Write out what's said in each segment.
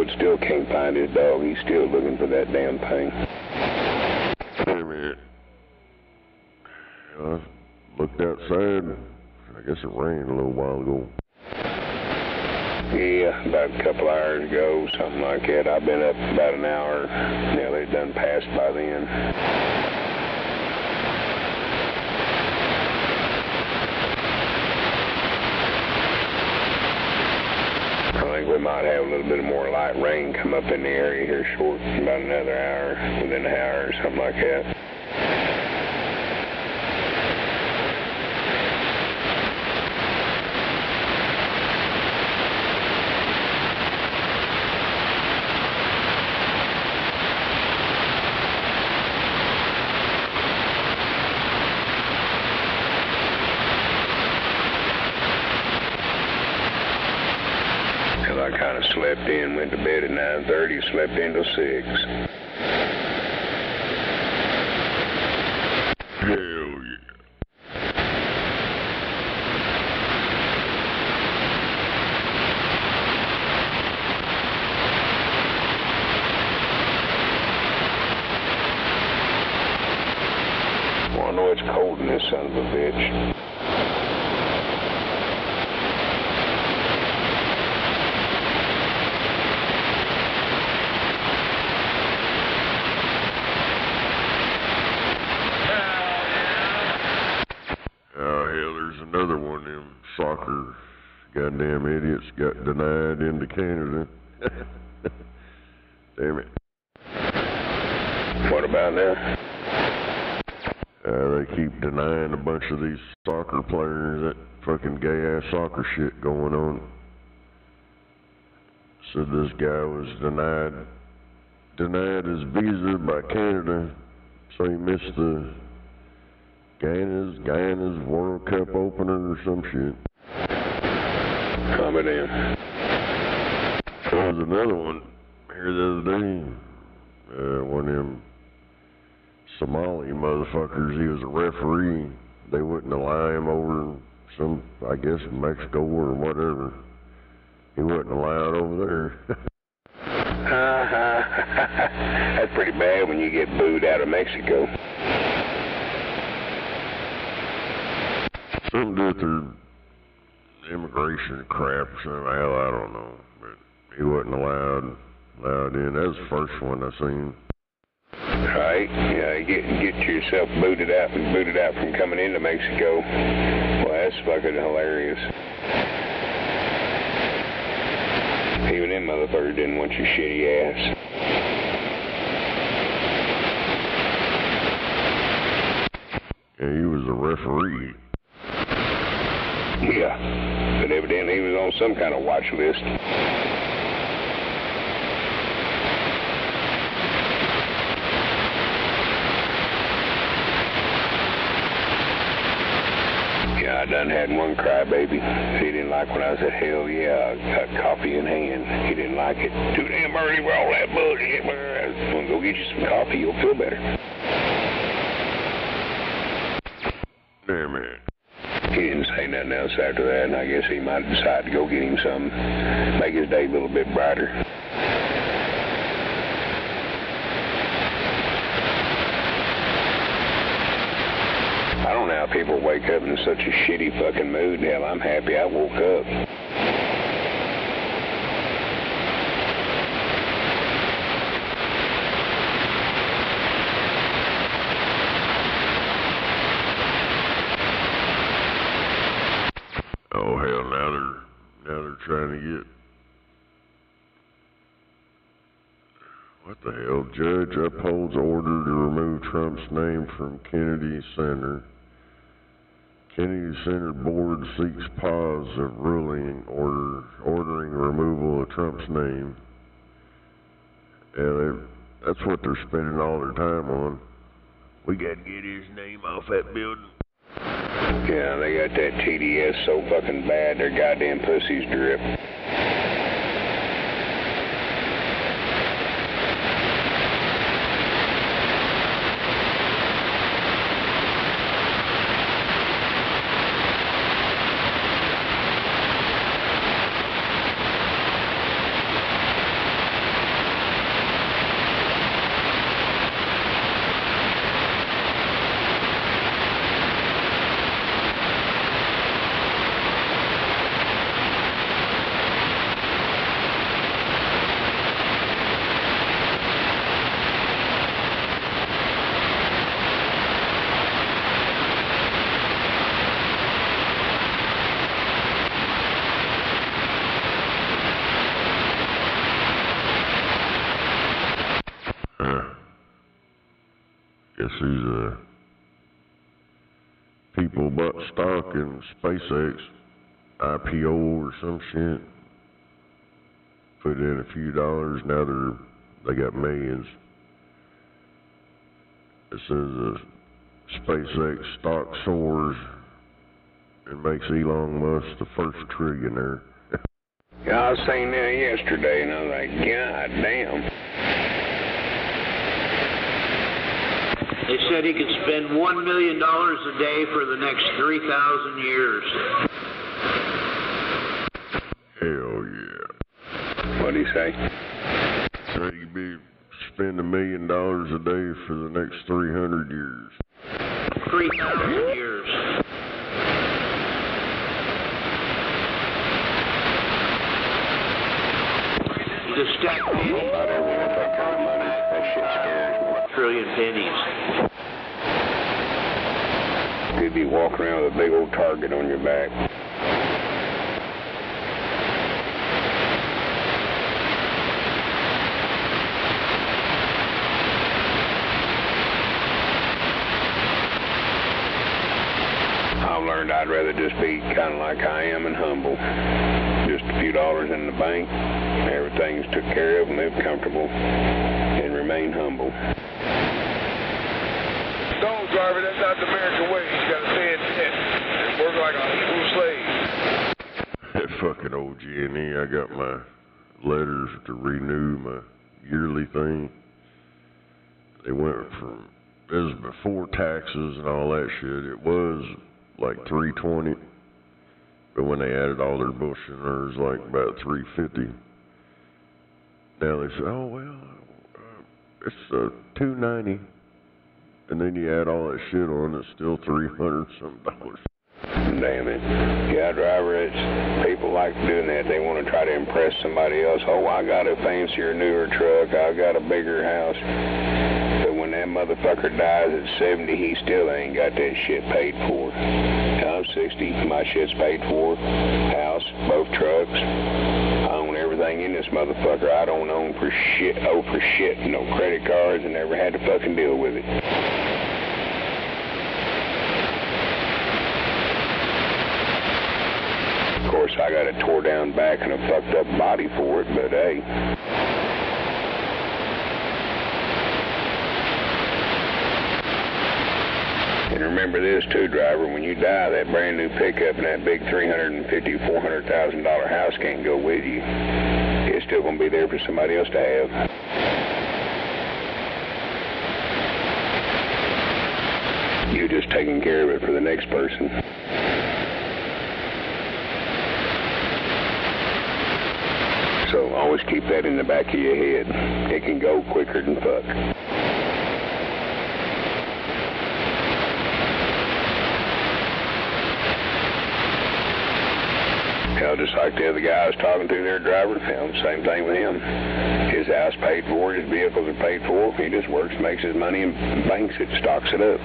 and still can't find his dog. He's still looking for that damn thing. Wait a minute. I looked outside. I guess it rained a little while ago. Yeah, about a couple hours ago, something like that. I've been up about an hour. Now they've done passed by then. I think we might have a little bit more light rain come up in the area here short, about another hour, within an hour or something like that. I kind of slept in, went to bed at 9:30, slept until 6. Hell yeah. Well, I know it's cold in this son of a bitch. Another one of them soccer goddamn idiots got denied into Canada. Damn it. What about that? They keep denying a bunch of these soccer players that fucking gay-ass soccer shit going on. So this guy was denied his visa by Canada, so he missed the Guyana's World Cup opener or some shit. Coming in. There was another one here the other day. One of them Somali motherfuckers, he was a referee. They wouldn't allow him over some, I guess, Mexico or whatever. He wasn't allowed over there. That's pretty bad when you get booed out of Mexico. Something to do with their immigration crap or something. Hell, I don't know. But he wasn't allowed in. That was the first one I seen. Right? Yeah, you get yourself booted out from coming into Mexico. Well, that's fucking hilarious. Even them motherfuckers didn't want your shitty ass. Yeah, he was a referee. Yeah, but evidently he was on some kind of watch list. Yeah, I done had one crybaby. He didn't like when I said, hell yeah, I got coffee in hand. He didn't like it. Too damn early for all that bullshit. Well, go get you some coffee, you'll feel better. Damn it. He didn't say nothing else after that, and I guess he might decide to go get him some, make his day a little bit brighter. I don't know how people wake up in such a shitty fucking mood. Hell, I'm happy I woke up. Oh hell, now they're trying to get, what the hell? Judge upholds order to remove Trump's name from Kennedy Center. Kennedy Center board seeks pause of ruling ordering removal of Trump's name. Yeah, that's what they're spending all their time on. We gotta get his name off that building. Yeah, they got that TDS so fucking bad, their goddamn pussies drip. guess these people bought stock in SpaceX, IPO or some shit. Put in a few dollars, now they got millions. It says SpaceX stock soars and makes Elon Musk the first trillionaire. Yeah, I seen that yesterday, and I was like, God damn. They said he could spend $1 million a day for the next 3,000 years. Hell yeah. What'd he say? So he'd be spend $1 million a day for the next 300 years. 3,000 years. The stack pennies. Not everyone with that kind of money. That shit scares me. Trillion pennies. You'd be walking around with a big old target on your back. I've learned I'd rather just be kind of like I am and humble. Just a few dollars in the bank. Everything's took care of and live comfortable and remain humble. No, driver, that's not the American way. You gotta stay in tent and work like a Hebrew slave. That fucking old G&E, I got my letters to renew my yearly thing. They went from, it was before taxes and all that shit. It was like $320, but when they added all their bullshit, it was like about $350. Now they say, oh well, it's $290, and then you add all that shit on, it's still $300 some dollars. Damn it. Yeah, driver, it's people like doing that. They want to try to impress somebody else. Oh, I got a fancier, newer truck. I got a bigger house. But when that motherfucker dies at 70, he still ain't got that shit paid for. I'm 60. My shit's paid for. House, both trucks. I own everything in this motherfucker. I don't own for shit, no credit cards, and never had to fucking deal with it. Of course, I got a tore down back and a fucked up body for it, but hey. And remember this too, driver, when you die, that brand new pickup and that big $350,000, $400,000 house can't go with you. It's still gonna be there for somebody else to have. You just taking care of it for the next person. So always keep that in the back of your head. It can go quicker than fuck. Hell, just like the other guy I was talking to there, driver, hell, same thing with him. His house paid for, his vehicles are paid for. He just works, makes his money, and banks it, stocks it up.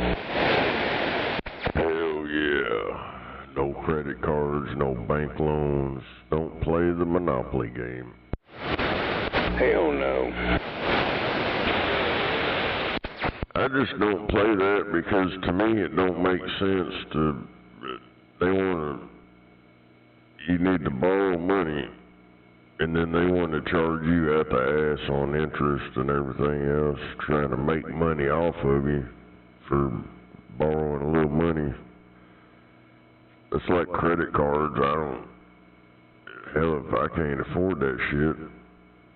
Hell yeah. No credit cards, no bank loans. Don't play the Monopoly game. Hell no. I just don't play that because to me it don't make sense to, you need to borrow money and then they want to charge you out the ass on interest and everything else, trying to make money off of you for borrowing a little money. It's like credit cards. Hell, if I can't afford that shit,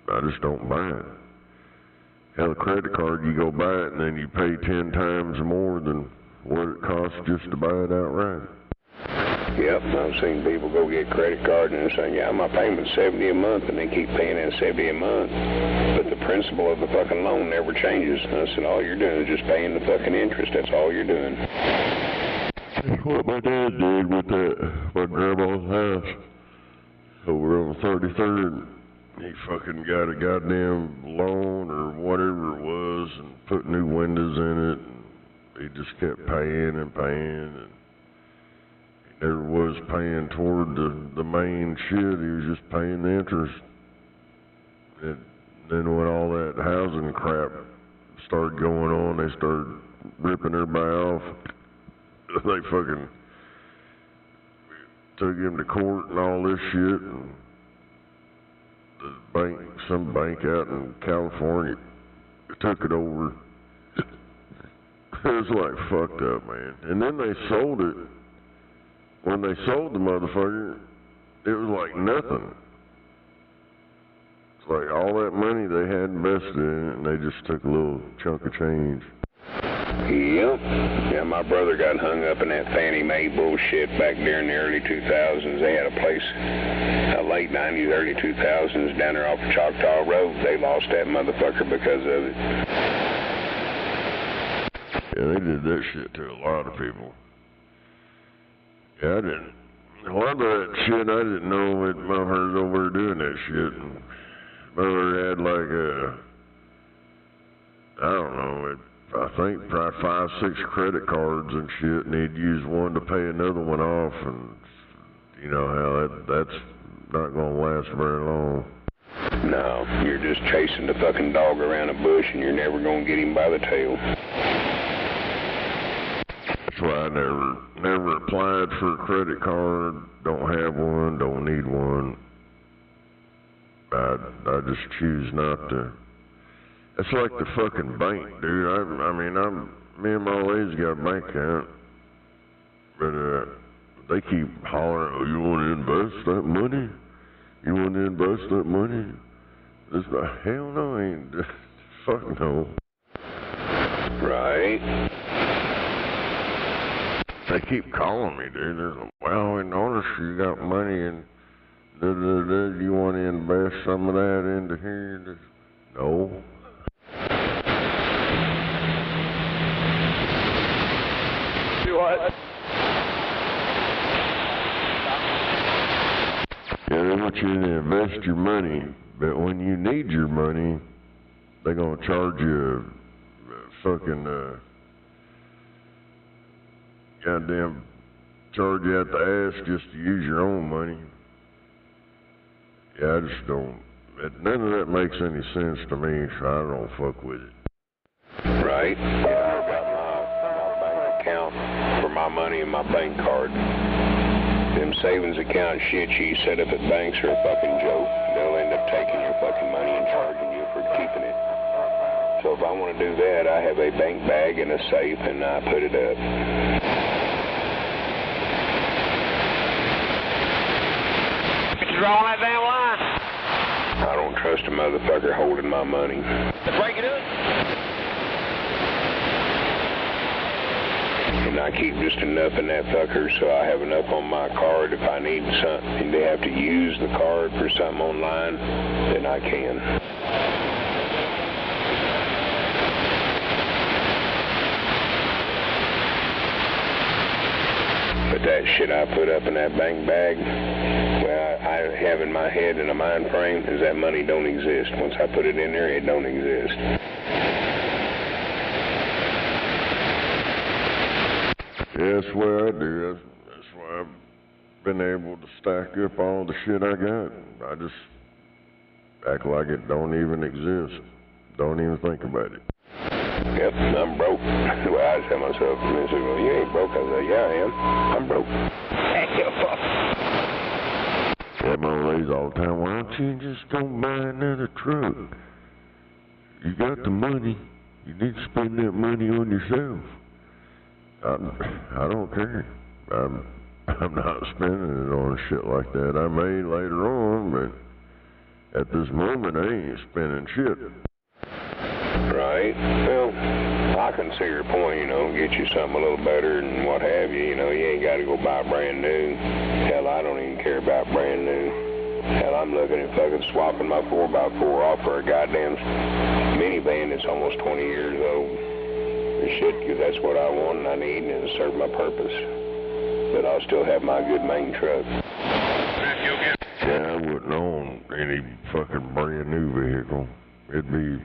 I just don't buy it. Hell, a credit card, you go buy it and then you pay 10 times more than what it costs just to buy it outright. Yep, I've seen people go get credit cards and they're saying, yeah, my payment's $70 a month, and they keep paying that $70 a month. But the principal of the fucking loan never changes. I said, all you're doing is just paying the fucking interest. That's all you're doing. That's what my dad did with my grandma's house over on 33rd. He fucking got a goddamn loan or whatever it was and put new windows in it. And he just kept paying and paying. And he never was paying toward the main shit. He was just paying the interest. And then when all that housing crap started going on. They started ripping everybody off. They fucking took him to court and all this shit. And the bank, some bank out in California, took it over. It was like fucked up, man. And then they sold it. When they sold the motherfucker, it was like nothing. It's like all that money they had invested in it, and they just took a little chunk of change. Yep. Yeah, my brother got hung up in that Fannie Mae bullshit back there in the early 2000s. They had a place, late 90s, early 2000s, down there off of Choctaw Road. They lost that motherfucker because of it. Yeah, they did that shit to a lot of people. Yeah, I didn't. A lot of that shit, I didn't know that motherfuckers over there doing that shit. And mother had like I don't know, I think probably 5, 6 credit cards and shit, and he'd use one to pay another one off, and you know how that's not gonna last very long. No, you're just chasing the fucking dog around a bush, and you're never gonna get him by the tail. That's why I never applied for a credit card. Don't have one. Don't need one. I just choose not to. It's like the fucking bank, dude. I mean, me and my ladies got a bank account, but they keep hollering, "Oh, you want to invest that money? You want to invest that money?" It's like, hell no, I ain't. Fuck no. Right. They keep calling me, dude. They're like, "Well, we noticed you got money and you want to invest some of that into here?" No. What? Yeah, they want you to invest your money, but when you need your money, they're gonna charge you a fucking goddamn charge you out the ass just to use your own money. Yeah, I just don't. None of that makes any sense to me, so I don't fuck with it. Right. Yeah, I got my bank account for my money and my bank card. Them savings account shit you set up at banks are a fucking joke. They'll end up taking your fucking money and charging you for keeping it. So if I want to do that, I have a bank bag and a safe, and I put it up. Draw that damn line. I don't trust a motherfucker holding my money. Break it up. And I keep just enough in that fucker so I have enough on my card. If I need something to have to use the card for something online, then I can. But that shit I put up in that bank bag, well, I have in my head in a mind frame is that money don't exist. Once I put it in there, it don't exist. Yeah, that's what I do. That's why I've been able to stack up all the shit I got. I just act like it don't even exist. Don't even think about it. Yep, I'm broke. Well, I tell myself, and they say, "Well, you ain't broke." I say, "Yeah, I am. I'm broke." Yeah, my ladies all the time, "Why don't you just don't buy another truck? You got the money. You need to spend that money on yourself." I don't care. I'm not spending it on shit like that. I may later on, but at this moment, I ain't spending shit. Right. Well, I can see your point, get you something a little better and what have you. You ain't got to go buy brand new. Hell, I don't even care about brand new. Hell, I'm looking at fucking swapping my 4x4 off for a goddamn minivan that's almost 20 years old. Shit, because that's what I want and I need, and it'll serve my purpose. But I'll still have my good main truck. Yeah, I wouldn't own any fucking brand new vehicle. It'd be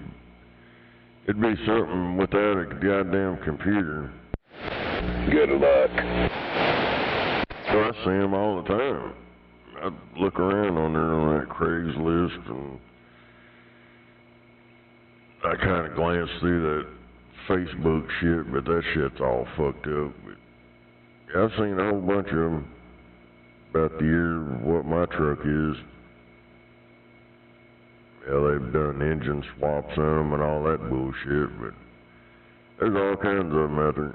something without a goddamn computer. Good luck. So I see them all the time. I look around on there on that Craigslist, and I kind of glanced through that Facebook shit, but that shit's all fucked up. But I've seen a whole bunch of them about the year what my truck is. Yeah, they've done engine swaps on them and all that bullshit, but there's all kinds of them out there.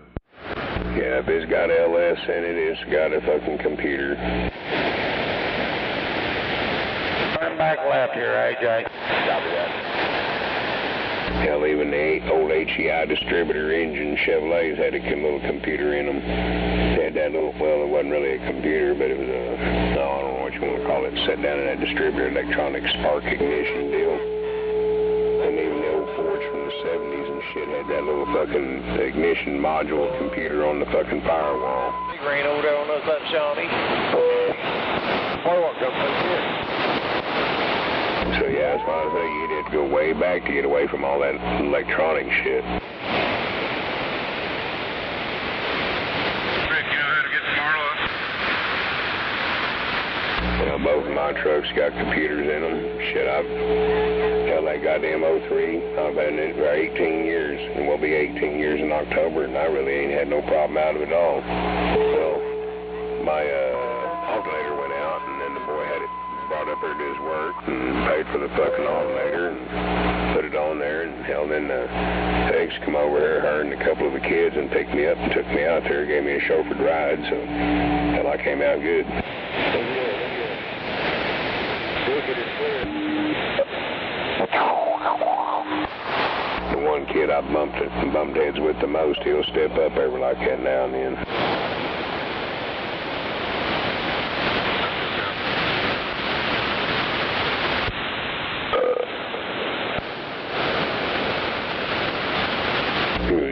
Yeah, if it's got LS in it, it's got a fucking computer. Turn back left here, AJ. Copy that. Hell, even the old HEI distributor engine Chevrolets had a little computer in them. They had that little, well, it wasn't really a computer, but it was a, no, I don't know what you want to call it, set down in that distributor electronic spark ignition deal. And even the old Fords from the 70s and shit had that little fucking ignition module computer on the fucking firewall. Big rain over there on us, that Shawnee. Firewall comes through here. So yeah, that's why I say you'd have to go way back to get away from all that electronic shit. Rick, you know how to get to Marla? Well, both of my trucks got computers in them. Shit, hell, that goddamn 03, I've been in it for 18 years, and we'll be 18 years in October, and I really ain't had no problem out of it at all. Well, my alternator went out, and then the boy had it brought up there to his work and paid for the fucking alternator and put it on there, and hell, then Pegs come over here, her and a couple of the kids, and picked me up and took me out there, gave me a chauffeured ride, so hell, I came out good. The one kid I bumped heads with the most, he'll step up every like that now and then.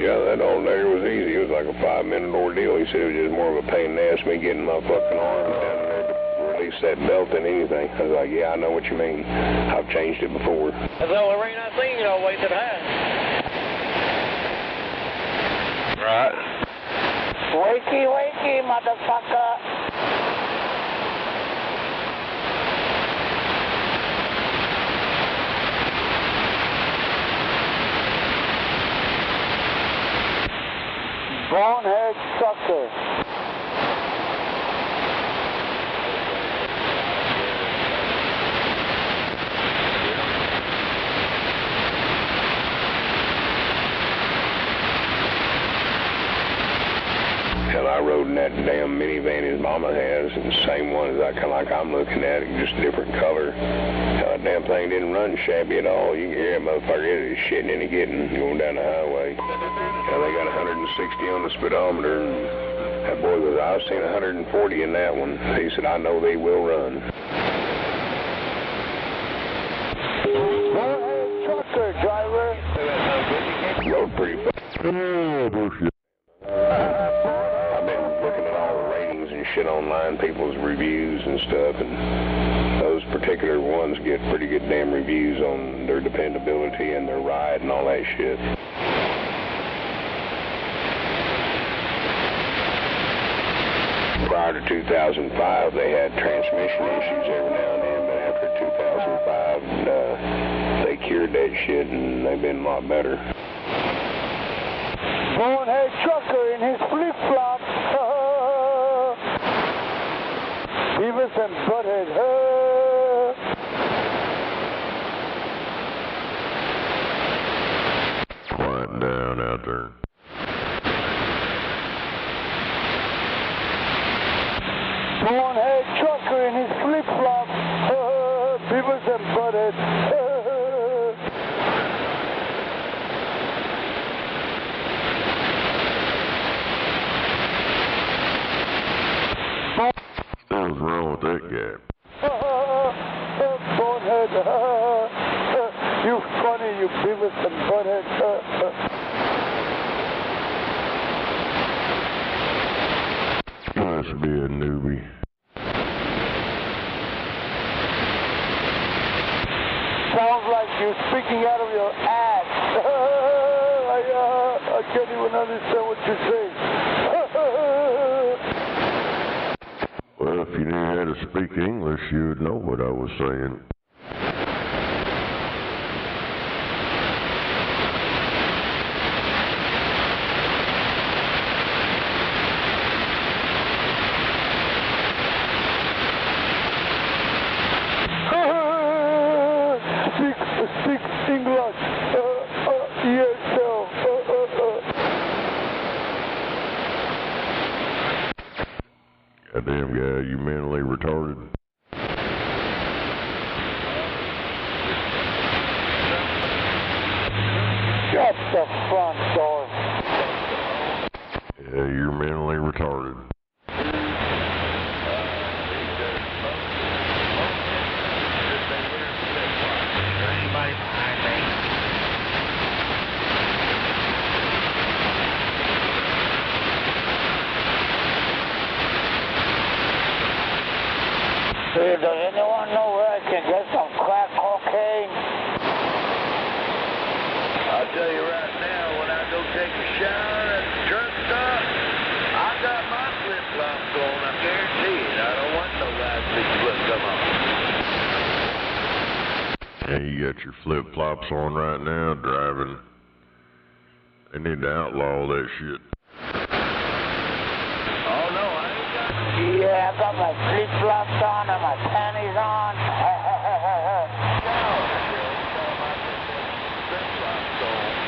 Yeah, that alternator was easy. It was like a 5-minute ordeal. He said it was just more of a pain in the ass me getting my fucking arm down there to release that belt than anything. I was like, yeah, I know what you mean. I've changed it before. That's the only rain I've seen, you know, wasted half. Right. Wakey, wakey, motherfucker. Bonehead sucker. Hell, I rode in that damn minivan his mama has, and the same one as I'm looking at it, just a different color. Hell, that damn thing didn't run shabby at all. You can hear that motherfucker is shitting and getting going down the highway. Hell, they got 160 on the speedometer, and that boy goes, I've seen 140 in that one. He said, I know they will run. Bonehead trucker, driver. Rode pretty fast. Oh, bullshit. I've been looking at all the ratings and shit online, people's reviews and stuff, and those particular ones get pretty good damn reviews on their dependability and their ride and all that shit. Prior to 2005, they had transmission issues every now and then, but after 2005, they cured that shit, and they've been a lot better. Bonehead trucker in his flip-flops. Beavis and Butthead. Quiet down out there. Bonehead trucker in his flip-flops. Beavis and Butthead. What's wrong with that guy? Bonehead. You funny, you Beavis and Butthead. Must be a newbie. Sounds like you're speaking out of your ass. I can't even understand what you're saying. Well, if you knew how to speak English, you would know what I was saying. Shut the front door. Yeah, you're mentally retarded. Hey, does anyone know where I can get some crack cocaine? I'll tell you right now, when I go take a shower at the truck stop, I got my flip-flops on, I guarantee it. I don't want no guys to flip them on. Yeah, you got your flip-flops on right now, driving. They need to outlaw that shit. Oh, no, I ain't got no... Yeah, I got my flip-flops on and my panties on. Flip-flops on.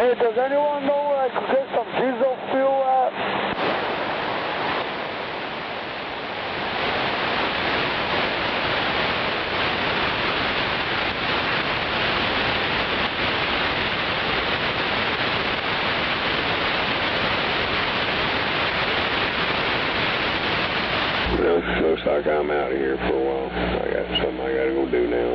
Hey, does anyone know where I could get some diesel fuel at? Well, looks like I'm out of here for a while. I got something I gotta go do now.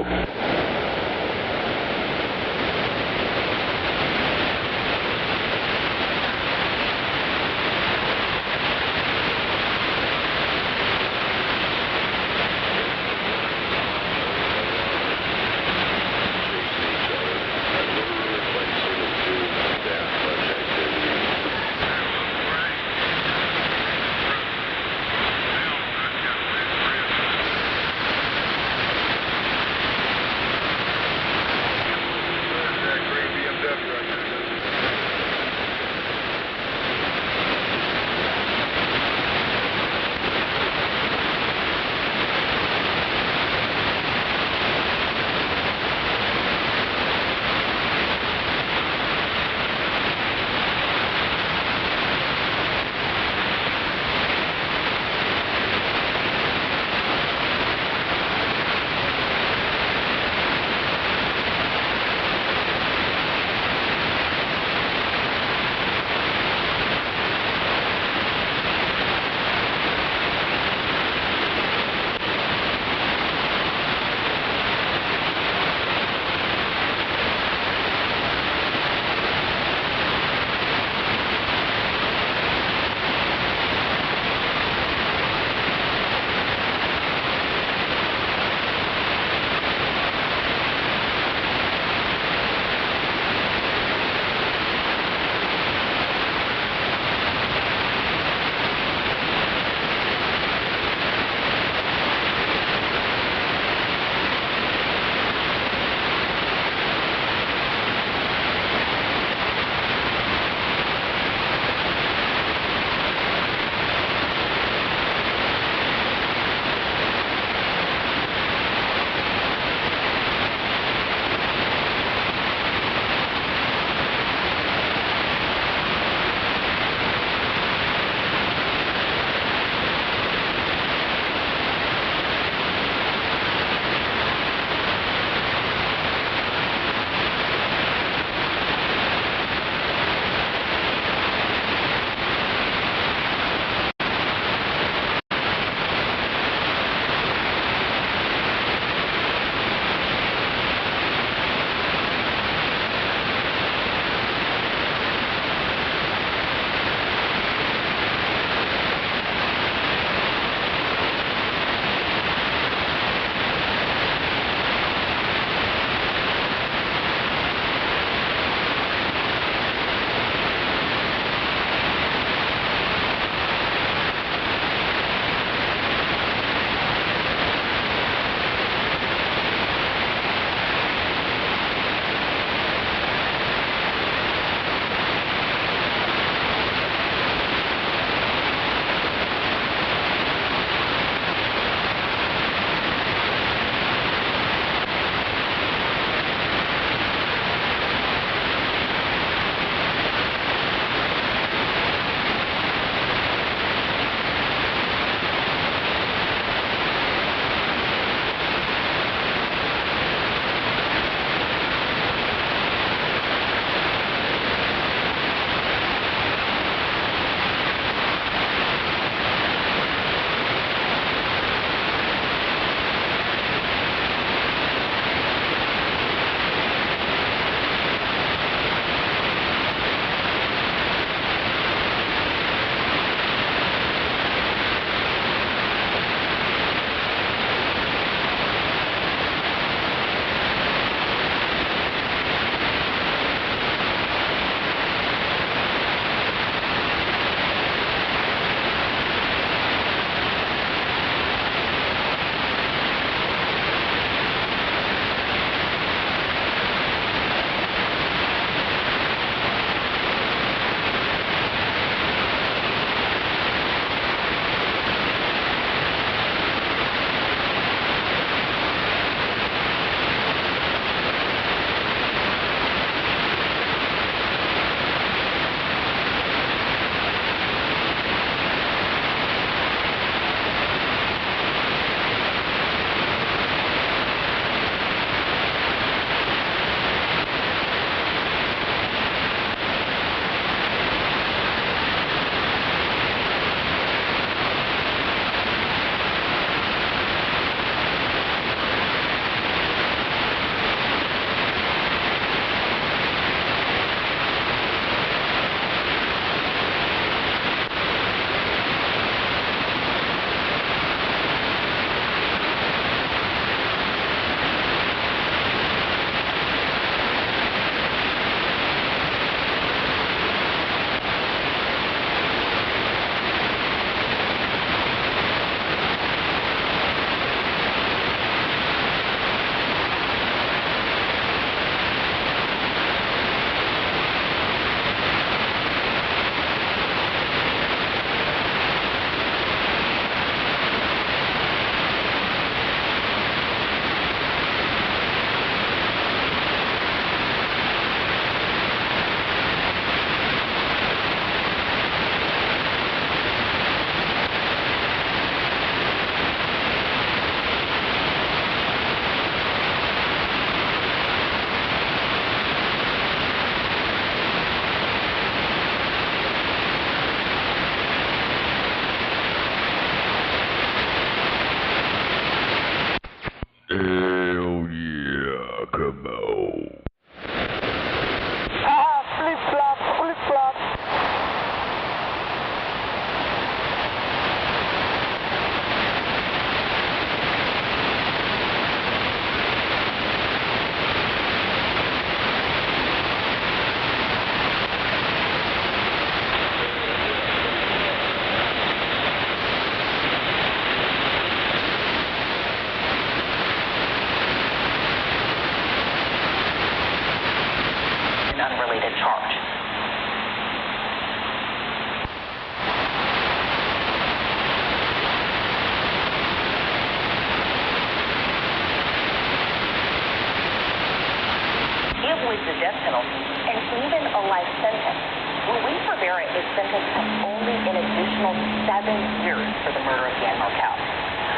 death penalty, and even a life sentence. Luis Rivera is sentenced to only an additional 7 years for the murder of Dan Markel.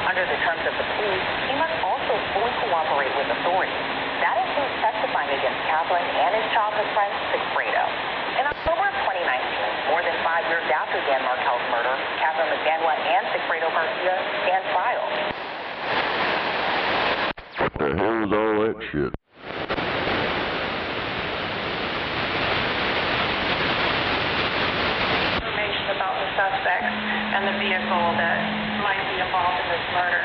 Under the terms of the plea, he must also fully cooperate with authorities. That includes testifying against Kaplan and his childhood friend, Sigfredo. In October of 2019, more than 5 years after Dan Markel's murder, Kaplan McDaniel and Sigfredo Garcia stand trial. What the hell is all that shit? Information about the suspects and the vehicle that might be involved in this murder.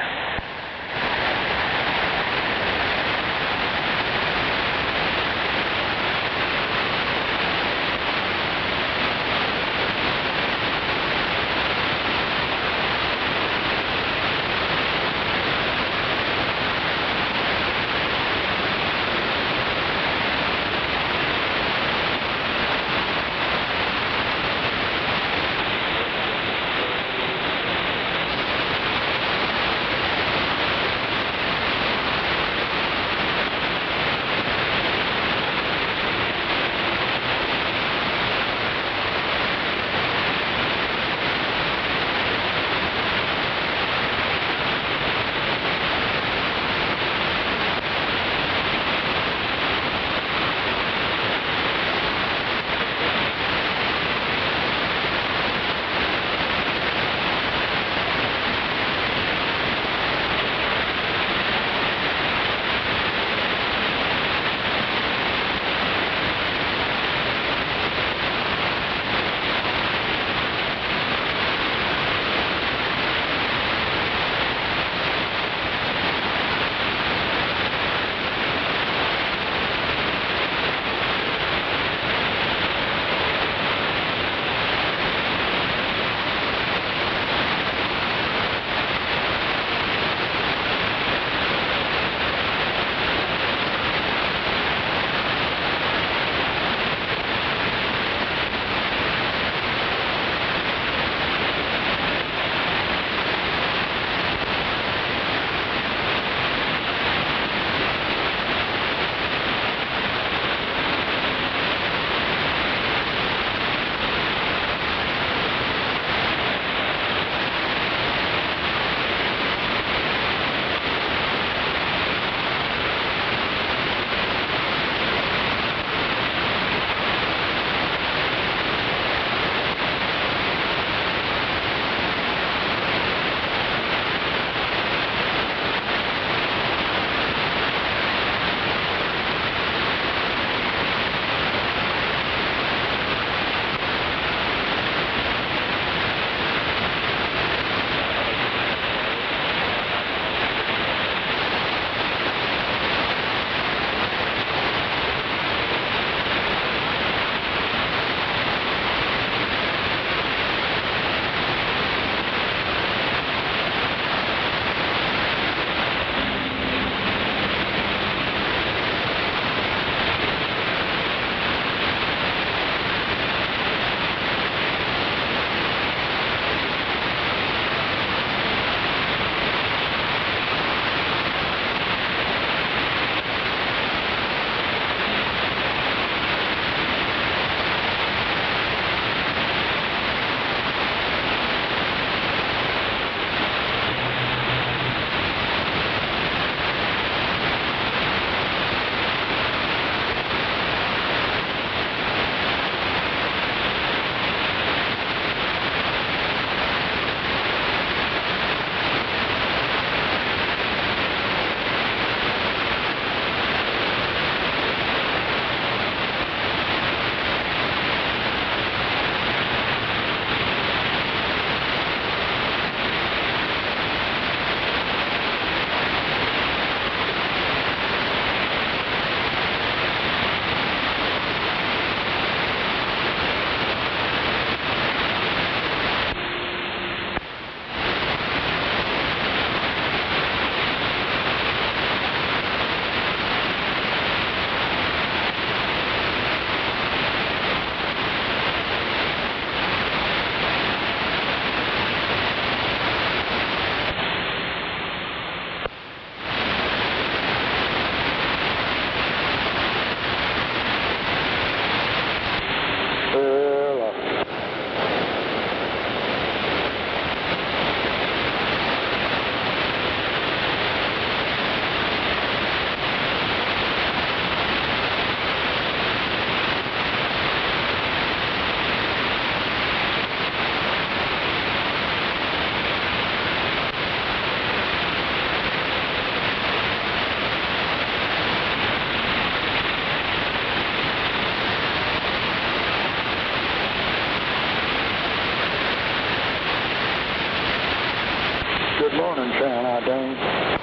morning sound, I think.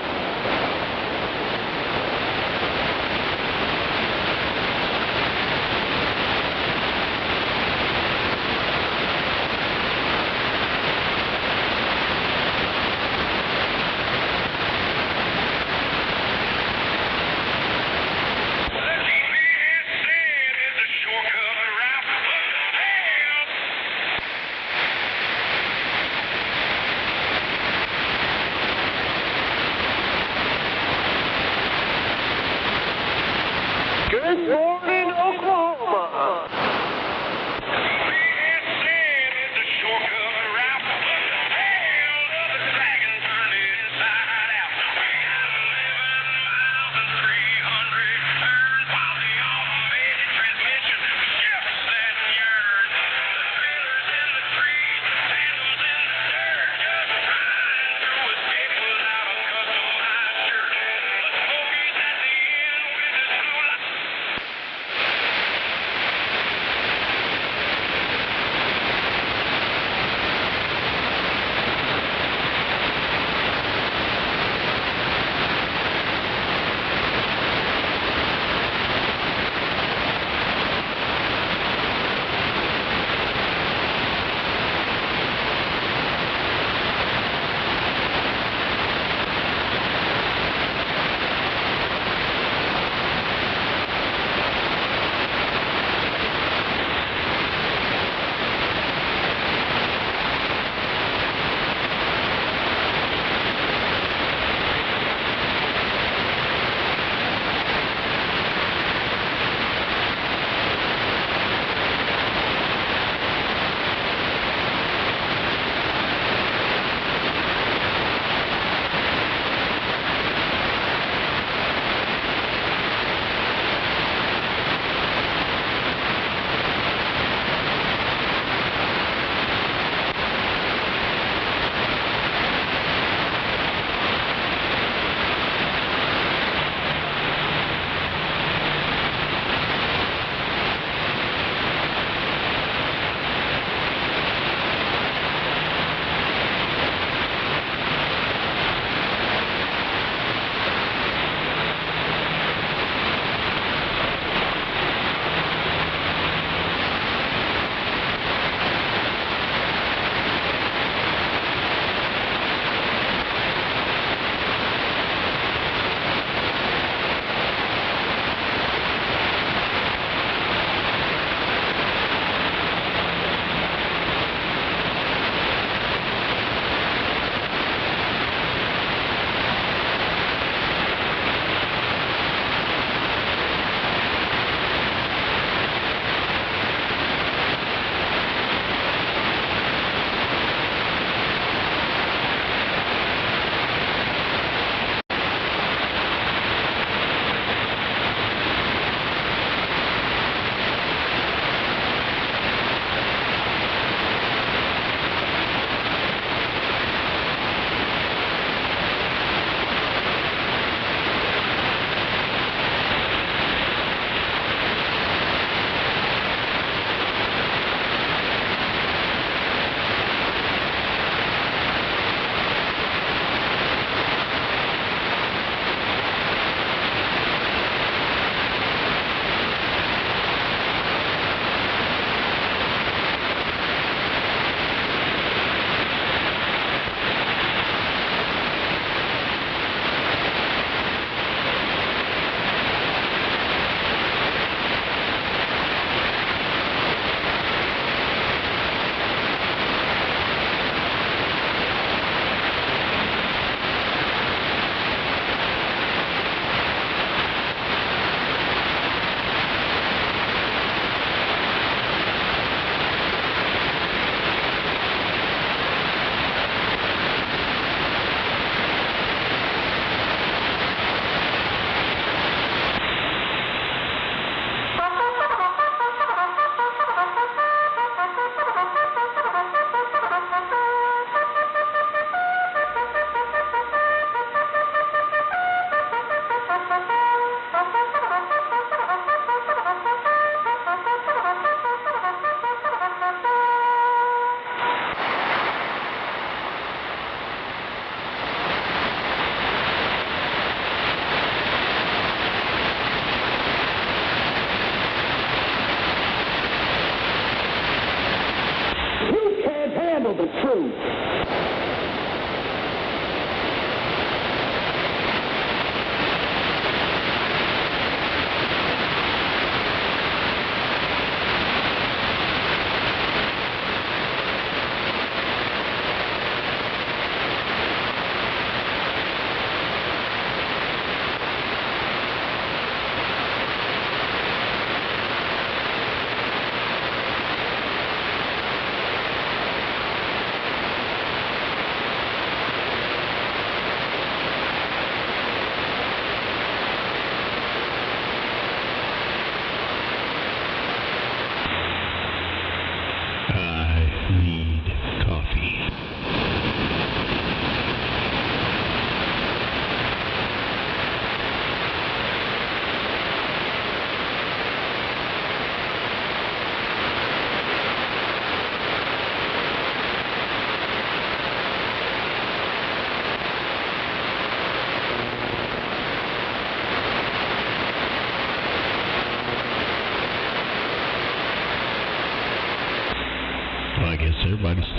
Good morning, Oklahoma.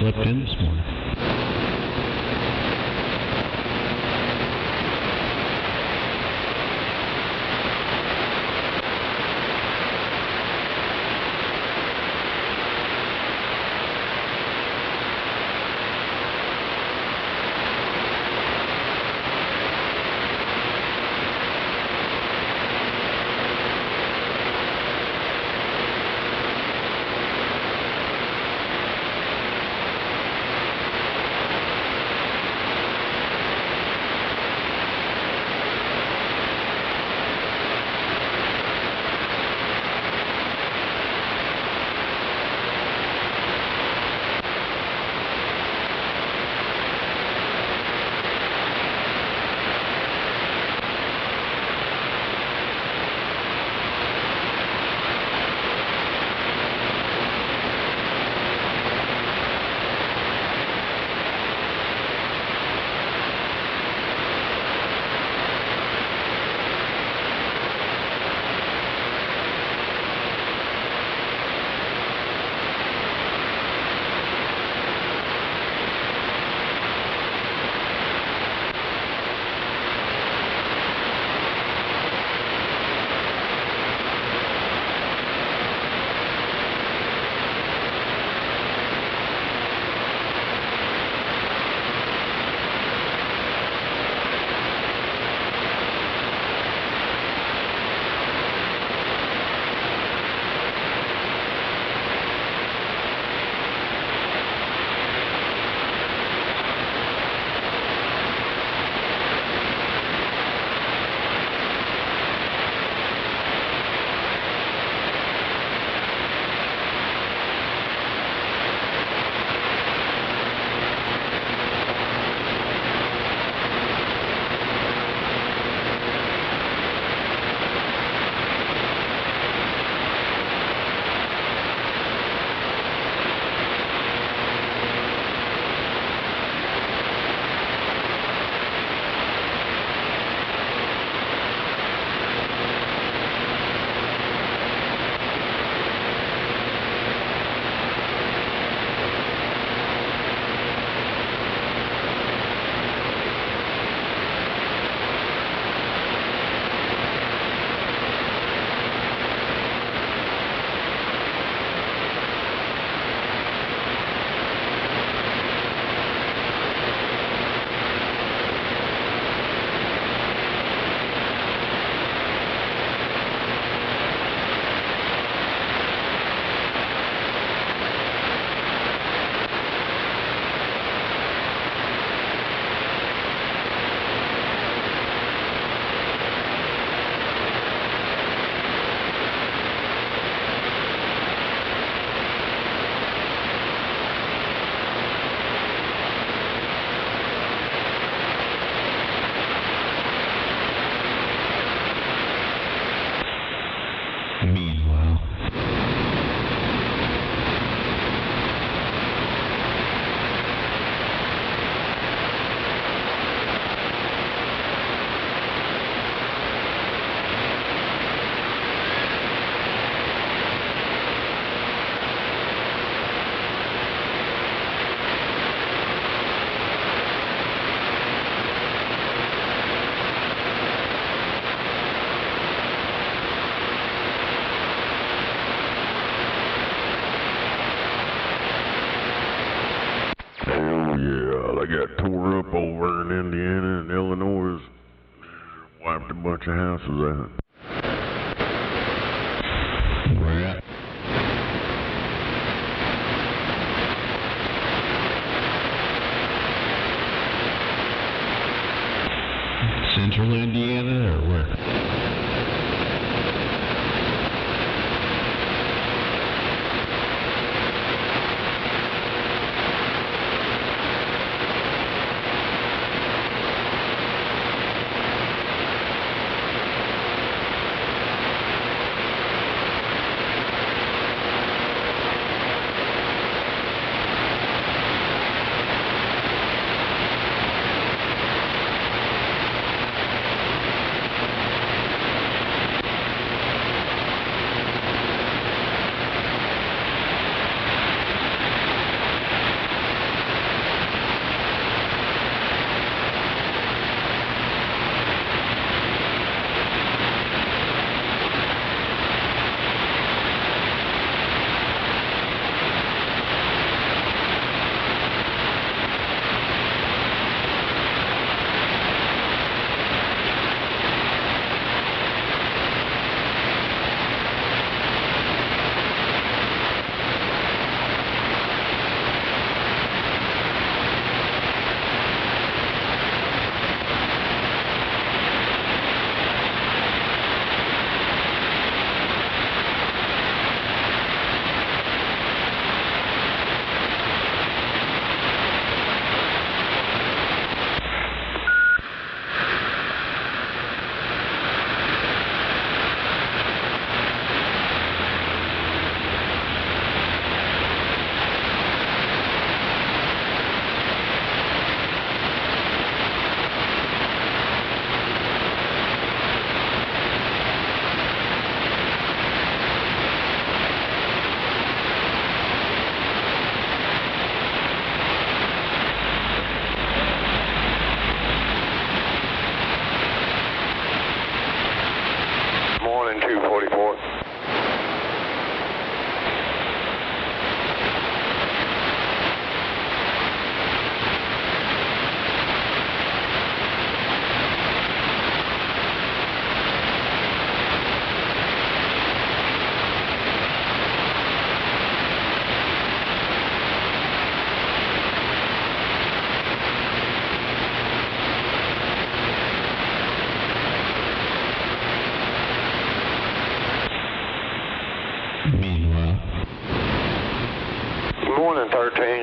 slept in this morning. got tore up over in Indiana and Illinois. Wiped a bunch of houses out. Where at? Central Indiana or where?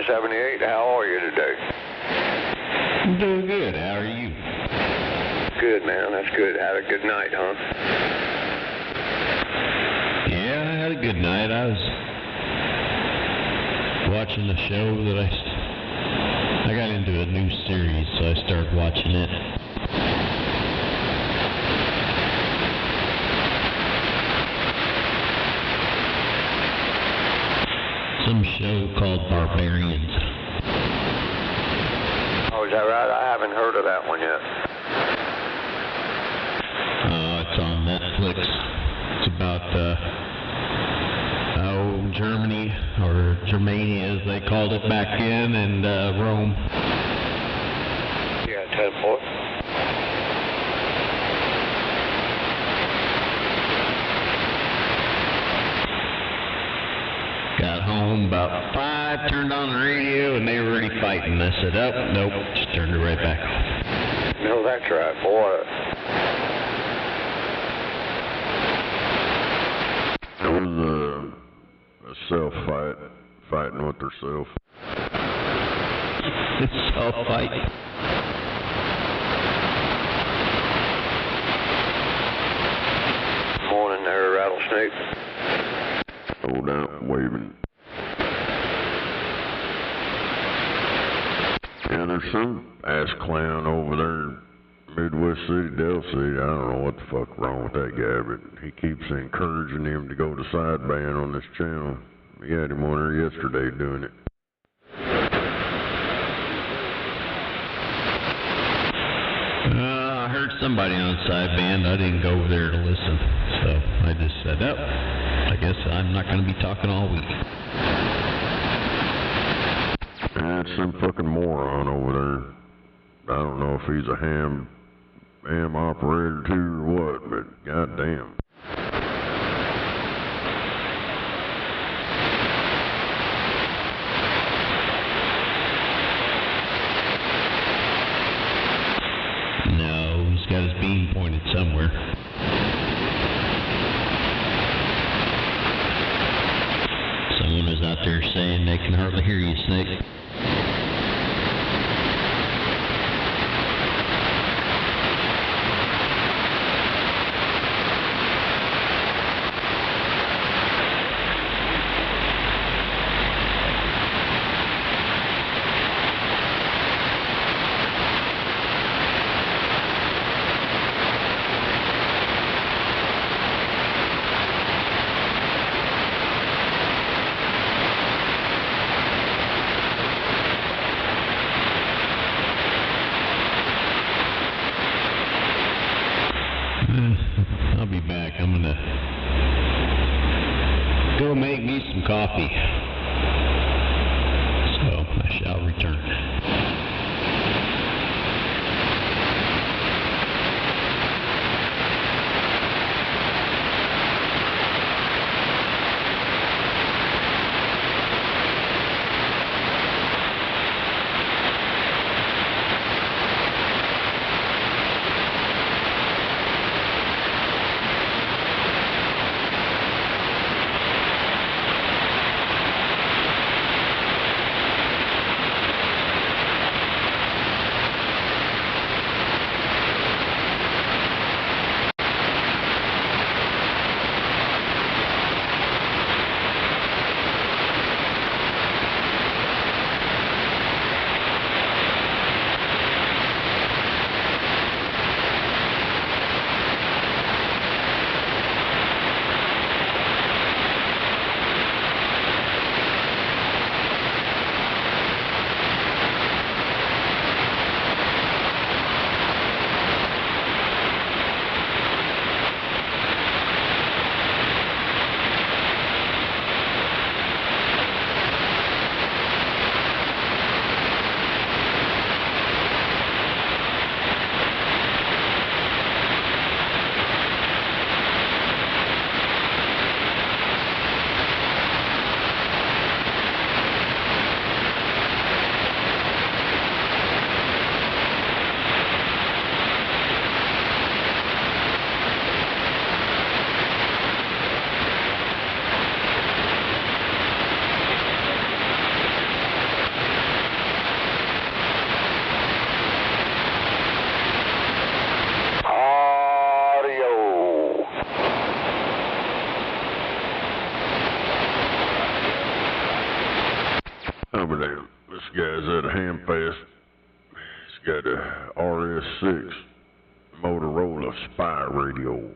78, how are you today? I'm doing good. How are you? Good, man. That's good. Had a good night, huh? Yeah, I had a good night. I was watching the show that I got into a new series, so I started watching it. Some show called Barbarians. Oh, is that right? I haven't heard of that one yet. It's on Netflix. It's about Germany, or Germania as they called it back then, and Rome. Yeah, 10-4. Got home about 5, turned on the radio, and they were already fighting. I said, oh, nope, just turned it right back off. No, that's right, boy. It was a self-fight, fighting with herself. It's self-fight. Morning there, Rattlesnake. Hold out, waving. Yeah, there's some ass clown over there, Midwest City, Del City. I don't know what the fuck wrong with that guy, but he keeps encouraging him to go to sideband on this channel. We had him on there yesterday doing it. I heard somebody on sideband. I didn't go over there to listen, so I just said, oh, I guess I'm not going to be talking all week. That's some fucking moron over there. I don't know if he's a ham operator too or what, but goddamn. No, he's got his beam pointed somewhere. Someone was out there saying they can hardly hear you, Snake. I'll be back. I'm gonna go make me some coffee. So I shall return. It's got a RS6 Motorola Spy radio.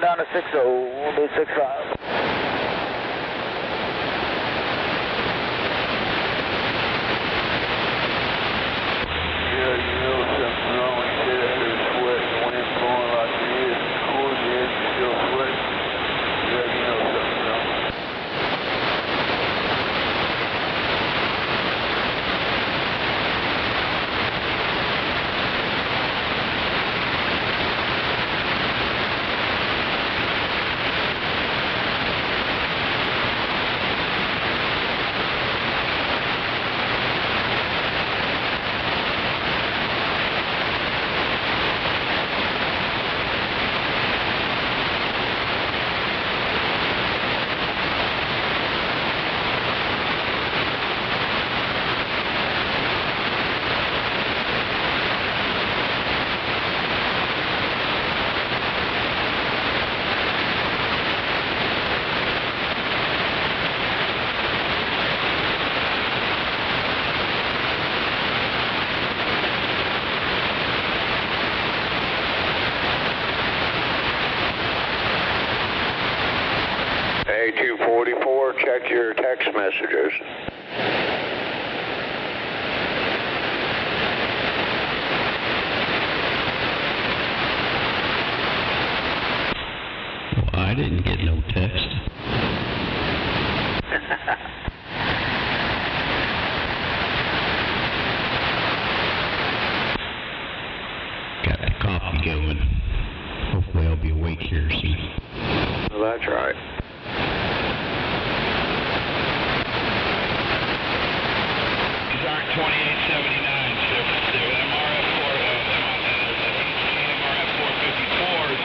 Down to 60, we'll do 65. Hey, 244, check your text messages. Well, I didn't get no text. Got the coffee going. Hopefully I'll be awake here soon. Well, that's right. These aren't 2879 ships. They're MRF 454s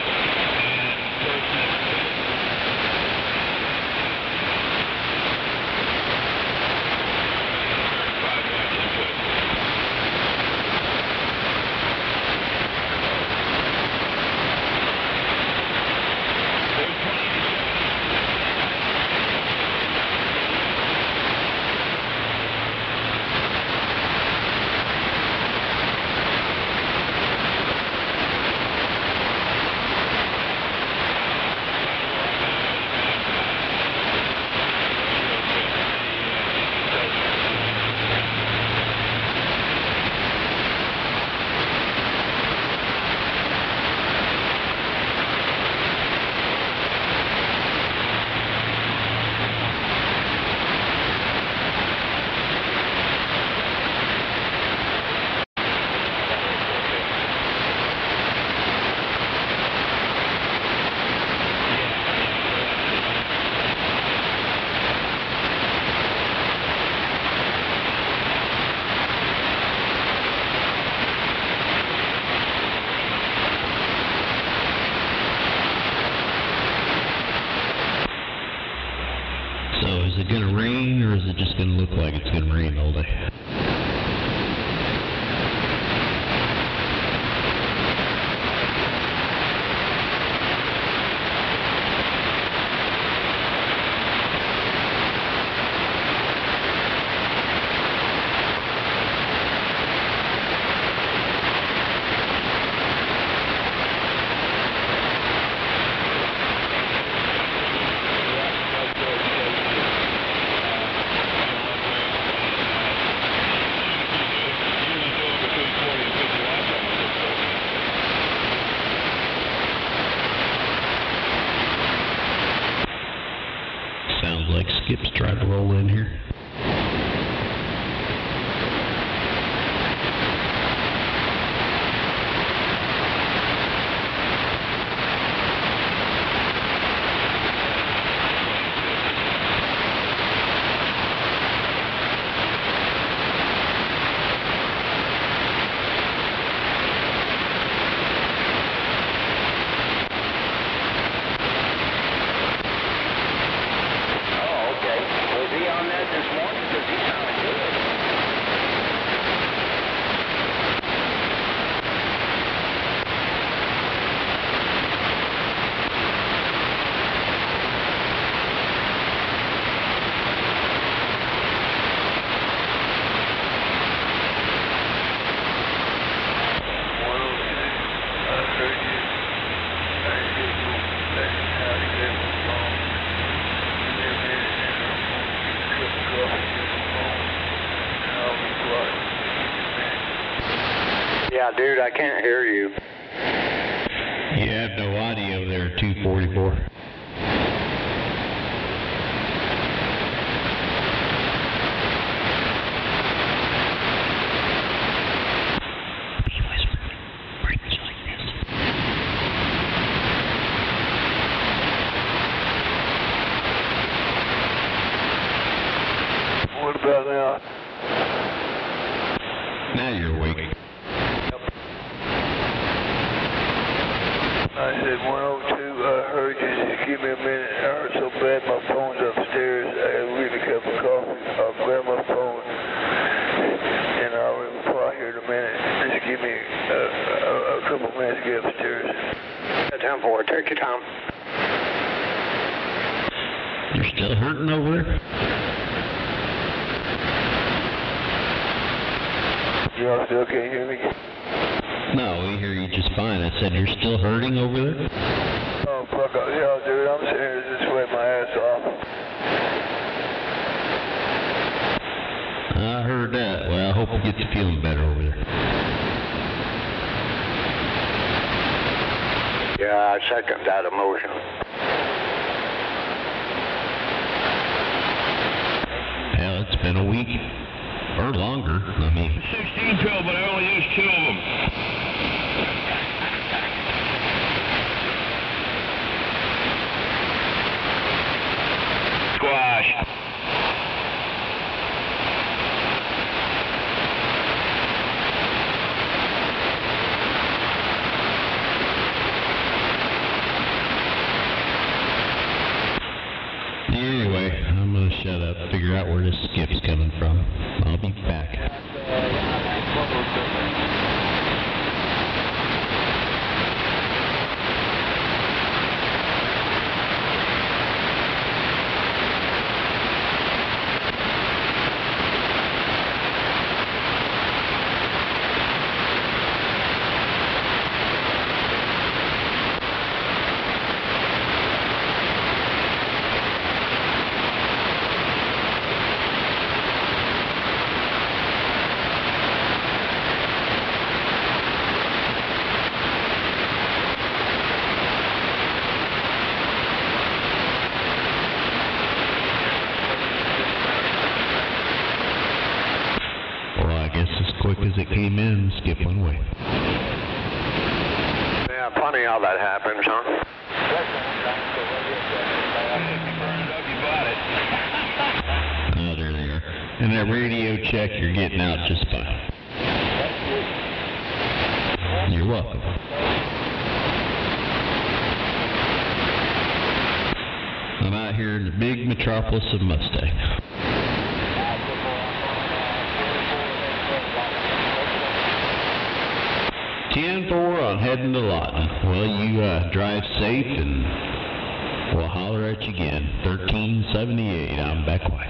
and FirstNet. So is it going to rain, or is it just going to look like it's going to rain all day? Sounds like Skip's tried to roll in here. Yeah, dude, I can't hear you. You have no audio there, 244. What about now? Now you're awake. I said 102, I heard you. Just give me a minute. I hurt so bad my phone's upstairs. I had a really cup of coffee. I'll grab my phone and I'll reply here in a minute. Just give me a couple minutes to get upstairs. Got time for it. Take your time. You're still hurting over there? Y'all still can't hear me? No, we hear you just fine. I said you're still hurting over there? Oh, fuck off. Yeah, dude, I'm sitting here just sweating my ass off. he gets feeling better over there. Yeah, I second that emotion. Hell, it's been a week or longer. I mean, 16 pill, but I only used 2 of them. Squash. anyway, I'm going to shut up, figure out where this skip's coming from. I'll be back. Quick as it came in, skip one way. Yeah, funny how that happens, huh? Oh, there they are. And that radio check, you're getting out just fine. You're welcome. I'm out here in the big metropolis of Mustang. 10-4 on heading to Lawton. Well, you drive safe, and we'll holler at you again. 1378, I'm back wide.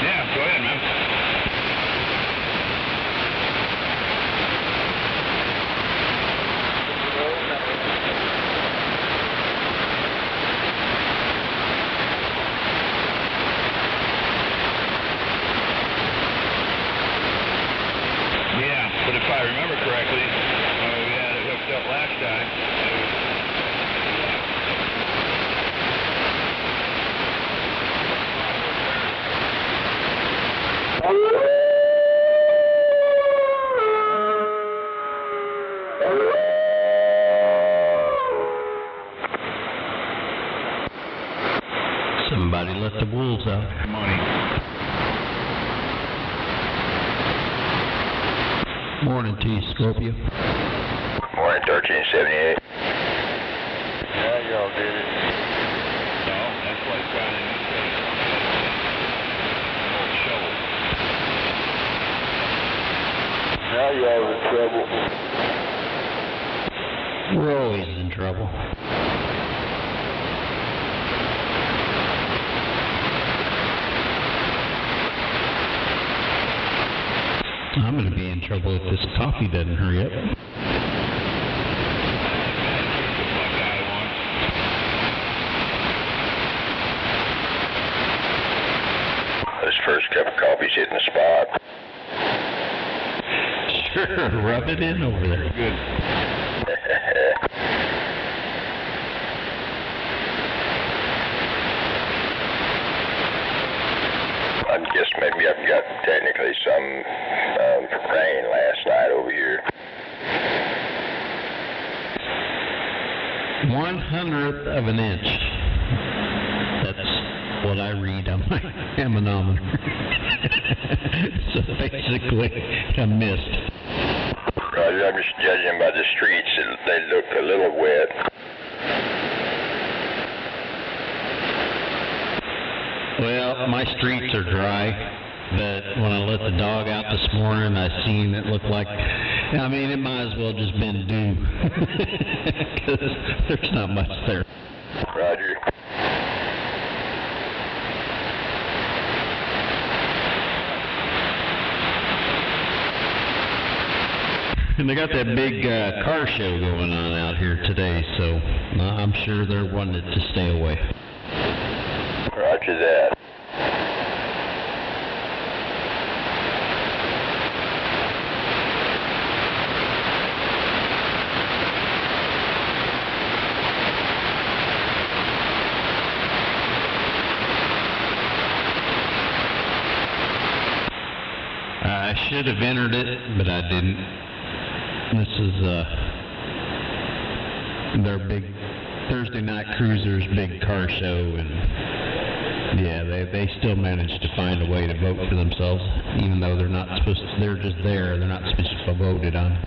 Yeah, go ahead, man. But if I remember correctly, we had it hooked up last time. Somebody let the wolves out. Money. Morning to you, Scorpio. Morning, 1378. Yeah, y'all did it. No, that's like trying to shovel. Now y'all in trouble. We're always in trouble. I'm going to be in trouble if this coffee doesn't hurry up. This first cup of coffee's hitting the spot. Sure, rub it in over there. Good. I guess maybe I've got technically some rain last night over here. 1/100th of an inch. That's what I read on my ammonometer. So basically, a mist. Roger, I'm just judging by the streets. They look a little wet. Well, my streets are dry, but when I let the dog out this morning, I seen it looked like, I mean, it might as well just been dew, because there's not much there. Roger. And they got that big car show going on out here today, so I'm sure they're wanting to stay away. Roger that. I should have entered it, but I didn't. This is their big Thursday Night Cruisers big car show, and yeah, they still managed to find a way to vote for themselves, even though they're not supposed to. They're just there. They're not supposed to be voted on.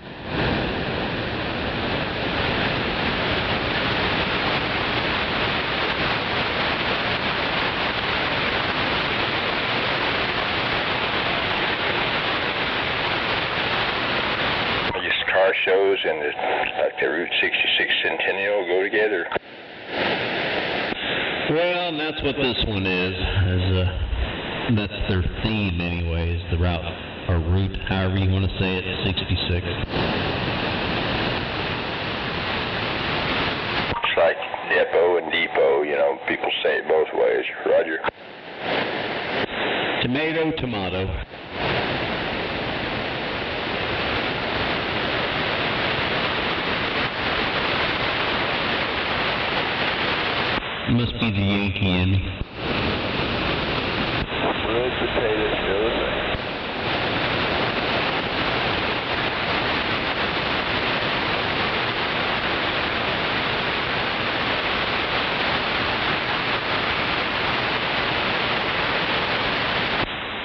Car shows and like the Route 66 Centennial go together. Well, and that's what this one is that's their theme anyways, the route, or route, however you want to say it, 66. It's like depot and depot, you know, people say it both ways. Roger. Tomato, tomato. Must be the Yankee in me. Road potatoes, still the same.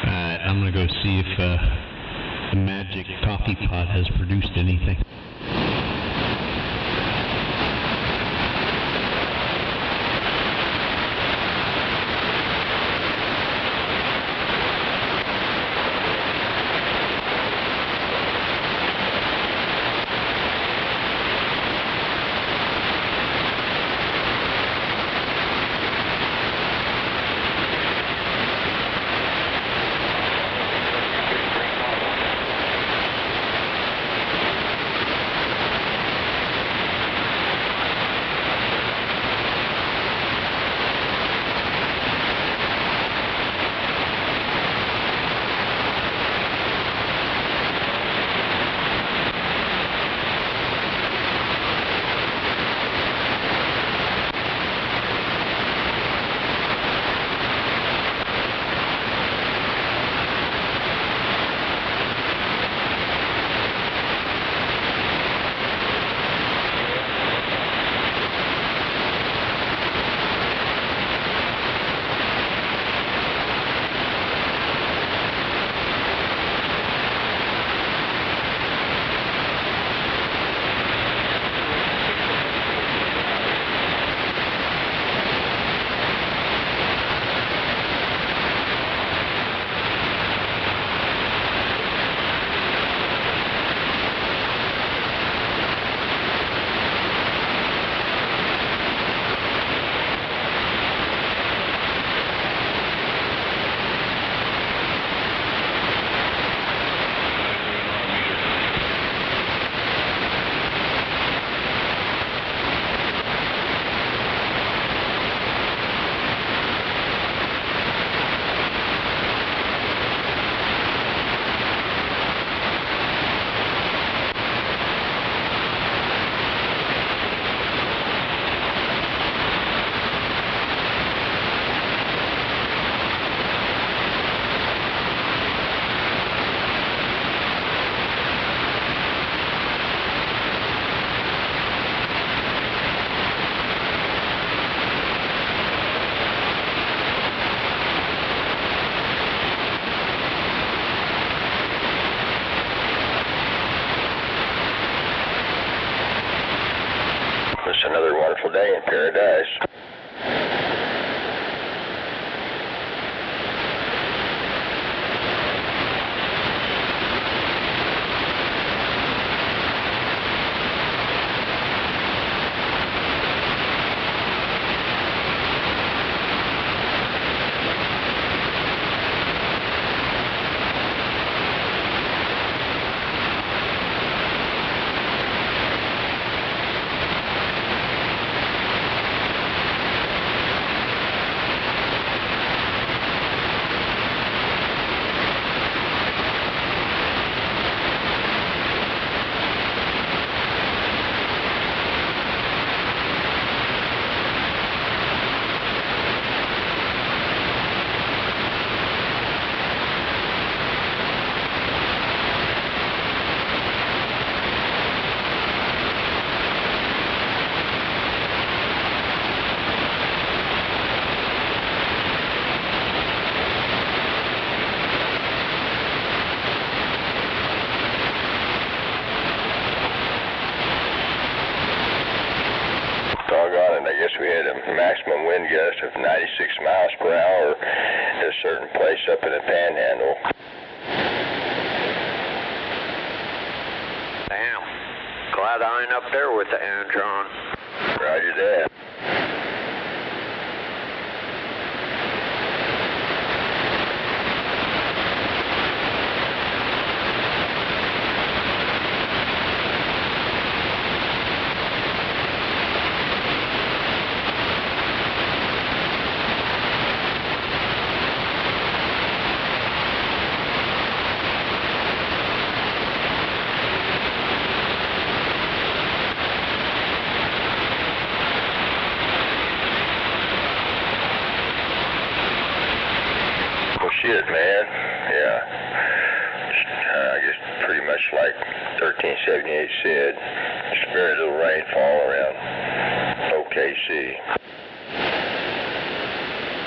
Alright, I'm gonna go see if the magic coffee pot has produced anything. It's another wonderful day in paradise. 96 miles per hour at a certain place up in the Panhandle. Damn. Glad I ain't up there with the Antron. Roger that. Shit, man. Yeah. I guess pretty much like 1378 said, just very little rainfall around OKC.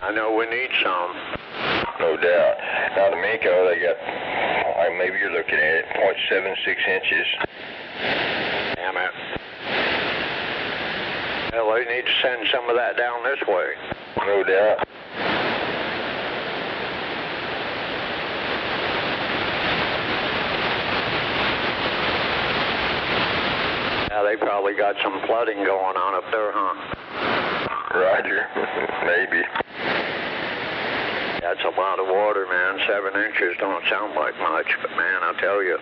I know we need some. No doubt. Now the Mako, they got, maybe you're looking at it, 0.76 inches. Damn it. Well, they need to send some of that down this way. No doubt. Yeah, they probably got some flooding going on up there, huh? Roger. Maybe. That's a lot of water, man. 7 inches don't sound like much, but man, I'll tell you.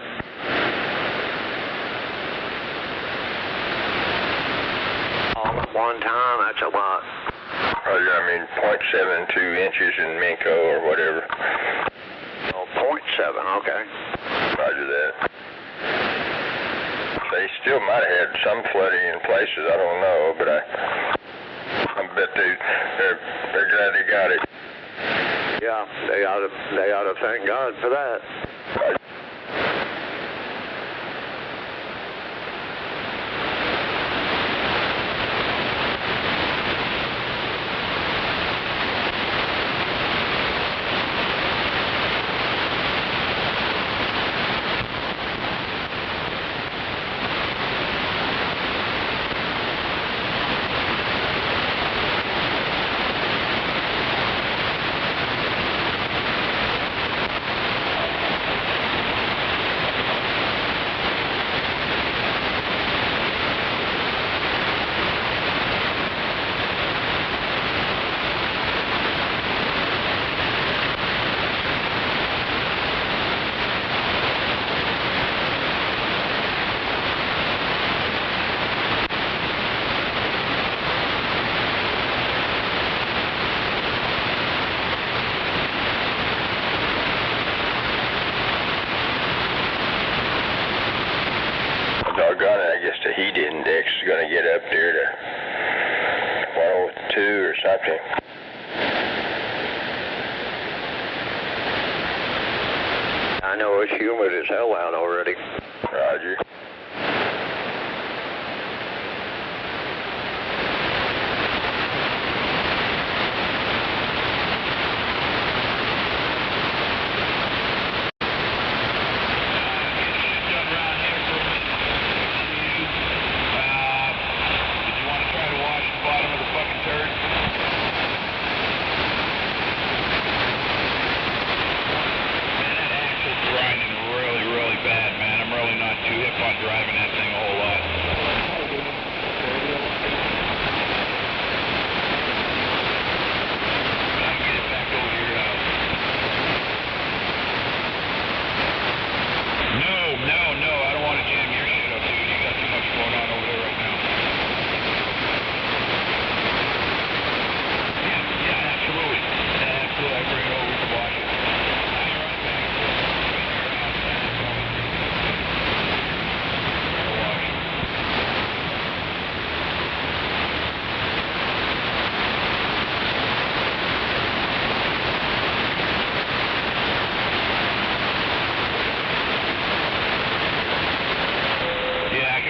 All at one time, that's a lot. Roger, I mean 0.72 inches in Minko or whatever. Oh, 0.7, okay. Roger that. They still might have had some flooding in places, I don't know, but I bet they're glad they got it. Yeah, they ought to thank God for that. Doggone it, I guess the heat index is going to get up there to 102 or something. I know it's humid as hell out already. Roger.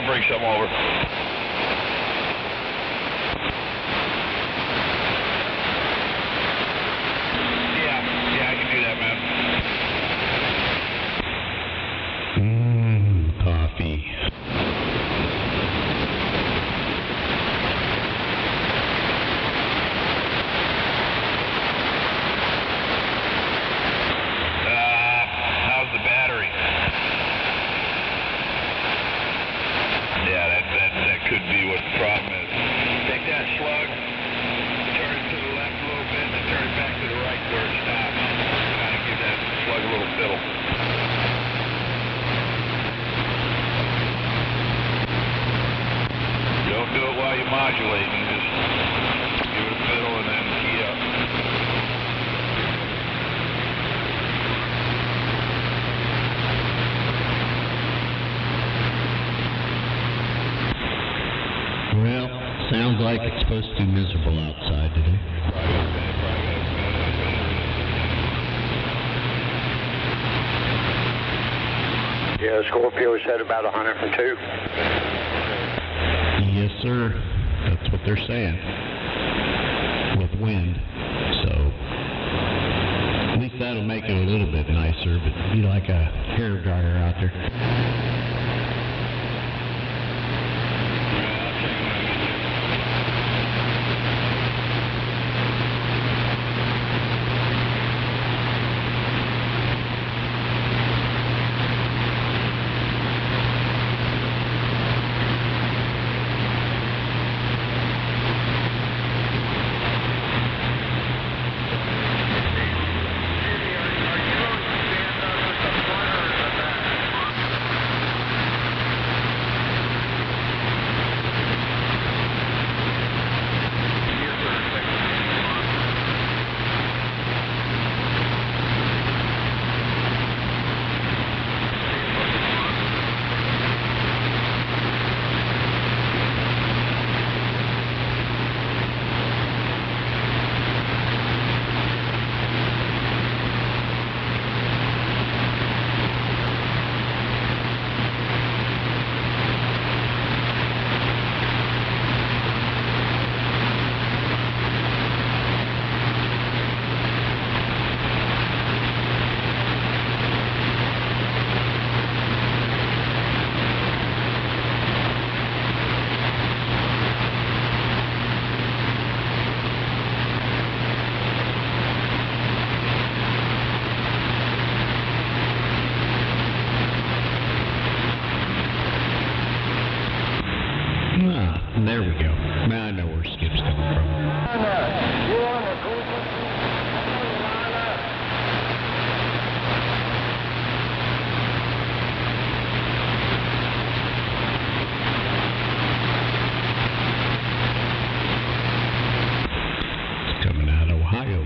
Bring some over. Yeah, I can do that, man. Coffee. modulating, just give it a fiddle and then key up. Well, sounds like it's supposed to be miserable outside today. Yeah, Scorpio said about 102. Yes, sir. That's what they're saying. With wind. So, at least that'll make it a little bit nicer, but it'd be like a hair dryer out there. There we go. Now I know where Skip's coming from. It's coming out of Ohio.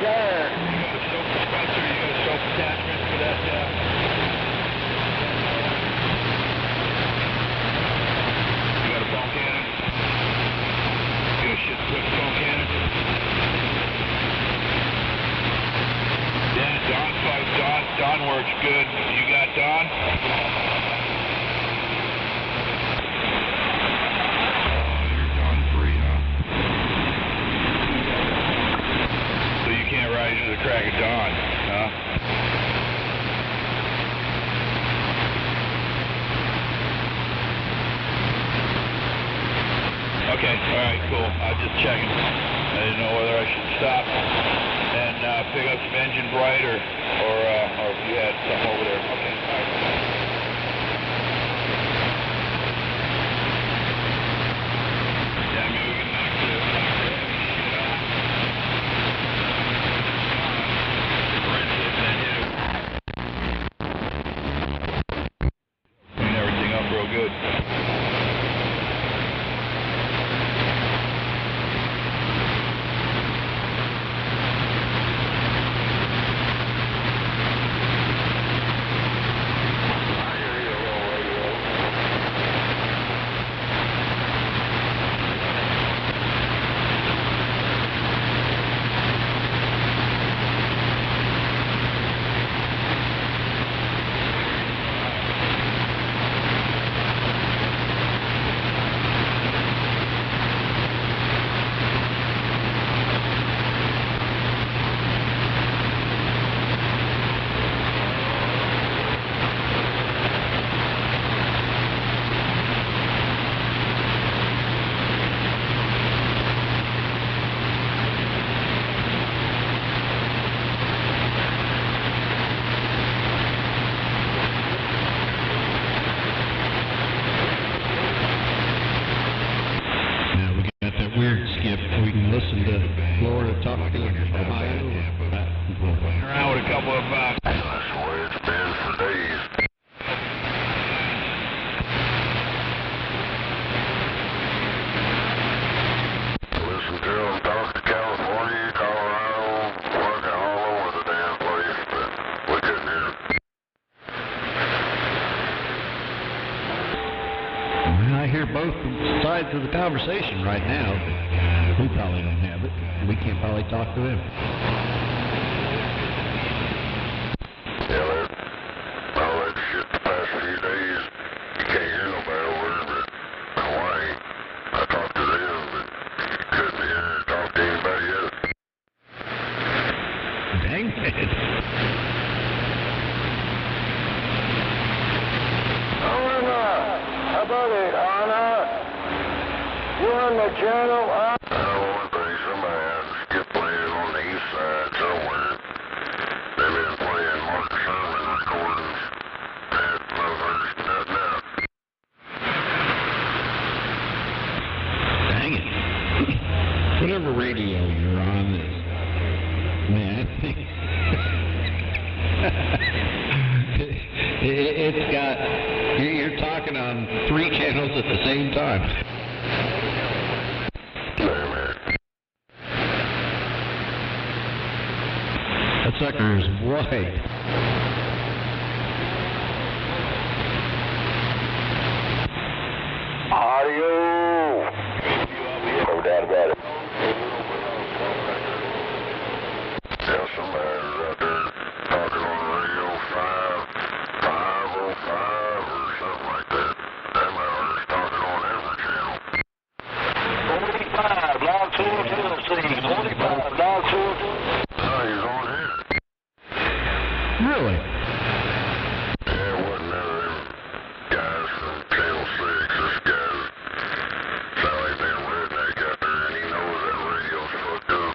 shine. You got a soap dispenser, you got a soap attachment for that, you got a foam cannon? You got a shit quick foam cannon? Yeah, Dawn fight. Dawn works good. You got Dawn? Right into the crack of dawn, huh? Okay, alright, cool. I was just checking. I didn't know whether I should stop and pick up some engine bright or if you had something over there. Okay, alright. Both sides of the conversation right now, but we probably don't have it. We can't probably talk to them. Yeah, all that shit the past few days, you can't hear nobody over there, but Hawaii, I talked to them, but couldn't hear or talk to anybody else. Dang it. How about it, Anna? You on the channel, I don't think somebody has to skip playing on the east side somewhere. They've been playing Mark Sherman recordings. That motherfucker's nothing out. Dang it. Whatever radio you're on is, man, I think it's got, you're talking on 3 channels at the same time. That sucker is white. Audio! No doubt about it. Yeah, somebody's out there talking on the radio 505 or something like that. That motherfucker's talking on every channel. 45, Log 2, Tennessee. 45, Log 2. Oh, he's on here. Really? Yeah, it wasn't none of them guys from Channel 6. This guy's Sally been redneck out there, and he knows that radio's fucked up.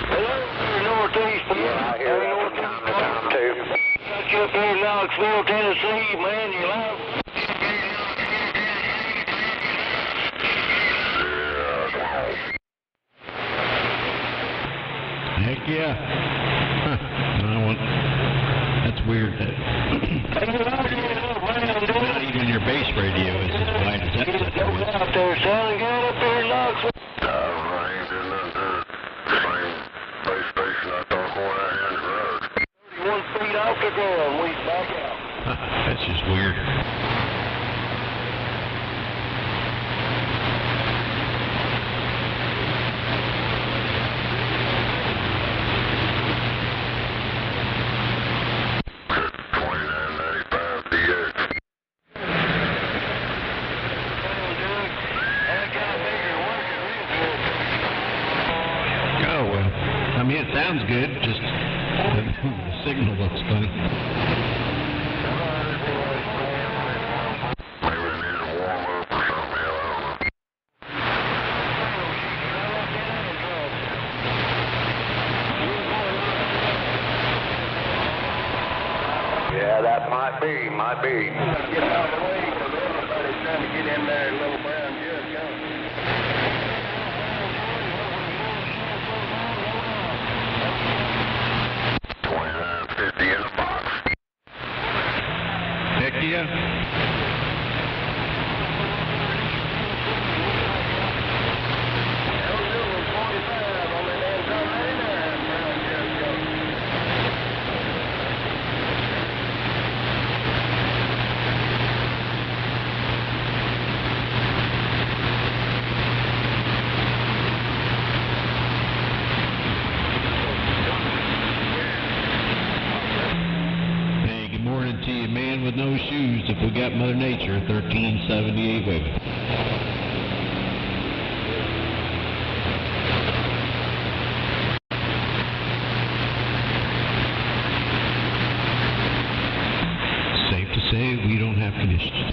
Hello, Northeast. Yeah, I hear that from time to time, too. Got you up here in Knoxville, Tennessee, man. You loud? Heck yeah. Huh. That's weird. Not even your base radio is as wide as that sucker is. Out there, Sally. Get up here in Knoxville. I ain't doing nothing to it. Same again. We back out. That's just weird. I mean, it sounds good, just the signal looks funny. Maybe it needs a warm up or something, I don't know. Yeah, that might be. Get out of the way, because everybody's trying to get in there. Little brown jug coming. 2950 in a box. Heck yeah. To you, man with no shoes, if we got Mother Nature, 1378 Waven. Safe to say we don't have conditions.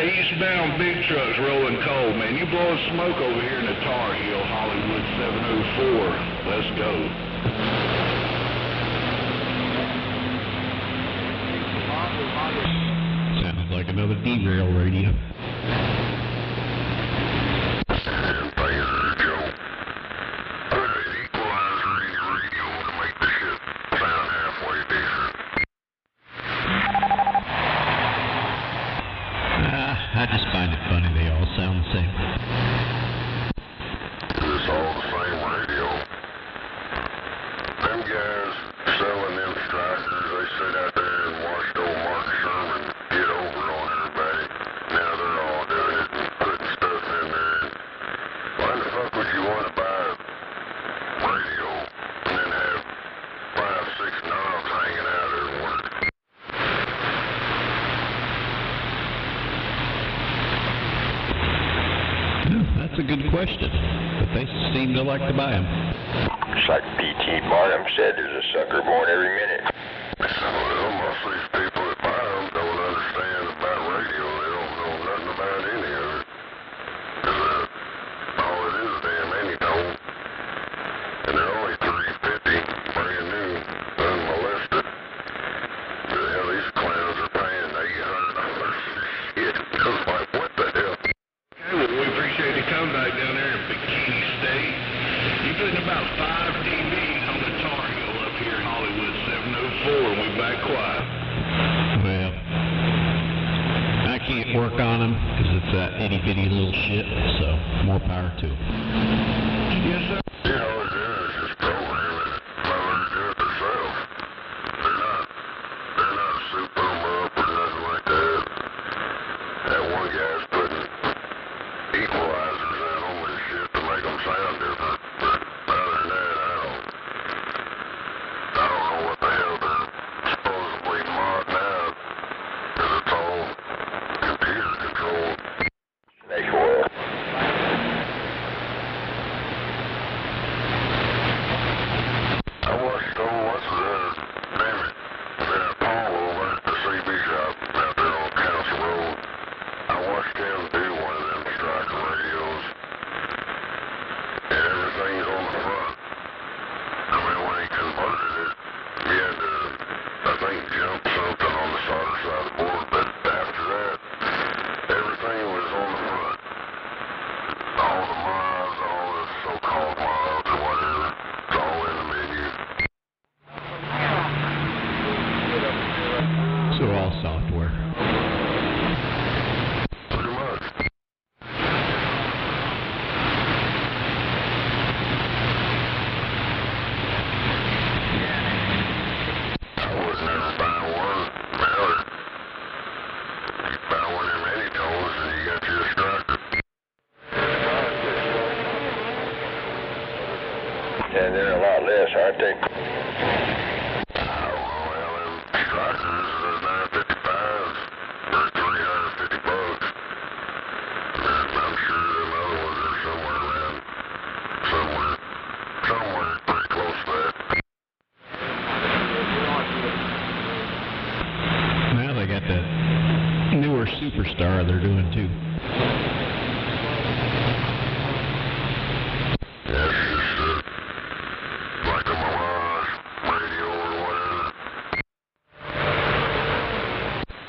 Eastbound big trucks rolling coal, man. You blowing smoke over here in the Tar Heel, Hollywood 704. Let's go. Sounds like another derail radio. I just find it funny they all sound the same. It's all the same radio. Them guys selling them strikers, they sit out there and watched old Mark Sherman get over on everybody. Now they're all doing it and putting stuff in there. Why the fuck would you want to buy a radio and then have 5, 6 knobs hanging out at work? That's a good question, but they seem to like to buy them. It's like P.T. Barnum said, there's a sucker born every minute. Well, most of these people We're putting about 5 dBs on the Tar Heel up here in Hollywood 704, and we're back quiet. Well, I can't work on them because it's that itty-bitty little shit, so more power to them. Yes, sir. You know, all they're doing is just programming it. Let them do it themselves. They're not souping them up or nothing like that. That one guy's putting equalizers in them and shit to make them sound different. But other than that, I don't know what the hell they're supposedly modding out, because it's all computer controlled. Nake Vi. I watched what's the damn it, Paul over at the CB shop out there on Council Road. I watched him do one of them striker radios, and everything's on the front. I mean, when he converted it, he had to, I think, jump something on the solder side of the board, but after that, everything was on the front. All the mods, all the so-called mods or whatever, it's all in the menu. So all software. Pretty much. I would never buy one. Mallard. You buy one of them anytones and you got your striker. And they're a lot less, aren't they? I don't know, well, them strikers are 955s for $350. And I'm sure them other ones are somewhere around, somewhere pretty close to that. Now they got that newer Superstar they're doing too. Yeah, it's just like a Mirage radio or whatever.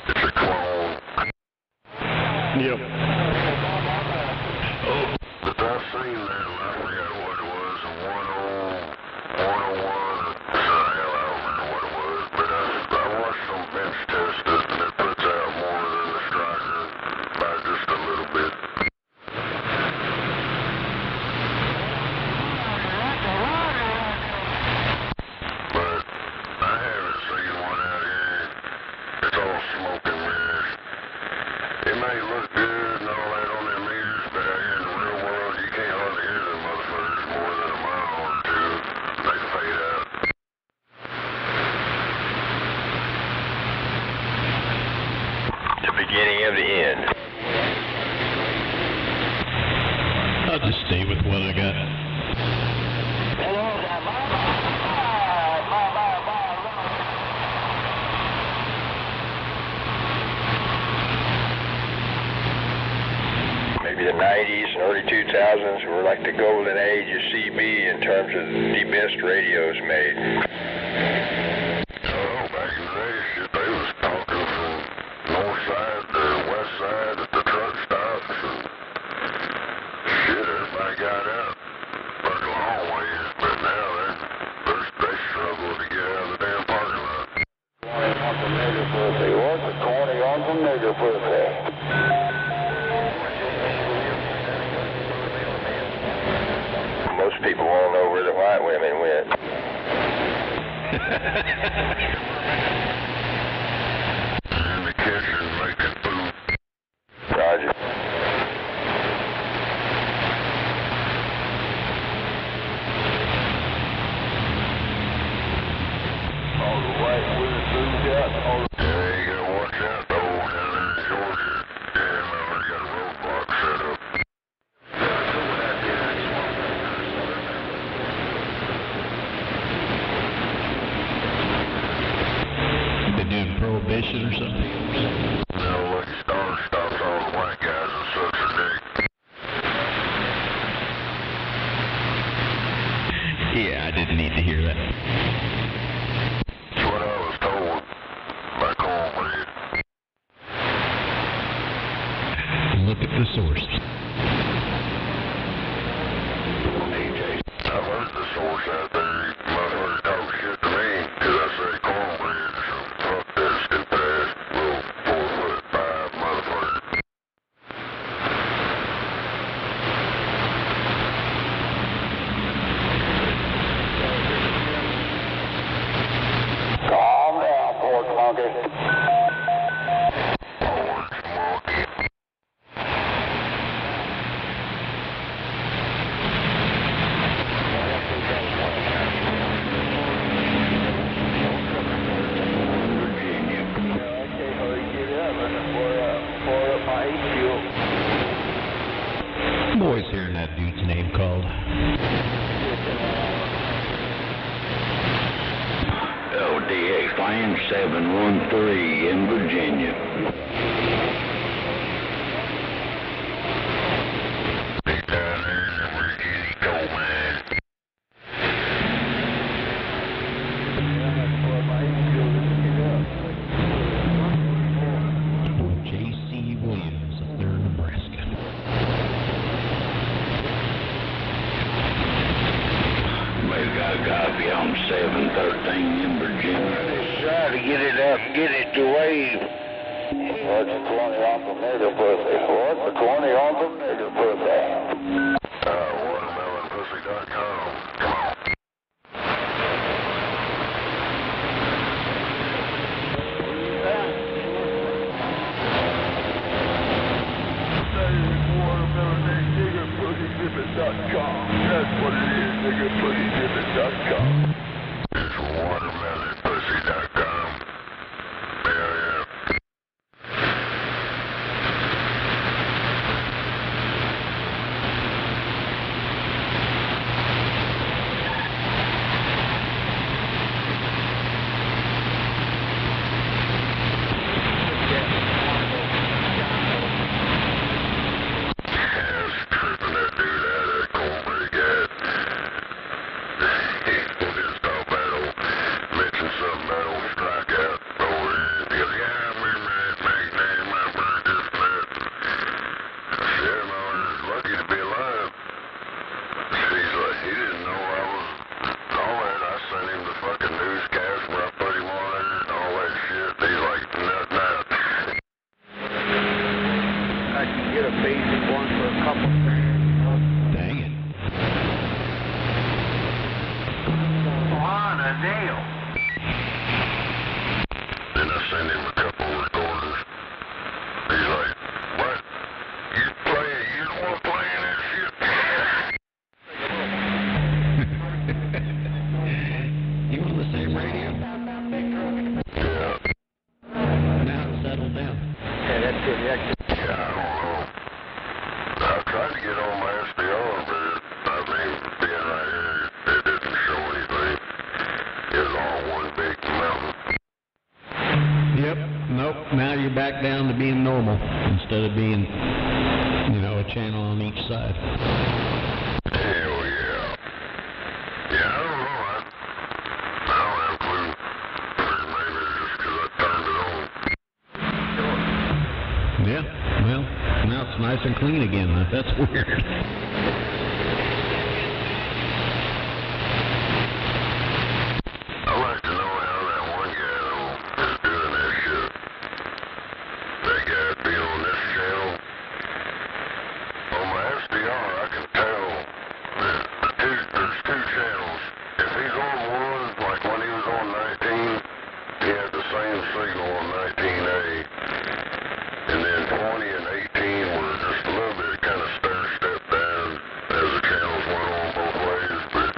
It's a clone. Yep. Oh, but I've seen that, I forgot what it was, a 101, sorry, I don't remember what it was, but I watched some bench test it, and it puts out more than the striker by just a little bit. But I haven't seen one out here. It's all smoke and mirrors. It may look good and all that on them meters, but out here in the real world, you can't hardly hear them motherfuckers more than a mile or two. They fade out. The beginning of the end. I'll just stay with what I got. Maybe the 90s and early 2000s were like the golden age of CB in terms of the best radios made. Oh, back in the day, shit, they was talking from north side to west side at the truck stops, and shit, everybody got out. Pretty long ways, but now they struggle to get out of the damn parking lot. They want the corny on the nigger pussy. Most people won't know where the white women went. In the kitchen making food. Roger. All the white women moved out. Yeah, you gotta watch out though, down there in Georgia. Damn, I already got a roadblock set up. They doing prohibition or something? No, Lucky Star stops all the white guys and sucks their dick. Yeah, I didn't need to hear that. That's what I was told by cornbread. Look at the source. I've heard out there, motherfucker talk shit to me, 'cause I say cornbread or something. Fuck that stupid ass little 4'5" motherfucker. Calm down, Fort Monkey. Boys hearing that dude's name called. LDA Fan 713 in Virginia. Big down there in the Virginia coal mine. J.C. Williams up there in Nebraska. Maybe got a copy on 713 in Virginia. Try to get it up, get it to wave. What's the 20 on the nigger pussy? What's the 20 on the nigger pussy? Watermelonpussy.com. Come on. That's what it is, niggerpussydippin.com. It's watermelonpussy.com. Hell yeah. Dang it. Then I sent him a couple of recorders. He's like, what? You don't want to play in that shit? You on the same radio? Yeah. Now it's settled down. Yeah, I don't know. I tried to get on my SDR, but being right here, it didn't show anything. It was all one big mountain. Yep. Nope. Now you're back down to being normal instead of being, a channel on each side. Hell yeah. Yeah, I don't know. I don't have a clue. Maybe it's just because I turned it on. Yeah. Well, now it's nice and clean again. That's weird. I'd like to know how that one guy, though, is doing that shit. That guy being on this channel. On my SDR, I can tell that there's two channels. If he's on one, like when he was on 19, he had the same signal on 19A. And then 20 and 18 were just a little bit kind of stair-step down as the channels went on both ways. But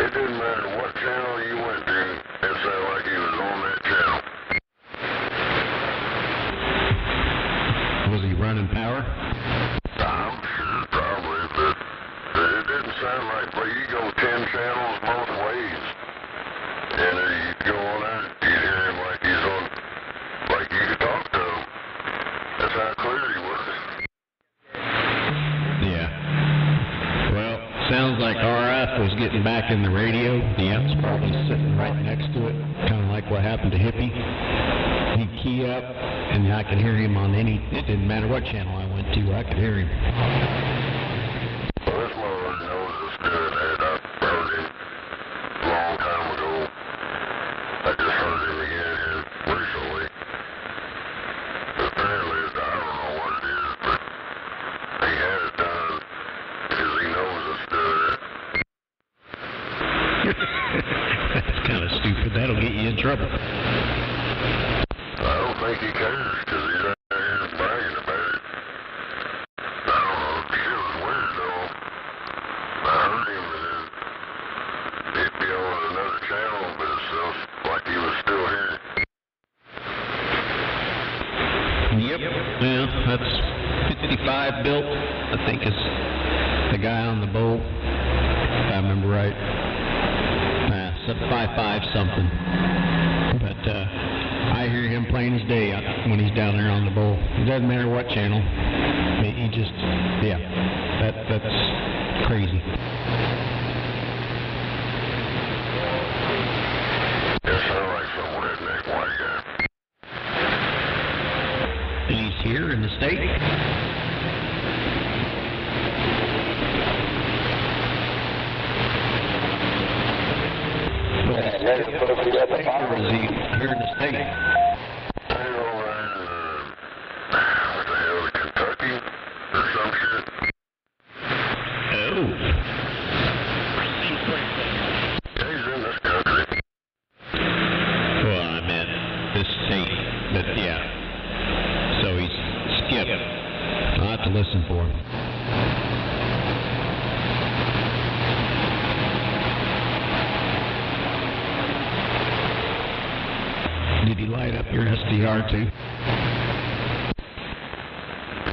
it didn't matter what channel you went to, it sounded like he was on that channel. Was he running power? I'm sure, probably, but it didn't sound like, well, you go 10 channels both ways, and you'd go on out, you'd hear him like he's on, like you could talk to him. That's how clear he was. Yeah. Well, sounds like RF was getting back in the radio. The amp's probably sitting right next to it, kind of like what happened to Hippie. He'd key up, and I could hear him on any, it didn't matter what channel I went to, I could hear him. Well, this motherfucker knows it's good, and I think is the guy on the boat, if I remember right. 5.5 something. But I hear him plain as day when he's down there on the bowl. It doesn't matter what channel. He just, yeah, that's crazy. It sounds like some redneck white guy. And he's here in the state? Or is he here in the state? They're over in, what the hell, Kentucky or some shit. Oh. Yeah, he's in this country. Well, I meant this state, but yeah. So he's skipped. I'll have to listen for him. Did he light up your SDR too?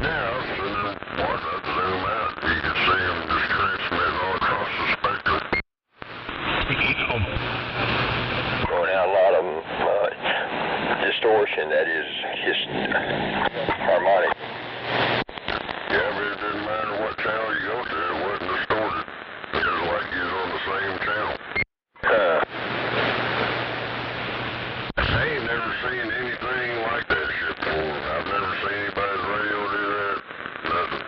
Yeah, I was sitting there watching that zoom out. You could see him just transmitting all across the spectrum. Well, now a lot of them, distortion, that is just harmonic. Yeah, but it didn't matter what channel you go to, it wasn't distorted. It was like you was on the same channel. I ain't never seen anything like that shit before. I've never seen anybody's radio do that. Nothing.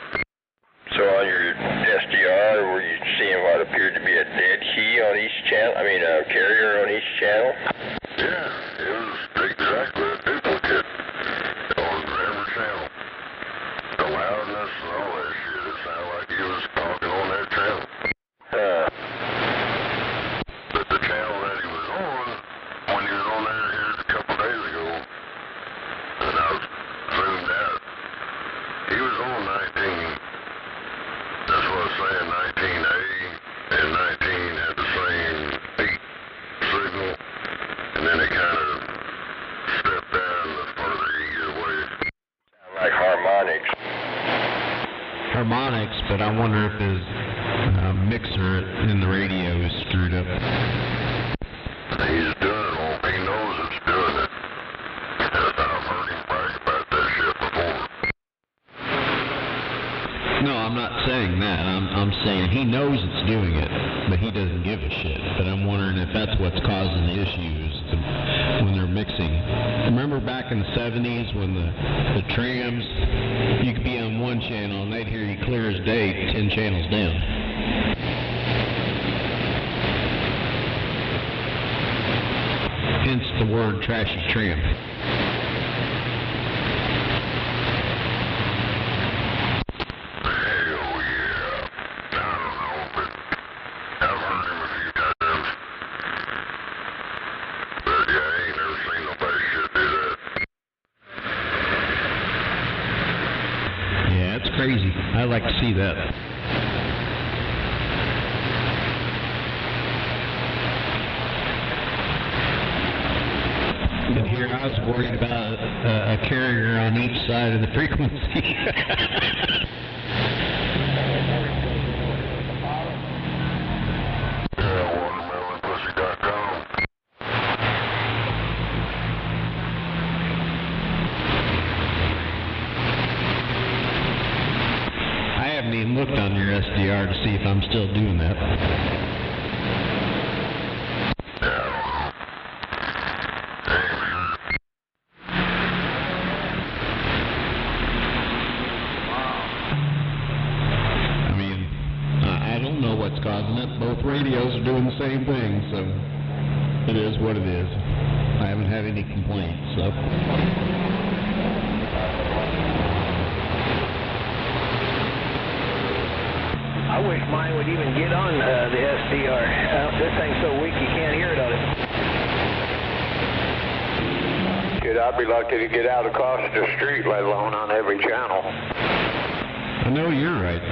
So on your SDR, were you seeing what appeared to be a dead key on each channel? I mean, a carrier on each channel? Yeah, it was exactly a duplicate on every channel. The loudness and all that shit, it sounded like he was talking on that channel. But the channel that he was on, when he was on there here a couple days ago, and I was zoomed out, he was on 19. That's what I was saying, 19A and 19 had the same beat signal, and then it kind of stepped down the further you get away. Like harmonics. Harmonics, but I wonder if his mixer in the radio is screwed up. He's doing it all. He knows it's doing it. I've heard him brag about that shit before. No, I'm not saying that. I'm saying he knows it's doing it, but he doesn't give a shit. But I'm wondering if that's what's causing the issues when they're mixing. Remember back in the 70s when the trams, you could be on one channel and they'd hear you clear as day 10 channels down. Hence the word trashy tram. Crazy. I'd like to see that. And here I was worried about a carrier on each side of the frequency. Looked on your SDR to see if I'm still doing that. I mean, I don't know what's causing it. Both radios are doing the same thing, so it is what it is. I haven't had any complaints, so. I wish mine would even get on the SDR. This thing's so weak you can't hear it on it. Shit, I'd be lucky to get out across the street, let alone on every channel. I know you're right.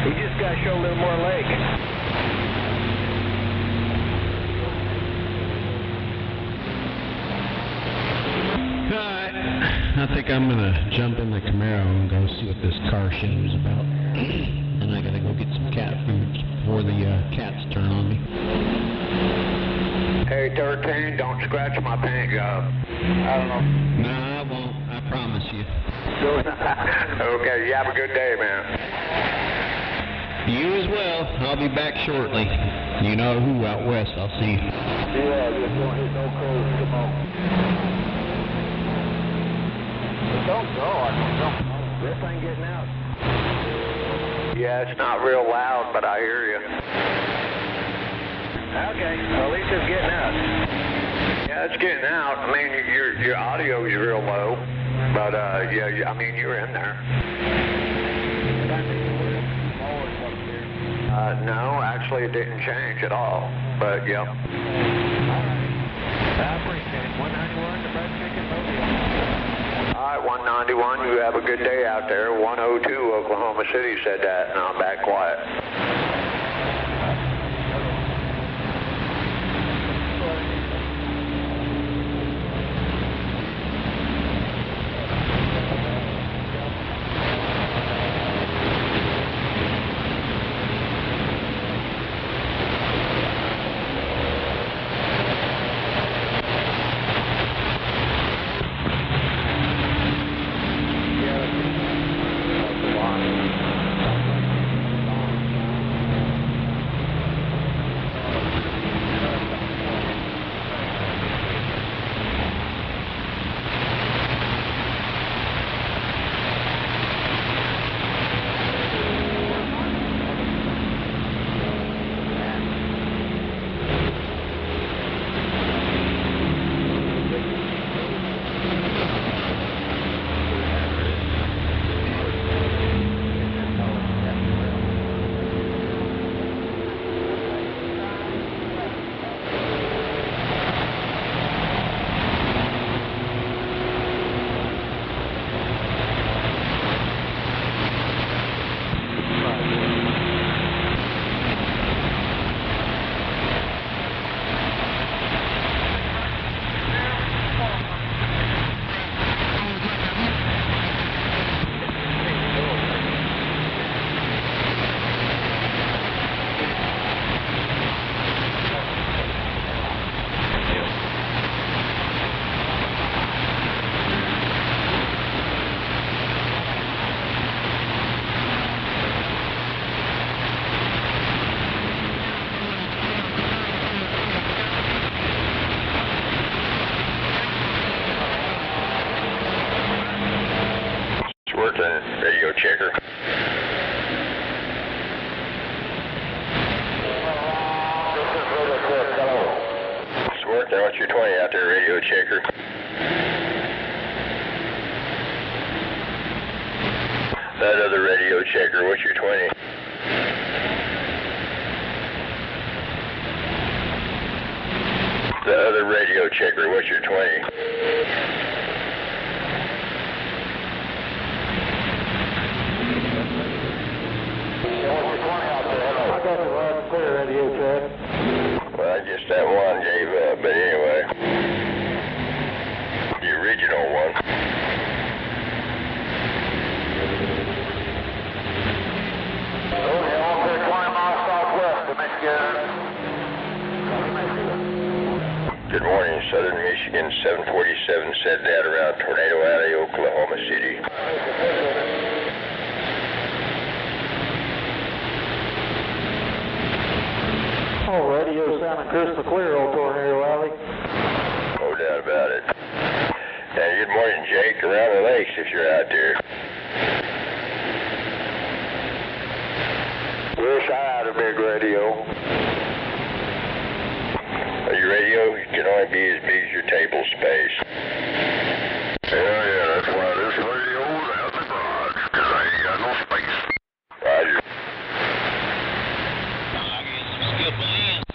You just got to show a little more leg. I think I'm going to jump in the Camaro our show's about. And I gotta go get some cat food before the cats turn on me. Hey, 13, don't scratch my paint job. I don't know. No, I won't. I promise you. Okay, you have a good day, man. You as well. I'll be back shortly. You know who out west. I'll see you. Yeah, just don't hit no curves. Come on. Don't go. This ain't getting out. Yeah, it's not real loud, but I hear you. Okay, well, at least it's getting out. Yeah, it's getting out. I mean, your audio is real low, but yeah, I mean, you're in there. No, actually, it didn't change at all. But yeah. I appreciate it. 191, the bread chicken, All right, 191, you have a good day out there. 102, Oklahoma City said that, and I'm back quiet. Radio checker. It's working. What's your 20 out there, radio checker? That other radio checker, what's your 20? The other radio checker, what's your 20? I got the last clear radio check. Well, I guess that one gave up, but anyway. The original one. Okay, all clear 20 miles southwest of Michigan. Good morning, Southern Michigan 747 said that around Tornado Alley, Oklahoma City. Oh, radio sounding crystal clear on Tornado Alley. No doubt about it. And good morning, Jake, around the lakes if you're out there. Wish I had a big radio. Your radio can only be as big as your table space. Yeah, that's why this radio's out in the garage, because I ain't got no space. Roger.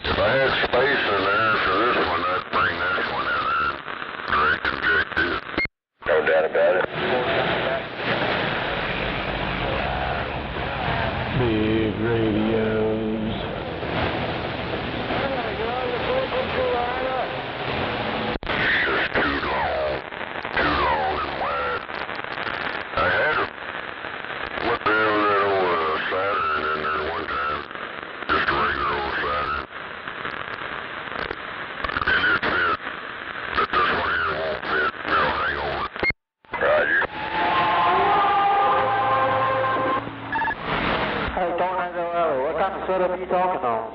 If I had space in there for this one, I'd bring this one in there. Drake and Jake too. No doubt about it. Big radios. It's just too long and wide. I had to, what the Hey, Tornado Alley, what kind of setup are you talking on?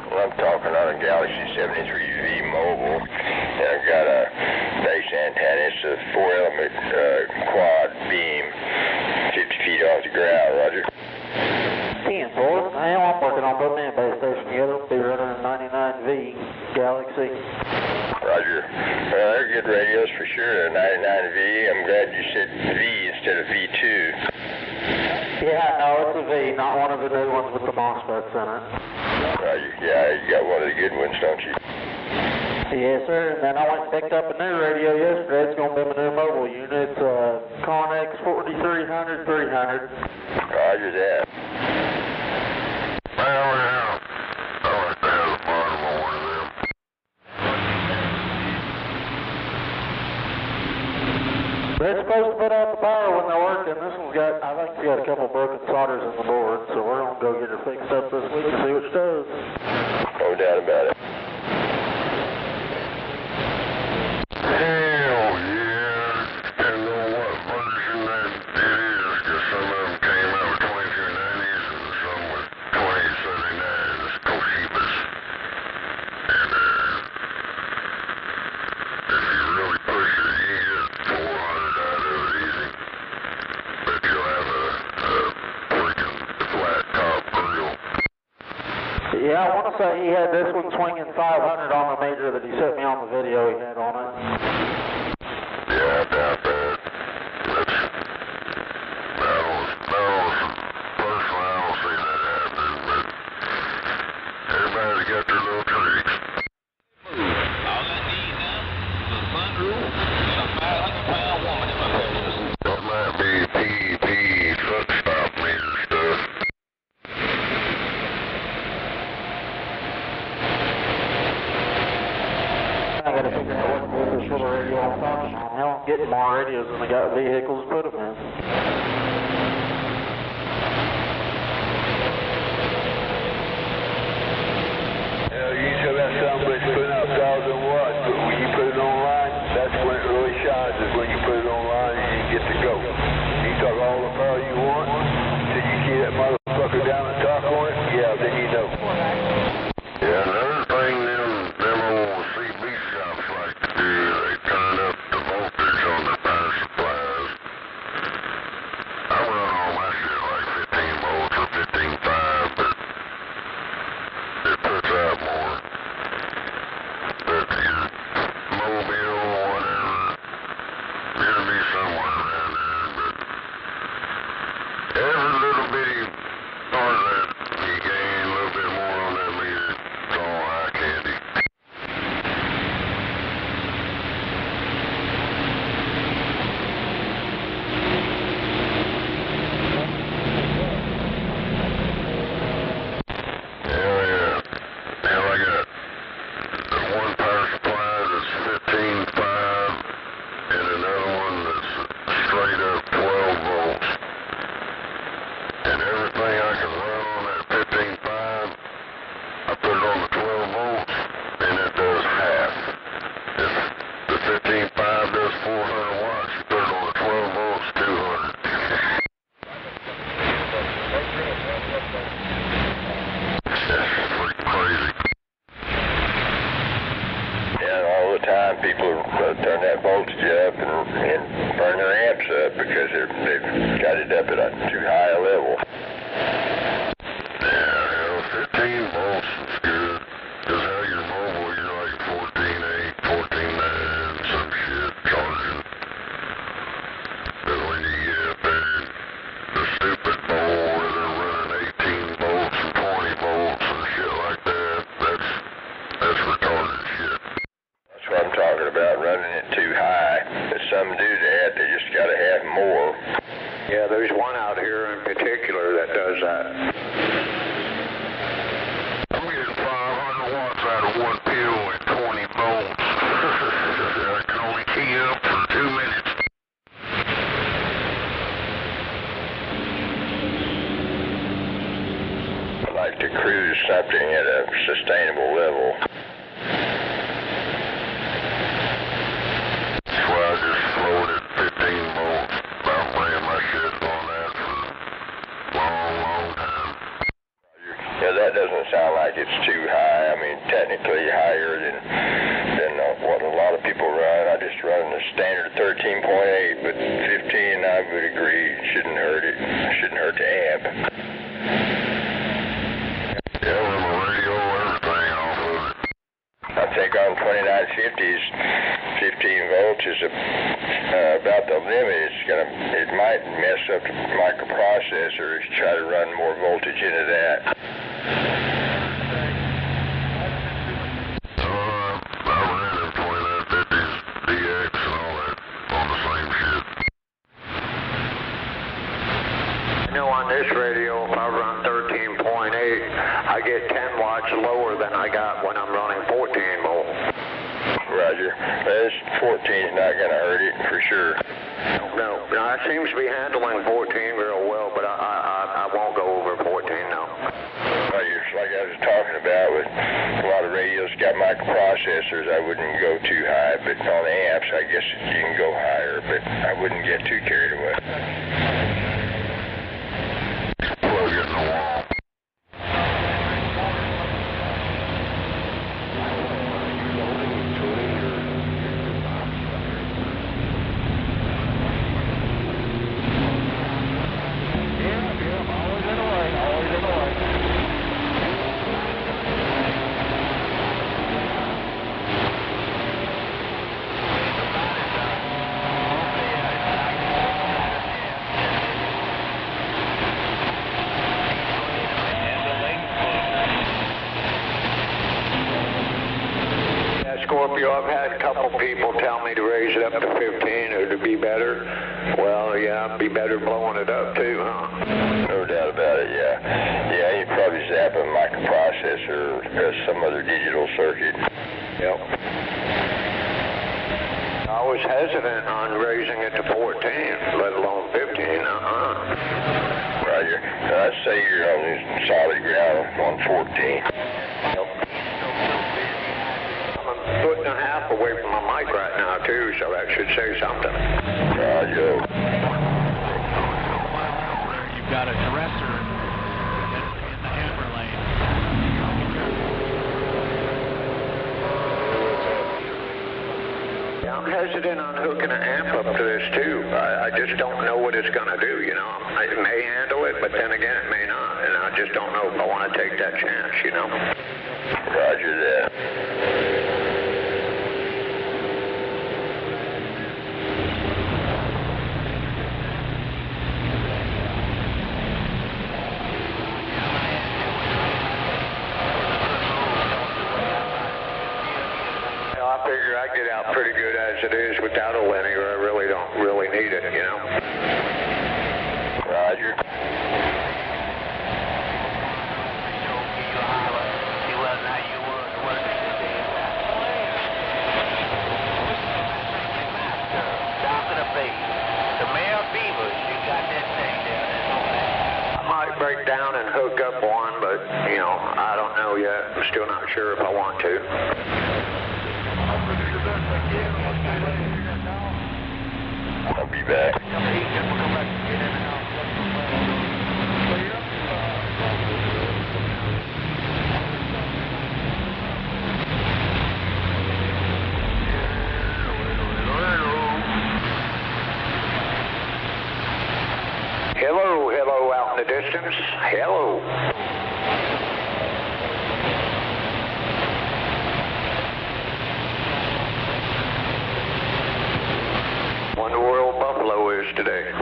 Well, I'm talking on a Galaxy 73V mobile, and I've got a base antenna. It's a 4-element quad beam, 50 feet off the ground, Roger. 10, boy. I'm working on putting that base station together. Be running a 99V Galaxy. Roger. Well, they're good radios for sure, a 99V. I'm glad you said V instead of V2. Yeah, no, it's a V, not one of the new ones with the MOSFETs in it. Roger. Yeah, you got one of the good ones, don't you? Yes, sir. And then I went and picked up a new radio yesterday. It's going to be my new mobile unit. It's Connex 4300 300. Roger that. They're supposed to put out the power when they're working. This one's got, I think it's got a couple broken solders in the board, so we're going to go get her fixed up this week and see what she does. No doubt about it. Hell yeah. Depends on what version that it is, because some of them came out with 2290s and some with 2079s, Toshibas. And if you really push it, you can get 400 out of it easy. But you'll have a freaking flat top grill. Yeah, I want to say he had this one swinging 500 on the major that he sent me on the video he had on it. Yeah, I doubt that. That was personally, I don't see that happening, but everybody's got their little tricks. All I need now is a sunroof and a 500-pound woman in my face. That might be PEP foot stop meter stuff. I got to figure out what to do with this little radio I'm talking on. Hell, I'm getting more radios than I got vehicles to put them in. You tell that somebody's putting out 1,000 watts, but when you put it online, that's when it really shines, is when you put it online and you get to go. You talk all the power you want, till you see that motherfucker down and talk on it, yeah, then you know. Yeah, another thing them old CB shops like to do, they turn up the voltage on their power supplies. I run all my shit like 15 volts or 15.5, but it puts out more. But your mobile or whatever, it'll be somewhere around there, but every little bitty part of that, you gain a little bit more on that meter. It's all high candy. Hell yeah. Hell, I got one power supply that's 15.5 and another one that's straight up 12 volts. And everything I can run on that 15.5, I put it on the 12 volts, and it does half. If the 15.5 does 400 watts, you put it on the 12 volts, 200. That's pretty crazy. Yeah, all the time people turn that voltage up and burn their amps up because they've got it up at a too high a level. Yeah, 15 volts is good. Because how you're mobile, you're like 14.8, 14.9, some shit charging. But when you get up there, the stupid bowl where they're running 18 volts and 20 volts and shit like that, that's retarded shit. That's what I'm talking about, running it too high. If some do that, they just got to have more. Yeah, there's one out here in particular that does that. I'm getting 500 watts out of one pill at 20 volts. I can only key up for 2 minutes. I like to cruise something at a sustainable level. That's why I just floated 15 volts. About ran my shit on that for a long, long time. like it's too high. I mean, technically higher than what a lot of people run. I just run the standard 13.8, but 15 I would agree shouldn't hurt it. Shouldn't hurt the amp. Yeah, well, the radio, everything off of it. I think on 2950s, 15 volts is about the limit. It might mess up the microprocessor if you try to run more voltage into that. I ran them 2950s, DX and all that on the same shit. You know, on this radio, if I run 13.8, I get 10 watts lower than I got when I'm running 14 volt. Roger. This 14's not going to hurt it for sure. No, it seems to be handling 14 real well, but I won't go over 14 now. Like I was talking about, with a lot of radios got microprocessors, I wouldn't go too high, but on the amps, I guess you can go higher, but I wouldn't get too carried away. Plug it in the wall. Scorpio, I've had a couple people tell me to raise it up to 15 or to be better. Well, yeah, it'd be better blowing it up too, huh? No doubt about it, yeah. Yeah, you'd probably zap a microprocessor or some other digital circuit. Yep. I was hesitant on raising it to 14, let alone 15, Roger. I'd say you're on solid ground on 14. Foot and a half away from my mic right now, too, so that should say something. Roger. You've got a dresser in the hammer lane. Yeah, I'm hesitant on hooking an amp up to this, too. I just don't know what it's going to do, you know. It may handle it, but then again, it may not. And I just don't know if I want to take that chance, you know. Roger that. I figure I get out pretty good as it is without a linear. I really don't need it, you know. Roger. I might break down and hook up one, but, you know, I don't know yet. I'm still not sure if I want to. I'll be back. Hello out in the distance. Hello. Wonder where old Buffalo is today.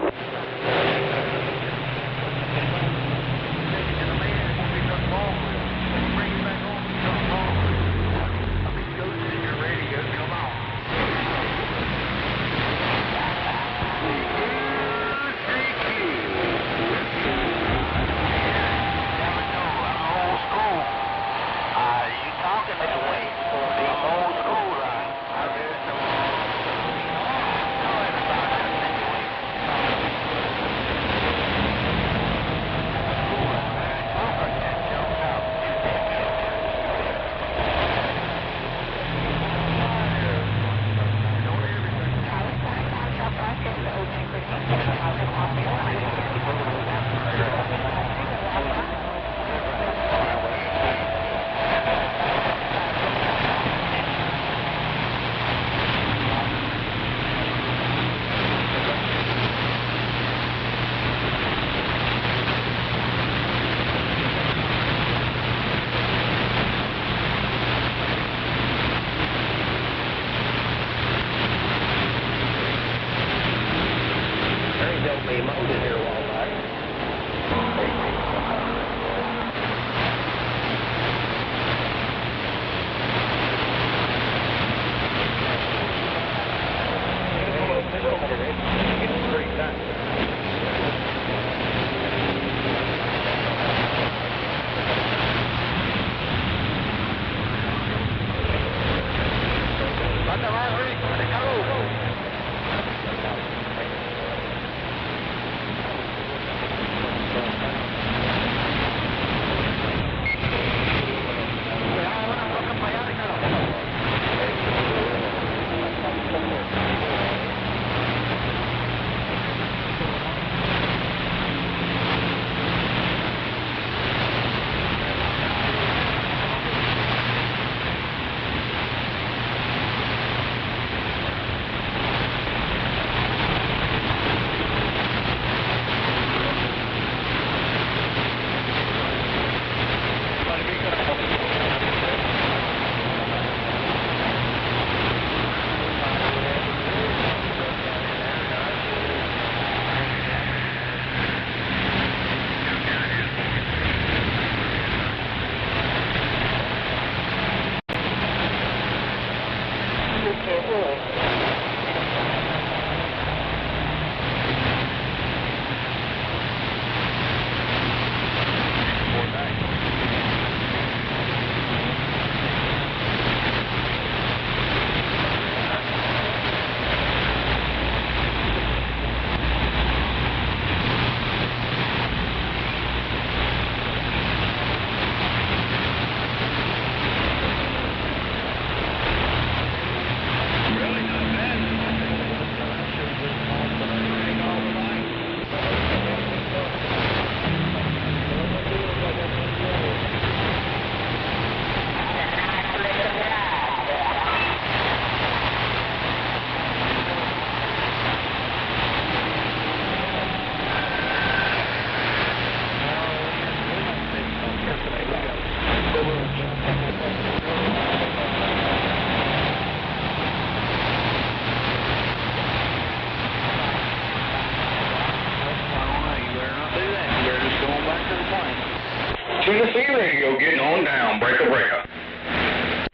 Tennessee Radio getting on down. Breaker, breaker.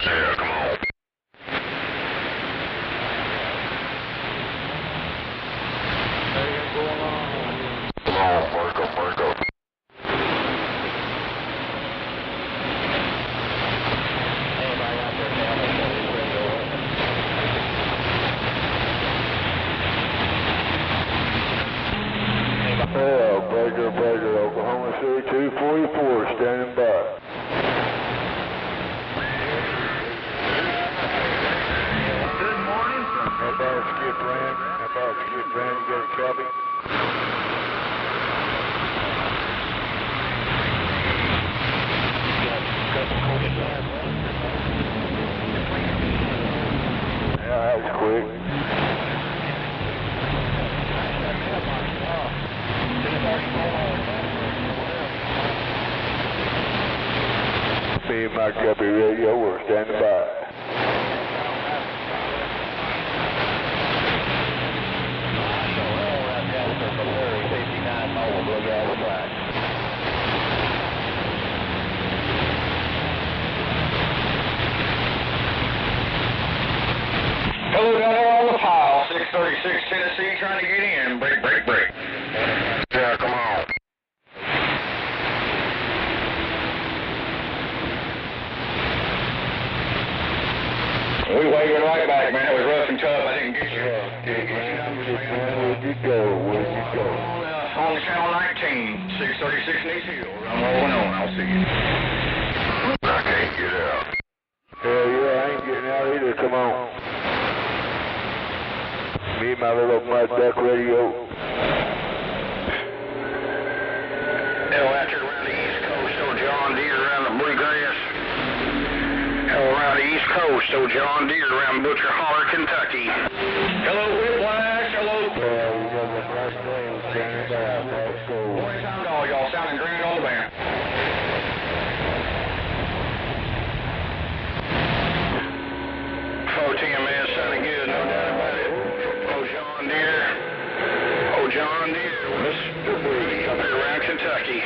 Yeah, come on. Come on, breaker, breaker. Breaker, Oklahoma City 244, standing by. Good morning. How about Skip Rand? You got a copy? Yeah, that was quick. Me and my Guppy Radio, we're standing by. Hello down there on the pile, 636 Tennessee, trying to get in. Break. Yeah, come on. We waving right back, man. It was rough and tough. I didn't get you. Where'd you go? On the channel 19, 636 East Hills. I'm rolling on. I'll see you. I can't get out. Hell yeah, I ain't getting out either. Come on. Me and my little mud duck radio. Hell, out here around the East Coast, old John Deere around the bluegrass. Hell, around the East Coast, old John Deere around Butcher Holler, Kentucky. Hello, Whiplash. Hello. Morning time to all y'all. Sounding grand on the band. TMS sounding good, no doubt about it. John Deere, Mr. B, up here around Kentucky.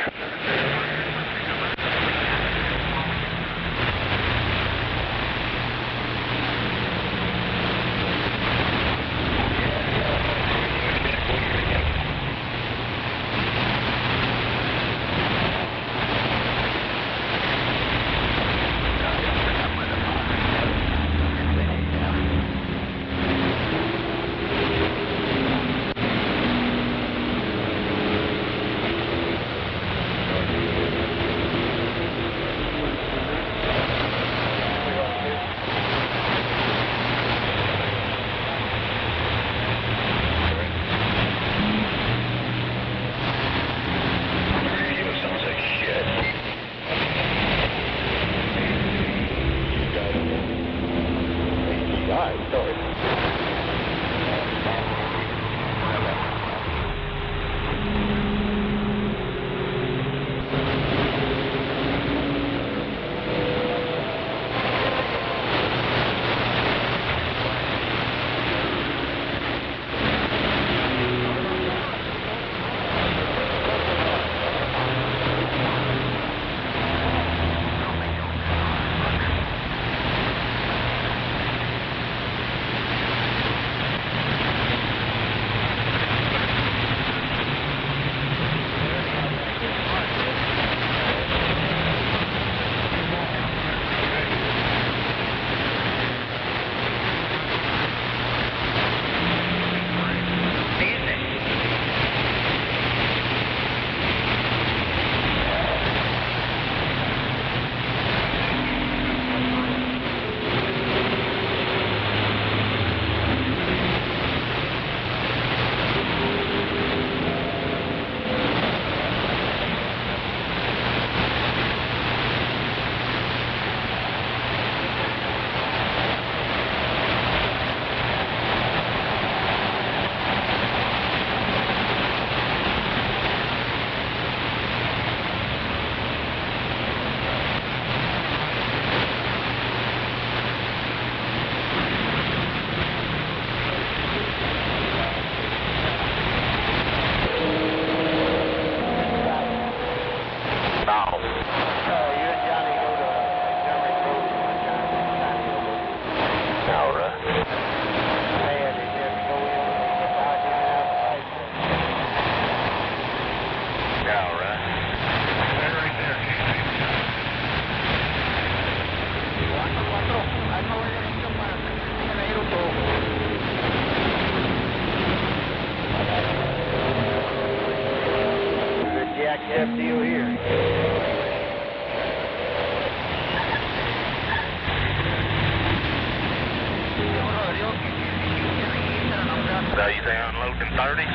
You say unloading 30s?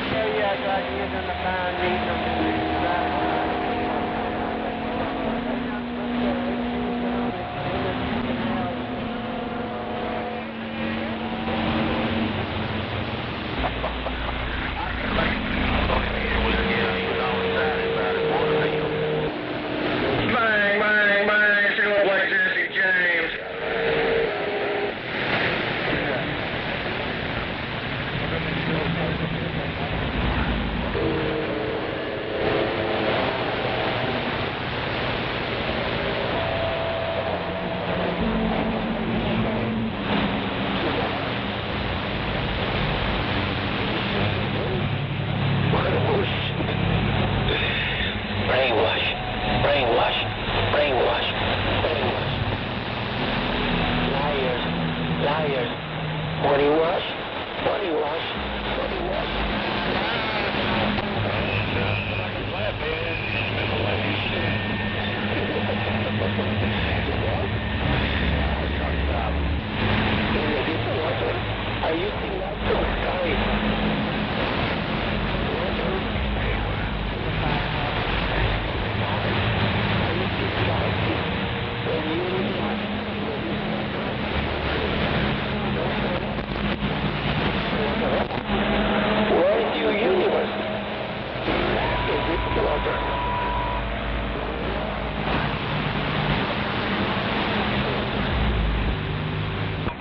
Yeah, I tried using the phone, needing them to do that. Bang, bang, bang. It's going like Jesse James.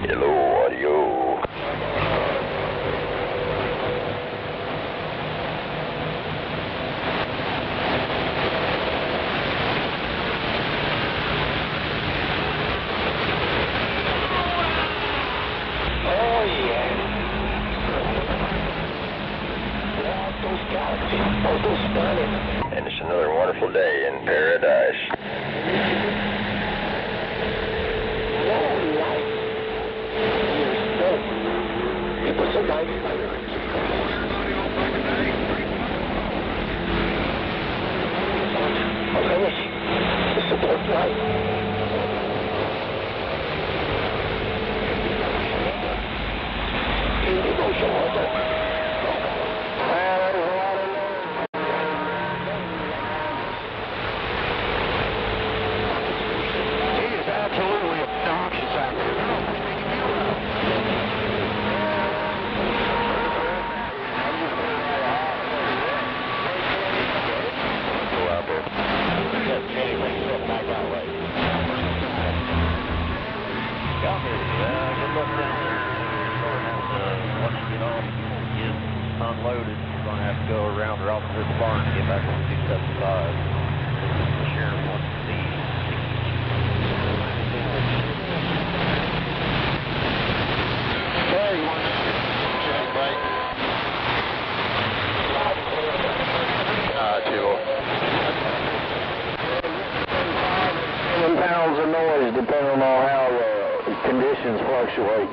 Hello, audio. Oh, yeah. Those galaxies, those planets. And it's another wonderful day in paradise. Unloaded, you're going to have to go around or off of this barn to get back on 275. The sheriff wants to see you. Hey, you want to check break? 7 pounds of noise depending on how conditions fluctuate.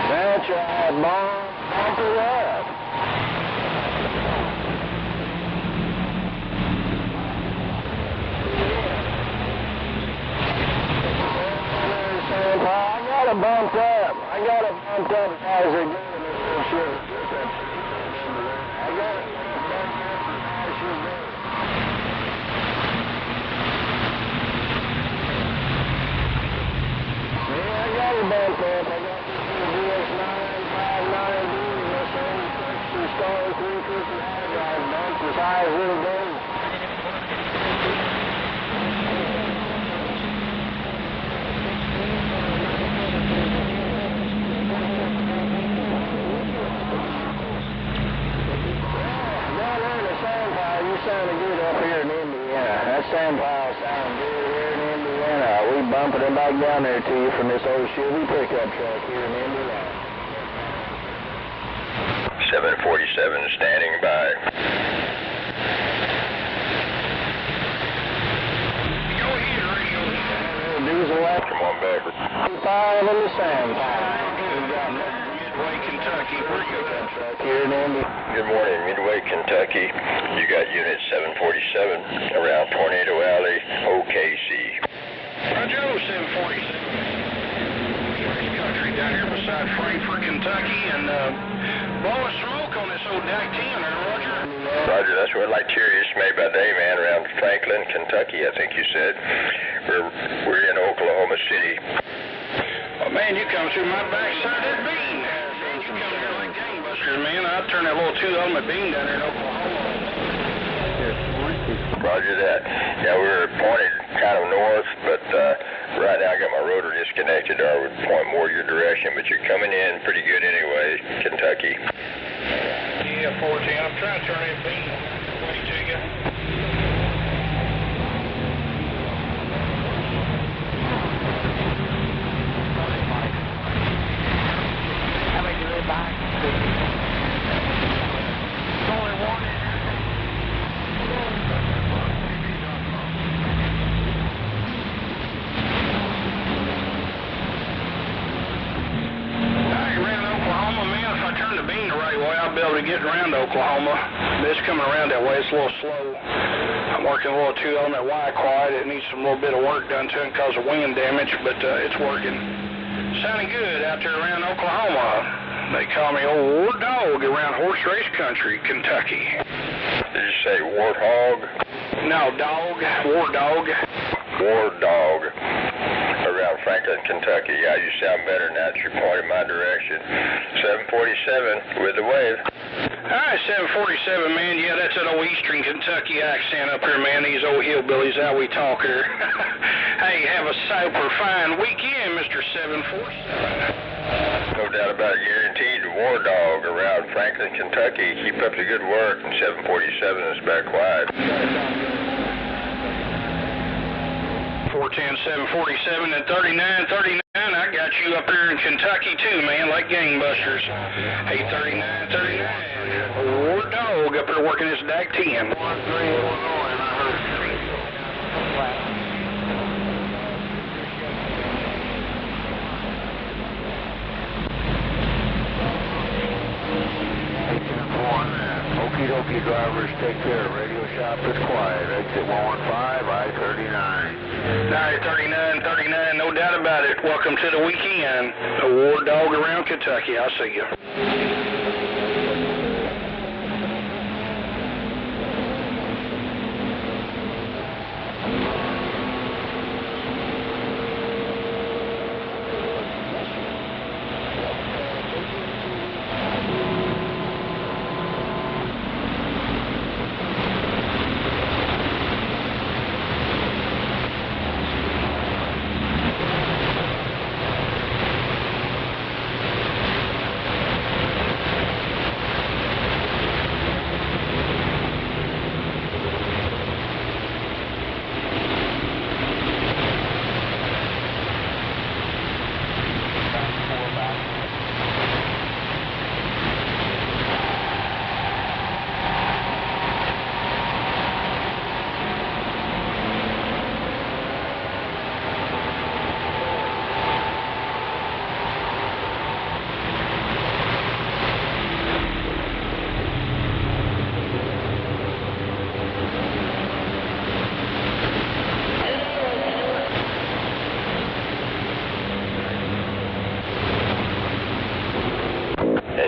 That's right, Mom. Bump it up. I got it bumped up. I got it bumped up as a good shit. I got it bumped up as you go. Yeah, I got it bumped up. I got Star 350 hard drive bumped as high as it'll go. Down there in the sand pile, you sounded good up here in Indiana. That sand pile sounds good here in Indiana. We bumping it back down there to you from this old Chevy pickup truck here in Indiana. 747 standing by. Diesel out. Come on back. 5 in the sand pile. Midway, Kentucky. Here in Indy. Good morning, Midway, Kentucky. You got Unit 747 around Tornado Alley, OKC. Roger, 747. Country down here beside Frankfort, Kentucky, and blowing smoke on this old DAC 10 there, Roger. Roger, that's what like curious made by day, man, around Franklin, Kentucky, I think you said. We're in Oklahoma City. Oh, man, you come through my backside of that beam. Man, you come here like gangbusters, man. I turned that little 2-element beam down there in Oklahoma. Roger that. Yeah, we were pointed kind of north, but right now I got my rotor disconnected, or I would point more your direction, but you're coming in pretty good anyway, Kentucky. Yeah, 410. I'm trying to turn that beam away to you. How many do they buy? There's only one in there. I'll be able to get around Oklahoma. It's coming around that way. It's a little slow. I'm working a little 2-element Y quiet. It needs some little bit of work done to it because of wind damage, but it's working. Sounding good out there around Oklahoma. They call me old war dog around horse race country, Kentucky. Did you say warthog? No, dog. War dog. War dog. Around Franklin, Kentucky. Yeah, you sound better now that you're pointing my direction. 747 with the wave. All right, 747, man. Yeah, that's an old Eastern Kentucky accent up here, man. These old hillbillies, how we talk here. Hey, have a super fine weekend, Mr. 747. No doubt about it. Guaranteed war dog around Franklin, Kentucky. Keep up the good work. And 747 is back quiet. 410, 747, and 3939. I got you up here in Kentucky too, man, like gangbusters. Hey, 3939. War dog up here working his DAC 10. 1311, I heard 3. Okie dokie drivers, take care. Radio shop is quiet. Exit 115, I-39. Alright, 3939, no doubt about it. Welcome to the weekend. A war dog around Kentucky. I'll see you.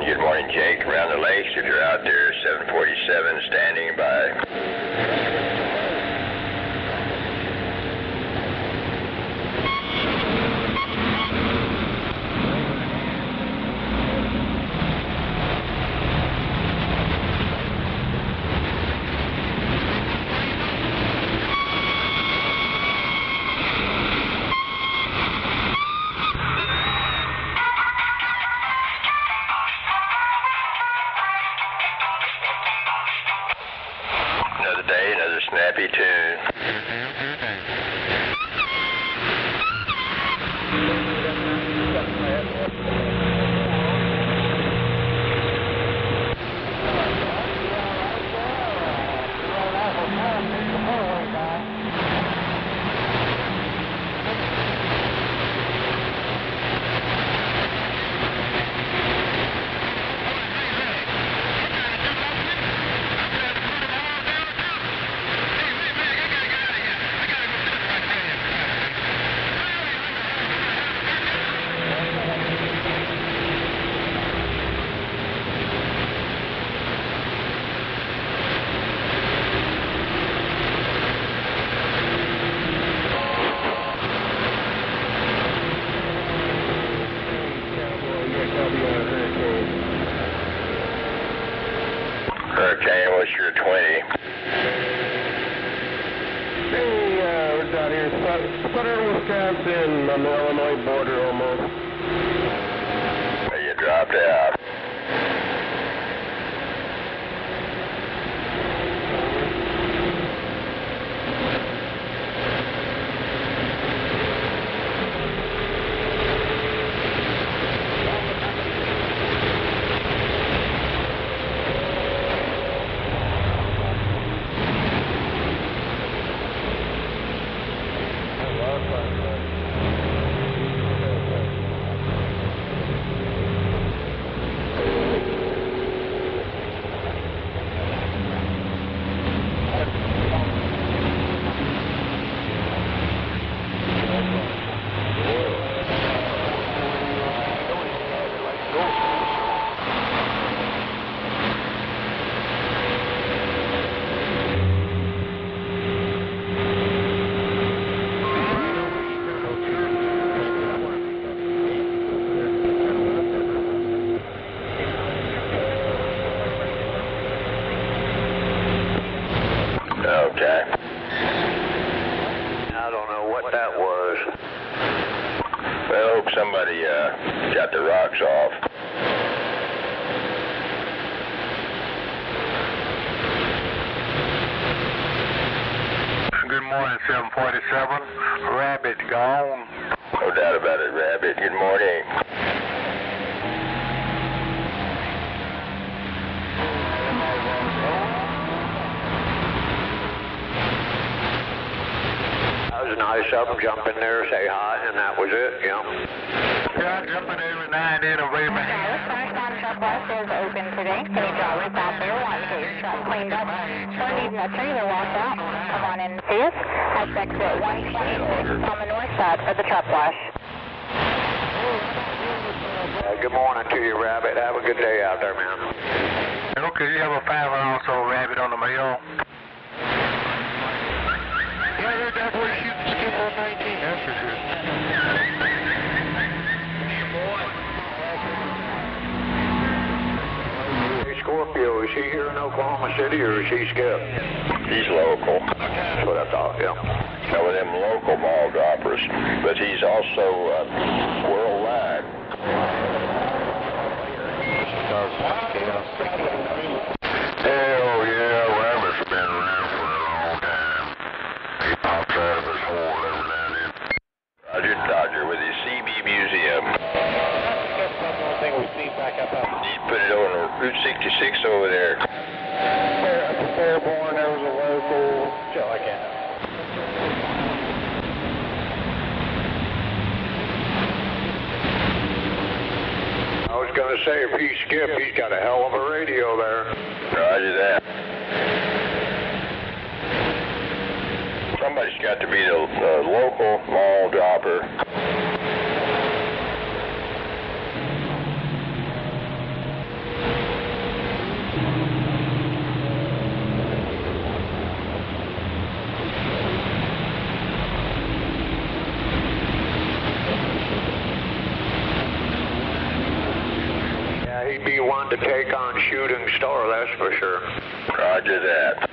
Good morning, Jake. Around the lakes, if you're out there, 747 standing by. Another day, another snappy tune. I got Hurricane, what's your 20? Hey, we're down here, Southern Wisconsin, on the Illinois border almost. You dropped out. Okay. I don't know what that was. Well, I hope somebody got the rocks off. Good morning, 747. Rabbit gone. No doubt about it, Rabbit. Good morning. That was nice of them, jump in there, say hi, and that was it, yeah. Yeah, jumping every now and then and wave my hand. Truck wash is open today. Can you drop us out there while you get your truck cleaned up? Or needing a trailer washed out? Come on in and see us. That's exit 126 on the north side for the truck wash. Good morning to you, Rabbit. Have a good day out there, man. Okay, you have a 5-ounce old Rabbit on the mail. Yeah, they're definitely shooting skip on 19, that's for sure. Hey, Scorpio, is she here in Oklahoma City or is she Skip? He's local. That's what I thought, yeah. Some of them local ball droppers, but he's also worldwide. Hell yeah, Rabbit's been around for a long time. He pops out of his hole every now and then. Roger Dodger with his CB Museum. That's one thing we've seen back up on He put it on Route 66 over there. Fairborn, there was a local, shit like that. I was going to say, if he's Skip, he's got a hell of a radio there. Roger that. Somebody's got to be the local ball dropper. Yeah, he'd be one to take on Shooting Star, that's for sure. Roger that.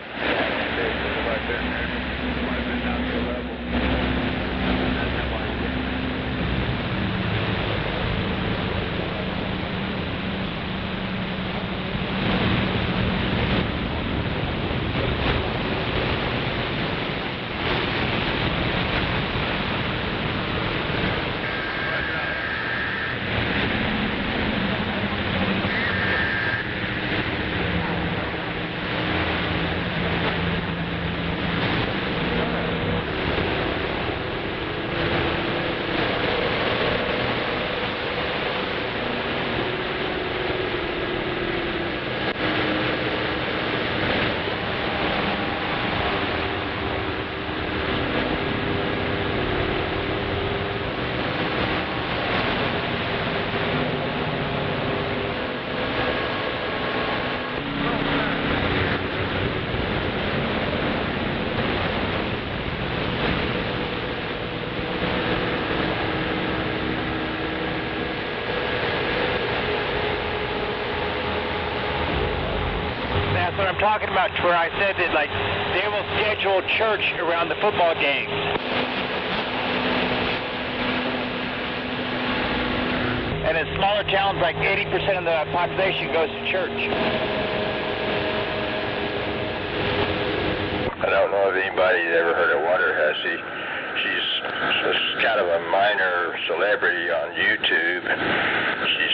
that's what I'm talking about, where I said that, like, they will schedule church around the football games. And in smaller towns, like 80% of the population goes to church. I don't know if anybody's ever heard of Water Hussy. She's kind of a minor celebrity on YouTube. She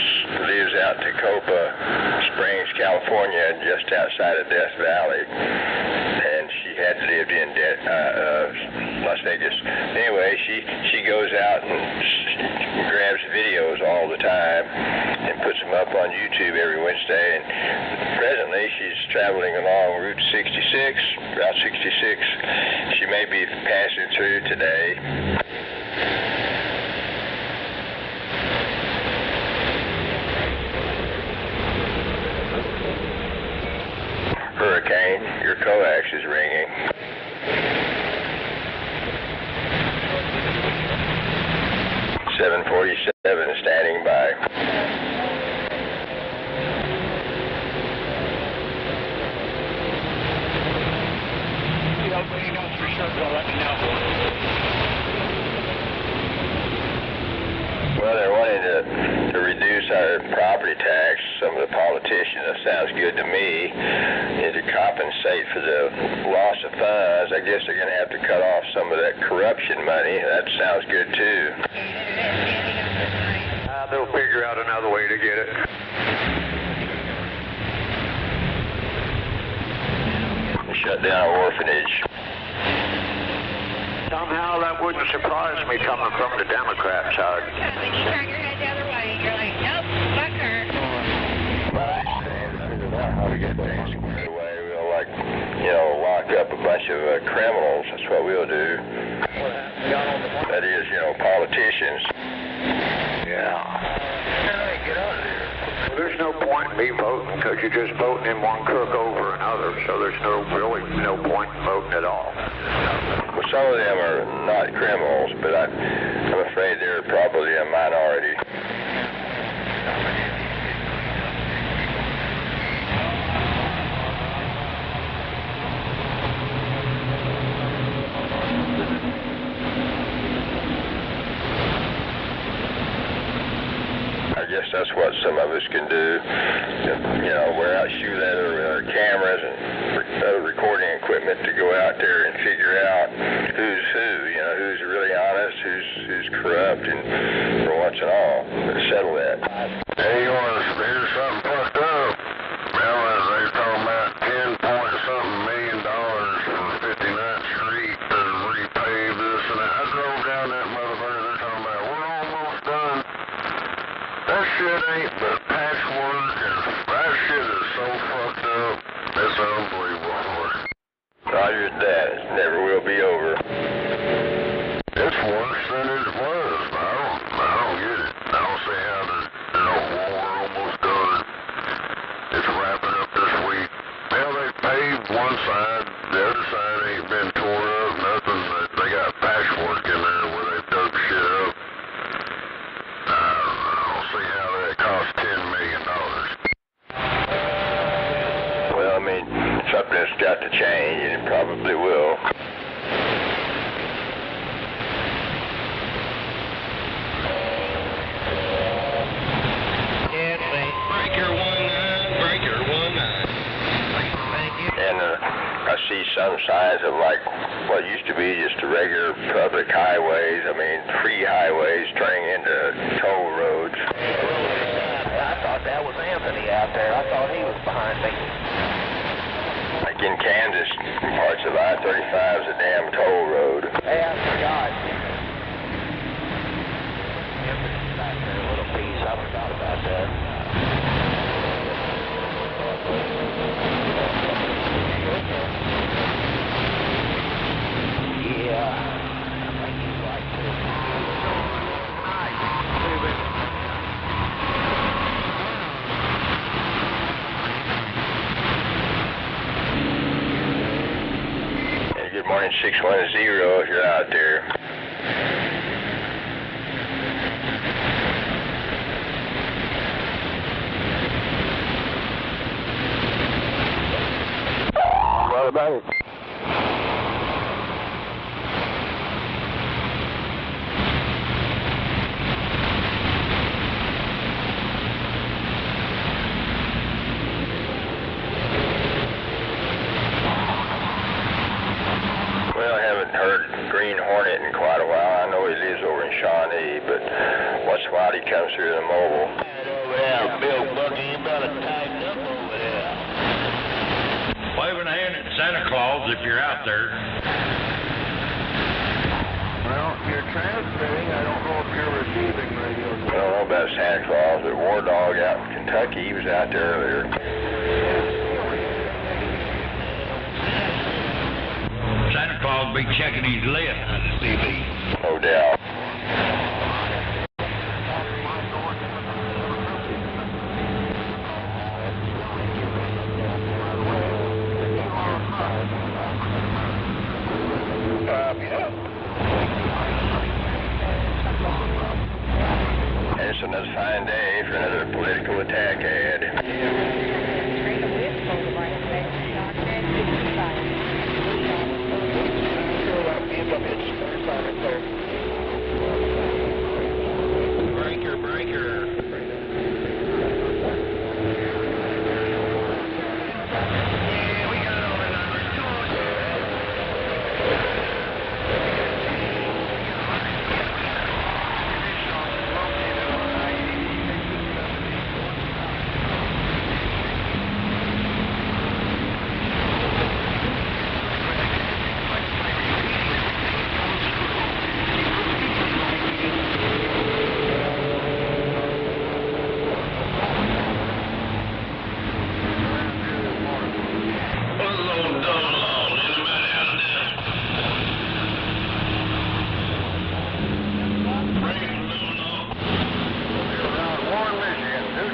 lives out in Tacoma Springs, California, just outside of Death Valley. And she had lived in Las Vegas. Anyway, she goes out and grabs videos all the time and puts them up on YouTube every Wednesday. And presently, she's traveling along Route 66, Route 66. She may be passing through today. Hurricane, your coax is ringing. .747 standing by. When he knows for sure, he'll let me know. Well, they're wanting to reduce our property tax. Some of the politicians, that sounds good to me, and to compensate for the loss of funds, I guess they're going to have to cut off some of that corruption money. That sounds good too. They'll figure out another way to get it. Shut down an orphanage. Somehow that wouldn't surprise me coming from the Democrat side. When you turn your head the other way, you're like, nope, fuck her. How to get things squared away. We'll, like, lock up a bunch of criminals. That's what we'll do. That is, politicians. Yeah. Get out of here. Well, there's no point in me voting because you're just voting in one crook over another, so there's really no point in voting at all. Well, some of them are not criminals, but I'm afraid they're probably a minority. I guess that's what some of us can do. Wear out shoe leather with our cameras and other recording equipment to go out there and figure out who's who, who's really honest, who's corrupt, and for once and all, settle that. Hey, here's something fucked up. Well, they're talking about $10-point-something million for 59th Street to repave this and that. I drove down that motherfucker. They're talking about, we're almost done. That shit ain't but patchwork, and that shit is so fucked up. It's unbelievable. Roger that. It never will be over. It's worse than it was. I don't get it. I don't see how we're almost done. It's wrapping up this week. Well, they paved one side. The other side ain't been tore up, nothing. They got patchwork in there where they dug shit up. I don't see how that cost $10 million. Well, something's got to change, and it probably will. I see some signs of what used to be just regular public highways, free highways turning into toll roads. I thought that was Anthony out there. I thought he was behind me. Like in Kansas, parts of I-35 is a damn toll road. Hey, I forgot. Anthony's back there, a little piece. I forgot about that. Yeah, I think he's right too. Hey, good morning, 610, if you're out there. about it. Well, I haven't heard Green Hornet in quite a while. I know he lives over in Shawnee, but once in a while he comes through the mobile. Yeah, Bill Bucky, you better tighten up over there. Waving a hand at Santa Claus if you're out there. Well, you're transmitting. I don't know if you're receiving radio. I don't know about Santa Claus, but War Dog out in Kentucky, he was out there earlier. Santa Claus be checking his list on the CB. No doubt. And it's another fine day for another political attack ad.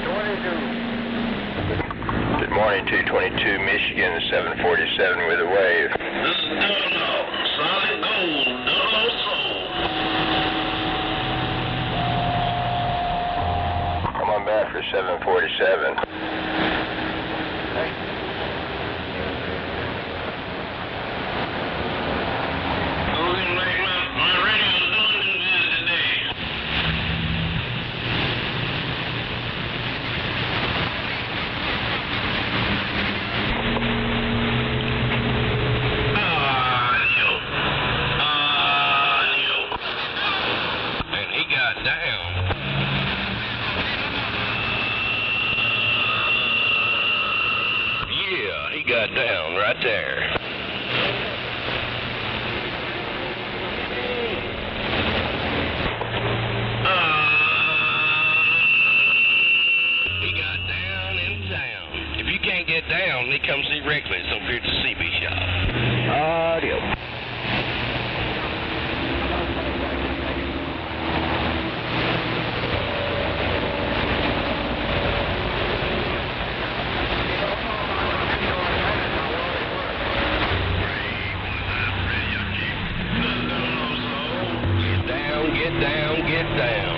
Breaker. Good morning, 222 Michigan, 747 with a wave. This is Solid Gold, Soul. Come on back for 747. My radio's doing good today. And he got down. Yeah, he got down right there. He got down in town. If you can't get down, then come see Reckless over here at the CB shop. Audio. Get down.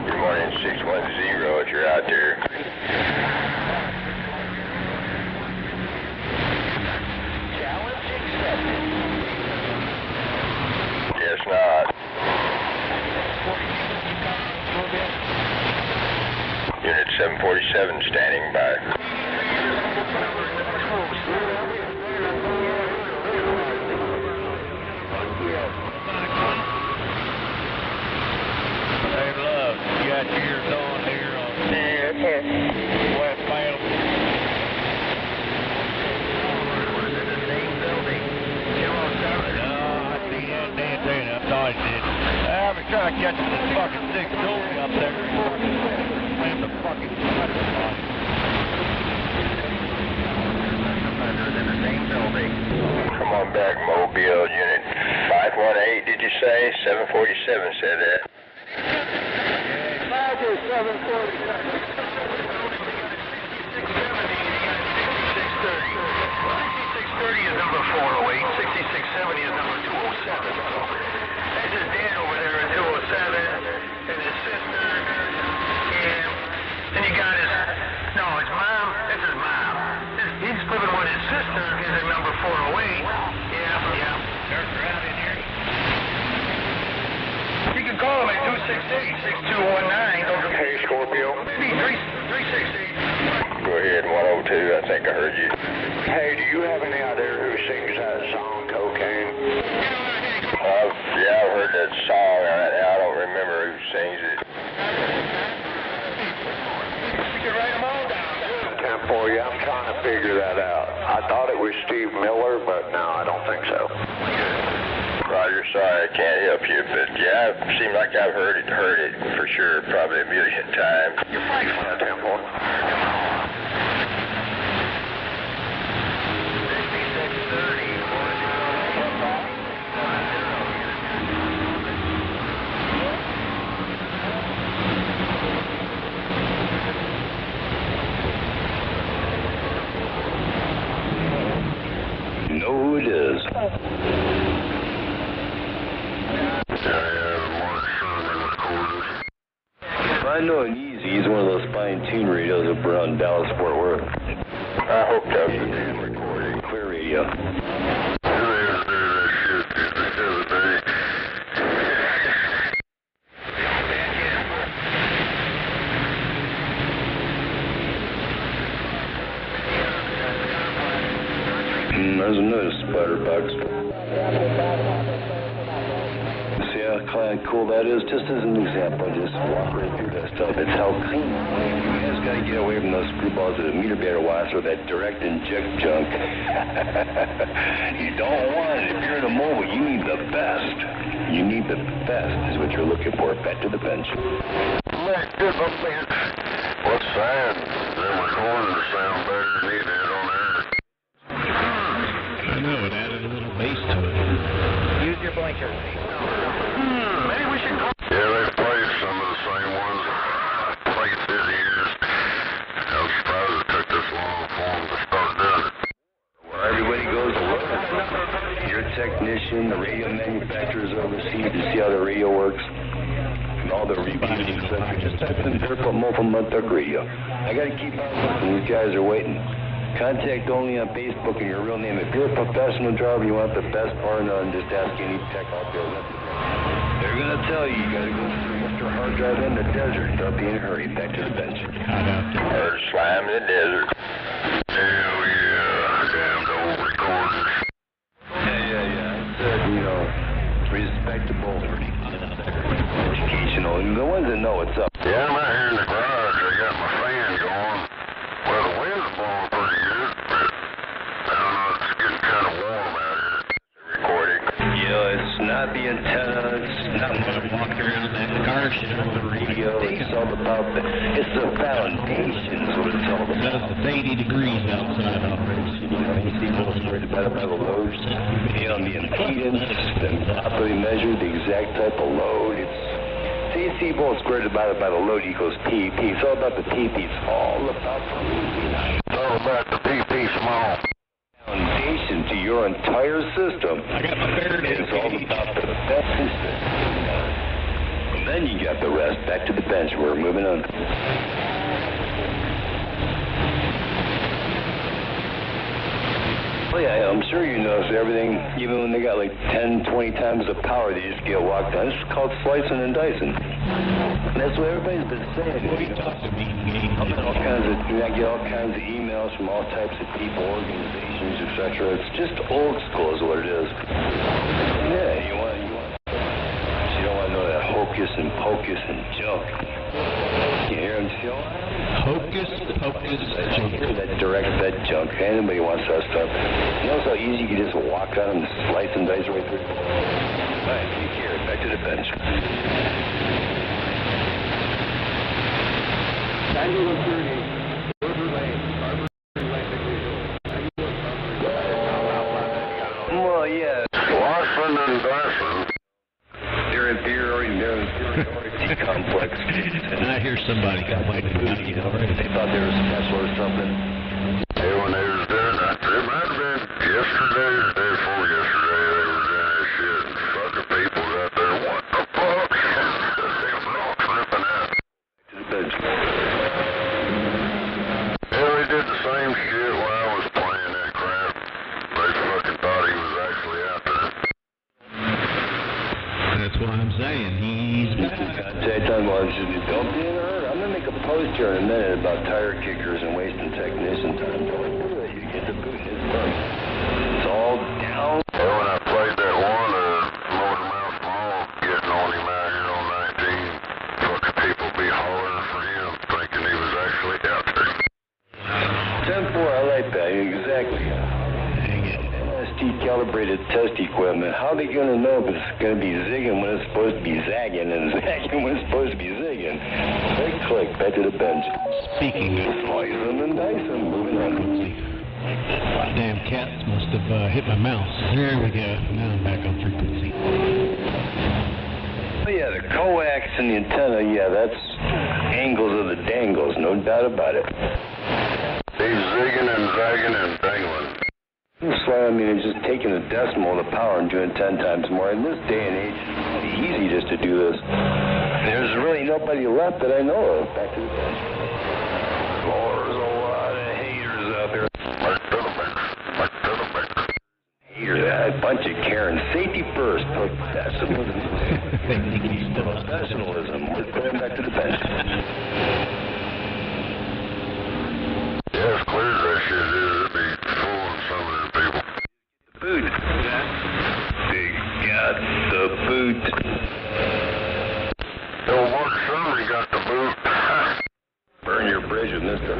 Good morning, 610 if you're out there. Guess not. Unit 747 standing by. Hey, love, you got yours on here on westbound. No, I see that damn thing. I thought it did. I've been trying to catch this fucking 6 up there. Man, the fucking say? 747 said that. Roger, 747. 6630 is number 408, 6670 is number 207. So that's his dad over there at 207, and his sister, and then you got his, no, his mom, that's his mom. He's living with his sister, is at number 408. Yeah. There's around in here. You can call him at 268-6219. Hey, Scorpio. Maybe 368. Go ahead, 102. I think I heard you. Hey, do you have any idea who sings that song, Cocaine? Yeah, I've heard that song. I don't remember who sings it. You can write them all down. 10-4, yeah, I'm trying to figure that out. I thought it was Steve Miller, but no, I don't think so. Roger, sorry I can't help you, but yeah, it seems like I've heard it for sure, probably a million times. You're fine. 10-4. Know who it is. I know an Easy. He's one of those fine-tuned radios up around Dallas, Fort Worth. I hope that's the damn recording. Clear radio. There's another spider box. See how cool that is? Just as an example, just walk right through that stuff. It's how clean. You just gotta get away from those screwballs that a meter beta wires or that direct inject junk. You don't want it. If you're in a mobile, you need the best. You need the best is what you're looking for. Back to the bench. Back to the bench. What's sad? Them recorders sound better than he did on there. I know, it added a little bass to it. Use your blinker. Maybe we should call. Yeah, they've played some of the same ones. Played through the years. I was surprised it took this long for them to start doing it. Where everybody goes to look. You're a technician, the radio manufacturers overseas to see how the radio works. And all the reviews, etc. Just type in Barefoot Mobile Mud Duck Radio. I gotta keep on. These guys are waiting. Contact only on Facebook and your real name. If you're a professional driver, you want the best partner, and just ask any tech out there. They're going to tell you, you got to go through Mr. Hard Drive in the desert. Don't be in a hurry. Back to the bench. Hard slime in the desert. Hell yeah, damn old recorders. Yeah. It's, respectable, educational. The ones that know what's up. Yeah, I'm out here in the garage. I got my fan going. Well, the wind's blowing pretty good, but I don't know, it's getting kind of warm out here. Recording. Yeah, it's not the antenna, it's not much Walk around that car shit over the radio, it's all about it's the foundation is what it's all about. It's 80 degrees outside already. You see what's worried about the loads, the impedance, then properly measure the exact type of load. AC volt squared divided by the load equals PP. It's all about the PP. It's all about It's all about the PP small. foundation to your entire system. I got my Faraday. It's all about the best system. And then you got the rest. Back to the bench. We're moving on. Well, yeah, I'm sure you notice everything, even when they got like 10, 20 times the power, they just get walked on. It's called slicing and dicing. And that's what everybody's been saying. What he talks to me, I get all kinds of emails from all types of people, organizations, etc. It's just old school is what it is. Yeah, you don't want to know that hocus and pocus and junk. You hear him still? Hocus pocus junk. That direct fed junk. Anybody wants that stuff. You know how easy you can just walk on and slice and dice right through? Alright, take care. Back to the bench. 9130. River Lane. Well, yeah. Slicing and dicing. there's somebody complaining about you already. They thought there was a Tesla or something. Hey, when they was doing that, it might have been yesterday or the day before yesterday, they were doing that shit, and fucking people out there, what the fuck? They were all tripping out. Yeah, they did the same shit while I was playing that crap. They fucking thought he was actually out there. That's what I'm saying. He's I'm gonna make a post here in a minute about tire kickers and wasting technician time. Don't do it. You get the boot, it's done. It's all down. Well, when I played that one, Lord Mouse Mall, getting on him out here on 19, fucking people be hollering for him, thinking he was actually out there. 10-4, I like that, exactly. Calibrated test equipment. How are they going to know if it's going to be zigging when it's supposed to be zagging and zagging when it's supposed to be zigging? Right click, back to the bench. Speaking of slice them and dice them, moving on. Damn cats must have hit my mouse. There we go. Now I'm back on frequency. Oh yeah, the coax and the antenna, yeah, that's angles of the dangles, no doubt about it. He's zigging and zagging and dangling. I mean, it's just taking a decimal of the power and doing 10 times more. In this day and age, it's really easy just to do this. There's really nobody left that I know of. Back to the bench. Oh, there's a lot of haters out there. Haters, that bunch of Karen. Safety first. Professionalism. Professionalism. We're going back to the bench. Yeah, as clear as that shit is, it'd be fooling some of them people. Boot. They got the boot. Old Mark Summery got the boot. Burn your bridge with Mr.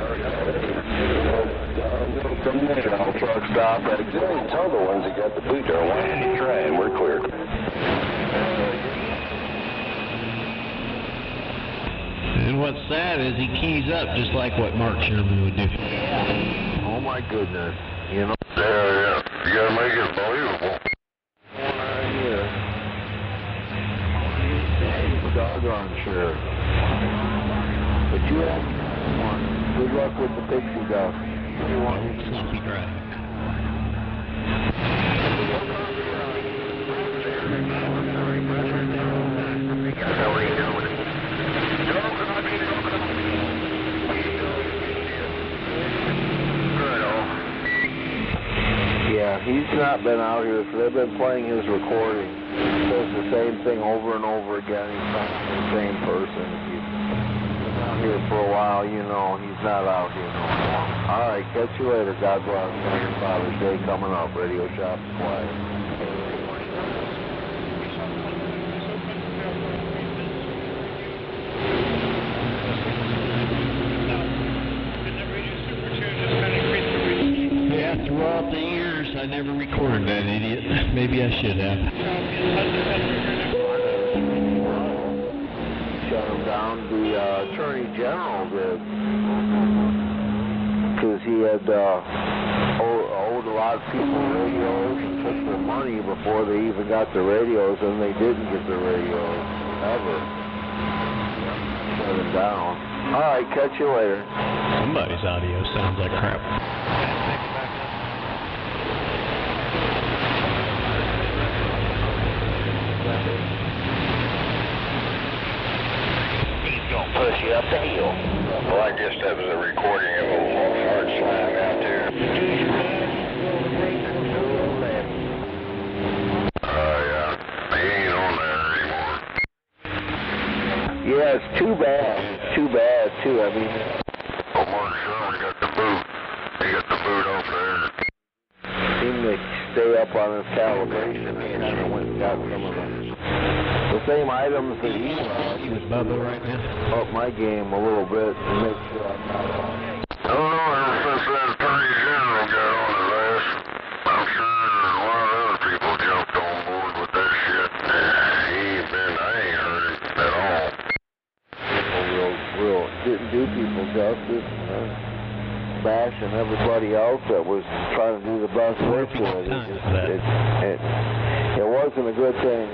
From there, I'll truck stop at exactly. Tell the ones that got the boot there, why didn't you try, and we're clear. And what's sad is he keys up just like what Mark Sherman would do. Oh my goodness, you know. Yeah. You gotta make it believable. Doggone sure. But you have one. Good luck with the pixie dust. You want sloppy drive. Yeah, he's not been out here, so they've been playing his recording. He says the same thing over and over again. He's not the same person. He's been out here for a while, you know. He's not out here no more. All right, catch you later. God bless. Happy Father's Day coming up. Radio Shop's quiet. Throughout the years, I never recorded that idiot. Maybe I should have. Shut him down. The Attorney General did. Because he had owed a lot of people radios and took their money before they even got the radios, and they didn't get the radios ever. Shut him down. All right, catch you later. Somebody's audio sounds like crap. Push you up the hill. Well, I guess that was a recording of old hard slime out there. Yeah. He ain't on there anymore. Yeah, it's too bad. It's too bad, too. I mean... Oh, Mark Sherman got the boot. He got the boot off there. Seemed to stay up on his calibration. He kind of went and got some of the same items that he with Bubba right now. Up my game a little bit to make sure I'm not on. I don't know, ever since that Attorney General got on his ass, I'm sure a lot of other people jumped on board with that shit. I ain't heard it at all. Real didn't do people justice. Bashing everybody else that was trying to do the best work with it. It wasn't a good thing.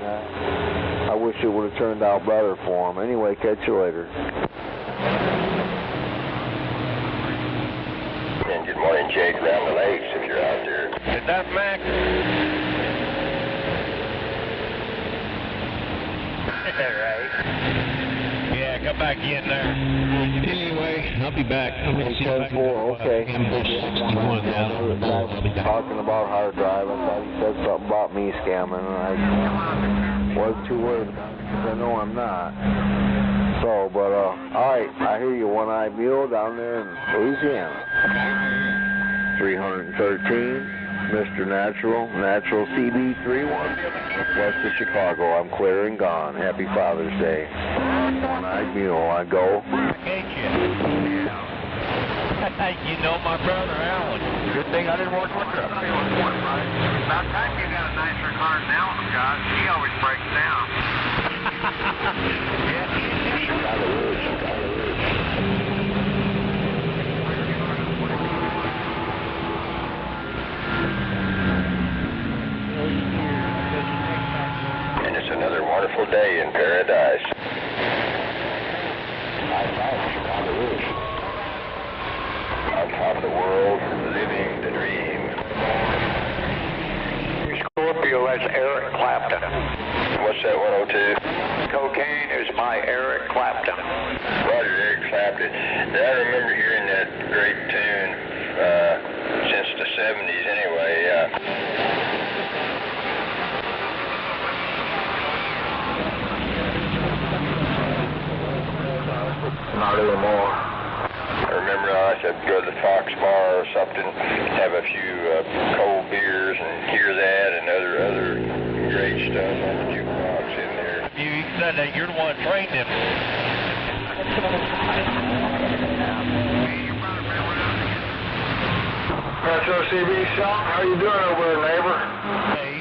I wish it would have turned out better for him. Anyway, catch you later. morning jade around the lakes if you're out there. Is that Mac? Right. Yeah, come back in there. Anyway, I'll be back. I'm going to see if I can okay. ambush 61 down on the board. I'll be back. Talking about hard drive, I thought he said something about me scamming, and I wasn't too worried about it because I know I'm not. So, but, alright, I hear you, One-Eyed Mule down there in Louisiana. 313. Mr. Natural CB31, west of Chicago. I'm clear and gone. Happy Father's Day. One-Eyed Mule, I go. Ain't you? You know my brother Alan. Good thing I didn't work with truck. About time you got a nicer car than Alan got. He always breaks down. And it's another wonderful day in paradise. On top of the world, living the dream. Scorpio, that's Eric Clapton. What's that, 102? Cocaine is my Eric Clapton. Roger, Eric Clapton. I remember hearing that great tune since the 70s anyway, yeah. Not anymore. I remember I said go to the Fox Bar or something, have a few cold beers and hear that and other great stuff on the jukebox in there. You said that you're the one that trained him. Metro CB shop, how you doing over there, neighbor? Hey.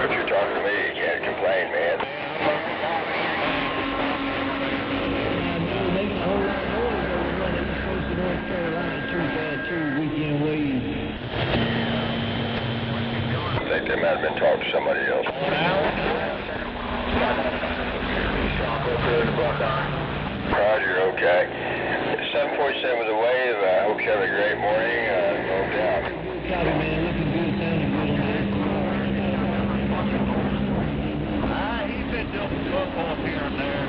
If you're talking to me, you can't complain, man. I think they might have been talking to somebody else. Roger, okay. 747 with the wave. I hope you have a great morning. No doubt. He's been doing football here and there.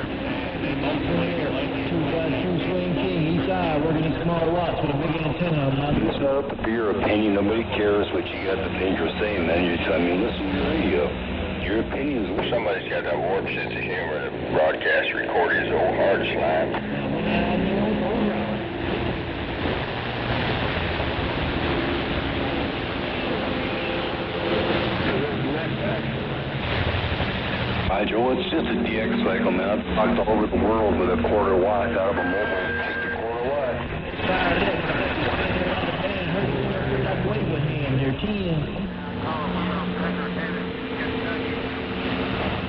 Working in small lots with a big antenna. It's not up to your opinion. Nobody cares what you got to think or say, man. Listen to the radio. Your opinion is... Somebody's got that warped sense of humor to broadcast record his old hard slap. Hi, Joe. It's just a DX cycle, man. I've talked all over the world with a quarter watt out of a mobile. Just a quarter watt.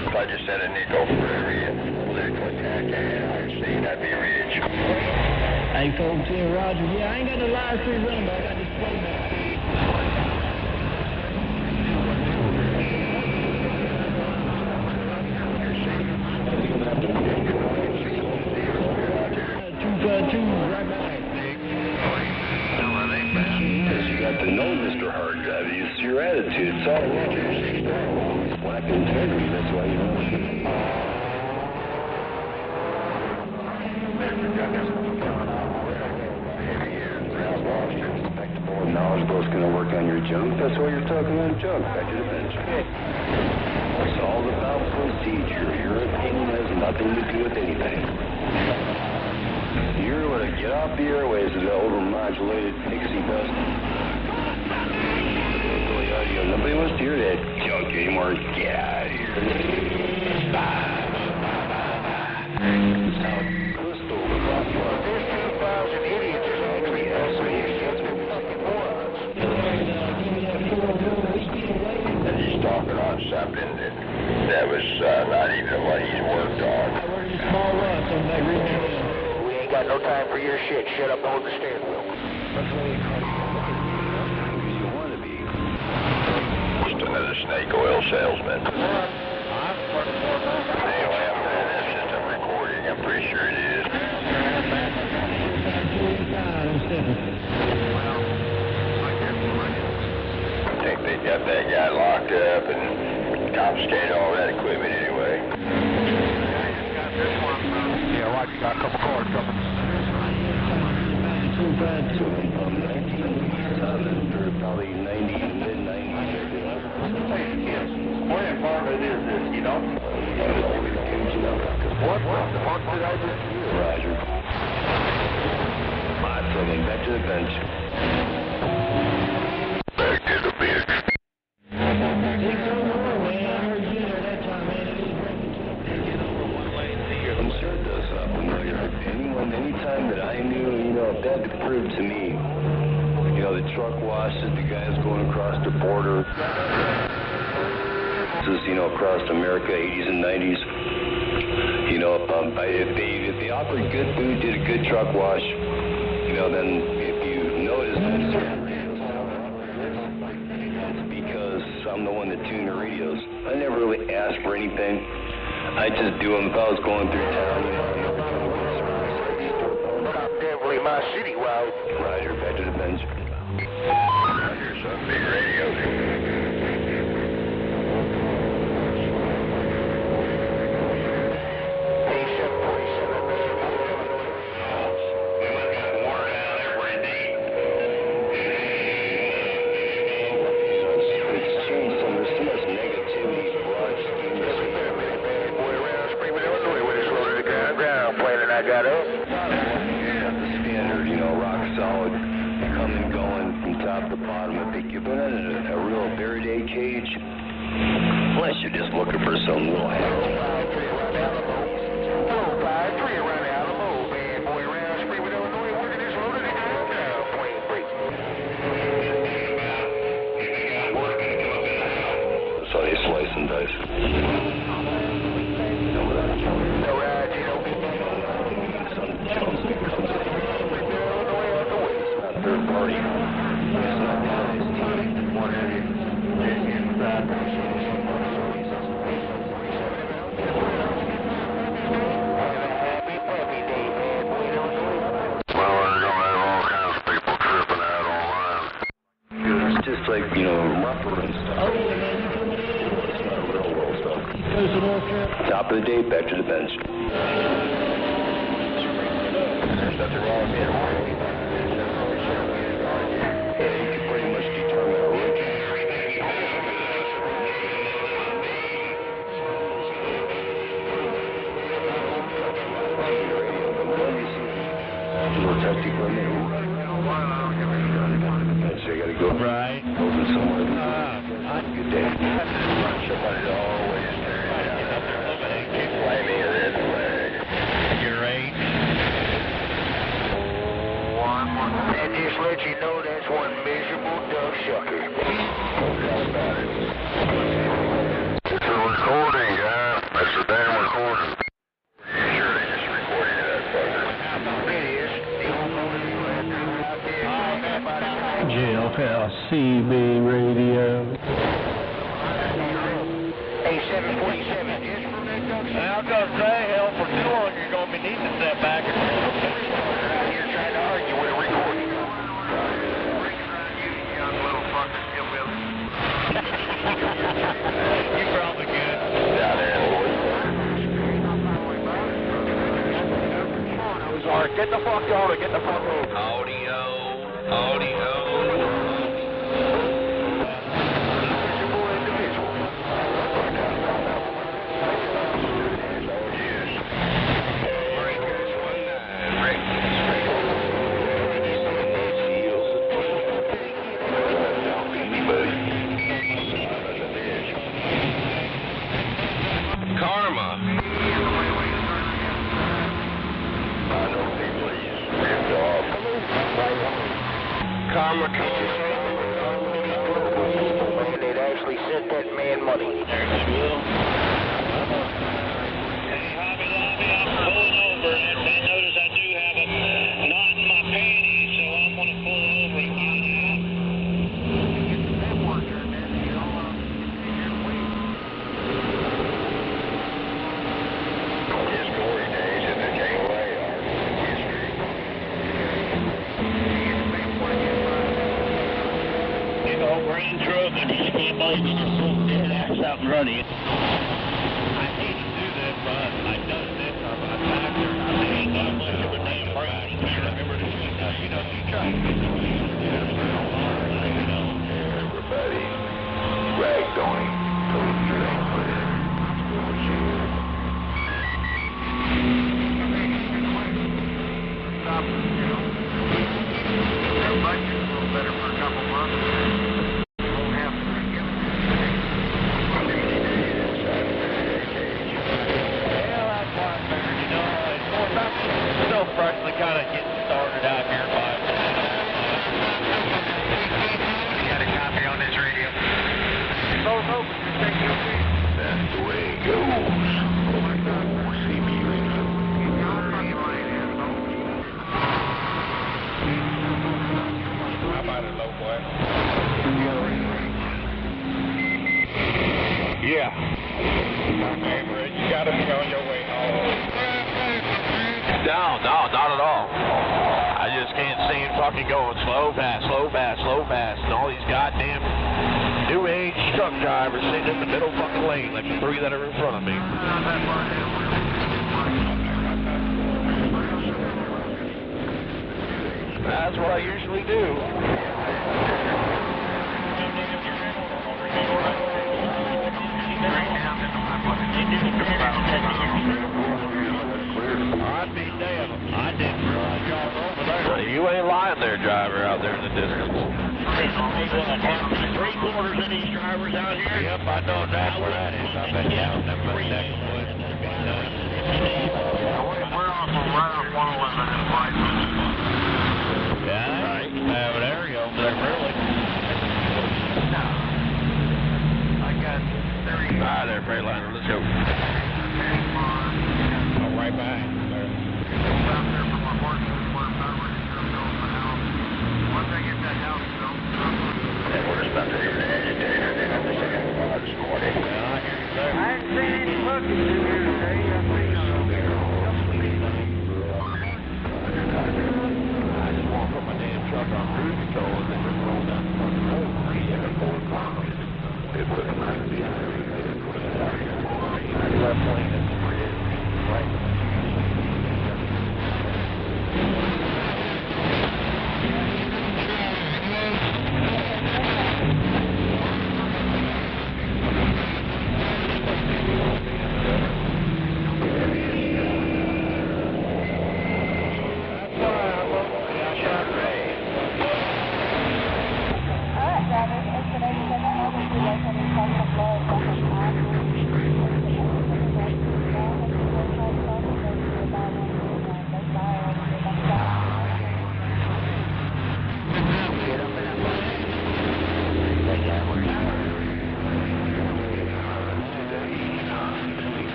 If I just said I need to go for every political attack I've seen, I'd be rich. Hey, folks, here, Roger. Yeah, I ain't got no live stream running, but I got this playback. To know Mr. Hard Drive, it's your attitude. It's all wrong. It's black integrity. That's why you know respectable and knowledgeable is going to work on your junk. That's why you're talking on junk. Back to the bench. It's all about procedure. Your opinion has nothing to do with anything. You're going to get off the airways of that overmodulated pixie dust. Nobody wants to hear that junk anymore. Get out of here. There's 2,000 idiots in every He's talking on something that was not even what he's worked on. We ain't got no time for your shit. Shut up, hold the steering wheel. Another snake oil salesman. Anyway, that's just a recording. I'm pretty sure it is. got that guy locked up and confiscated all that equipment anyway. Yeah, right, you got a couple cars coming. Probably 90, mid-90s. What environment is this, you know? What the fuck did I just do? Roger. My second, back to the bench. Back to the bench. I'm sure it does sound familiar. Anytime that I knew, if that had proved to me, the truck washes, the guys going across the border, this is, across America, 80s and 90s, if they offered good food, did a good truck wash, then if you notice, it's because I'm the one that tuned the radios. I never really asked for anything. I just do them if I was going through town, Definitely my city, wow. Roger, back to the bench. Roger, some big radios. I got up. The standard, rock solid, coming, going from top to bottom. If they give it a real Faraday cage, unless you're just looking for some little so they slice and dice. Third party. It's not that it's one area. Well, they're gonna have all kinds of people tripping out online. It's just like, rougher and stuff. It's not real world stuff. Top of the day, back to the bench. There's nothing wrong with it. You can pretty much determine a rookie. Test equipment. So you gotta go. Right. Over somewhere. Good day. Somebody's always turning out. Flaming red flag. You're right. And just let you know that's one miserable duck sucker. It's a recording, guys. That's a damn recording. Sure, they just recorded that fucker. It is. GLCB radio. Hey, 747, just from that duck sucker. I was going to say, hell, for too long you're going to be needing to step back. Out here trying to argue with a recording. You probably good. Down there in the woods. Sorry, get the fuck on it, get the fuck on. Audio. Karma and they'd actually sent that man money. Hey, Hobby Lobby, I'm pulling over, and they notice I do have a knot in my panties, so I'm going to pull over and get it out. His glory days in the KOA are history. You know, old green truck. I just can't believe it's just so dead ass out in front of you. I hate to do this, but I done this. I'm back there. I ain't got much of a damn break. I can't remember the shit. You know, you try to get some Everybody ragged on him. Told him you ain't put it. Their budget's a little better for a couple months. Won't have to give it. Well, that's why I'm there, you know. It's more about myself personally kind of getting started out here by. You got a copy on this radio? Both open. That's the way it goes. See me later. How about it, low boy? Yeah. Okay, Brett, you gotta be on your way home. No, not at all. I just can't see him fucking going slow pass, and all these goddamn new age truck drivers sitting in the middle fucking lane like the three that are in front of me. That's what I usually do. I'd be damned. I didn't realize y'all were over there. You ain't lying there, driver, out there in the distance. Three-quarters of these drivers out here? Yep, I know exactly where that is. I've been down them neck of woods. We're off of Route 111 in White. Yeah, right. Have an area over there, really. No. I got 30. Hi there, Freightliner. Let's go. Oh, right behind you there. Out there from my horse, where I'm not ready to go in the house. Once I get that house built. And we're just about to leave the agitator in at the second spot this morning. Yeah, I hear you there. I haven't seen any buckets in here today. I've seen a couple of these. I just want to put my damn truck on cruise control and then just roll down the fucking road. Every 4 o'clock. They put it on the left lane is right.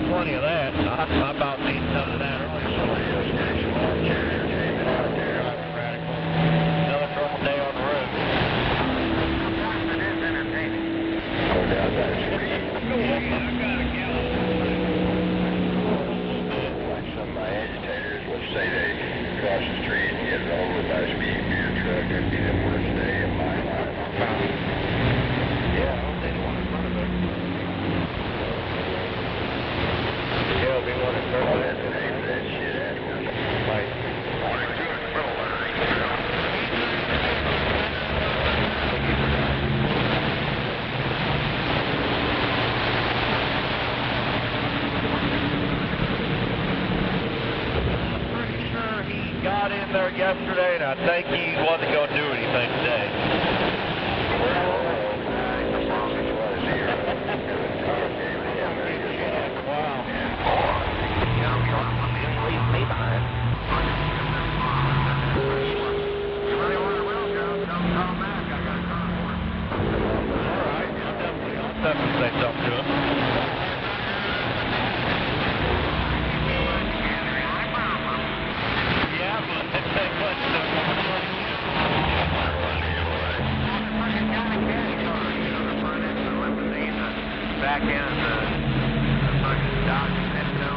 Plenty of that. I about need some of that earlier. Another normal day on the road. It is entertaining. Go down that street. Like some of my agitators would say they cross the street and get run over by a speeding beer truck. That'd be the worst day of my life. Yeah, I hope they don't want in front of it. Yeah, we want to start Oh, that's the name of that shit afterwards. Right. I'm pretty sure he got in there yesterday, and I think he wasn't going to do anything today. Wow. walked up and said something to him. Yeah, but it's that much back in the fucking Dodge Pinto.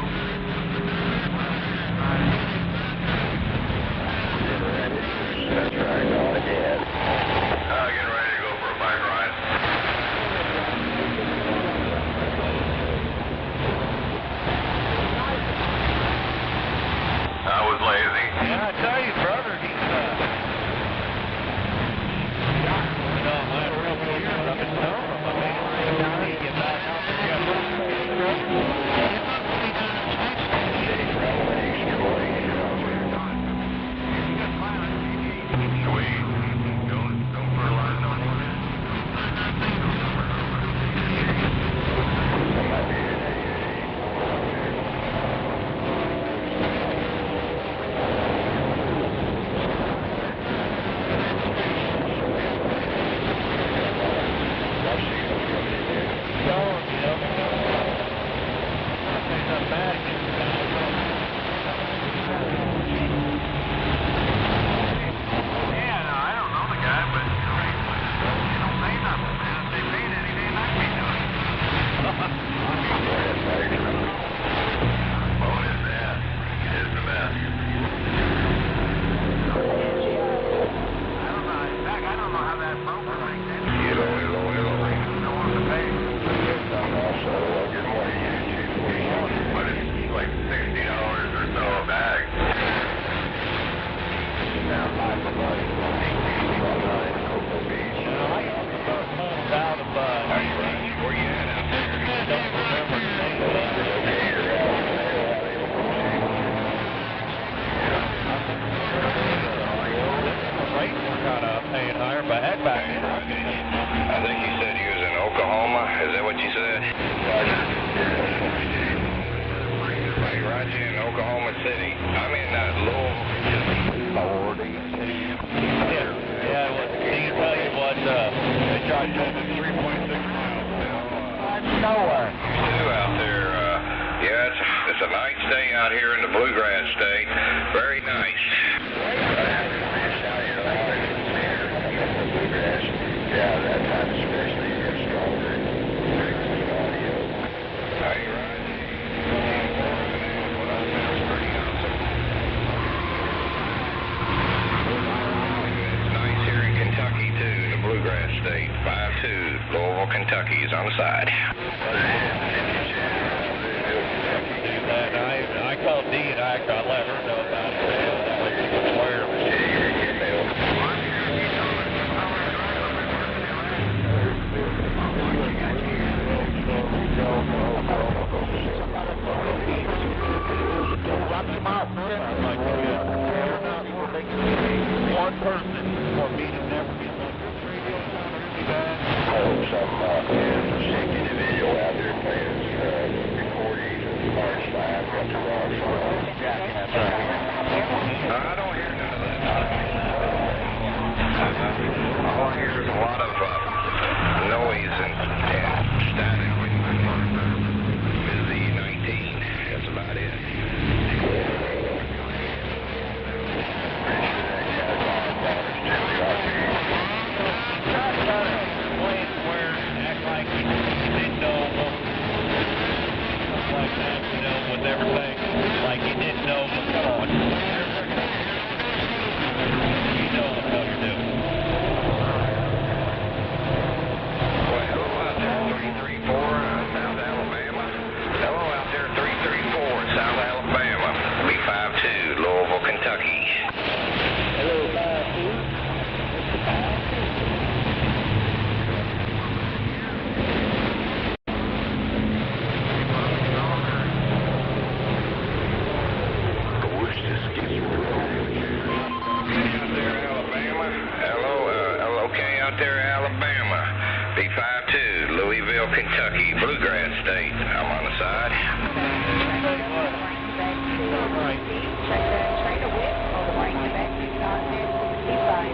That's right, on again. Getting ready to go for a bike ride. I was lazy. Yeah, I tell you, brother, he's real good up and down. I mean, he get back out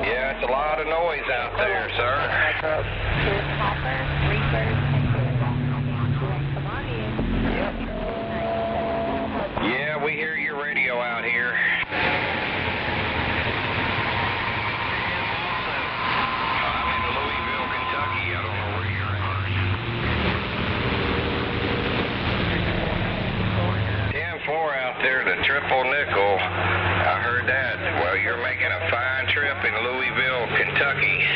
Yeah, it's a lot of noise out there, sir. triple nickel. I heard that. Well, you're making a fine trip in Louisville, Kentucky.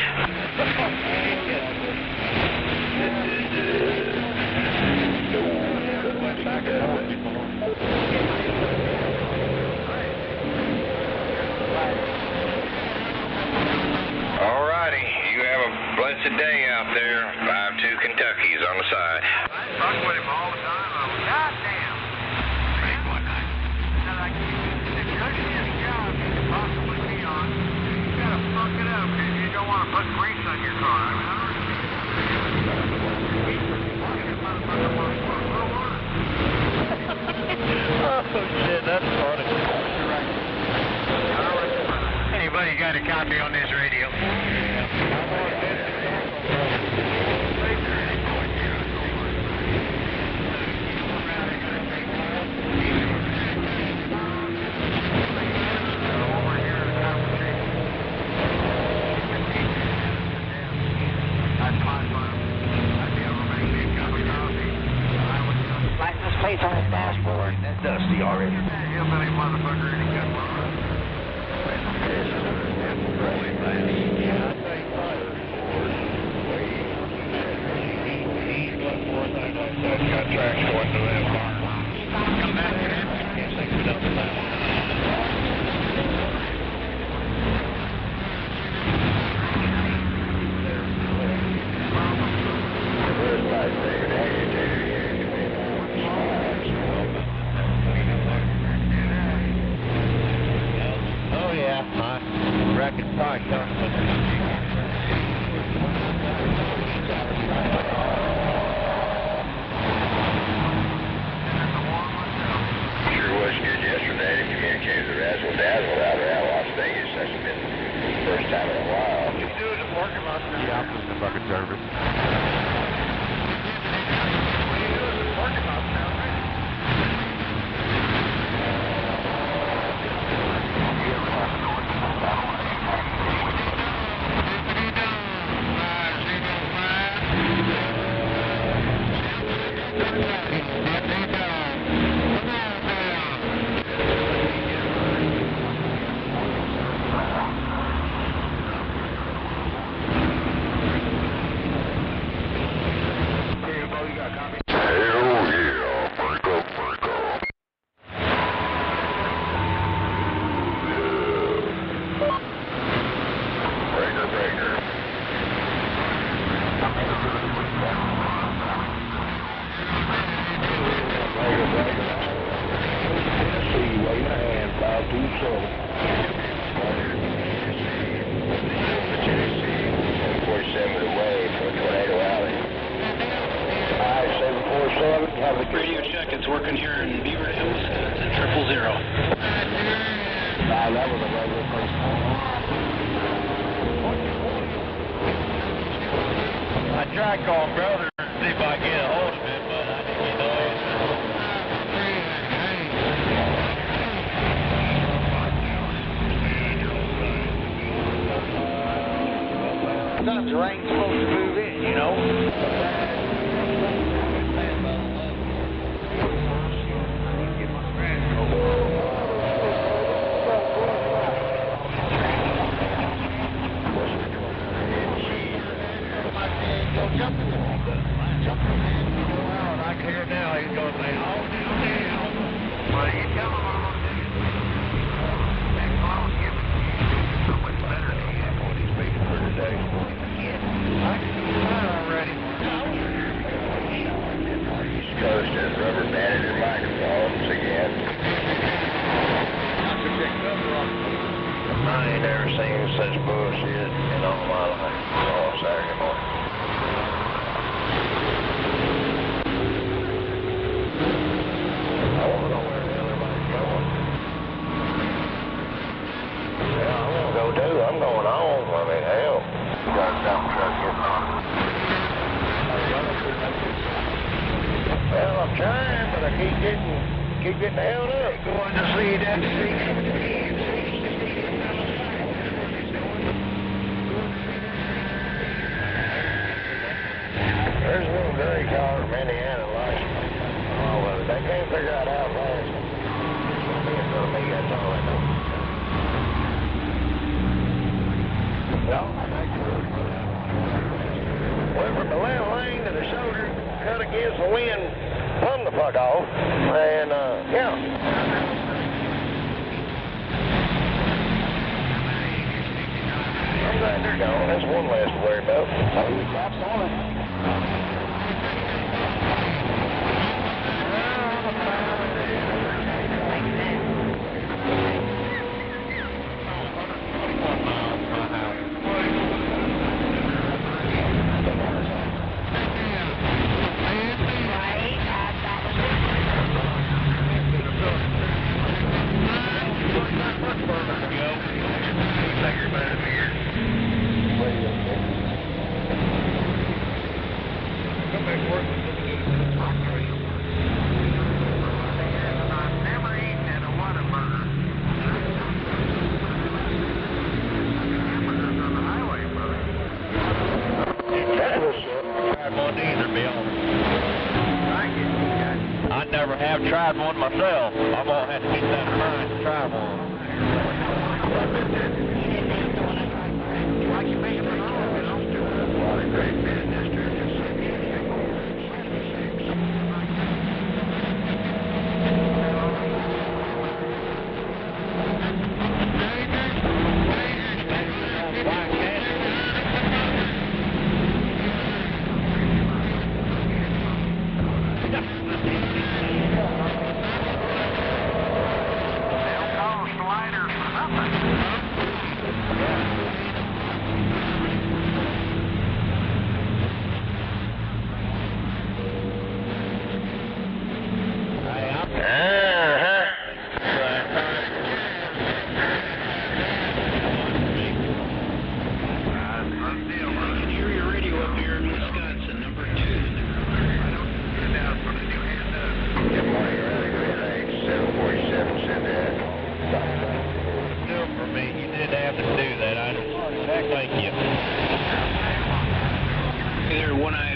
All righty. You have a blessed day out there. 5-2 Kentucky's on the side. I fuck with him all the time. Goddamn. Possibly be on. You gotta fuck it up because you don't want to put grease on your car. I mean, I Oh shit, that's funny. Anybody got a copy on this radio? License plates on his dashboard. That's dusty already. Hillbilly motherfucker ain't got one. Got tracks going to that barn. Come back to that. Can't think it up to that one. Oh yeah, my record probably comes with Sure was good yesterday to communicate with the Razzle Dazzle out around Las Vegas. That's been the first time in a while. You do the parking lot now. Yeah, I'm just a fucking service. What do you do in the parking lot now, man? Radio check, it's working here in Beaver Hills. 000. That was a regular person. I tried calling brother to see if I could get a hold of him, but I didn't get no answer. Sometimes the rain's supposed to move in, you know? I can hear now, he's going to say, oh, down. Well, you tell him I'm going to do it. That clown's giving you so much better than he had what he's making for today. I can see that already. East Coast has rubber banded their microphones again. I ain't never seen such bullshit in all my life on Saturday morning. I want to know where the hell everybody's going. Yeah, I'm going to go too. I'm going home. I mean, hell. You got a dump truck getting on. Well, I'm trying, but I keep getting held up. Going to see that There's a little gray car from Indiana license. Oh, well, they can't figure out how fast. That's all I know. Went from the left lane to the shoulder, cut against the wind, hung the fuck off, and yeah. I'm glad they're gone. That's one less to worry about. That's on it. I never have tried one myself. I'm going to have to get that in mind to try one.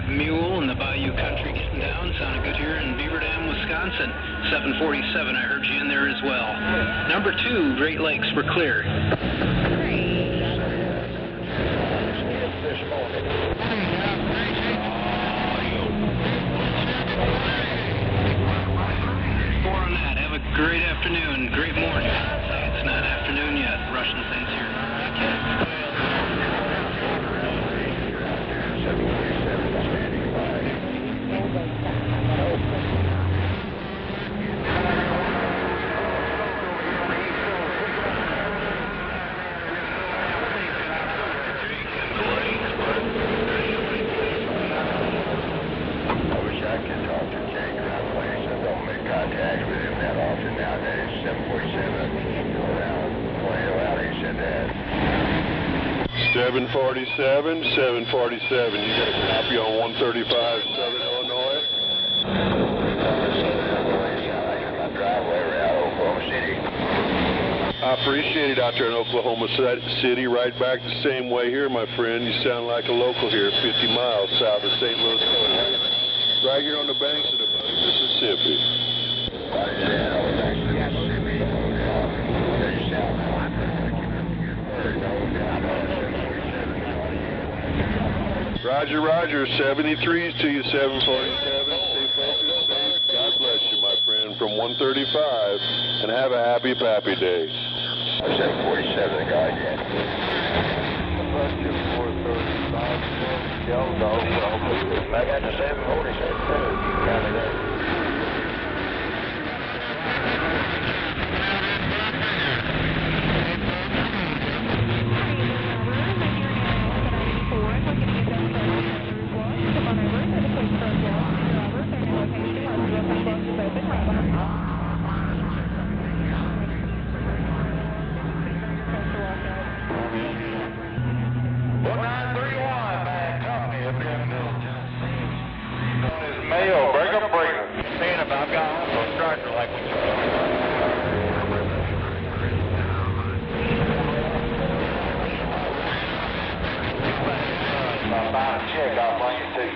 Mule in the Bayou Country getting down. Sounded good here in Beaver Dam, Wisconsin. 747, I heard you in there as well. Number 2, Great Lakes, we're clear. 4 on that. Have a great afternoon, great morning. It's not afternoon yet. Russian things here. Contact with him that often nowadays. 747. Well, he said that. 747, 747. You got a copy on 135 Southern Illinois? Southern Illinois, my driveway around Oklahoma City. I appreciate it out there in Oklahoma City. Right back the same way here, my friend. You sound like a local here, 50 miles south of St. Louis, right here on the banks of the Mississippi. Roger, roger. 73s to you, 747. Stay focused, safe. God bless you, my friend, from 135, and have a happy Pappy Day. 747, the guy again. I got the 747 too. Copy that. Mail, bring them. Seeing if I've got a striker like we do. If I find a check, I'll bring it to you.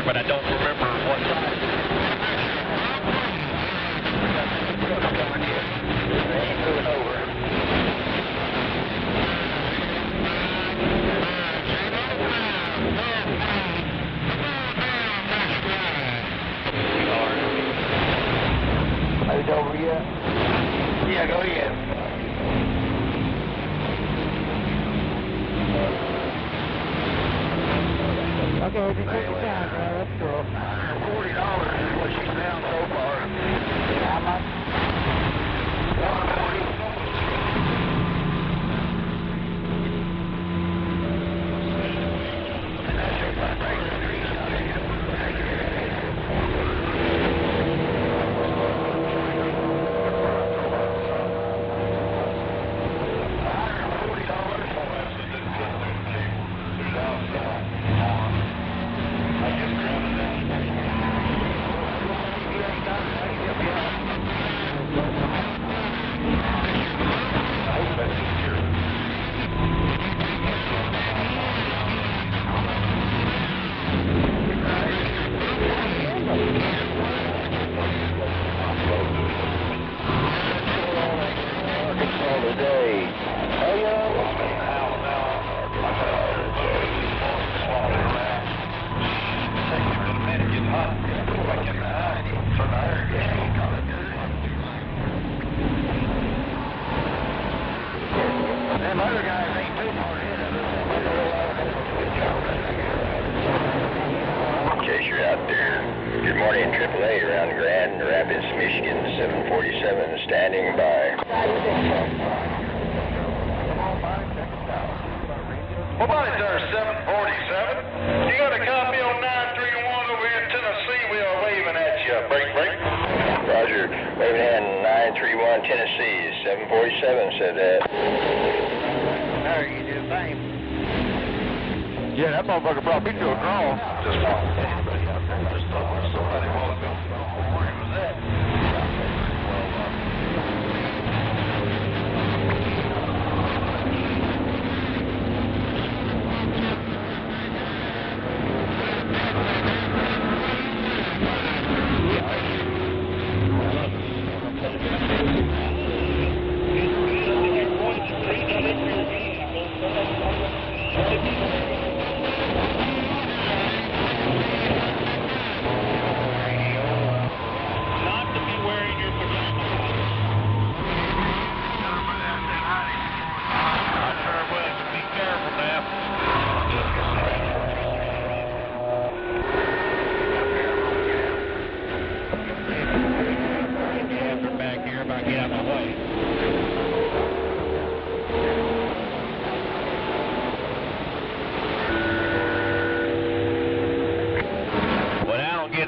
but I don't remember what side. They ain't moving over. Are you over yet? Yeah, go ahead. Okay, just take your time, bro. Let's go. $40 is what she's down so far. How much? You're out there. Good morning, AAA around Grand Rapids, Michigan, 747, standing by. What about it there, 747? You got a copy on 931 over here in Tennessee. We are waving at you. Break. Roger. Waving in 931 Tennessee, 747 said that. There, you do the same. Yeah, that motherfucker brought me to a draw. Just talking to anybody out there. Just talking to somebody a while ago. Where was that?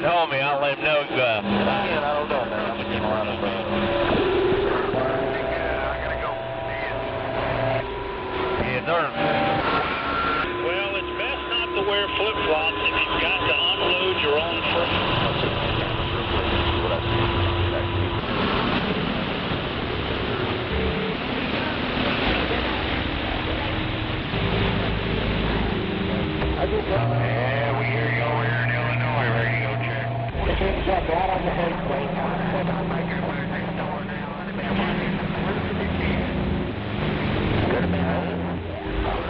Told me, I'll let him know. I don't know, man. I'm getting a lot of I gotta go. Yeah, nerve. Well, it's best not to wear flip-flops if you've got to unload your own Yeah, we hear you over here in Illinois. Radio check. Check right on the head plate. Could have been home.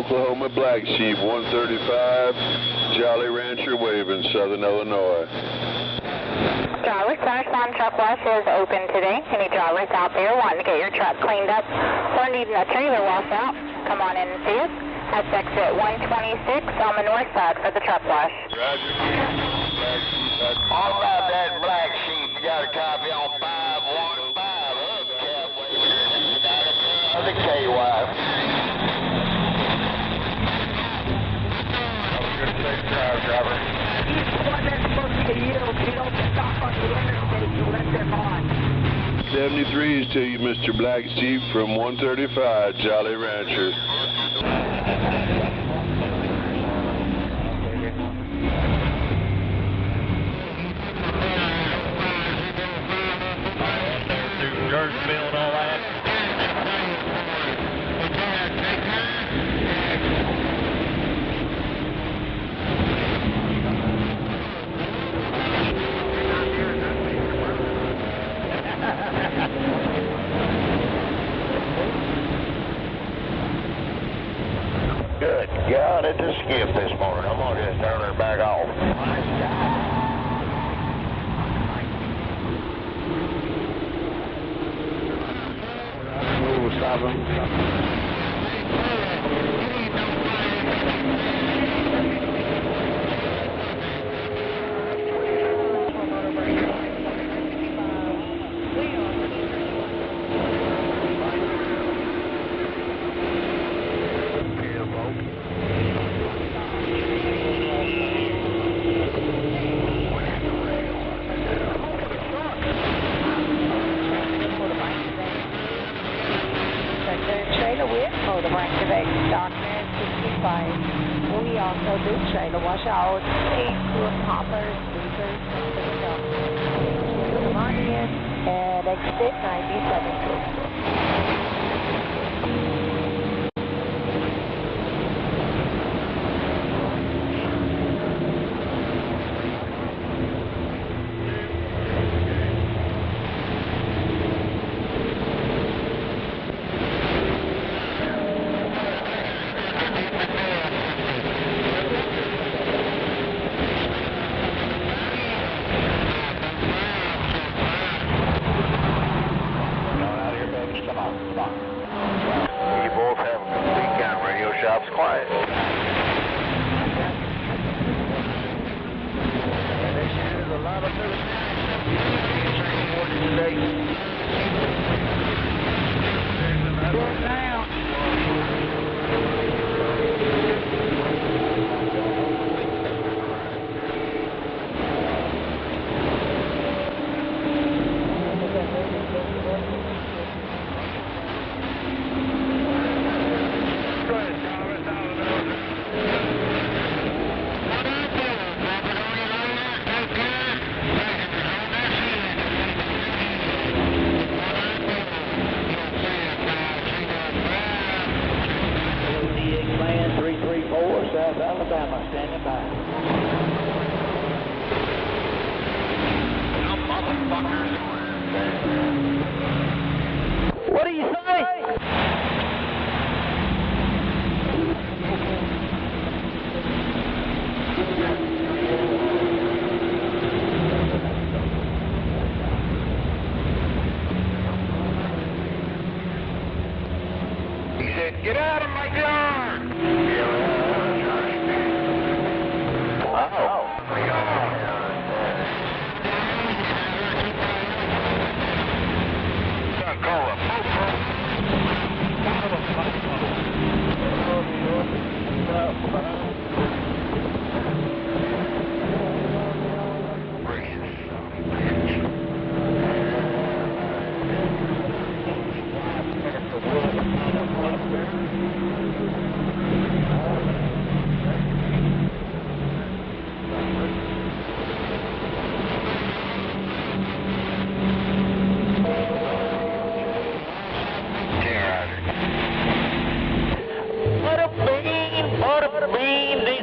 Oklahoma Black Sheep, 135, Jolly Rancher waving, Southern Illinois. Driver, Sunshine Truck Wash is open today. Any drivers out there wanting to get your truck cleaned up or needing a trailer washed out, come on in and see us. That's exit 126 on the north side for the truck wash. Roger. All about that Black Sheep, you got a copy on 515 Hubcap waving, the KY. Driver. He's the one that's supposed to yield. You don't stop on the interstate. You let them on. 73s to you, Mr. Black Sheep from 135, Jolly Rancher. Through Georgeville and all that. Good God, it's a skip this morning. I'm gonna just turn her back off. We'll stop him. We also do trailer washouts, include hoppers, sweepers, come on in and exit 97. You both have complete count radio shops quiet. There's a lot of today. South Alabama, standing by. What do you say? He said, get out of my yard!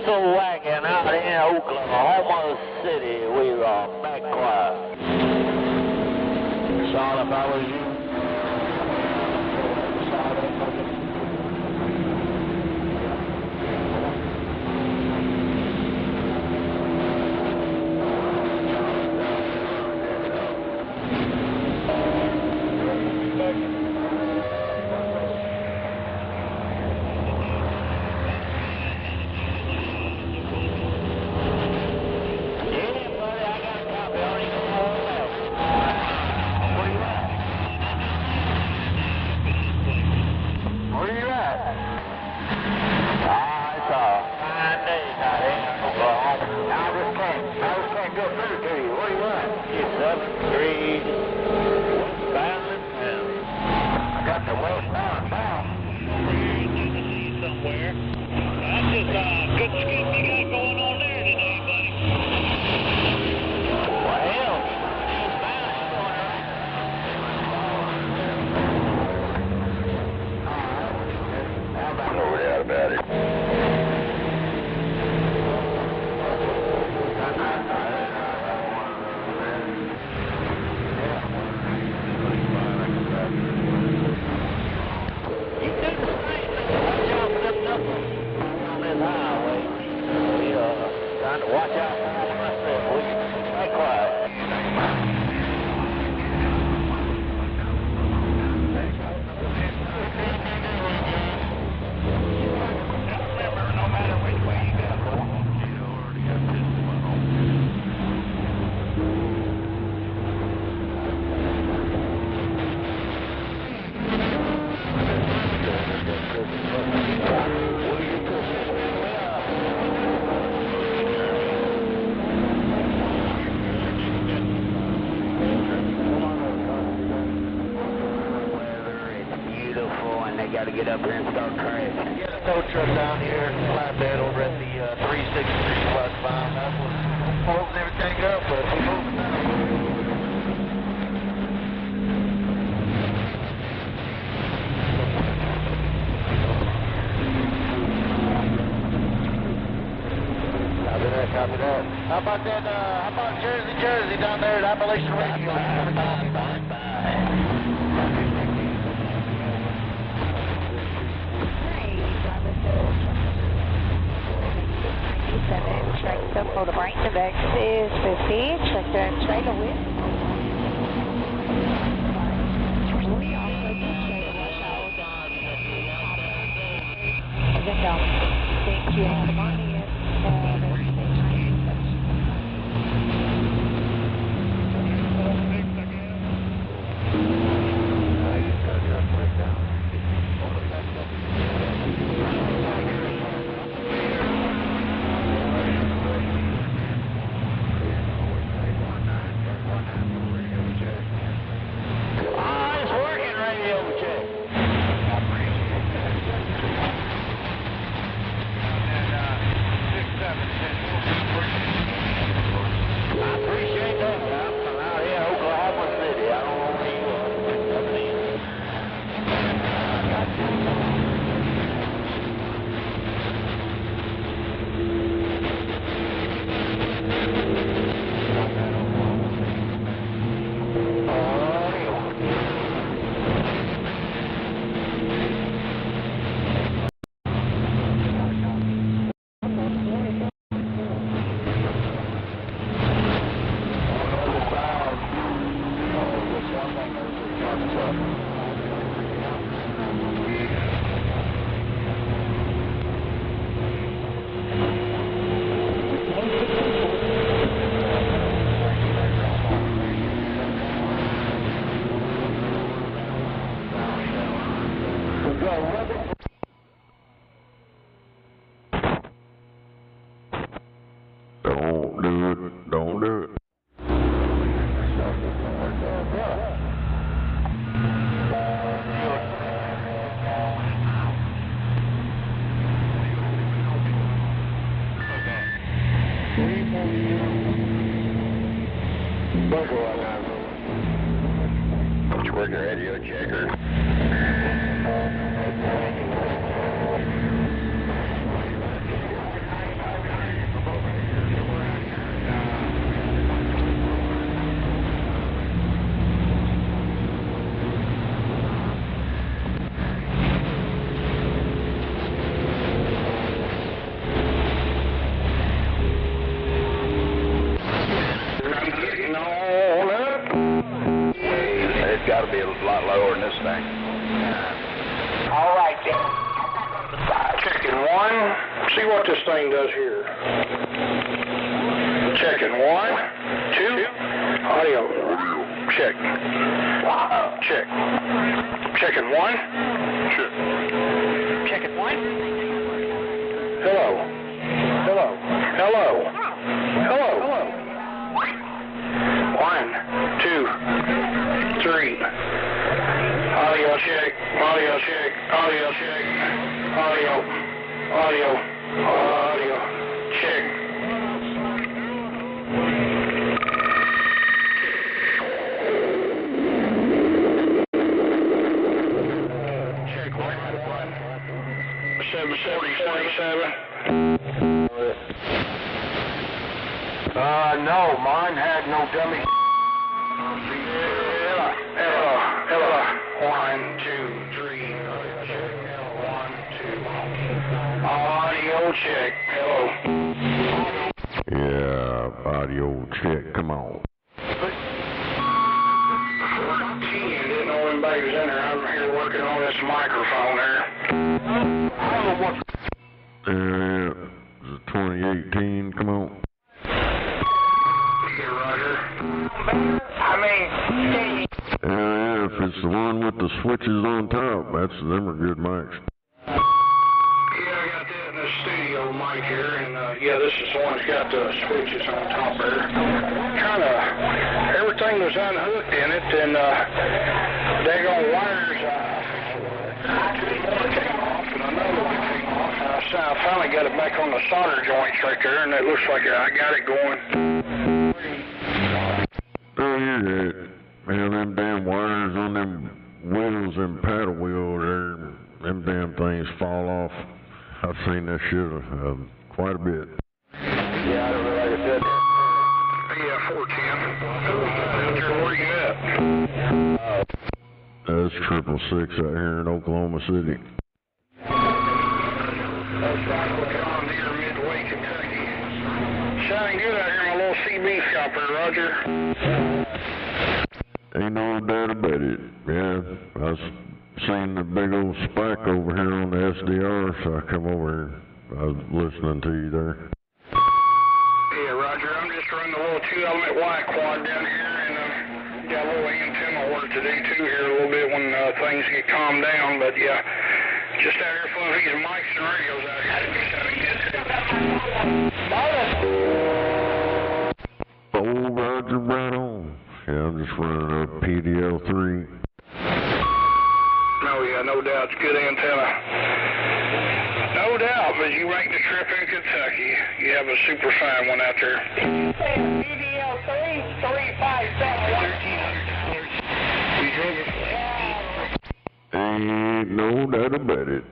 Diesel wagon out in Oklahoma City. We are back quiet. Sean, if I was you. Watch out for that front set, will you? Stay quiet. No matter which way you go. Got to get up here and start crashing. Get a tow truck down here, flatbed over at the 363 plus 5. That's what's holding everything up, but we're moving now. Copy that. How about that, how about Jersey down there at Appalachian Radio? Bye. Check the photo right. The next is 50. Check the trailer width. We also do check the wash out. Thank you. Come on in. Don't do it. It's working radio checker. It's got to be a lot lower than this thing. All right, then. Checking one. See what this thing does here. Checking 1, 2. Audio. Check. Check. Checking 1. Check. Checking 1. Hello. Hello. Hello. Hello. 1, 2, 3. Audio check. Audio check. Audio check. Audio. Audio. Audio. Check. Check 1. 747. No, mine had no dummy. Ella. 1, 2, 3. 1, 2. Audio check. Hello. Yeah, audio check, come on. 14, didn't know anybody was in there. I'm here working on this microphone there. I don't know what. Yeah, it's a 2018, come on. Yeah, Roger. Yeah, if it's the one with the switches on top, them are good mics. Yeah, I got that in the studio mic here, and yeah, this is the one that's got the switches on top there. Everything was unhooked in it, and daggone wires, one came off, and another one came off, and I finally got it back on the solder joints right there, and it looks like I got it going. Oh, yeah, man, them damn wires on them wheels and paddle wheels there, them damn things fall off. I've seen that shit quite a bit. Yeah, I don't know, like I said. Yeah, 410. Where you at? That's 666 out here in Oklahoma City. That's right, John Deere, Midway, Kentucky. Sounding good out here in my little CB shop there, Roger. Ain't no doubt about it. Yeah, I was seeing the big old spike over here on the SDR, so I come over here. I was listening to you there. Yeah, Roger, I'm just running the little 2-element Y quad down here, and got a little antenna work to do too here a little bit when things get calmed down, but yeah, just out here full of these mics and radios out here. Oh, Roger, right on. Yeah, I'm just running a PDL-3. No, yeah, no doubt, it's good antenna. No doubt, but you make the trip in Kentucky. You have a super fine one out there. PDL-3, 357. Ain't no doubt about it.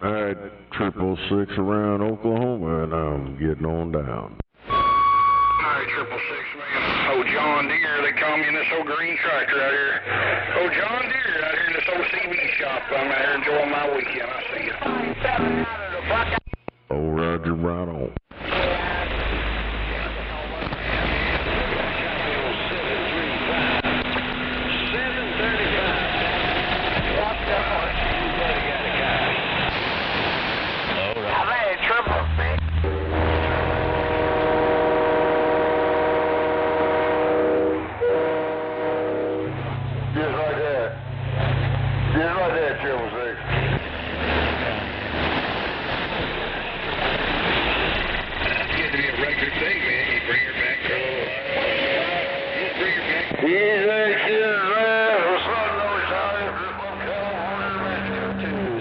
I had 666 around Oklahoma, and I'm getting on down. Alright, 666, man. Oh, John Deere, they call me in this old green tractor out here. Oh, John Deere out here in this old CB shop. I'm out here enjoying my weekend. I see you. Oh, Roger, right on.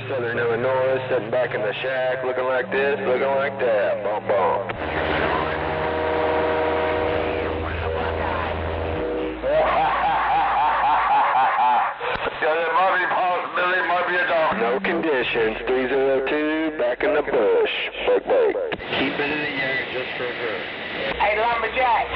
Southern Illinois, sitting back in the shack, looking like this, looking like that. Bump, bump. No conditions. 302, back in the bush. Break, break. Keep it in the air just for her. Hey, lumberjack.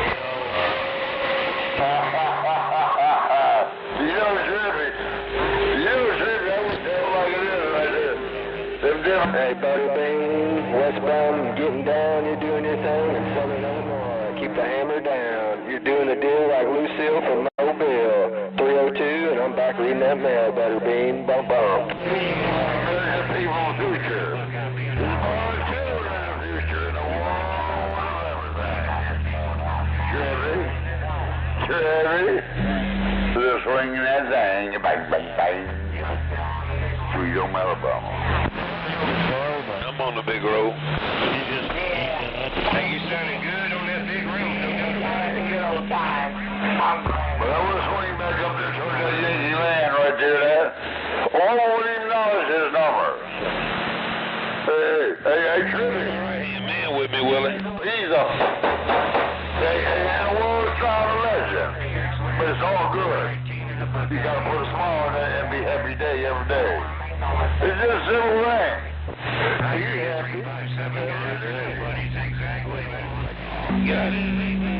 Hey, Buddy Bean, westbound, getting down, you're doing your thing in Southern Illinois. Keep the hammer down. You're doing the deal like Lucille from Mobile. 302, and I'm back reading that mail, Buddy Bean. Bump, bump. Just swinging that thing, bang, bang, bang. Sweet old Alabama. I'm on the big road. Hey, you sounding good on that big room. Good old time. But I want to swing back up there towards that easy land right there. All we know is his number. Hey, Trippy. Hey, a man with me, Willie. He's a world-travel legend. But it's all good. You got to put a smile on that and be happy day every day. It's just a simple thing. Are you happy? Got it.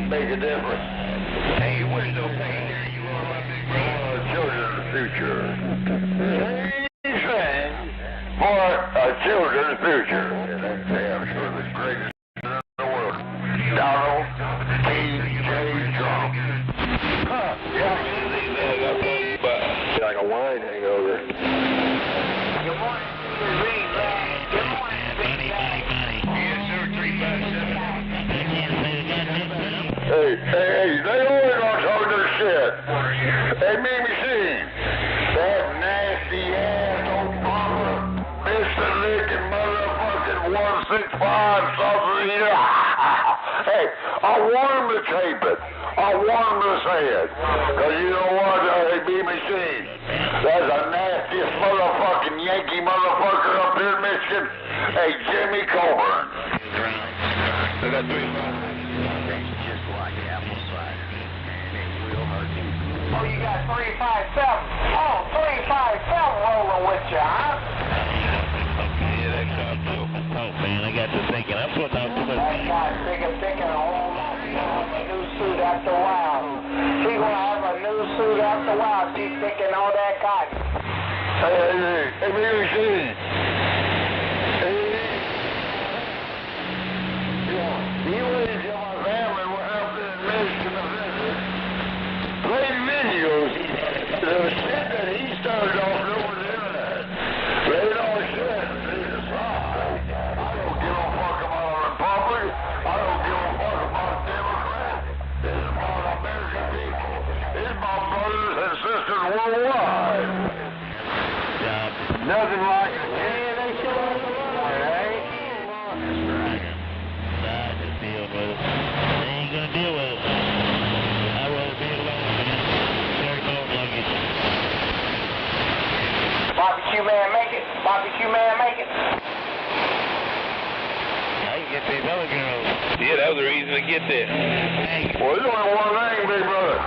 Make a difference. Hey, window pane there, you are my big brother. Children's future. Anything for a children's future. I'm sure the greatest in the world. Down Hey, they always gonna talk their shit. Hey, BBC, that nasty ass Obama, Mr. Lincoln motherfucking 165 sausage eater. Hey, I want him to tape it. I want him to say it. Cause you know what, hey, BBC, that's the nastiest motherfucking Yankee motherfucker up here in Michigan. Hey, Jimmy Coburn. I got 3 Oh, you got 357. Oh, 357 rolling with you, huh? Yeah, that's how I feel. Oh, man, I got to thinking. That's what I was doing. That guy's thinking a whole lot. She's gonna have a new suit after a while. She's gonna have a new suit after a while. She's thinking all that cotton. Hey, BBC. You ladies in my family were out there in Michigan to visit. Played videos. The shit that he started off over the internet. Played all shit. I don't give a fuck about a Republican. I don't give a fuck about a Democrat. This is about American people. It's about brothers and sisters worldwide. Nothing like it. Yeah, they show us the line, right? That's right. Nah, just deal with it. They ain't gonna deal with it. I'd rather be alone, man. Carry my own luggage. Barbecue man, make it. Barbecue man, make it. I can get these other girls. Yeah, that was the reason to get there. Well, there's only one thing, big brother.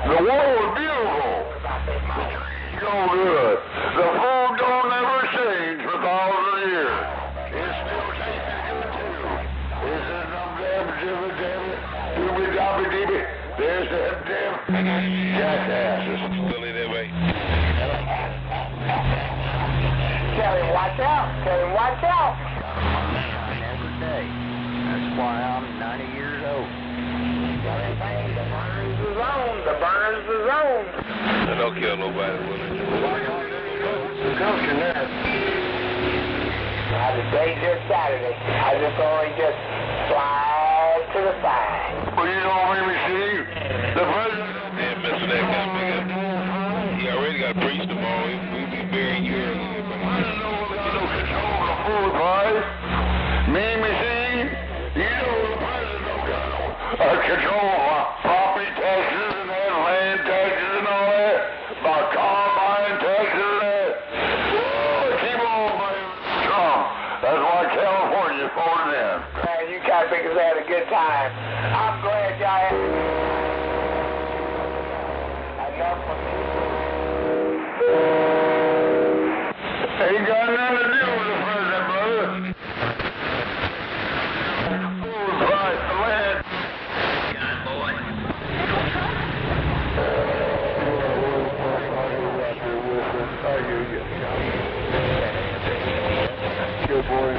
The war was beautiful. So good. The food don't ever change for thousands of years. It still tastes good too. This is some damn jibber jabber, doobie dobby deebie. There's them damn jackasses. Still in there, mate. Tell him watch out. Tell him watch out. Every day. That's why I'm 90 years old. The burner's the zone. The burner's the zone. I don't kill nobody with it. Now today's just Saturday. I just only just slide to the side. Well, you know, BBC, the president. Yeah, missing that guy, big up. He already got preached tomorrow. We'll be burying you earlier. Control the food price. BBC, you know the president don't got no control of property taxes and that, land taxes and all that, about combine taxes and that. Keep on blaming Trump. That's why California voted in. Man, you Catholics had a good time. I'm glad y'all had enough for me. Ain't got nothing to do with the president, brother. Food price, the land. Good boy,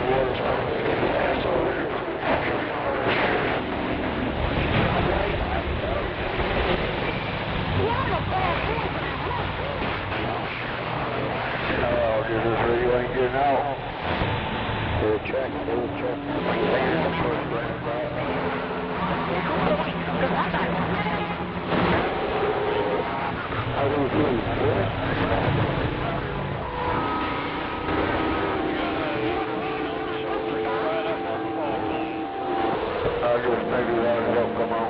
this radio ain't getting out. We'll check. I'll just maybe one will come on.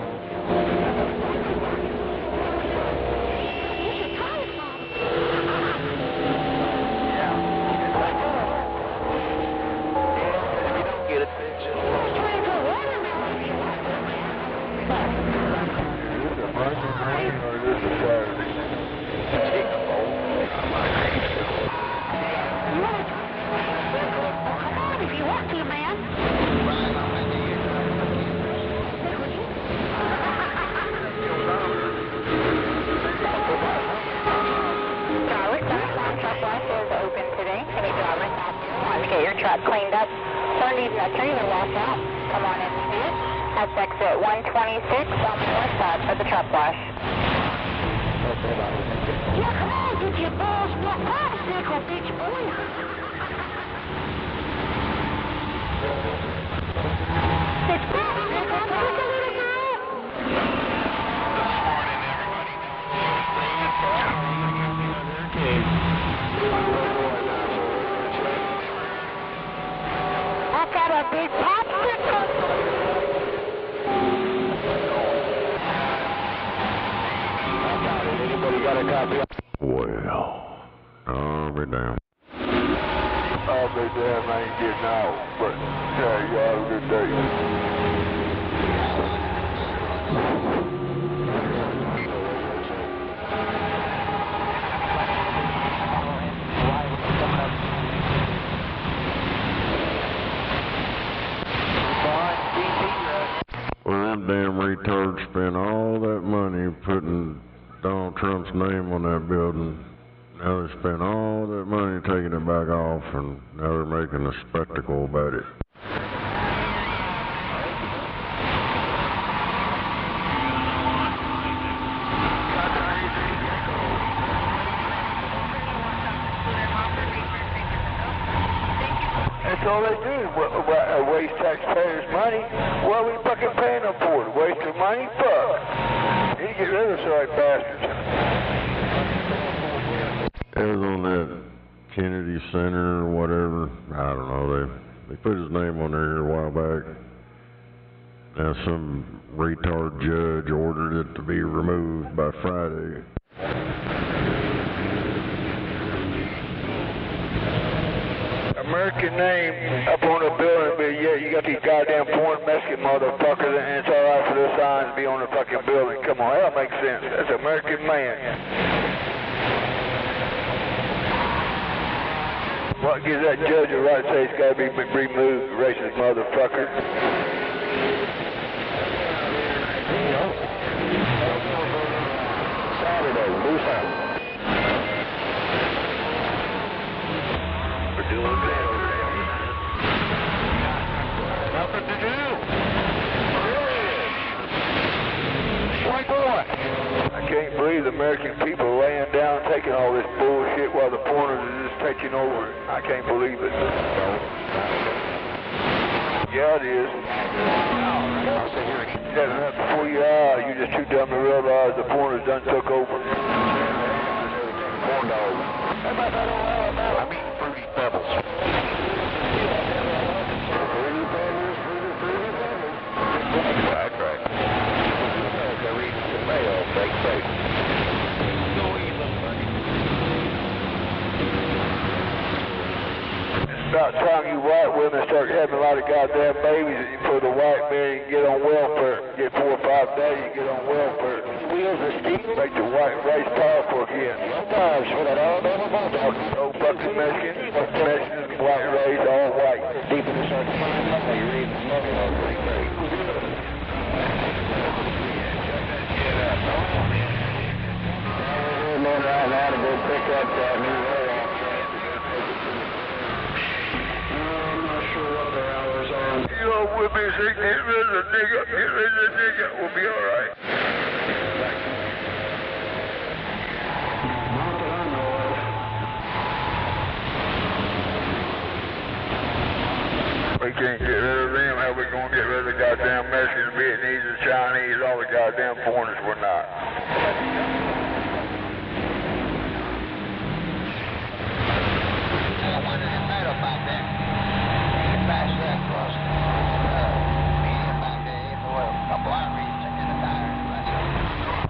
Cleaned up. Sunday, the trailer washed out. Come on in and see it. That's exit 126 on the north side for the truck wash. Yeah, come on, get your balls not bicycle, bitch boy. It's bicycle, take a little girl. a big popsicle. Anybody got a copy? Well, I'll be damned. I'll be damned, I ain't getting out. But, yeah, you have a good day. Well, them damn retards spent all that money putting Donald Trump's name on that building. Now they spent all that money taking it back off, and now they're making a spectacle about it. That's all they do, waste taxpayers' money. What are we fucking paying them for? To waste their money? Fuck. Need to get rid of sorry bastards. It was on that Kennedy Center or whatever. I don't know. They put his name on there a while back. Now some retard judge ordered it to be removed by Friday. American name up on the building, but yet you got these goddamn foreign Mexican motherfuckers, and it's alright for their signs to be on the fucking building. Come on, that makes sense. That's American man. What gives that judge a right to say it's got to be removed, racist motherfucker? Saturday, do something. We're doing good over there. Nothing to do. Why boy? I can't believe the American people are laying down taking all this bullshit while the foreigners are just taking over. I can't believe it. Yeah, it is. Yeah, before your eyes, you're just too dumb to realize the foreigners done took over. Corn dogs. I'm eating Fruity Pebbles. That's right. They're eating the mayo, fake. It's about time you white women start having a lot of goddamn babies for the white man and get on welfare. Get 4 or 5 days, you get on welfare. Wheels of steel. Make the white race powerful again. No fucking Mexicans, white race, all white. Deep in the circle. You're reading the smoking on pretty great. We're going right now to go pick up that new rail. I'm not sure what their hours are. You know, we'll be sick, get rid of the nigga, we'll be alright. Not that I know of. We can't get rid of them, how we gonna get rid of the goddamn Mexicans, Vietnamese, the Chinese, all the goddamn foreigners? We're not.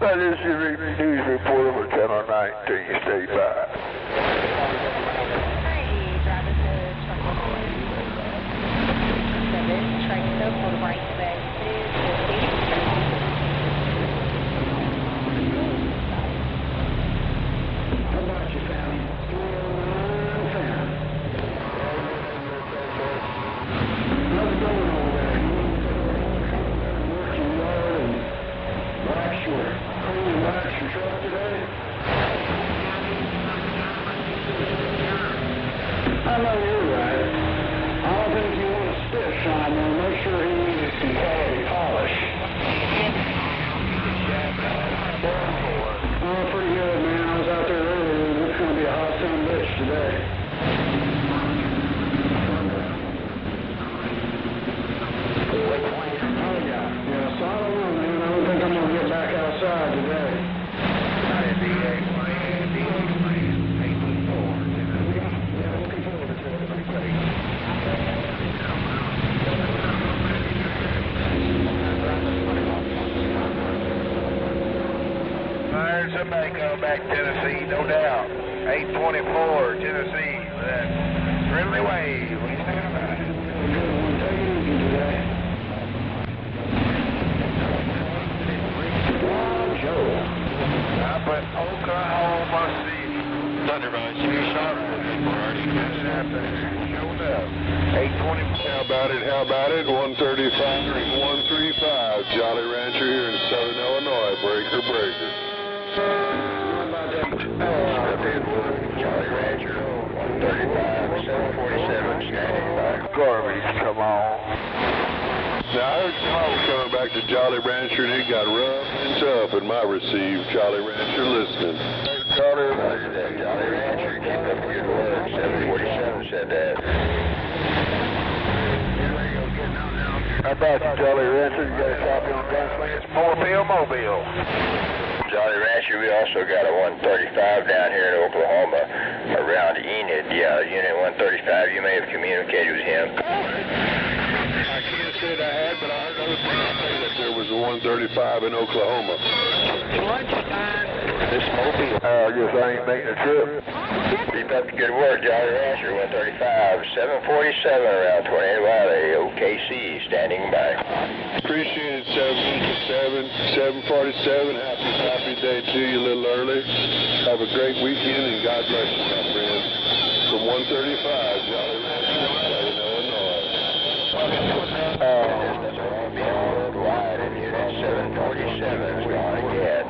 That is your news report over Channel 19. You stay by. How about you, family? How's it going over there? Working yard and wax your truck today? I know you're right. I don't think you want to spit shine there. Make sure he needs some quality polish. Oh, pretty good, man. I was out there earlier, and it's going to be a hot son of a bitch today. Oh, yeah. So I don't know, man. I don't think I'm going to get back outside today. somebody call back Tennessee, no doubt. 824, Tennessee, with that friendly wave. What do you think about it? Up at Oklahoma City. Thunderbolt, you shot already. Showed up. 820. How about it? How about it? 135, Jolly Rancher here in Southern Illinois. Breaker, breaker. Jolly Rancher, 135, 747, standing by. Garbage, come on. Now, I heard Tom coming back to Jolly Rancher and he got rough and tough in my receive. Jolly Rancher listening. Jolly Rancher, keep up the good work. 747 said that. How about you, Jolly Rancher? You got a copy on Gunslinger? It's Mobile. Jolly Rancher, we also got a 135 down here in Oklahoma around Enid. Yeah, Unit 135, you may have communicated with him. I can't say that I had, but I heard other people say that there was a 135 in Oklahoma. This Mobile. I guess I ain't making a trip. Keep up the good work, Jolly Rancher, 135, 747 around Tornado Valley, OKC, standing by. Appreciate it, 747. Happy day to you a little early. Have a great weekend and God bless you, my friend. From 135, Jolly Rancher, Southern Illinois. Worldwide in Unit 747 is gone again.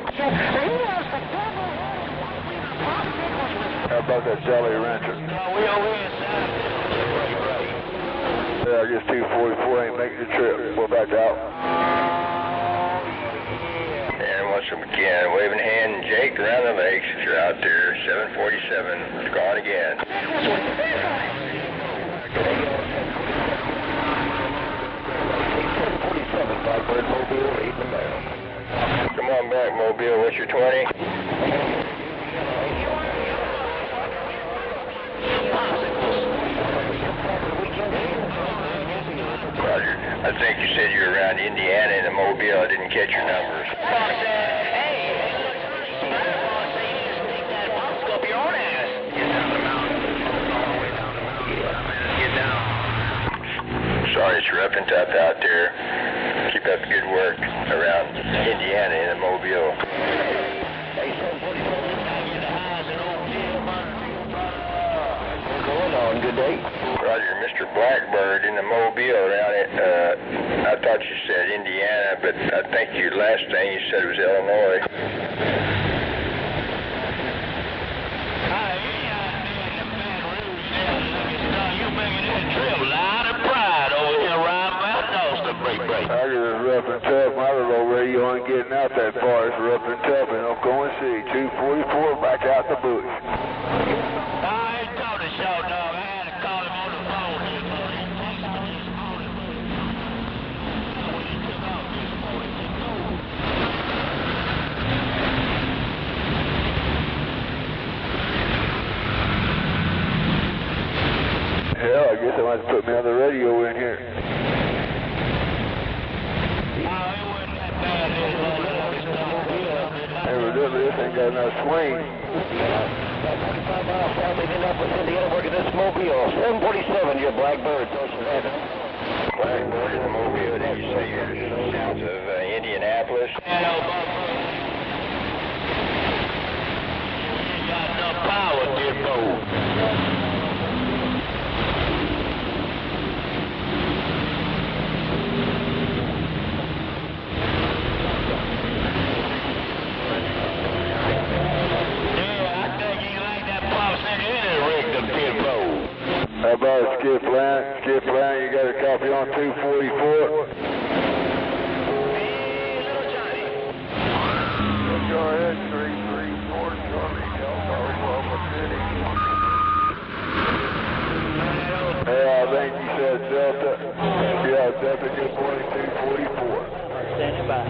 How about that Jolly Rancher? We over here. Yeah, I guess 244 ain't making the trip. We're back out. And once again, waving hand and Jake around the lakes if you're out there. 747 is gone again. Come on back, Mobile. What's your 20? Roger. I think you said you were around Indiana and Mobile. I didn't catch your numbers. Sorry, it's rough and tough out there. Keep up the good work around Indiana and Mobile. Going on, good day. Roger, Mr. Blackbird in the Mobile around it. I thought you said Indiana, but I think your last thing you said was Illinois. I get it rough and tough. My little radio ain't getting out that far. It's rough and tough in Oklahoma City. 244 back out the bush. I ain't told the show, dog. I had to call him on the phone here, Hell, I guess I might have to put me on the radio in here. Evidently, this ain't got enough swing. 25 miles south, they end up with Indiana working this Mobile. 747, your Blackbird. Blackbird in the Mobile, did you say you're south of Indianapolis? got enough power, dear boy. How about Skip Land? Skip Land, you got a copy on 244? Go ahead, 334 Charlie Delta, Oklahoma City. Yeah, I think you said Delta. Yeah, Delta, good morning, 244. Standing by.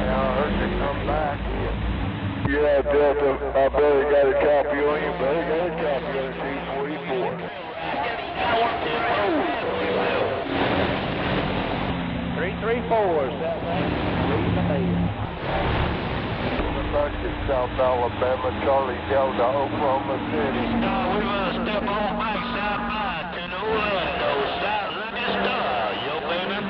I heard you come back. Yeah, Delta, I better got a copy on you. Better got a copy on 244. 334, South Lane. South Alabama, Charlie Delta, Oklahoma City. Star, we will step on back south by to Orlando, south Lucky Star, yo baby.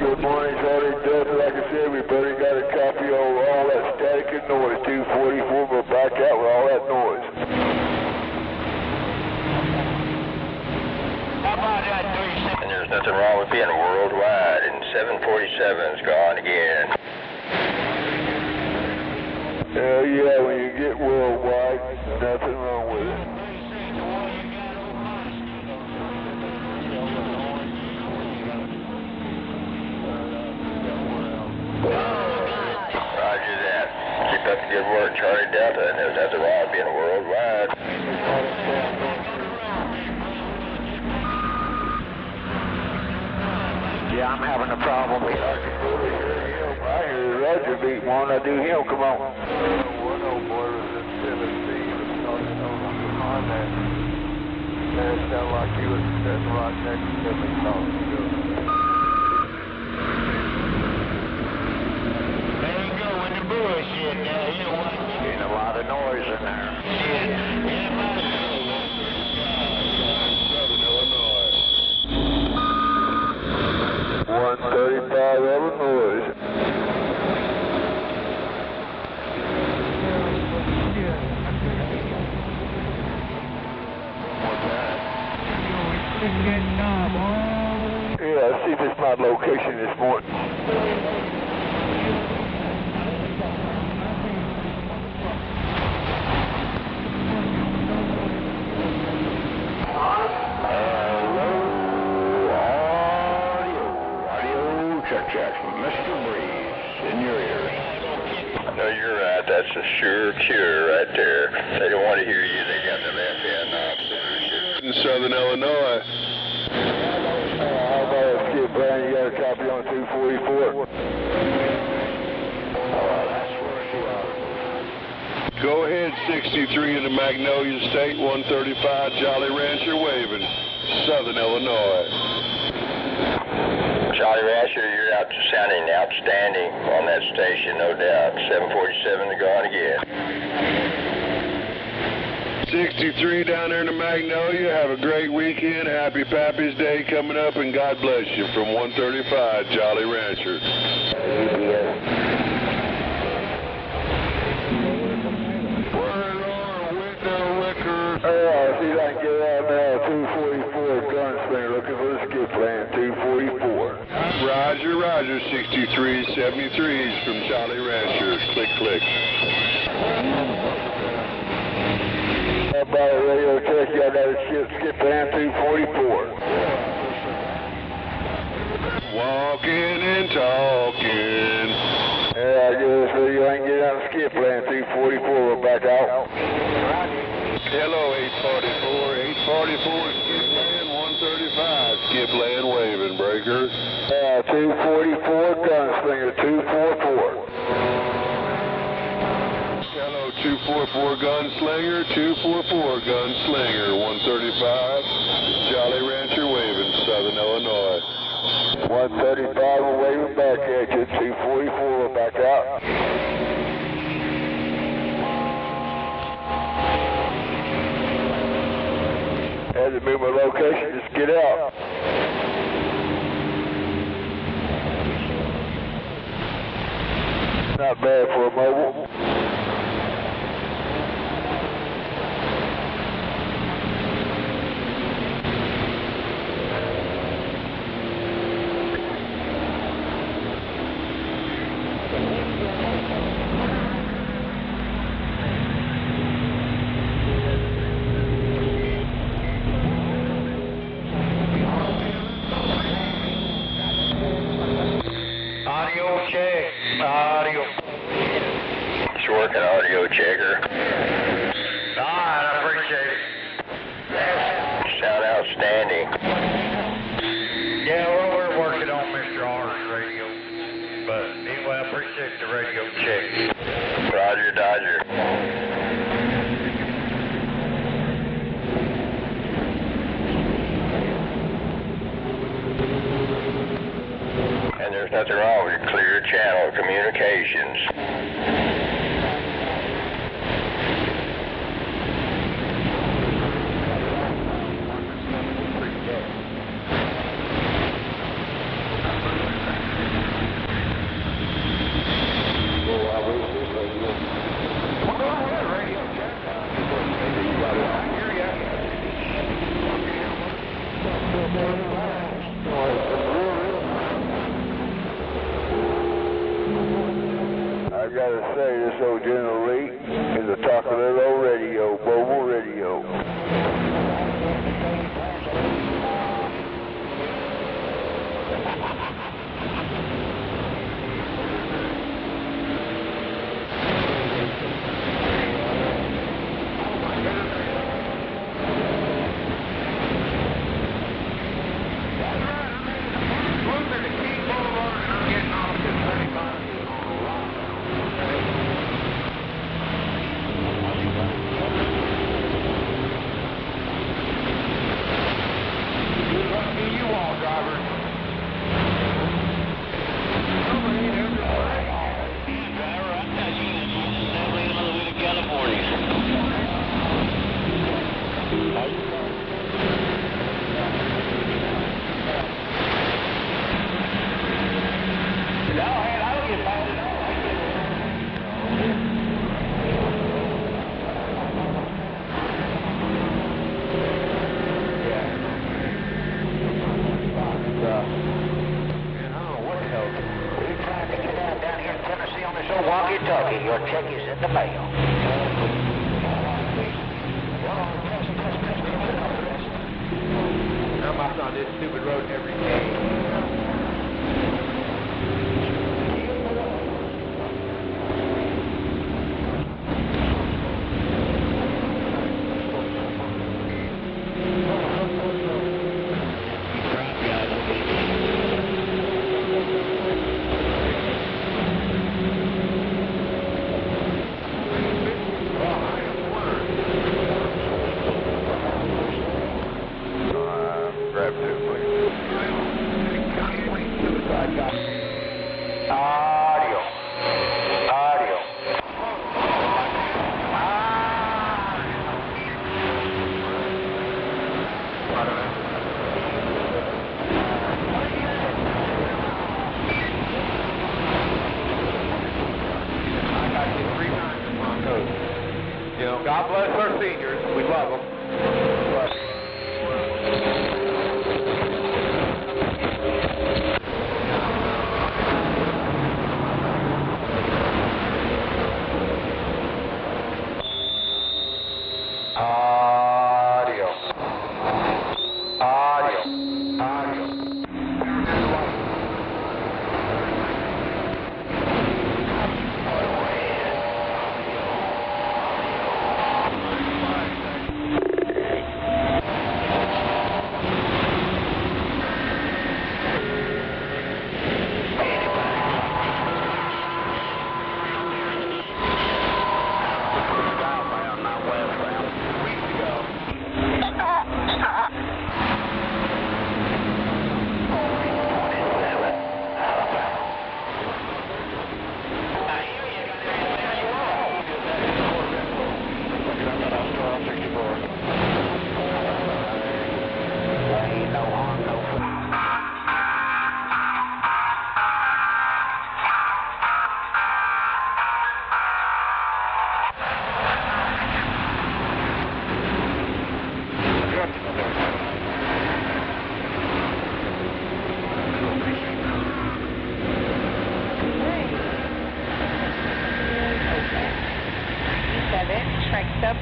Good morning, Charlie Delta. Like I said, we better got a copy of all that static and noise. 244, we'll back out with all that noise. How about that 36? And there's nothing wrong with being worldwide, and 747's gone again. Yeah, when you get worldwide, nothing wrong with it. Roger that. Keep up the good work, Charlie Delta, and there's nothing wrong with being worldwide. Yeah, I'm having a problem here. I hear Roger beat one. I do him. Come on. One old boy was in Tennessee. On that. It sounded like he was sitting right next to me talking to him. There you go in the bullshit now. You know what? Getting a lot of noise in there. Southern Illinois. 135 Illinois. Yeah, see if it's my location this morning. Check, Mr. Breeze, in your ears. No, you're right. That's a sure cure right there. They don't want to hear you. They got the left-hand knob solution. In Southern Illinois. How about a skip plan? You got a copy on 244? Go ahead, 63 in the Magnolia State, 135 Jolly Rancher waving, Southern Illinois. Jolly Rancher, you're out sounding outstanding on that station, no doubt. 747 gone again. 63 down there in the Magnolia. Have a great weekend. Happy Pappy's Day coming up, and God bless you from 135 Jolly Rancher. See if I can get out now. 244 Gunslinger looking for the skip plan. 244. Roger, Roger. 63, 73s from Jolly Rancher. Click, click. How about a radio check? Y'all got a skip plan 244. Walking and talking. Yeah, I guess you ain't getting out of skip plan 244. We're back out. Hello, 844. 844 skip land 135. Skip land waving, breaker. 244 Gunslinger 244. Hello, 244 Gunslinger, 244 Gunslinger, 135, Jolly Rancher waving, Southern Illinois. 135, we're waving back at you. 244, we're back out. Had to move my location, just get out. Not bad for a mobile. Audio check. Audio. It's working, audio checker. Alright, I appreciate it. Sound outstanding. Yeah, well, we're working on Mr. R's radio. But anyway, I appreciate the radio check. Roger, Dodger. And there's nothing wrong with a clear channel of communications. I gotta say, this old General Lee is a talk of little radio, mobile radio. Walkie-talkie, your check is in the mail. I'm out on this stupid road every day. God bless our seniors. We love them.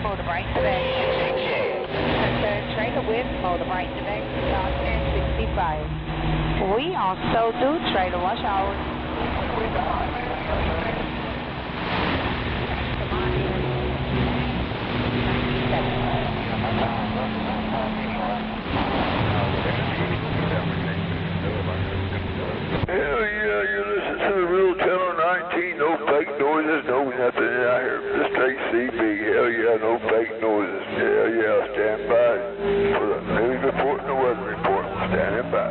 Mode of right direct. Trailer with mode of right direct, 1065. We also do trailer wash hours. Hell yeah, you listen to the real Channel 19, no fake noises, no nothing out here, just straight CB, hell yeah, no fake noises, hell yeah, stand by for the news report and the weather report, standing by.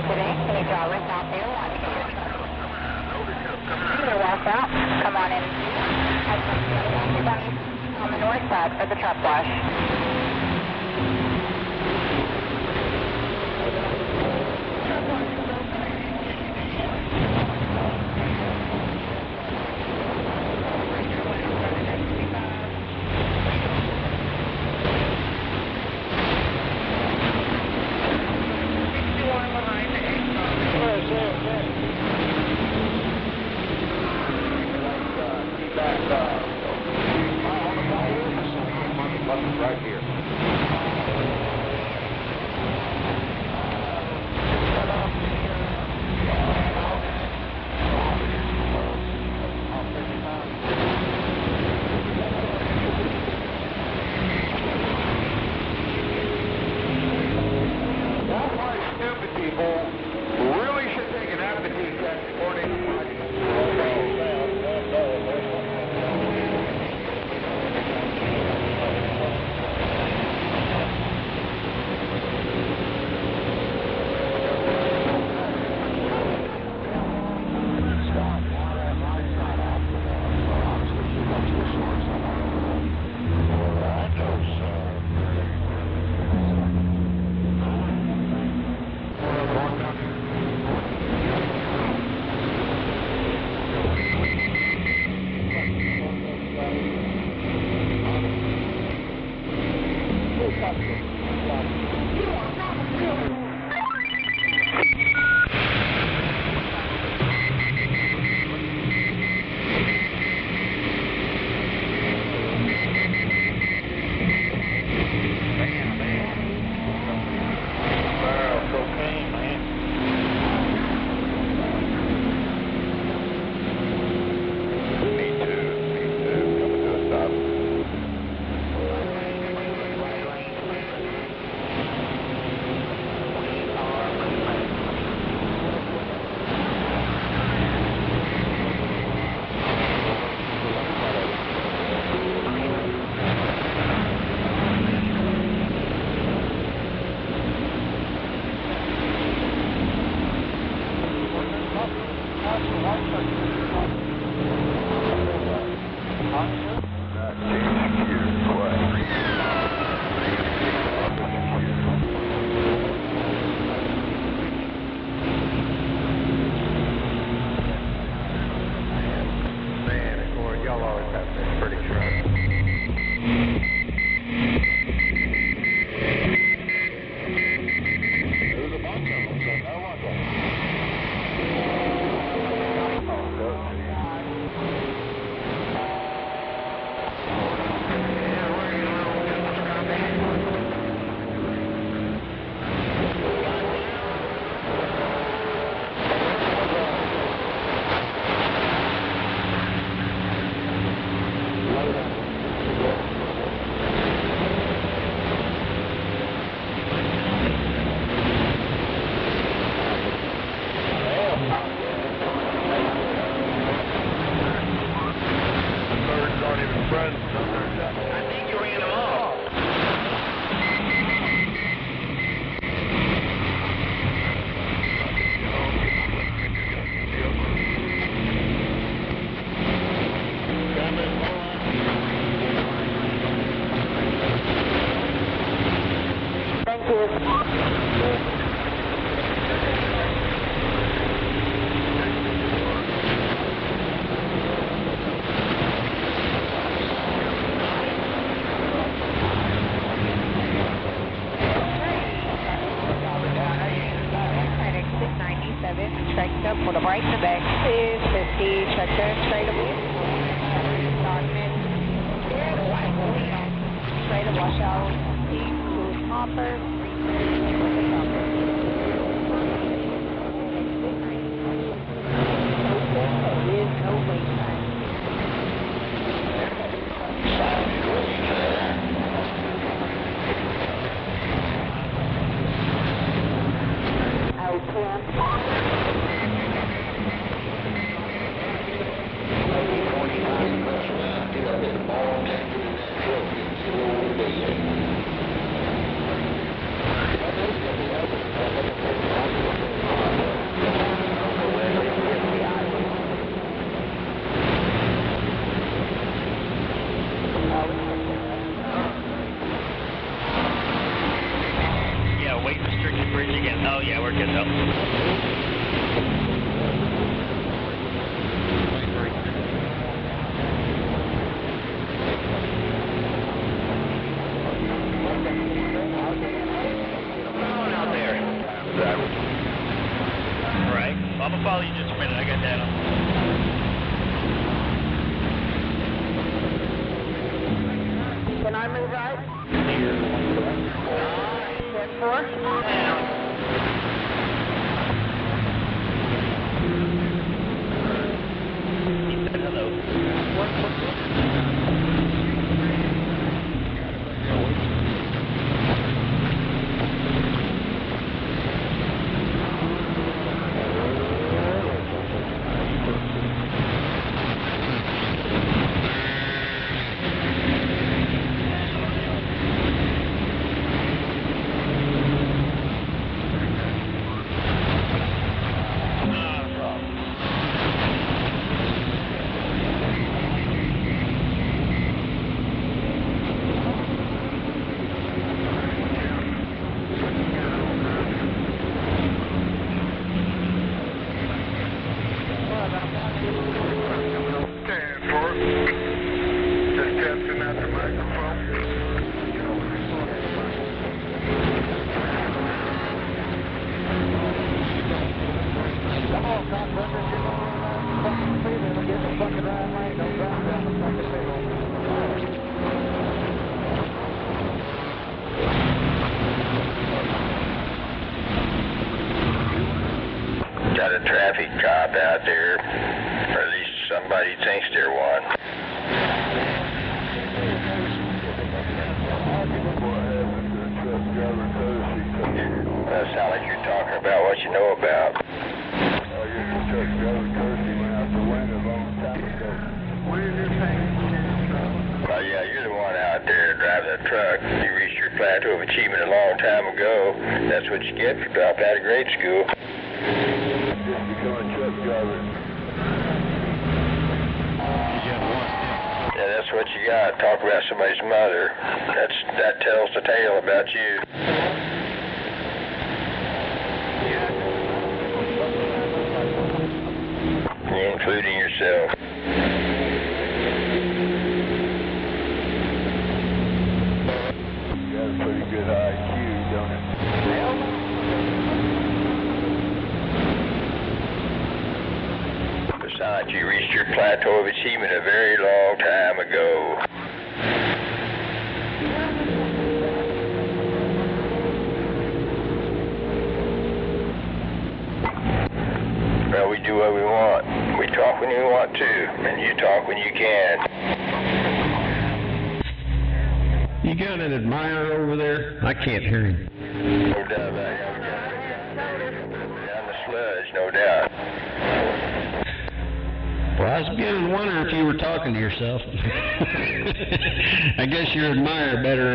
today. Any drivers out there want to hear? Walk out. Come on in. Exit 120 on the north side for the truck wash. Right here. That's why stupid people really should take an aptitude test before they Pull up right to back is 50, check that straight up. Straight up, wash out. Cruise hopper. No wait time. I'm gonna follow you just a minute. I got that on. Can I move right? 10-4. He said hello. Got a traffic cop out there, or at least somebody thinks they're one. That sounds like you're talking about what you know about. Oh yeah, you're the one out there driving the truck. You reached your plateau of achievement a long time ago. That's what you get for dropping out of grade school. Yeah, that's what you got. Talk about somebody's mother. That tells the tale about you. Including yourself. You got a pretty good IQ, don't it? Besides, you reached your plateau of achievement a very long time ago. Well, we do what we want. We talk when we want to, and you talk when you can. You got an admirer over there? I can't hear him. No doubt about it. Down the sludge, no doubt. Well, I was beginning to wonder if you were talking to yourself. I guess your admirer better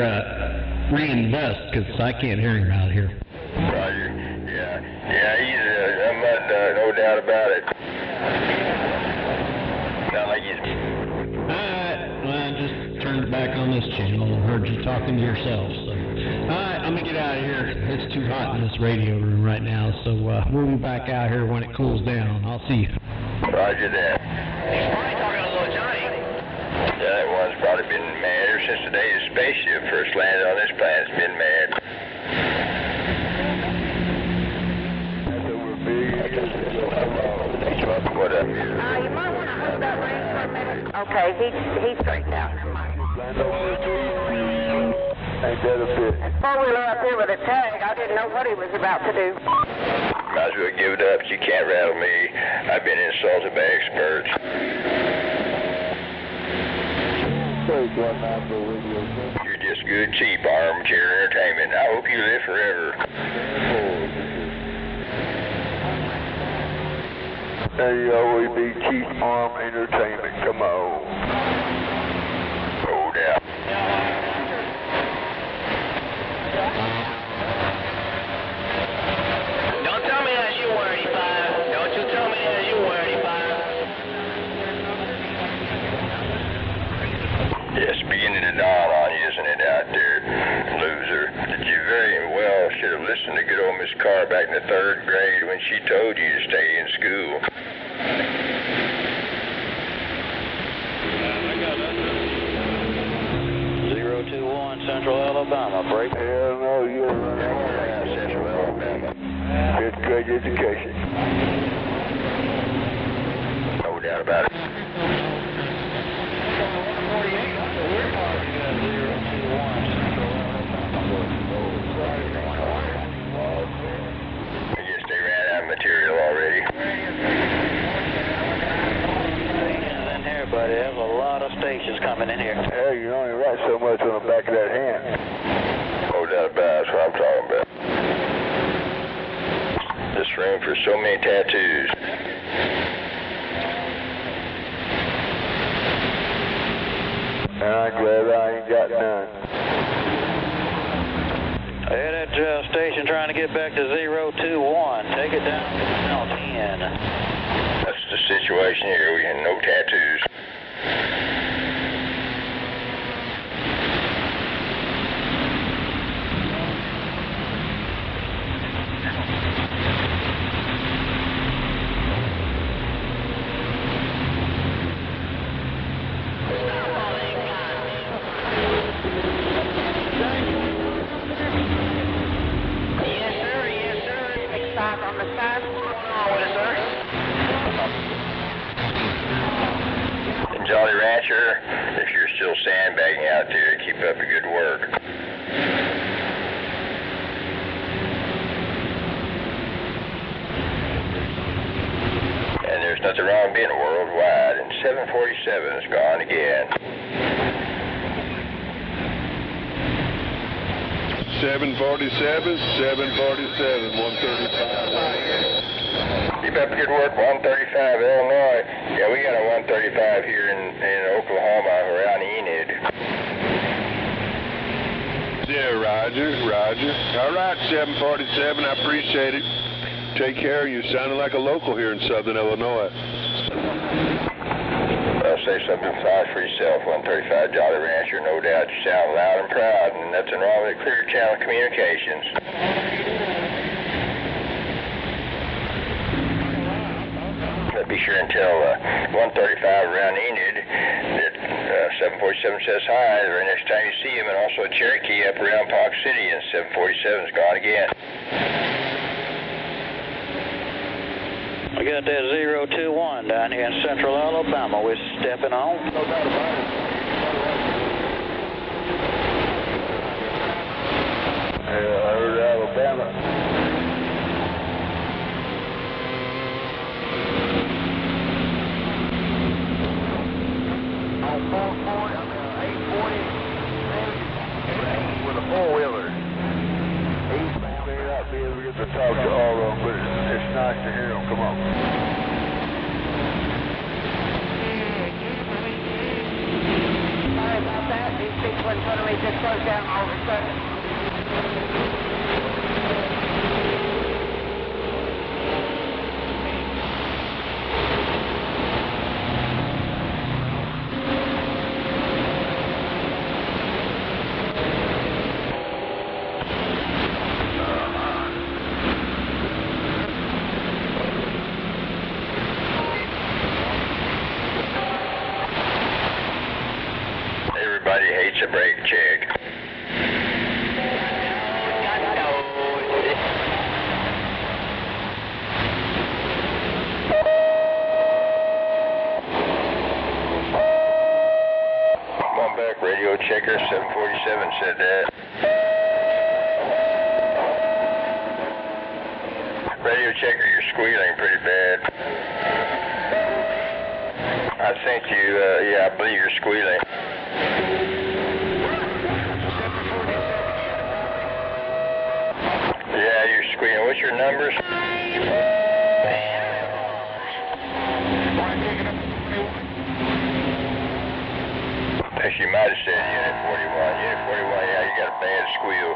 reinvest, because I can't hear him out here. Roger. Yeah, he's a mud, no doubt about it. Not like he's... Alright, well, I just turned back on this channel and heard you talking to yourself, so... Alright, I'm gonna get out of here. It's too hot in this radio room right now, so we'll be back out here when it cools down. I'll see you. Roger that. Yeah, that one's probably been mad ever since the day the spaceship first landed on this planet. It's been mad. What up? You might want to hold that range for a minute. Okay, he's straightened out. Ain't that a bit? Four-wheeler up here with a tag. I didn't know what he was about to do. Might as well give it up. You can't rattle me. I've been insulted by experts. You're just good, cheap armchair entertainment. I hope you live forever. There you always be cheap arm entertainment. Come on. No doubt. Don't tell me that you were 85. Don't you tell me that you were 85. Yes, beginning to dawn on you, isn't it, out there, loser? That you very well should have listened to good old Miss Carr back in the 3rd grade when she told you to stay in school. 021 Central Alabama, break. Hell no, you're running. Central Alabama. 5th grade education. doubt about it. I guess they ran out of material already. In here, buddy. There's a lot of stations coming in here. Hell, you only write so much on the back of that hand. No doubt about it. That's what I'm talking about. This room for so many tattoos. And I'm glad I ain't got none. Hey, that station trying to get back to 021. Take it down to 10. That's the situation here. We have no tattoos. Jolly Rancher, if you're still sandbagging out there, keep up the good work. And there's nothing wrong being worldwide, and 747 is gone again. 747, 135. Keep up the good work, 135 Illinois. Yeah, we got a 135 here in Oklahoma around Enid. Yeah, Roger. All right, 747, I appreciate it. Take care. You sounding like a local here in Southern Illinois. Well, say something fast for yourself, 135 Jolly Rancher. No doubt you sound loud and proud, and nothing wrong with Clear Channel Communications. Be sure and tell 135 around Enid that 747 says hi the very next time you see him, and also a Cherokee up around Park City, and 747's gone again. We got that 021 down here in central Alabama. We're stepping on. No doubt about it. Yeah, I heard Alabama. With a four-wheeler. He may not be able to get to talk to all of them, but it's nice to hear them. Come on. Sorry about that. These people in front of me just slowed down all of a sudden. Everybody hates a brake check. Come on back, radio checker, 747 said that. Radio checker, you're squealing pretty bad. I think I believe you're squealing. Yeah, you're squealing. What's your numbers? Actually, you might have said Unit 41. Unit 41, yeah, you got a bad squeal.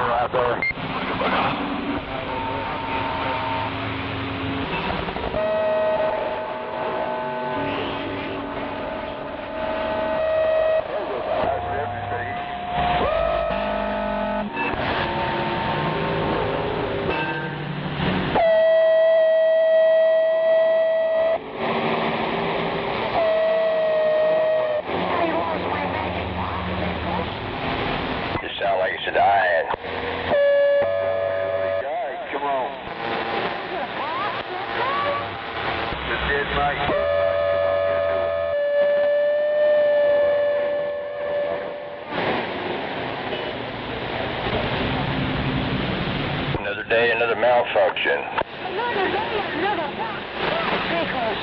Out there. You sound like it's dying. Another day, another malfunction. Another day, another bicycles.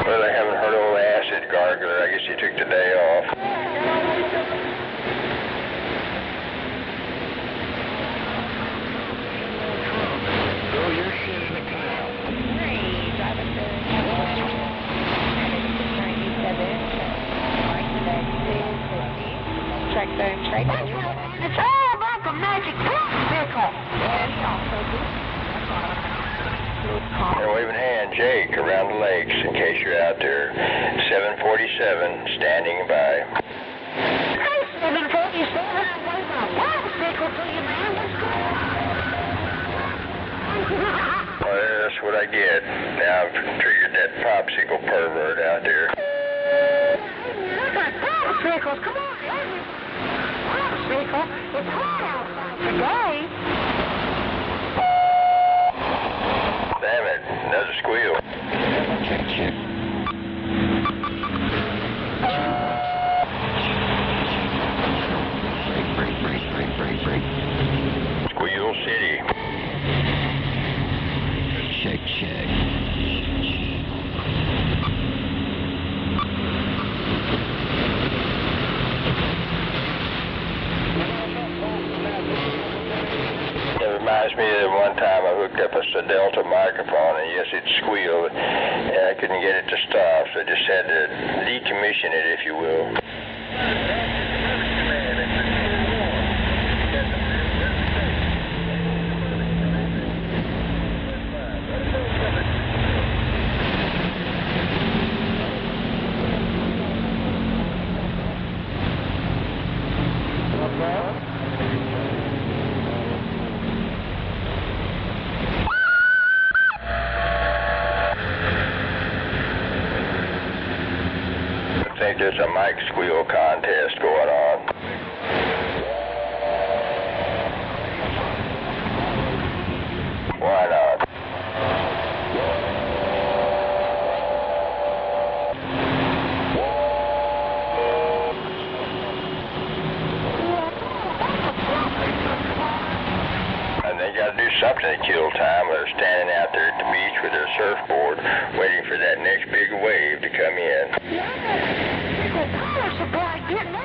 Well, I haven't heard old acid gargler. I guess he took the day off. Throw your shit in the canal. It's all about the magic bicycle. And waving hand, Jake, around the lakes, in case you're out there. 747, standing by. Hey, 747, I'm waving a bicycle to you, man. Let's go. Well, that's what I get. Now I've triggered that popsicle pervert out there. Look at popsicles. Come on, baby. Popsicle. It's hot outside today. Damn it, another squeal. Squeal City. Check. It reminds me of one time I hooked up a Delta microphone, and yes, it squealed, and I couldn't get it to stop, so I just had to decommission it, if you will. I think there's a mic squeal contest going on. Why not? And they got to do something to kill time. They're standing out there at the beach with their surfboard, waiting for that next big wave to come in. Power supply getting up.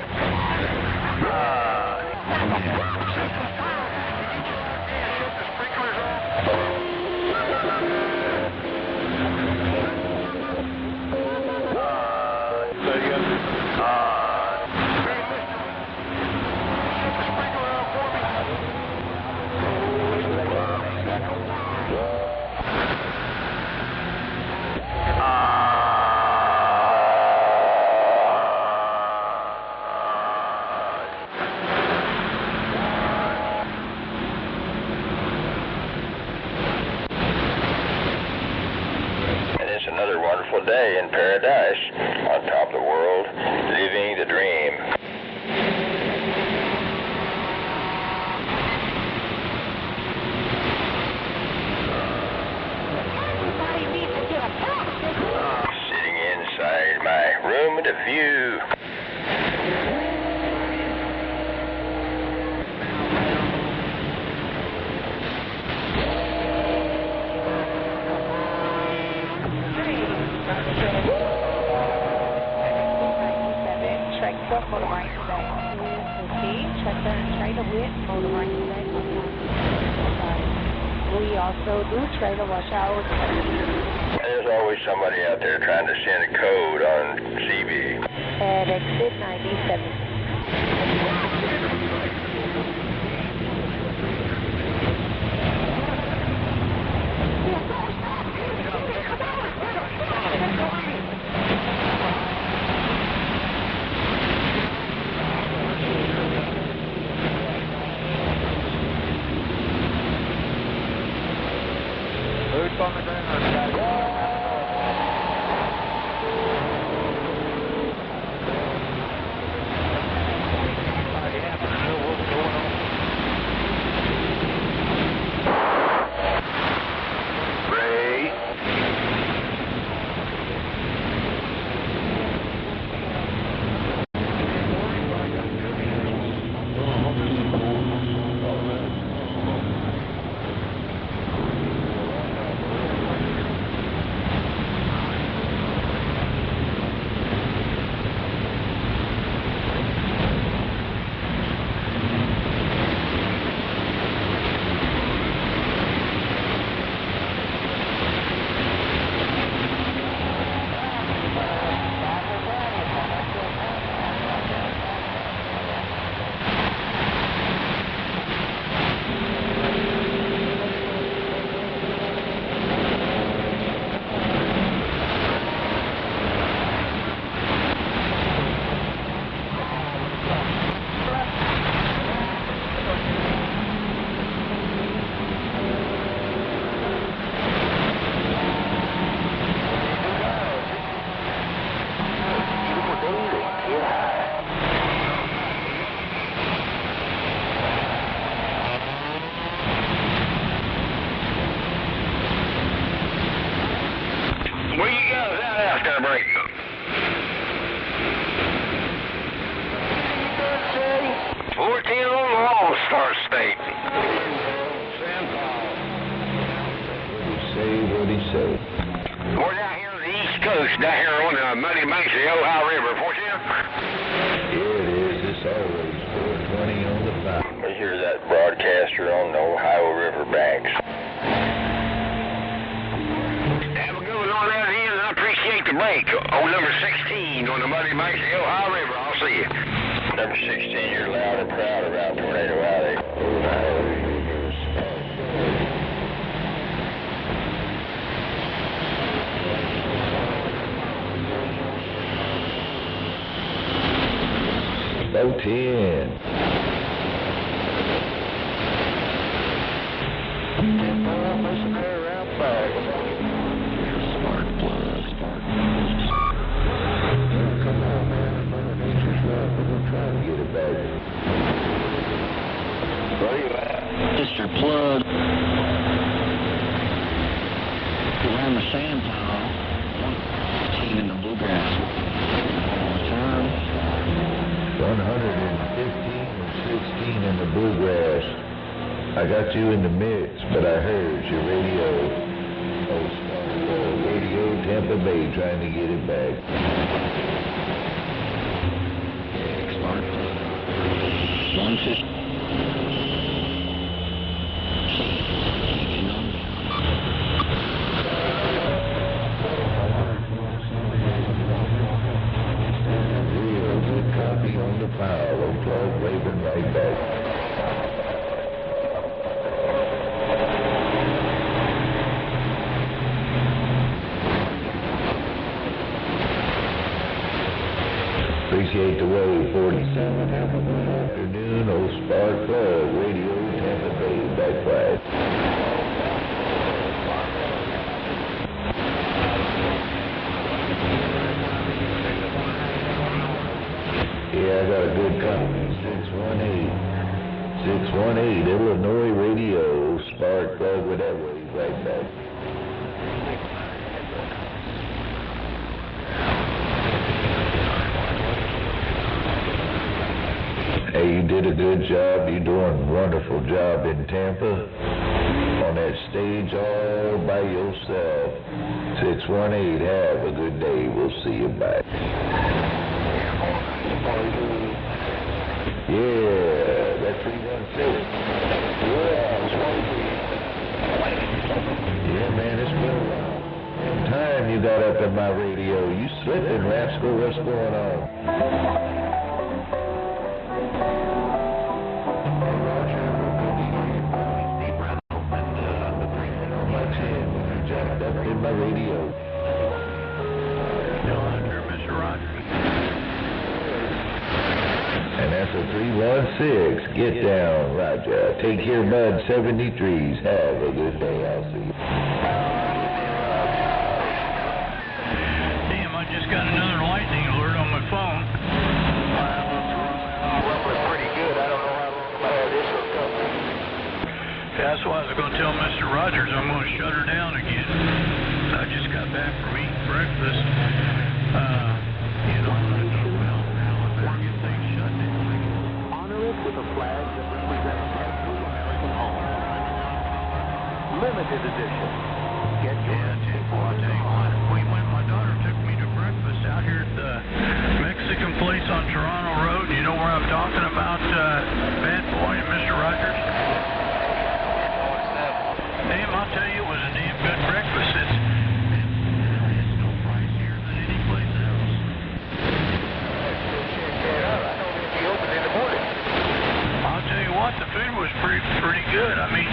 Another wonderful day in paradise, on top of the world, living the dream. Sitting inside my room with a view. We also do trailer wash hours. There's always somebody out there trying to send a code on CB. At exit 97. Boots on the ground. got a break. 410 on the Lone Star State. What'd he say? We're down here on the East Coast, down here on the muddy banks of the Ohio River. 410? Here it is. It's always 420 on the 5. We hear that broadcaster on the Ohio River banks. Have a good one on that end, and I appreciate the break. On number 16 on the muddy banks of the Ohio River. I'll see you. Number 16, you're loud and proud around Tornado Alley. Ohio River. 010. Spark plug. Come on, man. Mother Nature's love. We're going to try to get it back. Where you at? Mr. Plug. Around the sand pile. 115 in the bluegrass. Return. 115 and 16 in the bluegrass. I got you in the mix, but I heard your radio. Oh, radio Tampa Bay trying to get it back. Smart. 115. Real good copy on the pile. Old Plug waving right back. Appreciate the wave, 47. Have a good afternoon. Old Spark Plug, radio Tampa Bay, back flat. Yeah, I got a good company, 618, Illinois radio, Spark Plug with that wave, right back. Hey, you did a good job. You're doing a wonderful job in Tampa on that stage all by yourself. 618, have a good day. We'll see you back. Yeah, that's 316. Yeah, man, it's been a long time you got up in my radio. You slipping, rascal. What's going on? In my radio. Mr. Rogers. And that's a 316. Get down, Roger. Take care, bud. 73s. Have a good day. I'll see you. Damn, I just got another lightning alert on my phone. Rumbling pretty good. I don't know how long this will come. Yeah, that's why I was going to tell Mr. Rogers I'm going to shut her down again. I just got back from eating breakfast. You know, I thought, well, now I better get things shut down. Honor it with a flag that represents our true American home. Limited edition. Get your I'll tell you what, when my daughter took me to breakfast out here at the Mexican place on Toronto Road, you know where I'm talking about, Bad Boy and Mr. Rogers? Damn, I'll tell you, it was a damn good breakfast. It's no pricier than any place else. I'll tell you what, the food was pretty good. I mean,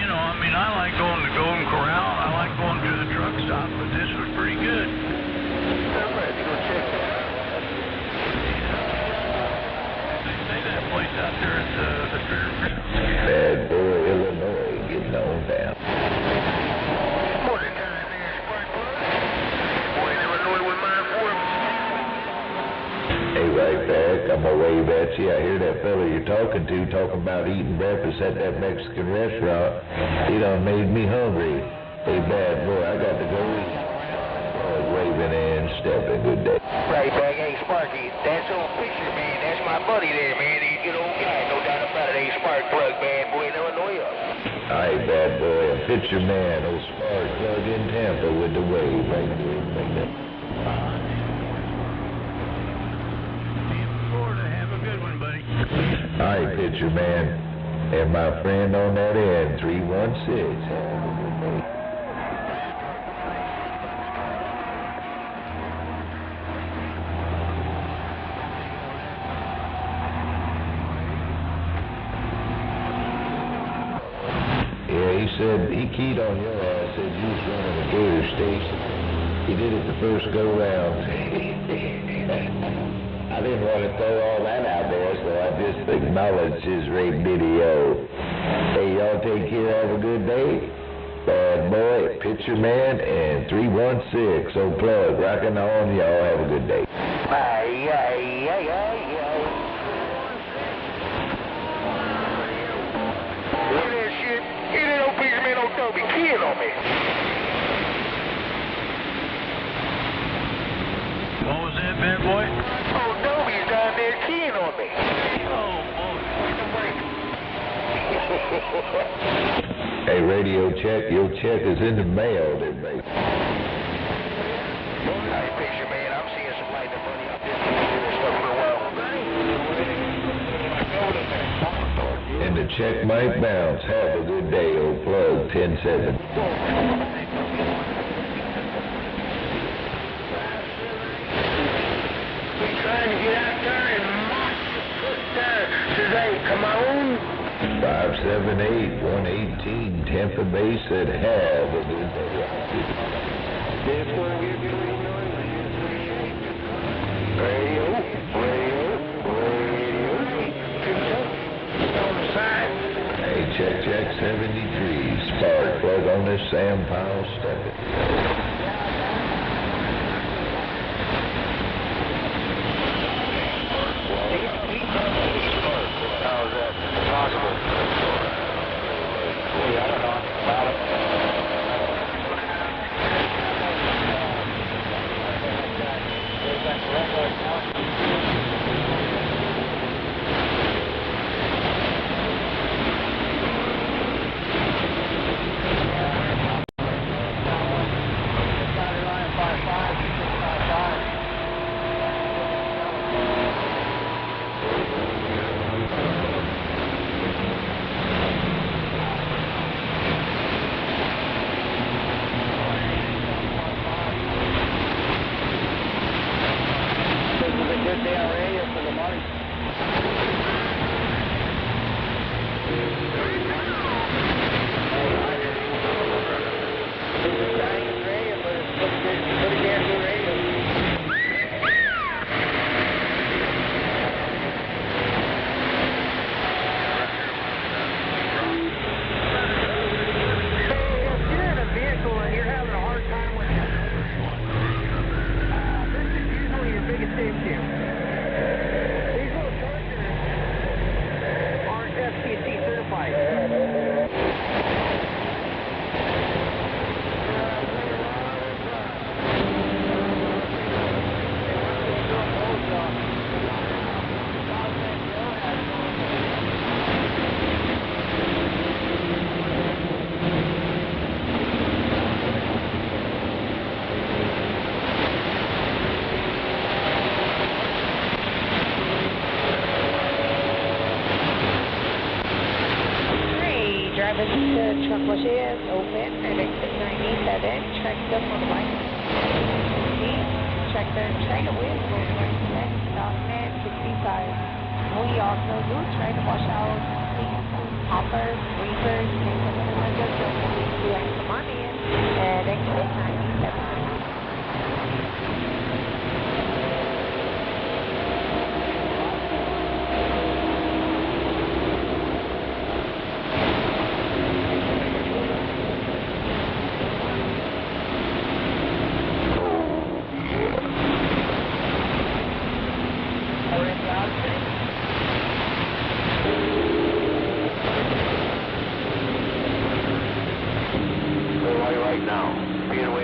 you know, I like going to Golden Corral. I like going to the truck stop, but this was pretty good. I'm ready to go check that out. They say that place out there at the fairgrounds. Bad Boy, Illinois. Getting on down. Morning time there, Spark Plug. Morning, Illinois with mine for him. Hey, right back. I'm gonna wave at you. I hear that fella you're talking to talking about eating breakfast at that Mexican restaurant. He done made me hungry. Hey, Bad Boy, I got to go eat. Waving in That's old picture, man. That's my buddy there, man. He's a good old guy. No doubt about it. Ain't spark plug, bad boy in Illinois. Aye, bad boy. A picture man. Old spark plug in Tampa with the wave right there. Like that. Florida, have a good one, buddy. Aye, picture man. And my friend on that end, 316. He said he keyed on your ass, said you was running a gator station. He did it the first go round. I didn't want to throw all that out there, so I just acknowledged his rape video. Hey, y'all take care, have a good day. Bad boy, picture man, and 316. So plug, rocking on, y'all have a good day. Aye, aye, aye, aye, aye. Look at that shit. He that old picture man don't throw me kid on me. What was that, bad boy? Oh, Dobie's down there keying on me. Oh, boy. Hey, radio check, your check is in the mail there, baby. Hey, picture man, I'm seeing some lightning money out there. This stuff for a while. And the check might bounce. Have a good day, old plug, 10-7. Trying to get out there and march the foot today. Come on. 578-118, Tampa Bay said, have a good day. Radio. Hey, check 73. Spark plug on this Sam Powell stuff. How's that possible? Hey, I don't know about it. Truck was open at exit 97. Check the motorbike. Check the trailer with stop at 65. We also do try to wash out hoppers, reefers, and something like that. So we have some money in at exit 97. Right now, being away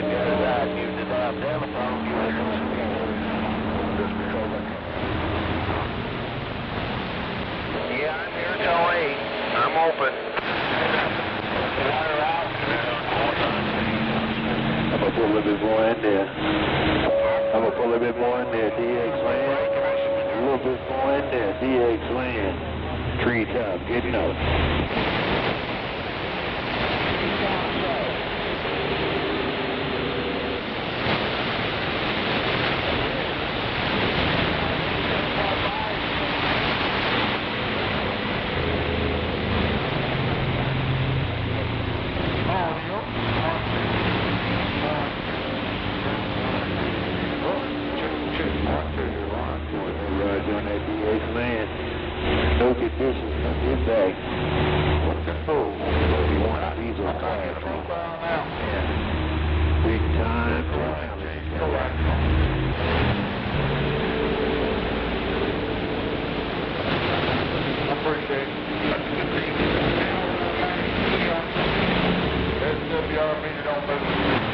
gonna put a little bit more in there. I'm gonna put a little bit more in there, DX land. A little bit more in there, DX land. Treetop, getting up. No conditions, no get back. Oh, you want a diesel car profile now? Yeah. Big time. I appreciate it. SDRPLAY don't move.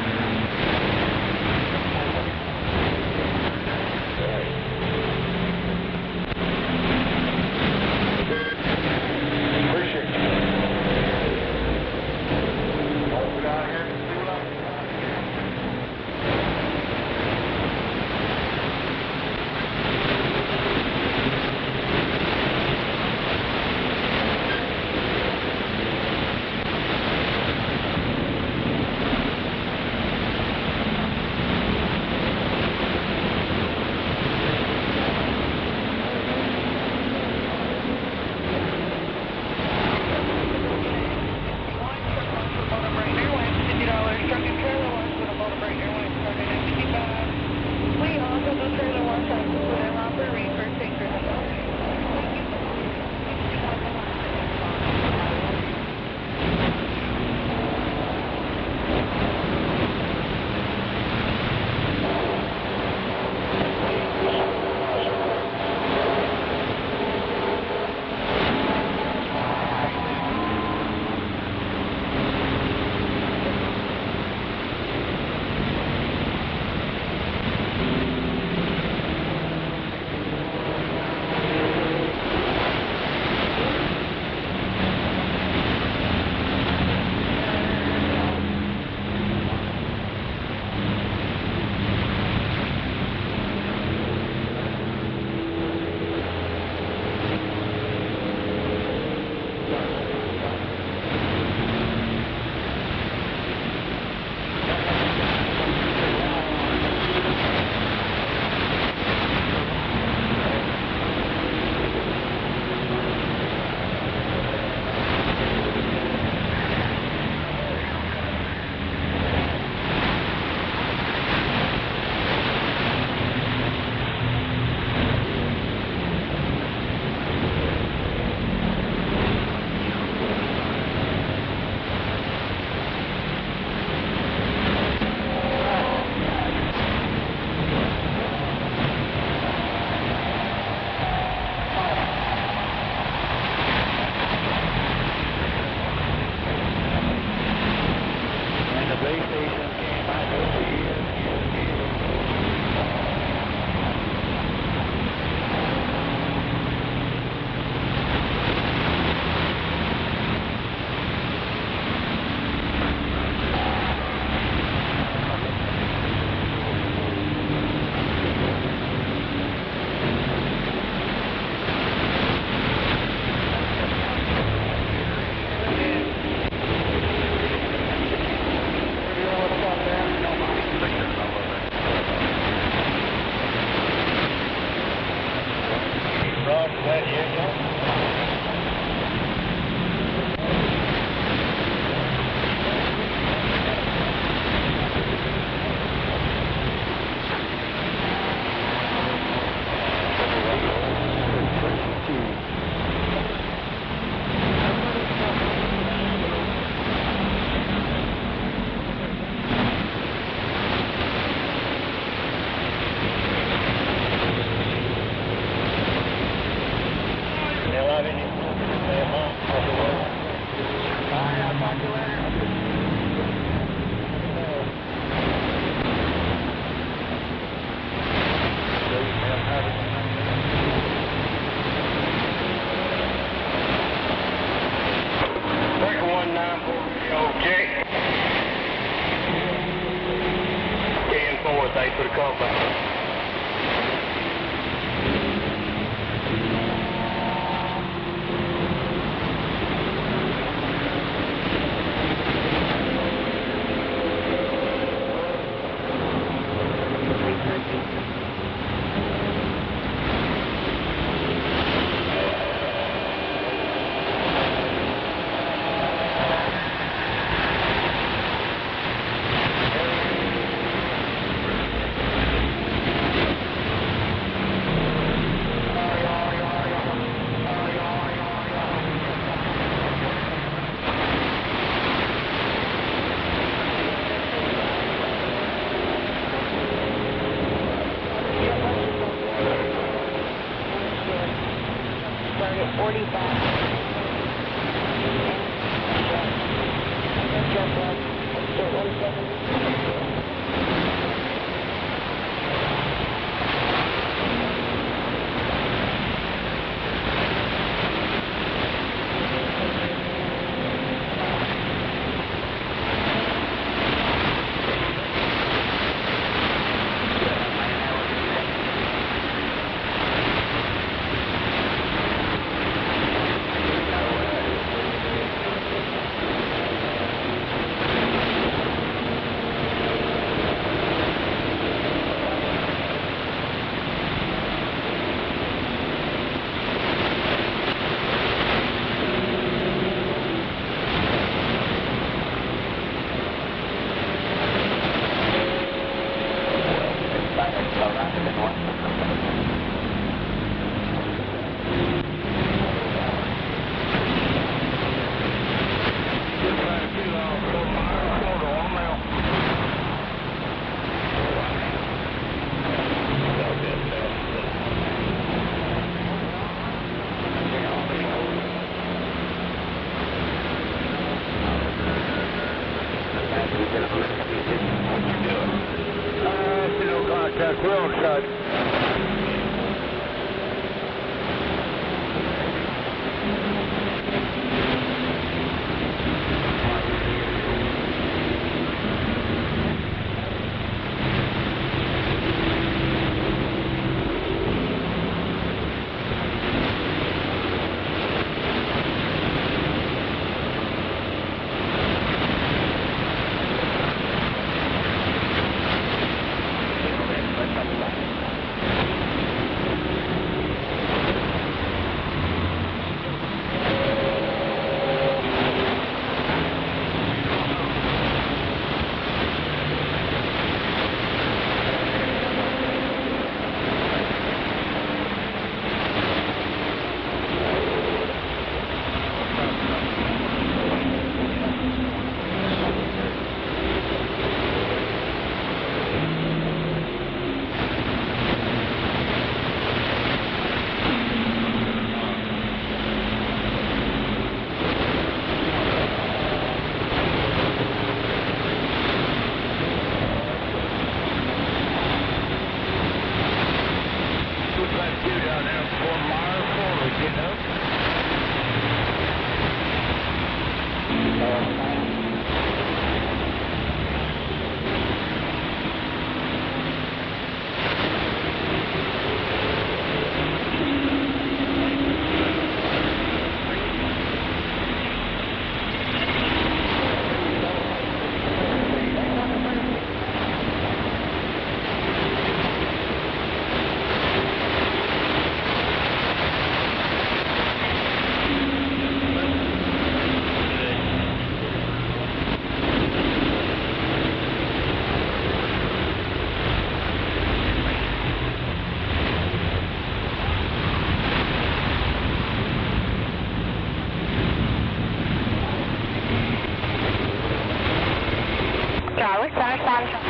10-4. Thanks for the call back. We're on side.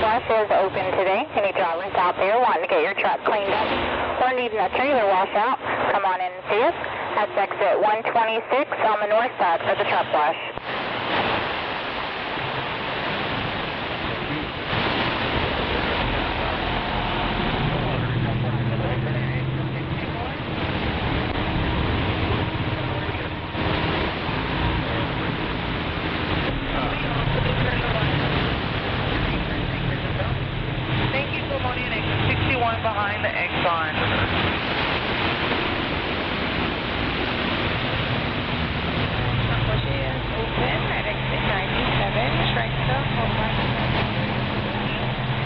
Flush is open today. Any drivers out there wanting to get your truck cleaned up or needing a trailer washout, come on in and see us. That's exit 126 on the north side for the truck wash. Thank you. behind the Exxon. Bush is open at exit 97. Strike stuff, hold right to back.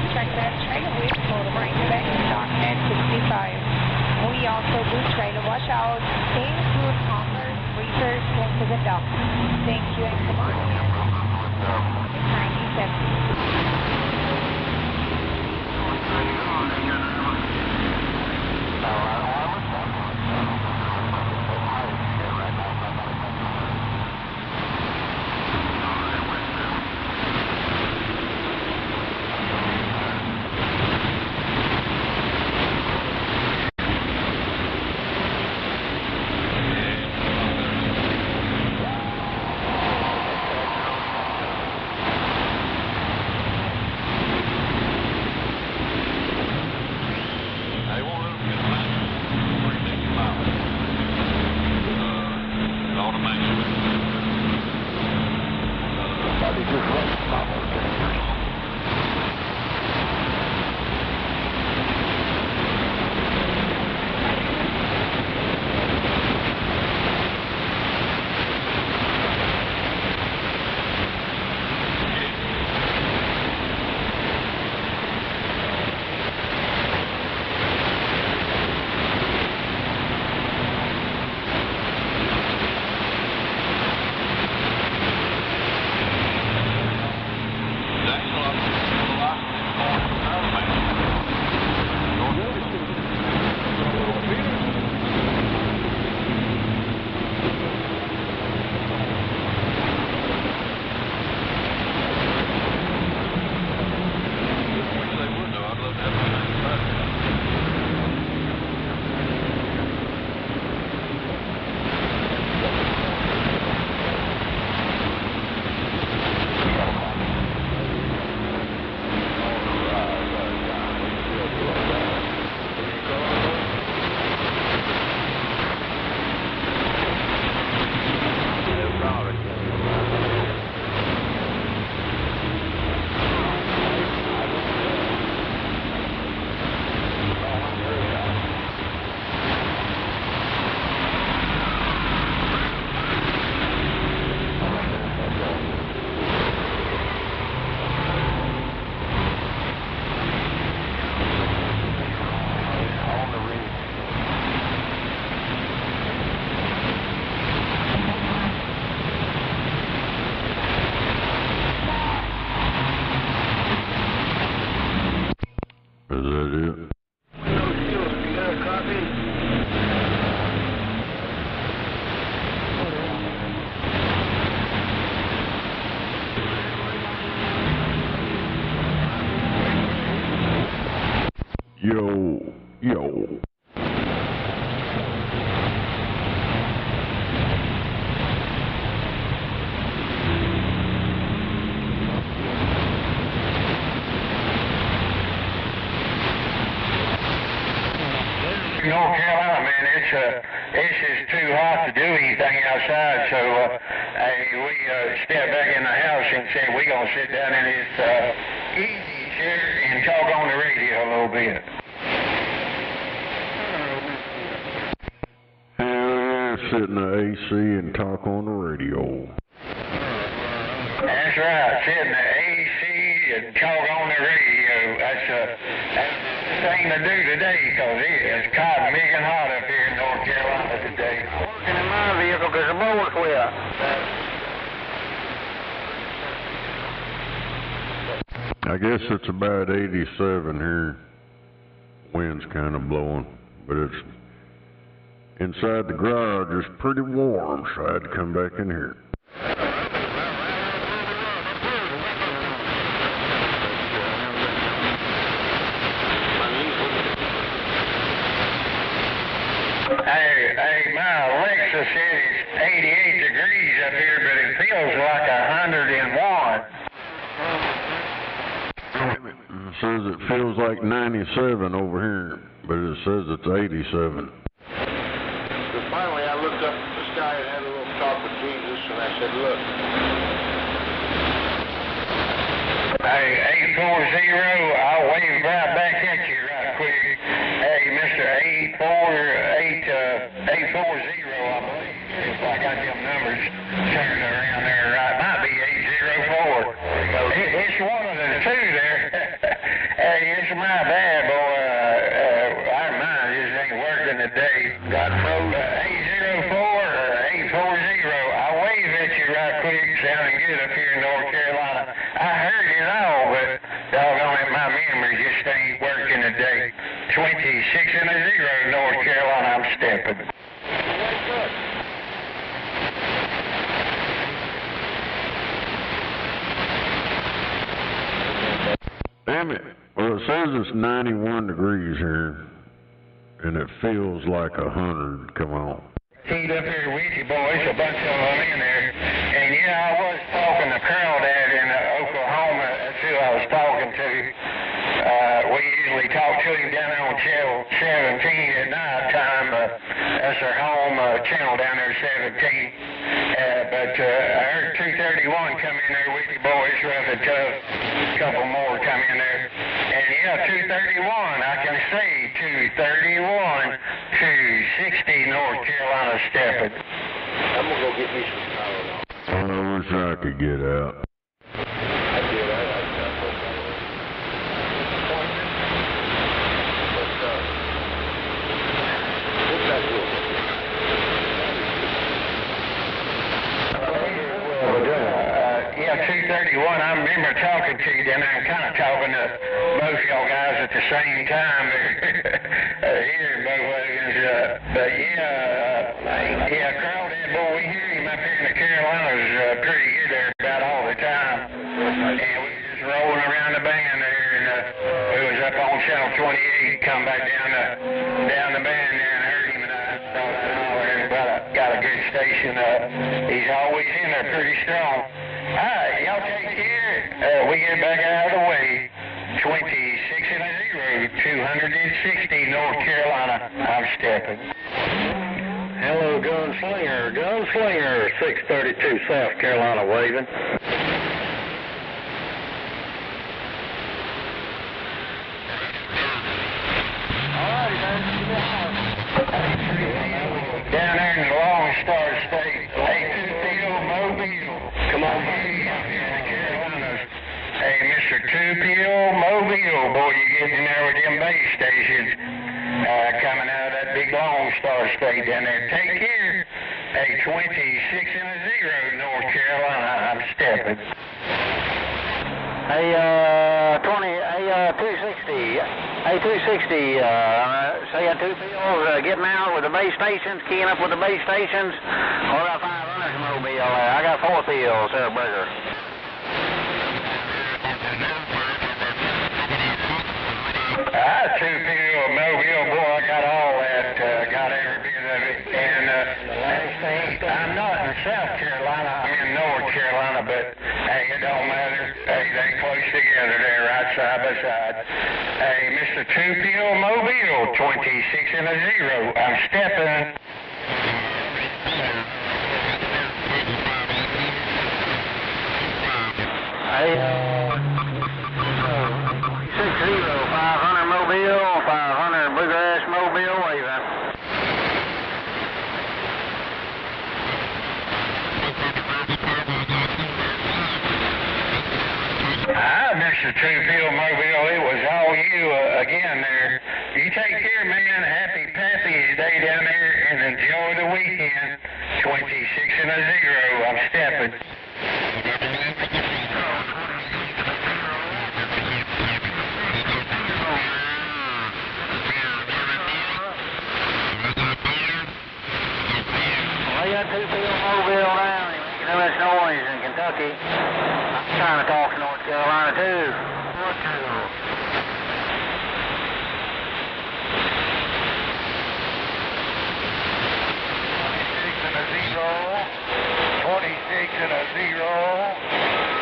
Strike that trailer with, hold right to back, stock at 65. We also do trailer wash out. They include hoppers, reefers, blinkers, and dumps. Thank you and come on in. 97. Yo. North Carolina, man, it's just too hot to do anything outside, so we stepped back in the house and said we're going to sit down in this easy chair and talk on the radio a little bit. Sit in the AC and talk on the radio. That's right, sit in the AC and talk on the radio. That's the thing to do today, because it is cotton big and hot up here in North Carolina today. Working in my vehicle because the mower's wet. I guess it's about 87 here. Wind's kind of blowing, but it's inside the garage is pretty warm, so I had to come back in here. Hey, my Alexa said it's 88 degrees up here, but it feels like 101. It says it feels like 97 over here, but it says it's 87. So finally I looked up at the sky and had a little talk with Jesus, and I said, look. Hey, 840, I'll wave right back at you right quick. 840, I believe. If I got them numbers turned around there right. Might be 804. It's one of the two there. It's my bad, boy. Our mind just ain't working today. Got froze. 804 or 840. I waved at you right quick, sounding good up here in North Carolina. I heard it all, but doggone it, my memory just ain't working today. 26-0 North Carolina, I'm stepping. Damn it. Well, it says it's 91 degrees here, and it feels like 100. Come on. Teed up here with you, boys, a bunch of them in there. And yeah, I was talking to Crawdad in Oklahoma. That's who I was talking to. We usually talk to him down there on Channel 17 at night time. That's our home channel down there, 17. But I heard 231 come in there with you, boys, rather tough. A couple more come in there. And yeah, 231, I can see 231, 260 North Carolina stepping. I'm going to go get me some Tylenol. I wish I could get out. I did. I got those. What's that doing? Yeah, 231. I remember talking to you, and I'm kind of talking to both y'all guys at the same time. Hearing both wagons. But yeah, Crawdad, boy, we hear him up here in the Carolinas pretty good there about all the time. And we was just rolling around the band there, and we was up on Channel 28, come back down the band there and heard him, and I thought I'd holler and got a good station. He's always in there pretty strong. All right, y'all take care. We get back out of the way. 26-0, 260 North Carolina. I'm stepping. Hello, Gunslinger. Gunslinger, 632 South Carolina waving. Alrighty, man. Down there in the Lone Star State, A2Field Mobile. Come on, buddy. Hey, Mr. Two-Pill Mobile, boy, you getting in there with them base stations coming out of that big Lone Star State down there. Take care. Hey, 26-0 North Carolina, I'm stepping. Hey, 260. Hey, 260, say a Two-Pills getting out with the base stations, keying up with the base stations. Or a 500 mobile there. I got 4 pills, Sarah Burger. Two-Pill Mobile, boy, I got all that, got every bit of it. And the last thing, I'm not in South Carolina, I'm in North Carolina, but hey, it don't matter. Hey, they close together there, right side by side. Hey, Mr. Two-Pill Mobile, 26-0, I'm stepping. Hey, 60, 500 Mobile, 500 Bluegrass Mobile, waving. Hi, Mr. Two-Pill Mobile, it was all you again there. You take care, man. Happy Pappy's Day down there and enjoy the weekend. 26-0, I'm stepping. I got Two-Pill Mobile down. You're making too much noise in Kentucky. I'm trying to talk to North Carolina, too. North Carolina.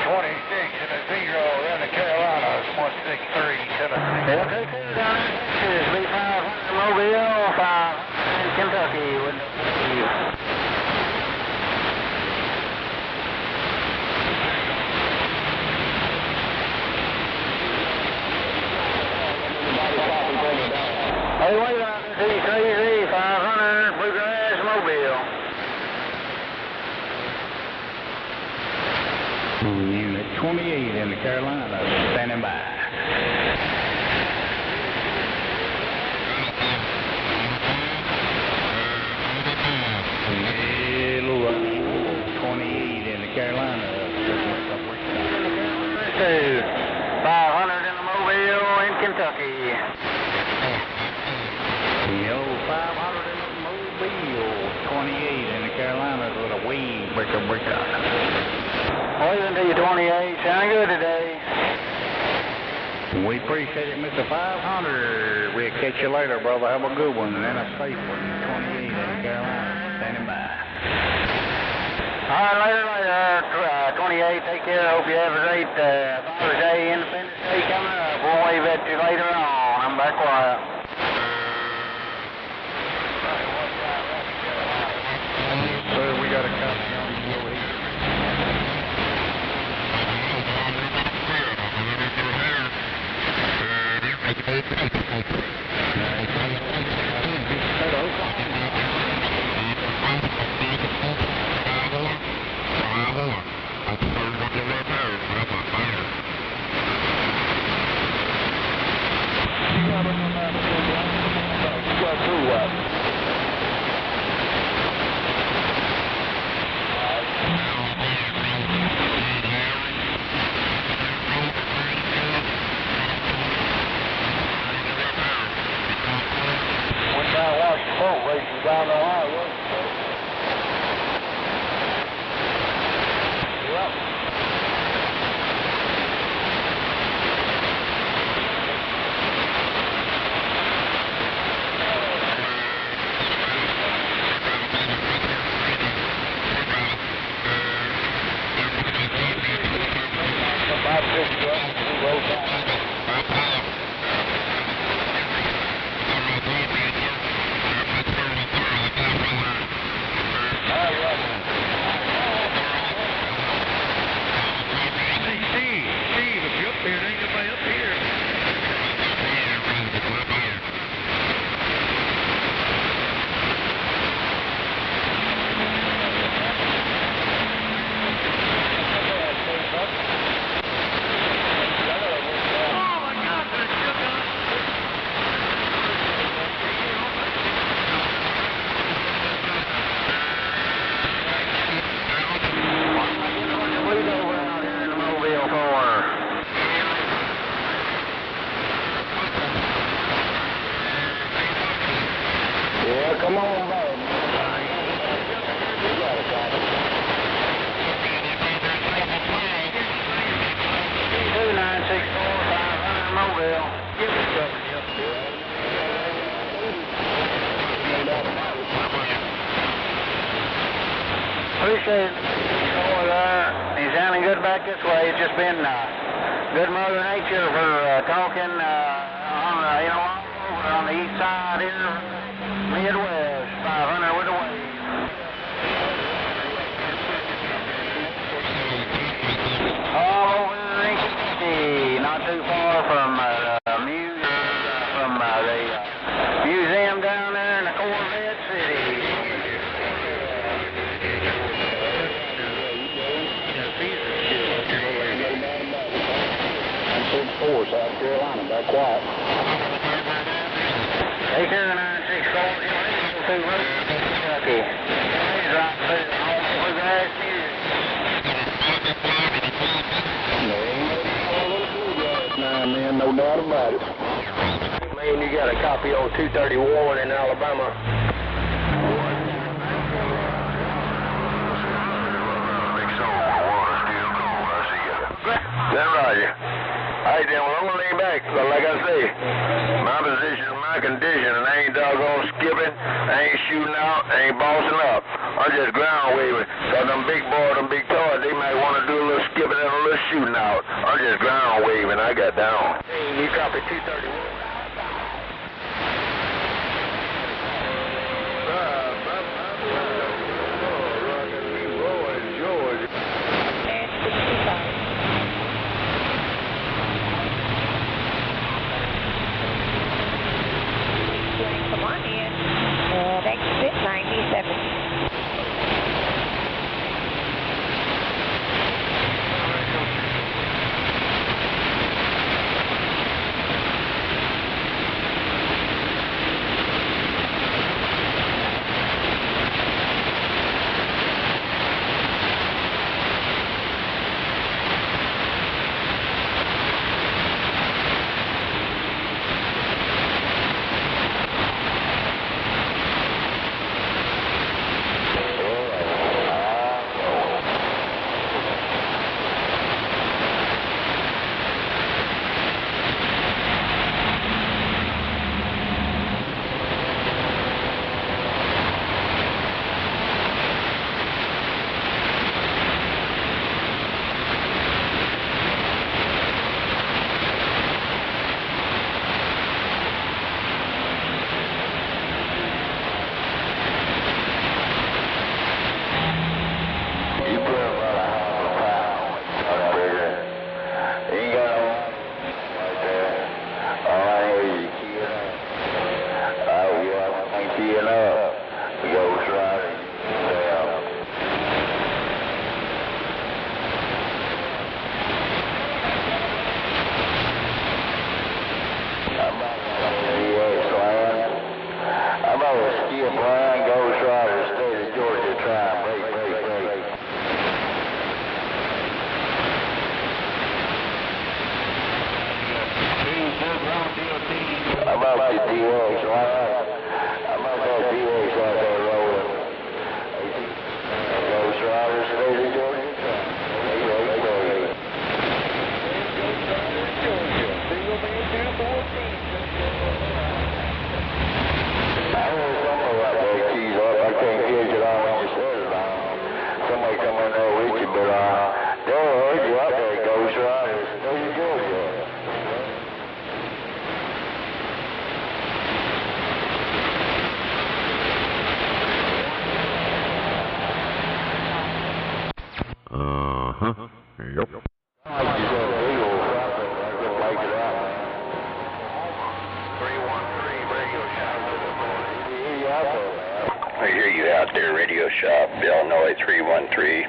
26-0 in the Carolinas, 163 Tennessee. LK2 down in Texas, B500 Mobile, 5 in Kentucky with you. Hey, wait on 2-3. 28 in the Carolinas, standing by. Hello, 28 in the Carolinas. 500 in the Mobile in Kentucky. Yo, 500 in the Mobile, 28 in the Carolinas with a wave breaker. Waving to you, 28. Sounding good today. We appreciate it, Mr. 500. We'll catch you later, brother. Have a good one and a safe one. 28 in the Carolinas, standing by. All right, later. 28, take care. Hope you have a great Father's Day, Independence Day coming up. We'll wave at you later on. I'm back quiet. Sir, we got a copy on you over here. Down the highway. Yep. Come on, baby. You got a copy. 2964-500 Mobile. Give me something. Appreciate it. He's sounding good back this way. It's just been good Mother Nature for talking over on the east side here. Midwest, 500 with a wave. All over the not too far from the museum down there in the Corvette City. I'm 6'4", South Carolina, back quiet. Take care of 964. Kentucky. Right through all the grass here. Now, man, no doubt about it. Man, you got a copy on 231 in Alabama. That's right. Hey, then, well, I'm going to lean back, but like I say, my position is my condition, and I ain't doggone skipping, I ain't shooting out, I ain't bossing up. I'm just ground waving, because them big boys, them big toys, they might want to do a little skipping and a little shooting out. I'm just ground waving, I got down. Hey, you copy 231. Come on in at exit 97. I'm up to DX, right? I'm up at DX out there rolling. Ghost Riders, state of Georgia. Somebody come in there with you, but they heard you out there, Ghost Riders, state of Georgia. Yep. I hear you out there, Radio Shop, Illinois 313.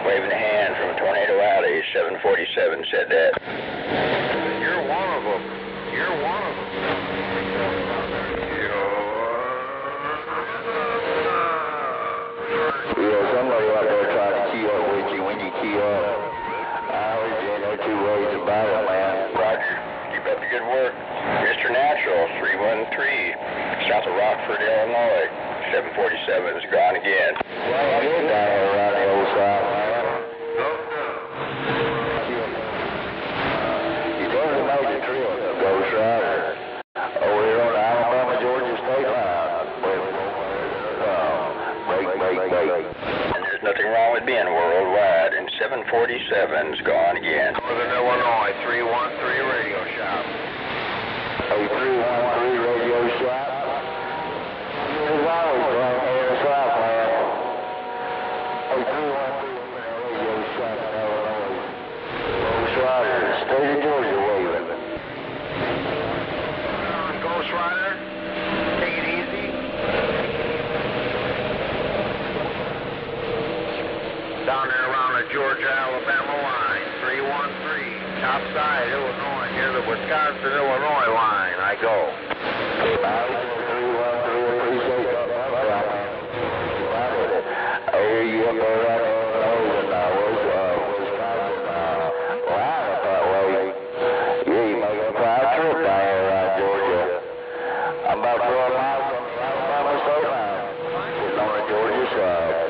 Waving a hand from Tornado Alley, 747 said that. You're one of them. You're one of them. Yeah, somebody out there trying to key up with you when you key up. I heard you ain't no two ways about it, man. Roger. Keep up the good work. Mr. Natural, 313, south of Rockford, Illinois. 747 is gone again. Well, I did down there around the old side, man. You better make the trip, Ghost Rider. Over here on the Alabama-Georgia state line. Break. And there's nothing wrong with being worldwide, and 747 is gone again. Northern Illinois 313 Radio Shop. 313 Radio Shop. There's always one here in Southland. 313 Radio Shop in Illinois. Ghost Rider, state of Georgia waving. Ghost Rider, take it easy. Down there around the Georgia-Alabama line, 313, top side, Illinois, near the Wisconsin-Illinois line, I go. 313, appreciate that. I hear you up there right in Wisconsin line up that way. Yeah, you make a proud trip down here around Georgia. I'm about 12 miles from the Alabama state line, sitting on the Georgia side.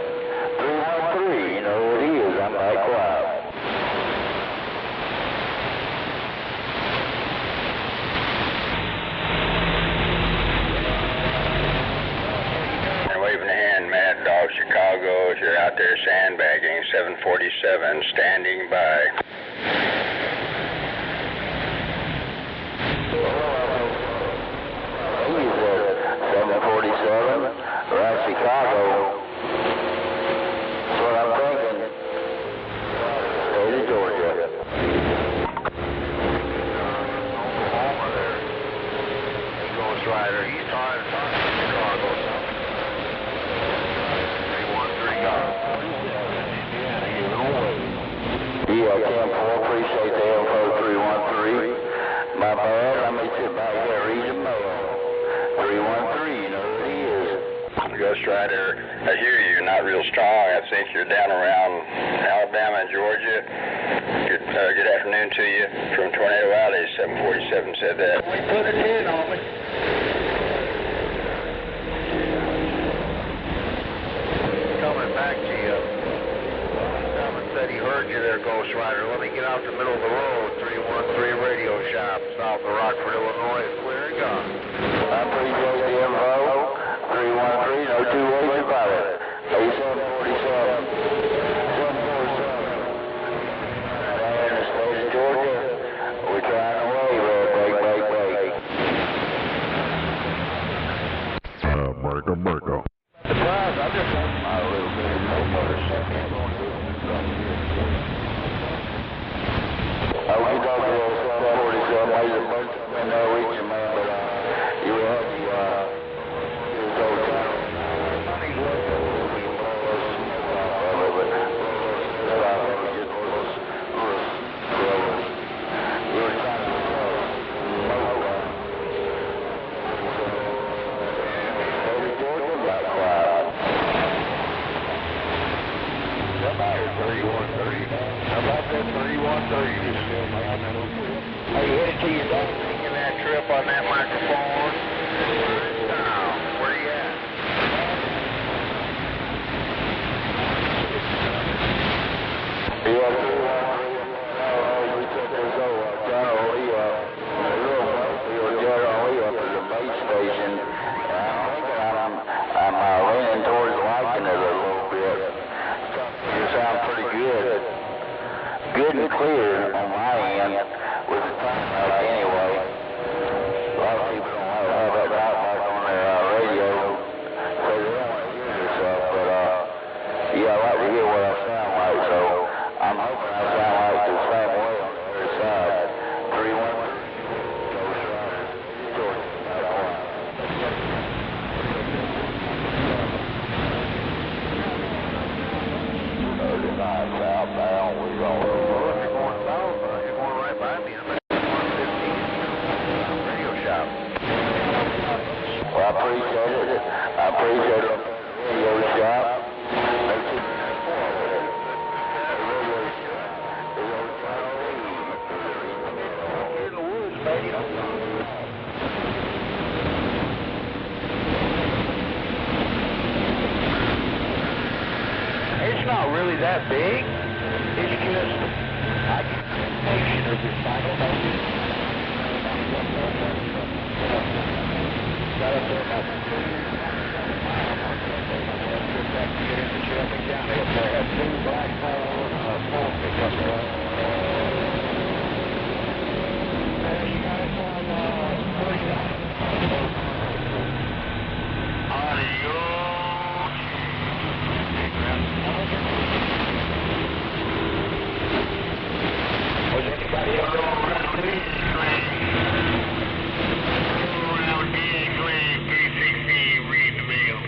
313, you know who it is, I'm that quiet. And waving a hand, Mad Dog Chicago, if you're out there sandbagging, 747 standing by. He's at 747 around Chicago. That's what I'm thinking. State of Georgia. Oklahoma there. Ghost Rider, he's trying to Chicago. 313 gone. Yeah, Camp 4, appreciate the info, 313. My bad, let me sit back here and read the mail. 313, you know who he is. Ghost Rider, I hear you, not real strong. I think you're down around Alabama and Georgia. Good afternoon to you from Tornado Alley, 747 said that. Put a 10 on me. Coming back to you. Someone said he heard you there, Ghost Rider. Let me get out the middle of the road. 313 Radio Shop, south of Rockford, Illinois. It's where he gone. I appreciate the info. 313, no two ways about it. 8747. 747. Down in the state of Georgia, we're trying to wave break. Breaker. Surprise, I just want my little bit of motorcycle. Okie dokie, 747, made a bunch of them there with you, man. appreciate it. I appreciate it. Radio shop. In the woods, baby. It's not really that big. It's just I get of this final message. Got up there about 2 back to get into Shelby County up there. Had 2 black phone pickups going. You got it on 49. Was anybody else around me? Around here, Glenn, 316, reading the mail.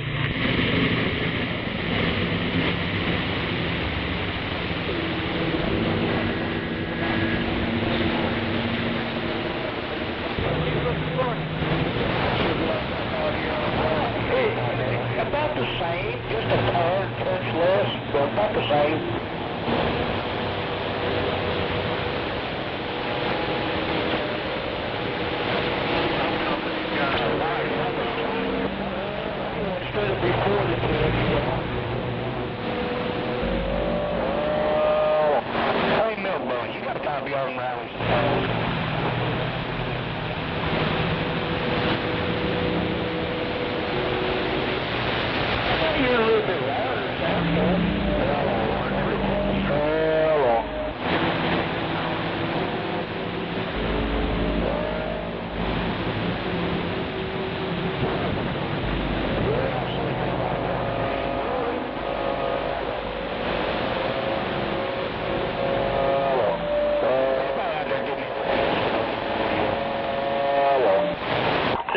About the same, just a touch less, but about the same. Hey, Milburn, you got to kind of be on rallies. You're a little bit louder, sounds good.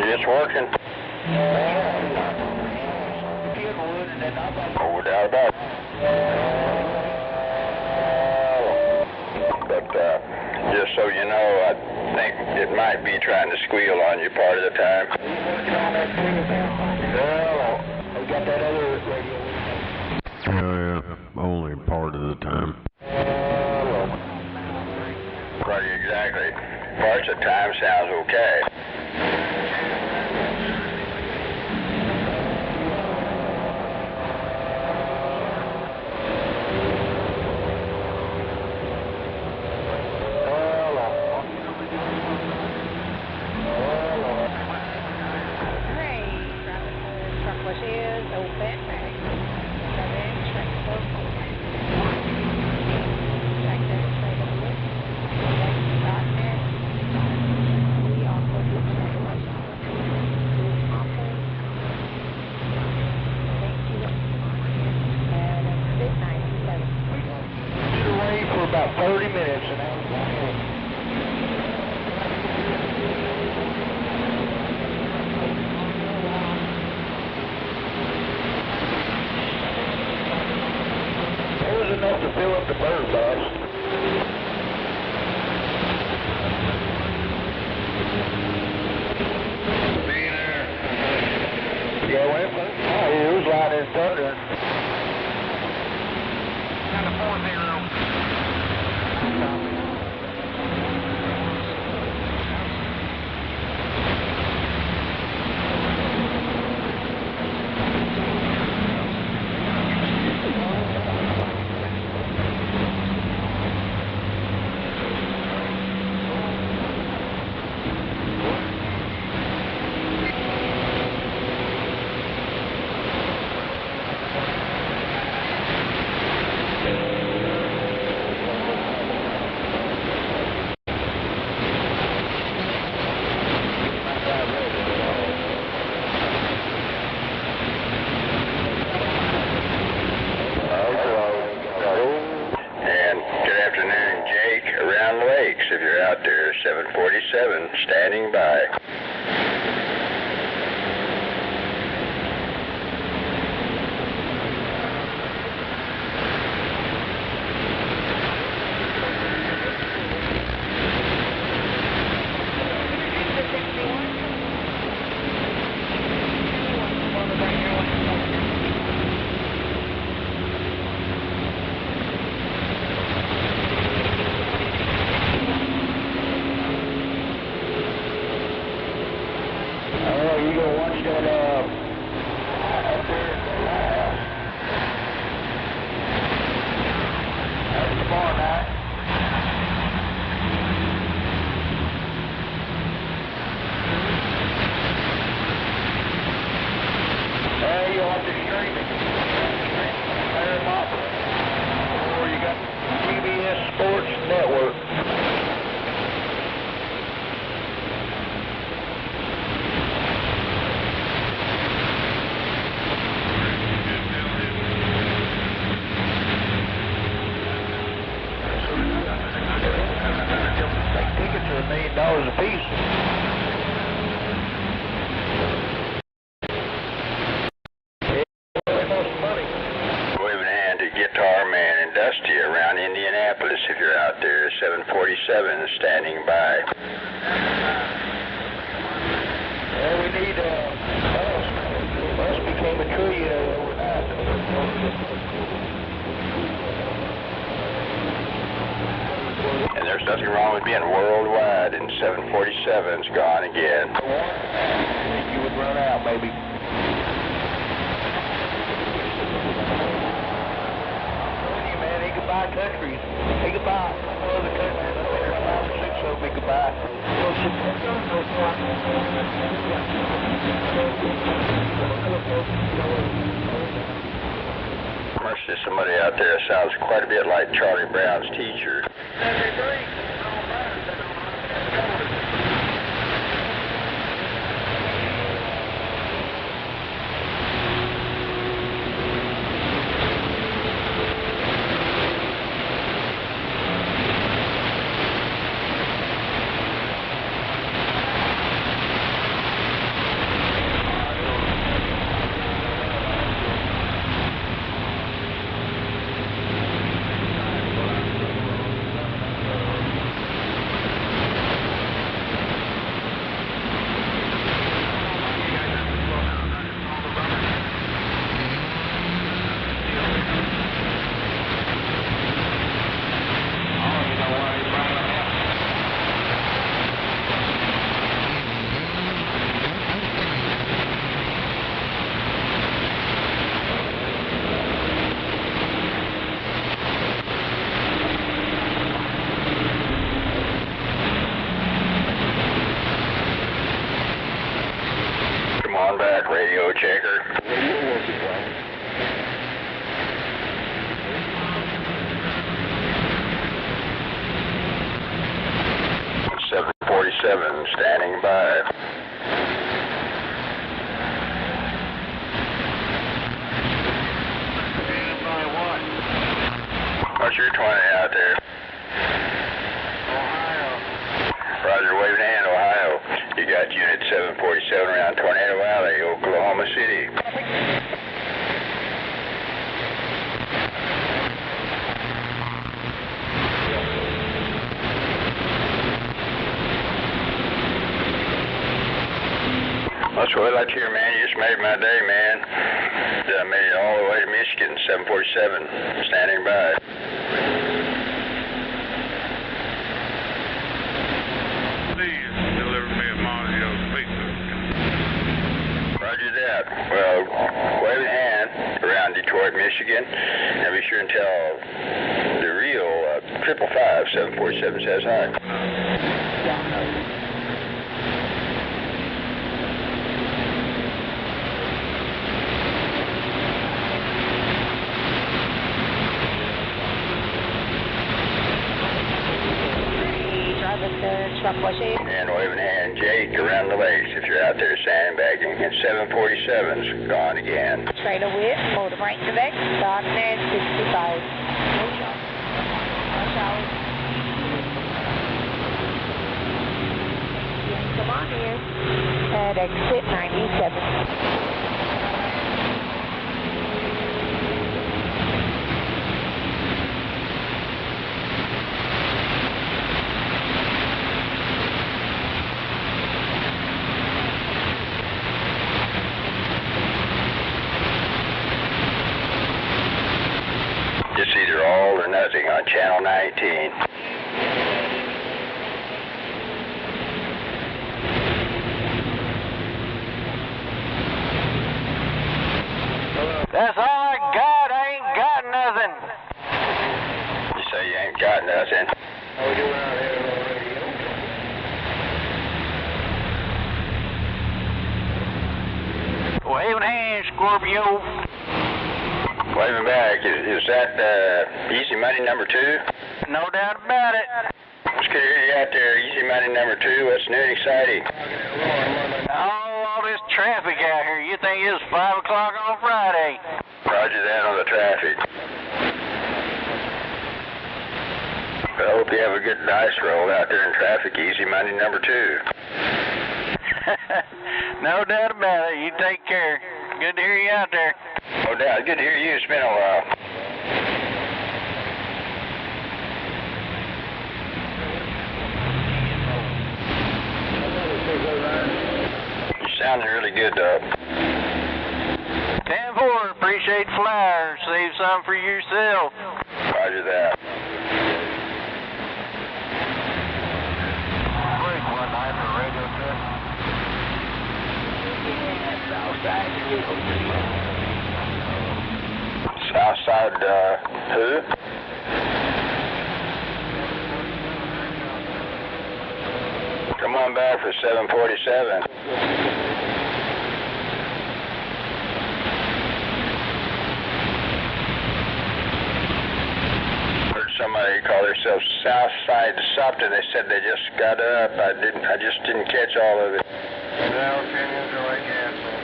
It's working. No doubt about it. But just so you know, I think it might be trying to squeal on you part of the time. We got that other radio. Yeah, only part of the time. Right, exactly. Parts of time sounds okay. About 30 minutes and that was There was enough to fill up the bird box. Yeah, well, it was light as thunder. Got a 4-0. that, up there at the lighthouse. That's tomorrow night. You'll have to stream it. Or you got CBS Sports Network. Tickets are $1 million a piece. Guitar Man and Dusty around Indianapolis. If you're out there, 747 standing by. Well, we need a bus. The bus became a tree overnight. And there's nothing wrong with being worldwide, and 747's gone again. You would run out, maybe. Buy countries. He could buy other countries. There's 5 or 6 of them he could buy. There's somebody out there that sounds quite a bit like Charlie Brown's teacher. On back, radio checker. 747 standing by. What's your 20 out there? Roger, waving hand, Ohio. You got unit 747 around Tornado Alley, Oklahoma City. That's what I'd like to hear, man. You just made my day, man. I made it all the way to Michigan, 747, standing by. Roger that. Well, wave a hand around Detroit, Michigan, and be sure and tell the real 555 747 says hi. And waving hand, Jake, around the lakes. If you're out there sandbagging, and 747's gone again. Trailer with motor right connect, darknet 65. Come on in at exit 97. It's either all or nothing on channel 19. That's all I got. I ain't got nothing. You say you ain't got nothing. How we doing out here on radio? Waving hands, Scorpio. Waving back. Is that Easy Money number 2? No doubt about it. It's good to hear you out there. Easy Money number 2. What's new and exciting? All this traffic out here. You think it's 5 o'clock on Friday? Roger that on the traffic. I hope you have a good dice roll out there in traffic. Easy Money number 2. No doubt about it. You take care. Good to hear you out there. No doubt. Good to hear you. It's been a while. You're sounding really good, Doug. 10-4. Appreciate flyers. Save some for yourself. Roger that. Southside, who? Come on back for 747. Heard somebody call themselves Southside something. They said they just got up. I just didn't catch all of it. Our opinions are like assholes.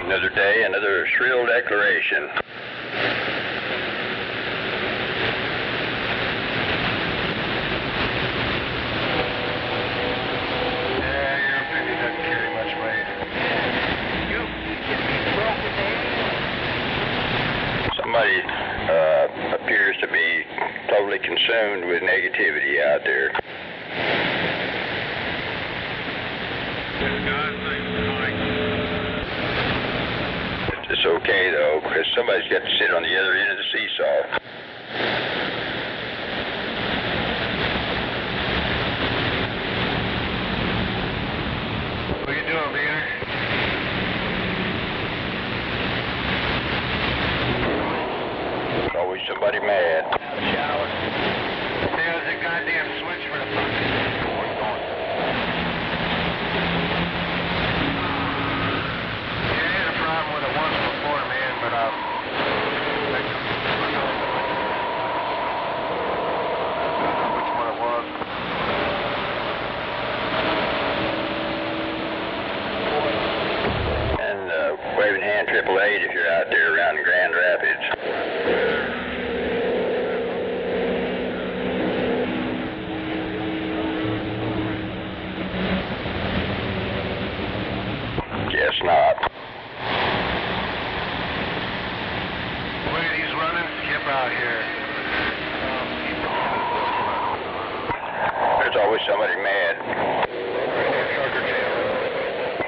Another day, another shrill declaration. Yeah, your opinion doesn't carry much weight. Somebody appears to be totally consumed with negativity out there. It's okay, though, because somebody's got to sit on the other end of the seesaw. What are you doing, Beaner? Always somebody mad. Shower. There's a goddamn switch for the fucking... Yeah, I had a problem with it once before, man, but which one it was. And waving hand 888 if you're out there around Grand Rapids. Guess not. Look at these running. Skip out here. There's always somebody mad.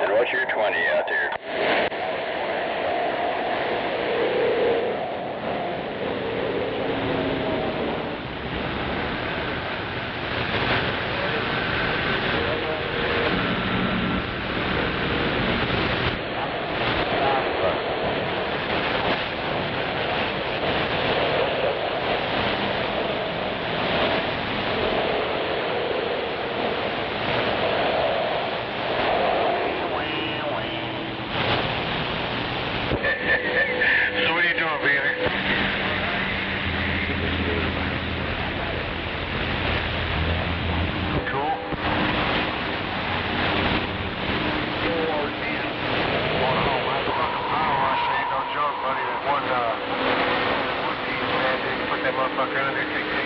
And what's your 20 out there? So what are you doing, Beaner? Cool. Buddy, that one piece, man, you put that motherfucker under there, take it.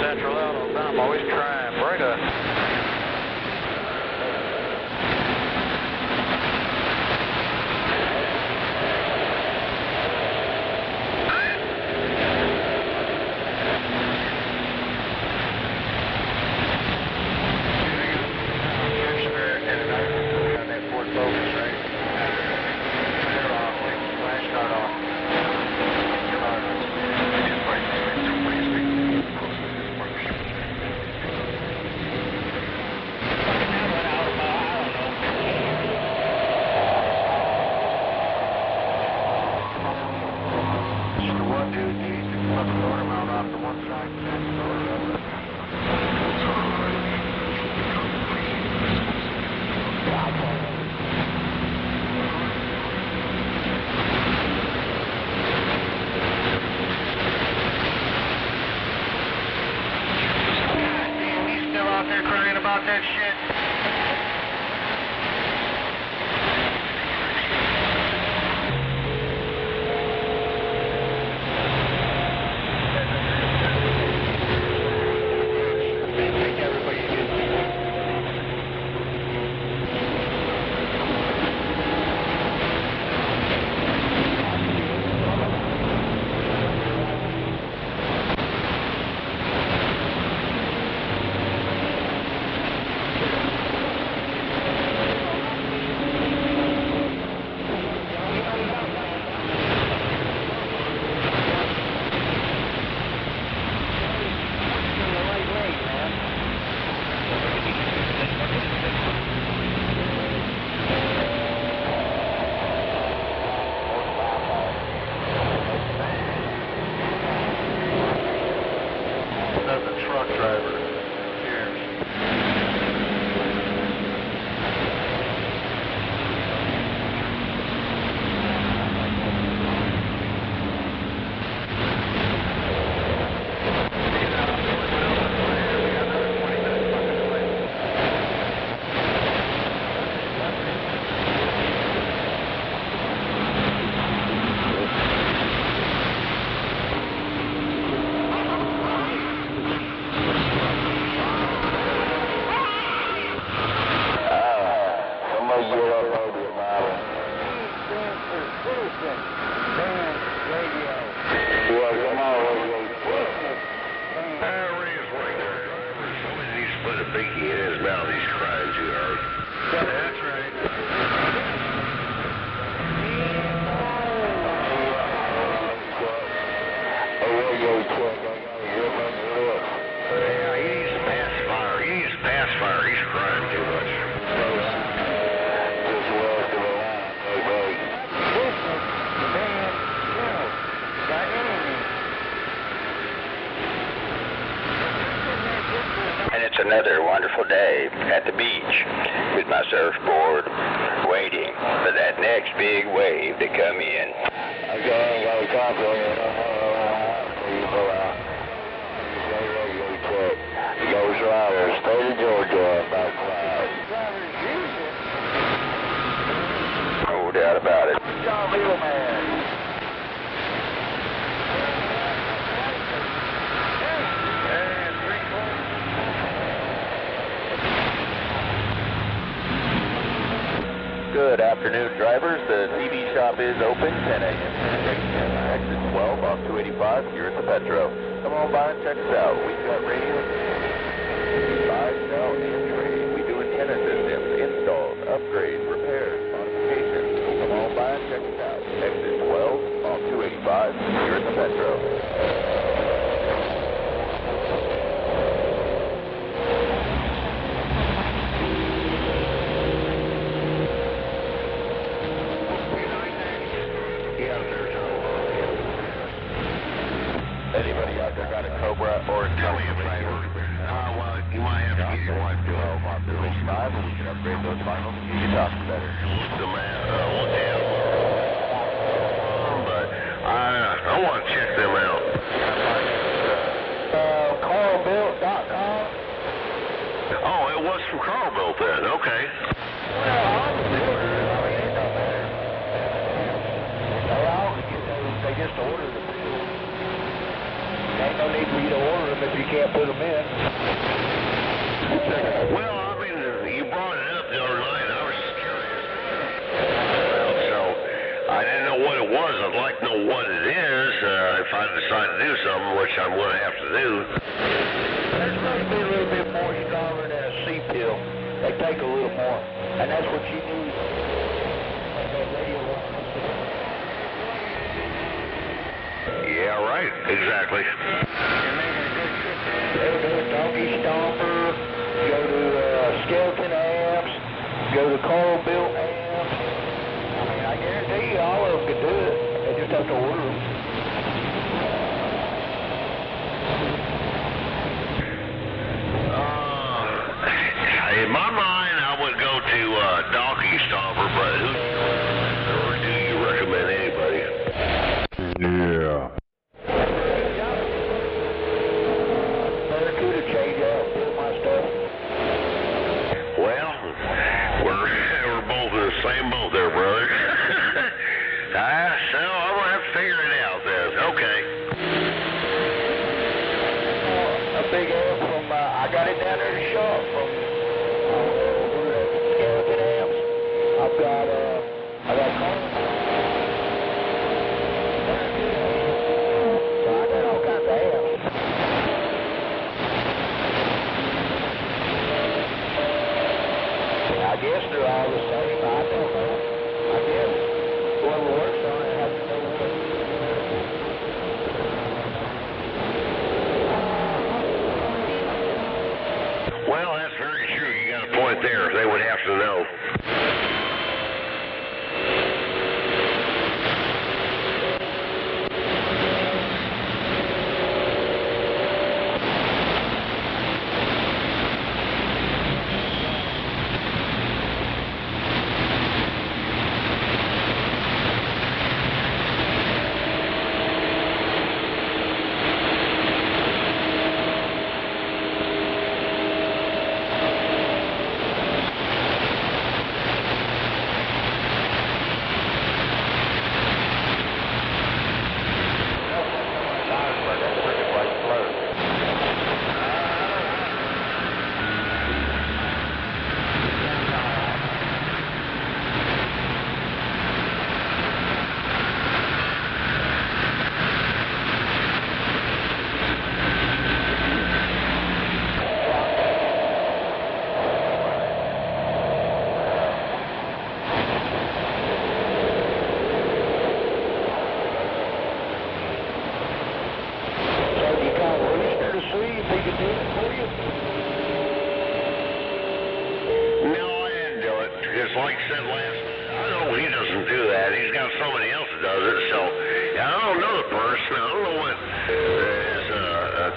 Central Alabama, always trying. Bring a about that shit? Another wonderful day at the beach with my surfboard, waiting for that next big wave to come in. Ghost Rider, state of Georgia, about cloud. No doubt about it. Good afternoon, drivers. The TV shop is open 10 a.m. Exit 12 off 285 here at the Petro. Come on by and check us out. We've got radio, buy, sell, and trade. We do antenna systems, installs, upgrades, repairs, modifications. Come on by and check us out. Exit 12 off 285 here at the Petro. Anybody out there got a Cobra or a Tell me a favor. Well, you might have to get your wife to help out there. We can upgrade those finals and get you talking better. The man, but I want to check them out. CarlBuilt.com. Oh, it was from Carl Built then. Okay. They just order them. Ain't no need for you to order them if you can't put them in. Well, I mean, you brought it up the other night, and I was just curious. So, I didn't know what it was. I'd like to know what it is if I decide to do something, which I'm going to have to do. There's supposed to be a little bit more stronger than a C-pill. They take a little more, and that's what you need. Yeah, right. Exactly. Go to Doggy Stomper, go to Skeleton Amps, go to Carl Built Amps. I mean, I guarantee you all of them can do it. They just have to order them. In my mind, I would go to Doggy Stomper, but or do you recommend anybody? Yeah. Barracuda change out, my stuff. down there to the shop from 10 amps. I've got cones. So I got all kinds of amps. I guess they're all the same. I don't know. I guess whoever works on it has to know what. Well, that's very true. You got a point there. They would have to know. Just like I said last, I know he doesn't do that. He's got somebody else that does it. So I don't know the person. I don't know what his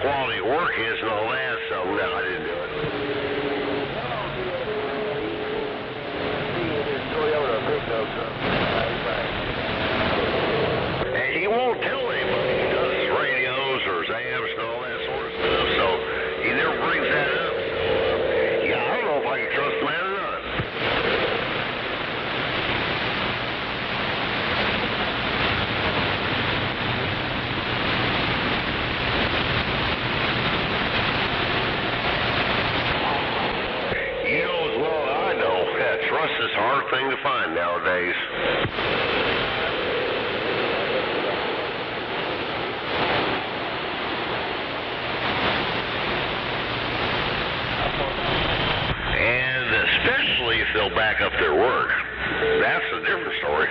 quality of work is and all that. So no, I didn't do it. Toyota pickup truck. And he won't tell anybody. He does his radios or his amps and all that sort of stuff. So he never brings that up. So yeah, I don't know if I can trust the man or not. Trust is a hard thing to find nowadays. And especially if they'll back up their work. That's a different story.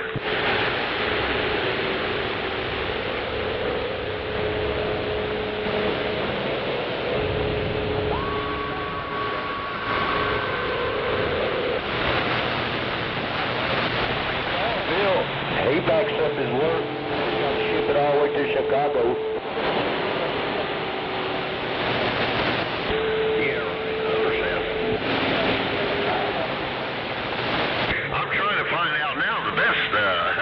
He backs up his work. He's going to ship it all the way to Chicago. Yeah, I understand. I'm trying to find out now the best, well, I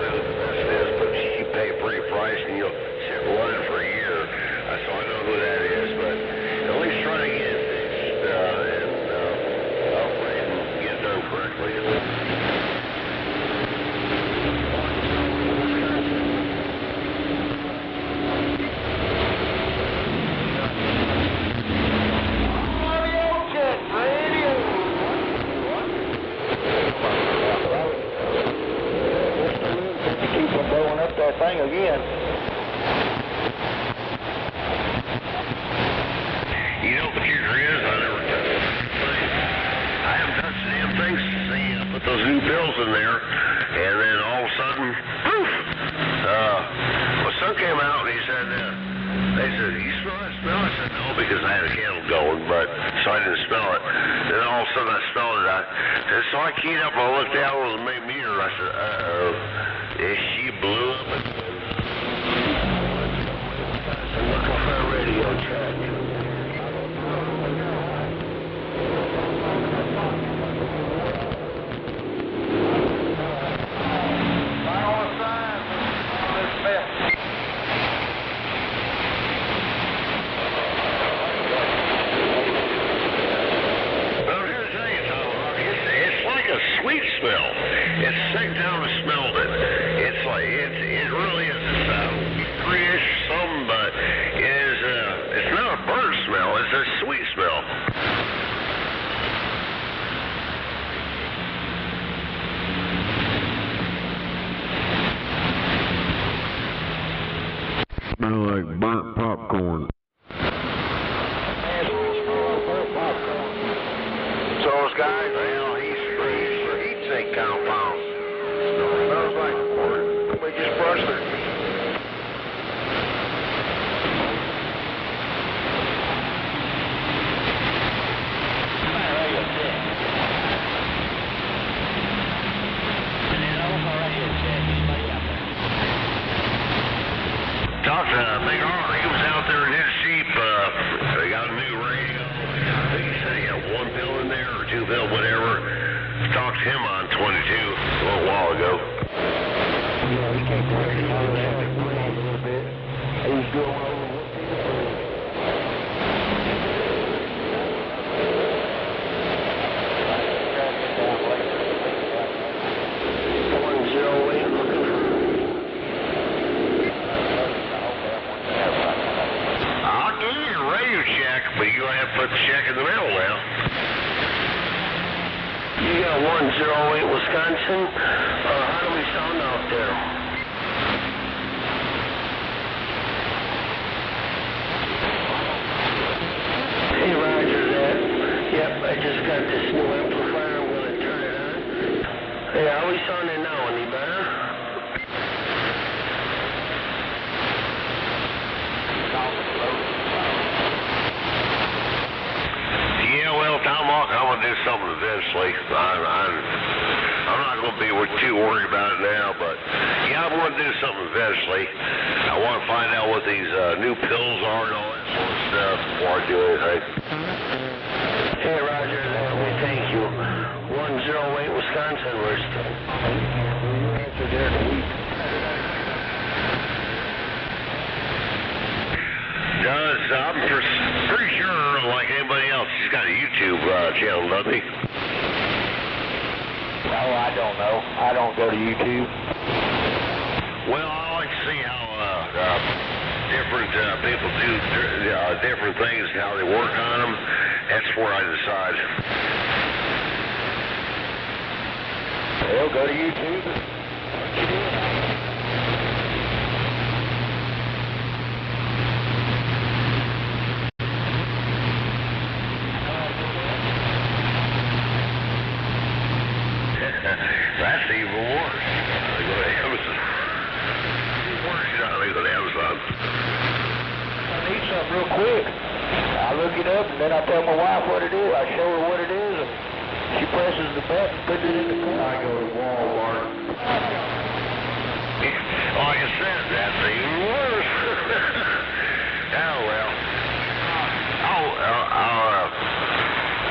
know the best is, but you pay a pretty price and you'll sit running for a year. So I know who that is, but at least try to get fixed and operate and get it done correctly. That thing again. You know what the future is? I never touched it. I haven't touched the damn thing since they put those new pills in there, and then all of a sudden, poof! My son came out and he said, they said, you smell that smell? I said, no, because I had a candle going, but so I didn't smell it. Then all of a sudden I smelled it. And so I keyed up and I looked down on the main meter. I said, uh-oh. She blew up and look on her radio track. Well, here to tell you, Tom, it's like a sweet smell. It's the second time I smelled it. It's like, it really is. It's greenish, some, but it is, it's not a burnt like burnt popcorn. So those guys, well, he's heat sink compound. Smells like pork. Somebody just brushed their teeth. Talked to Big R. He was out there in his Jeep. They got a new radio. I think he said he had one bill in there or two bill, whatever. Talked to him on 22 a little while ago. Yeah, he came down here a little bit. He was going over. I'll give you a radio check, but you're going to have to put the check in the mail now. You got 108 Wisconsin. How do we sound out there? Hey, Roger that. Yep, I just got this new amplifier. I'm going to turn it on. Hey, how we sounding now? Any better? Yeah, well, Tomahawk, I'm going to do something eventually. I'm not going to be too worried about it now, but yeah, I'm going to do something eventually. I want to find out what these new pills are and all that sort of stuff before I do anything. Hey, Roger that. We thank you. 108 Wisconsin, we're still. You answered there in a week. Does, I'm pretty sure, like anybody else, he's got a YouTube channel, doesn't he? Oh, I don't know. I don't go to YouTube. Well, I like to see how different people do different things, how they work on them. That's where I decide. Well, go to YouTube. What you doing? That's even worse. They go to Amazon. Worse, they go to Amazon. I need something real quick. I look it up and then I tell my wife what it is. I show her what it is and she presses the button, puts it in the car. I go to Walmart. Like I said, that's even worse. Oh, well.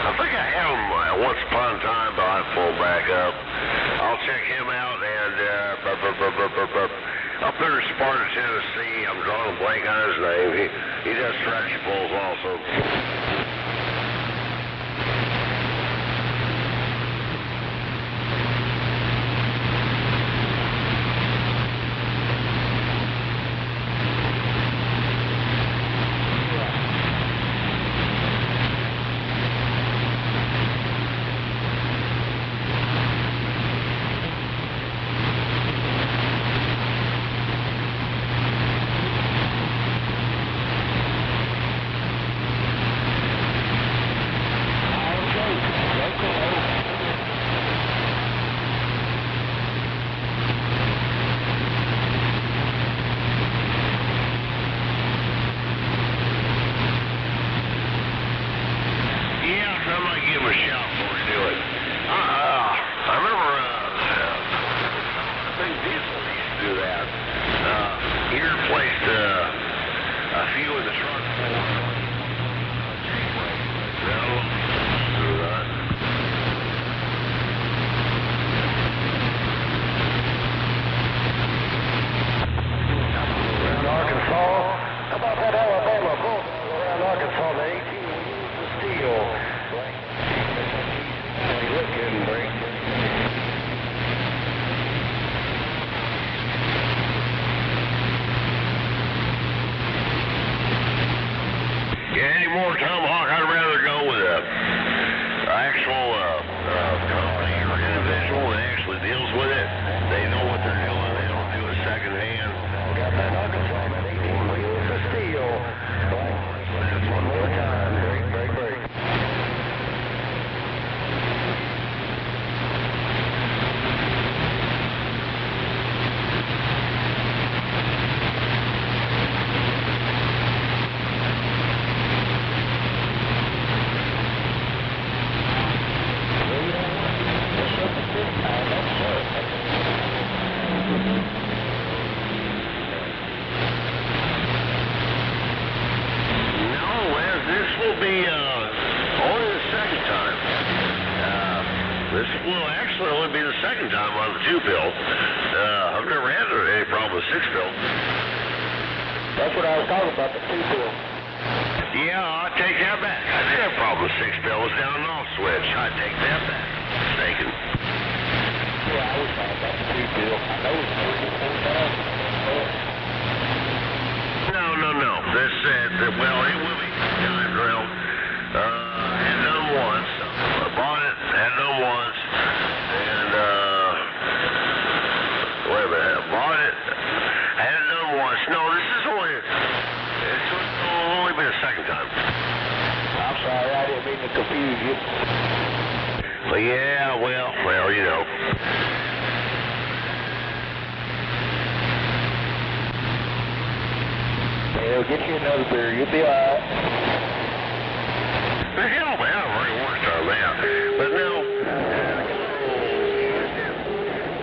I think I had him once upon a time, but I pulled back up. I'll check him out, and up there in Sparta, Tennessee, I'm drawing a blank on his name. He does traction pulls also. Well, actually, it would be the second time on the 2-pill. I've never had any problem with 6-pill. That's what I was talking about, the 2-pill. Yeah, I'll take that back. I did have a problem with 6-pill. It was down and off switch. I'd take that back. Mistaken. Yeah, I was talking about the 2-pill. I know it's 4,000. No. This said that, well, it will be time around. Had done once. I bought it, had done once, and, wait a minute, I bought it, had it done once. No, this is it's only been a second time. I'm sorry, I didn't mean to confuse you. But yeah, well, you know. Well, get you another beer, you'll be alright. The hell, man, I've already worked on that. But now,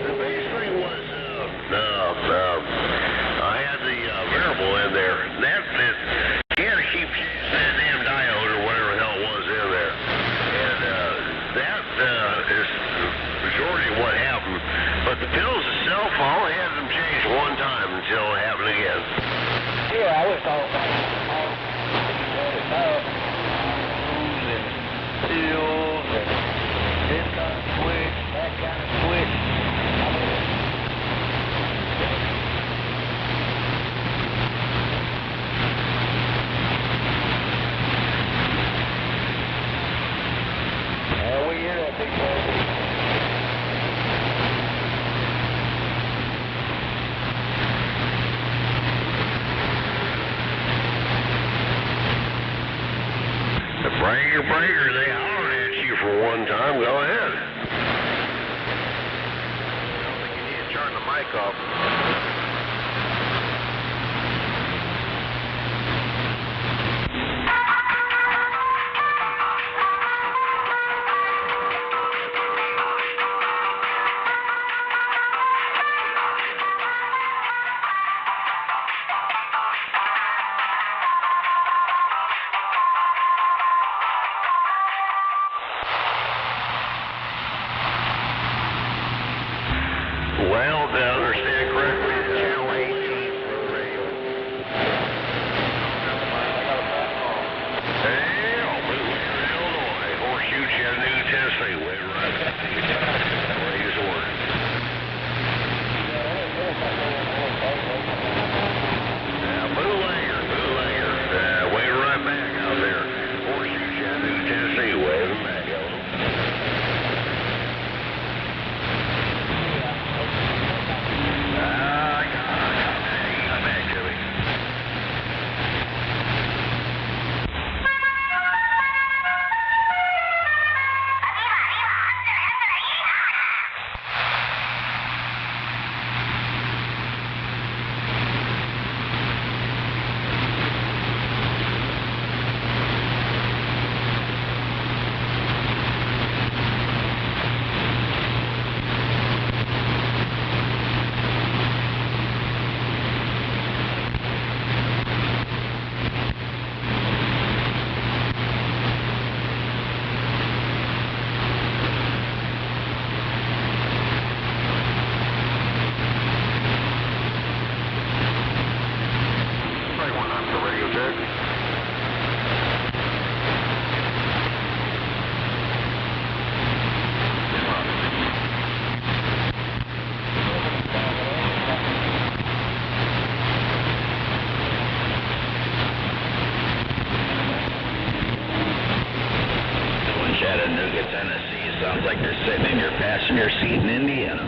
the biggest thing was, I had the variable in there. You had to keep changing that damn diode or whatever the hell it was in there. And that is the majority of what happened. But the pills itself, I only had them changed one time until it happened again. Yeah, I was talking about pills and this kind of switch, that kind of switch. We hear that big baby. Breaker, they hollered at you for one time. Go ahead. I don't think you need to turn the mic off. Well, did I understand correctly? It's channel 18 for the radio. Hey, Illinois, Horseshoe, Chattanooga, Tennessee. Way right back to you. Praise the word. Bootlegger. Way right back out there. Horseshoe, Chattanooga, Tennessee. Waving back, y'all. Chattanooga, Tennessee. It sounds like you're sitting in your passenger seat in Indiana.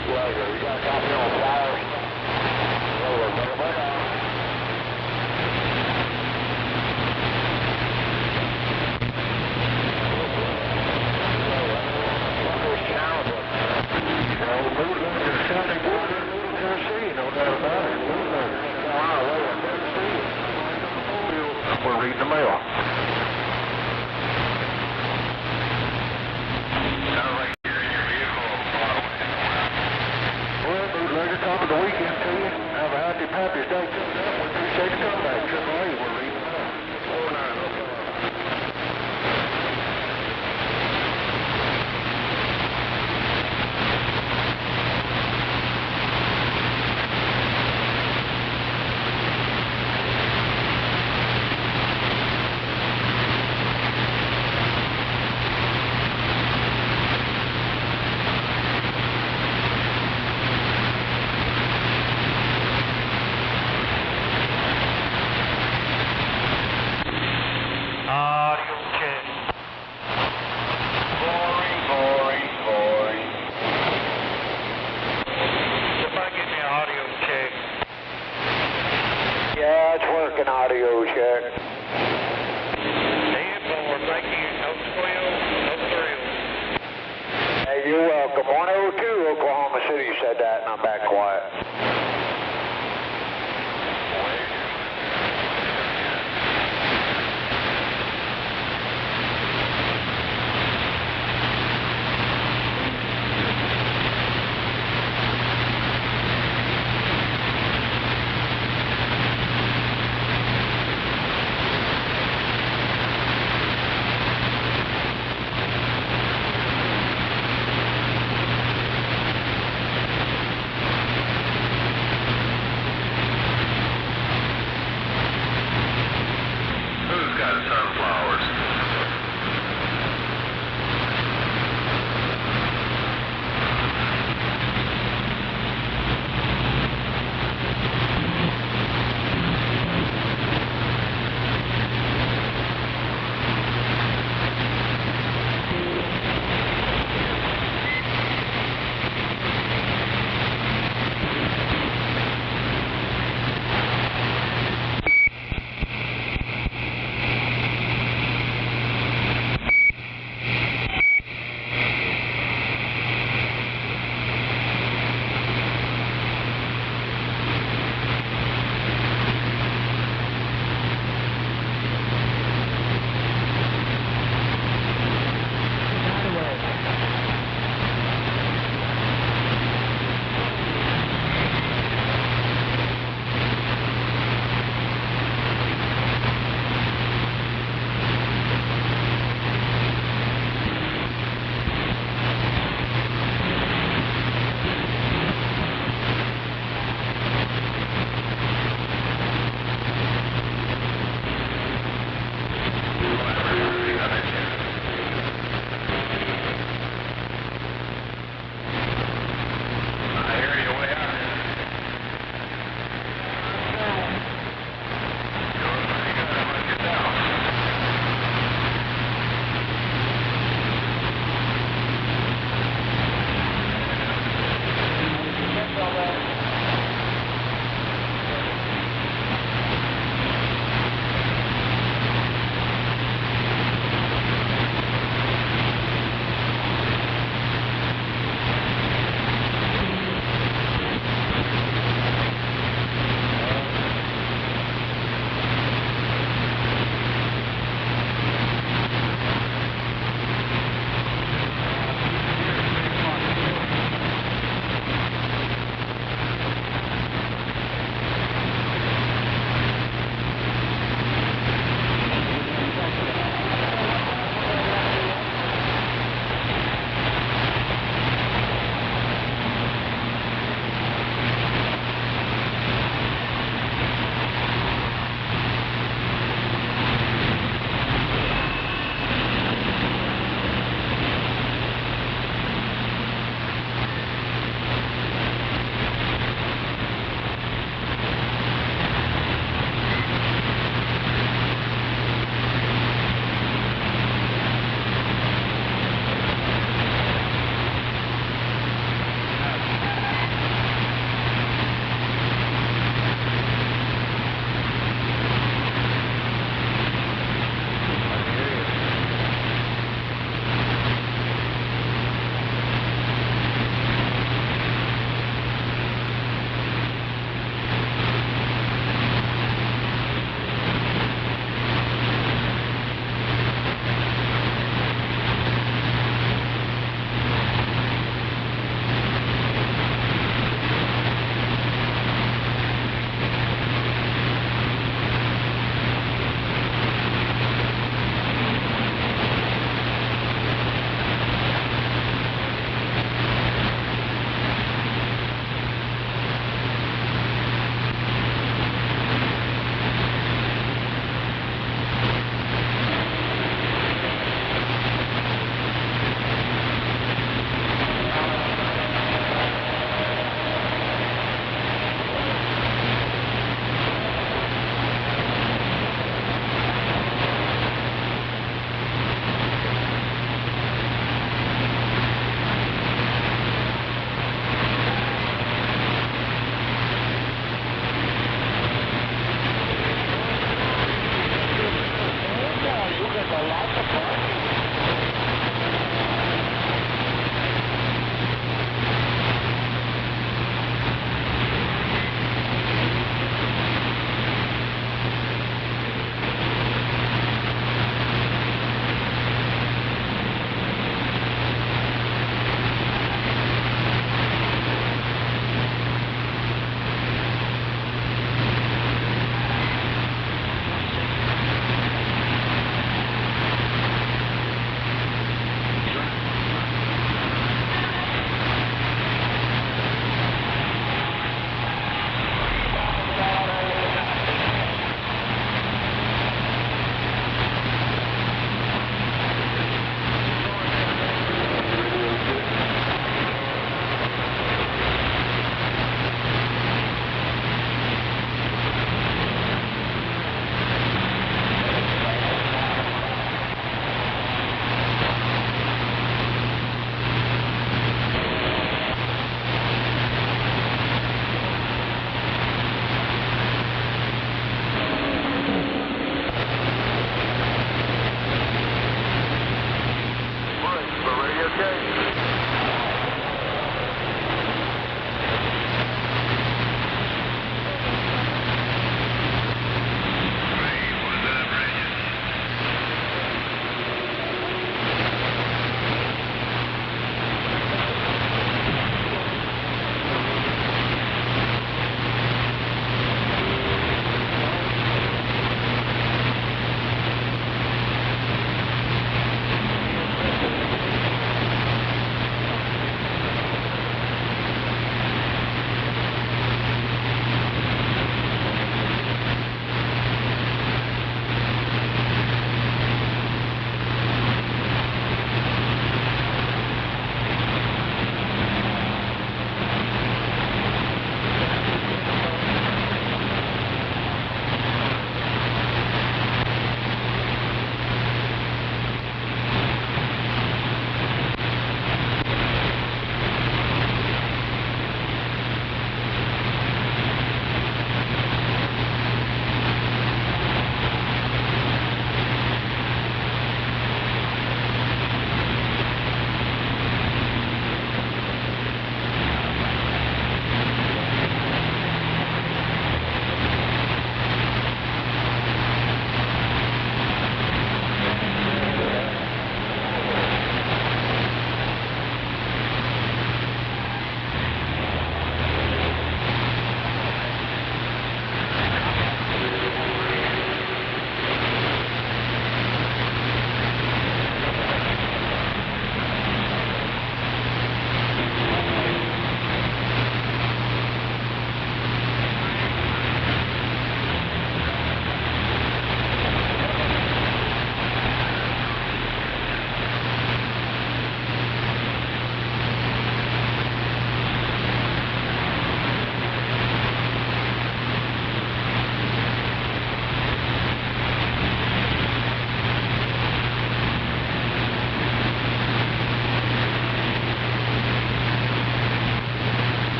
We got a copy on flowers. We're reading the mail. Sounds like you're in your vehicle a lot of ways. Well, bootlegger, top of the weekend to you. Have a happy Pappy's Day. Welcome 102, Oklahoma City said that, and I'm back quiet.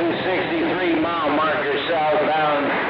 263 mile marker southbound.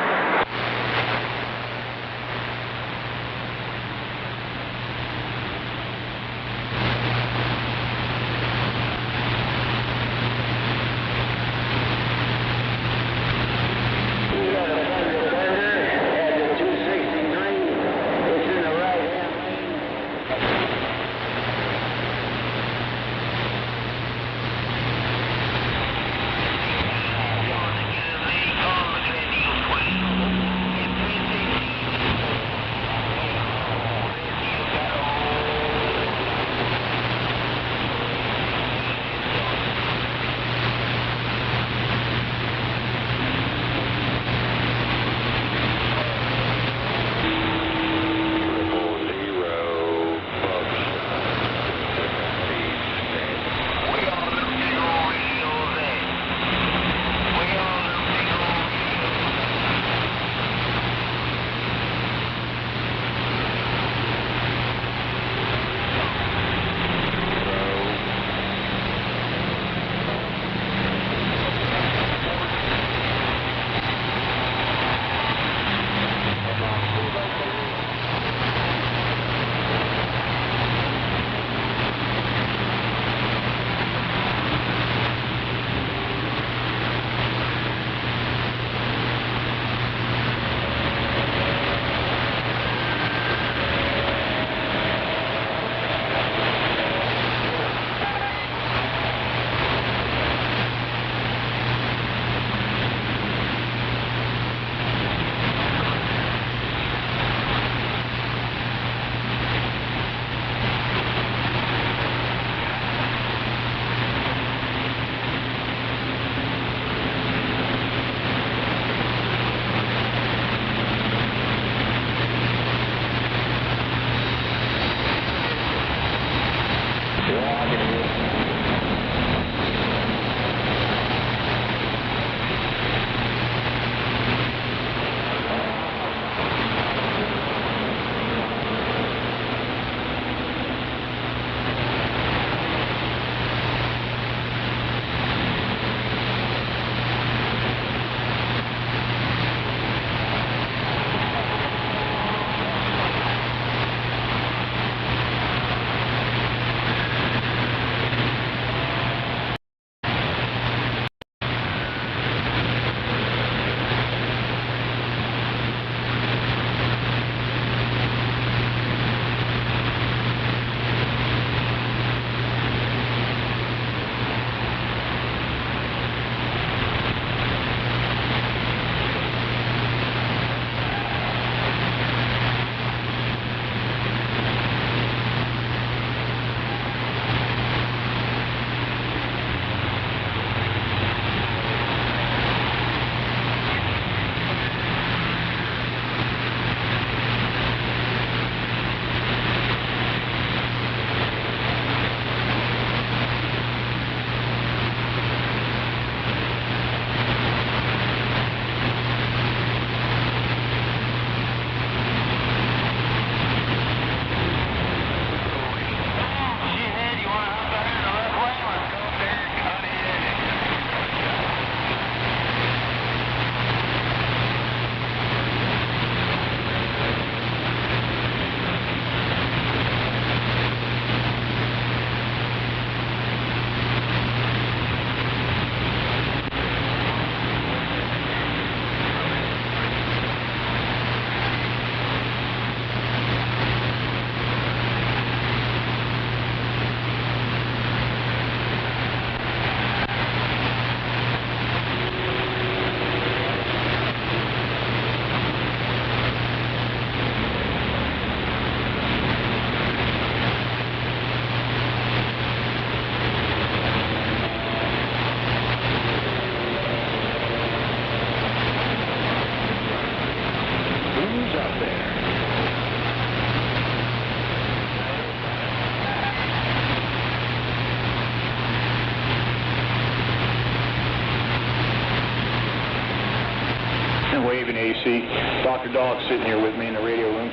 Waving AC. Dr. Dog's sitting here with me in the radio room.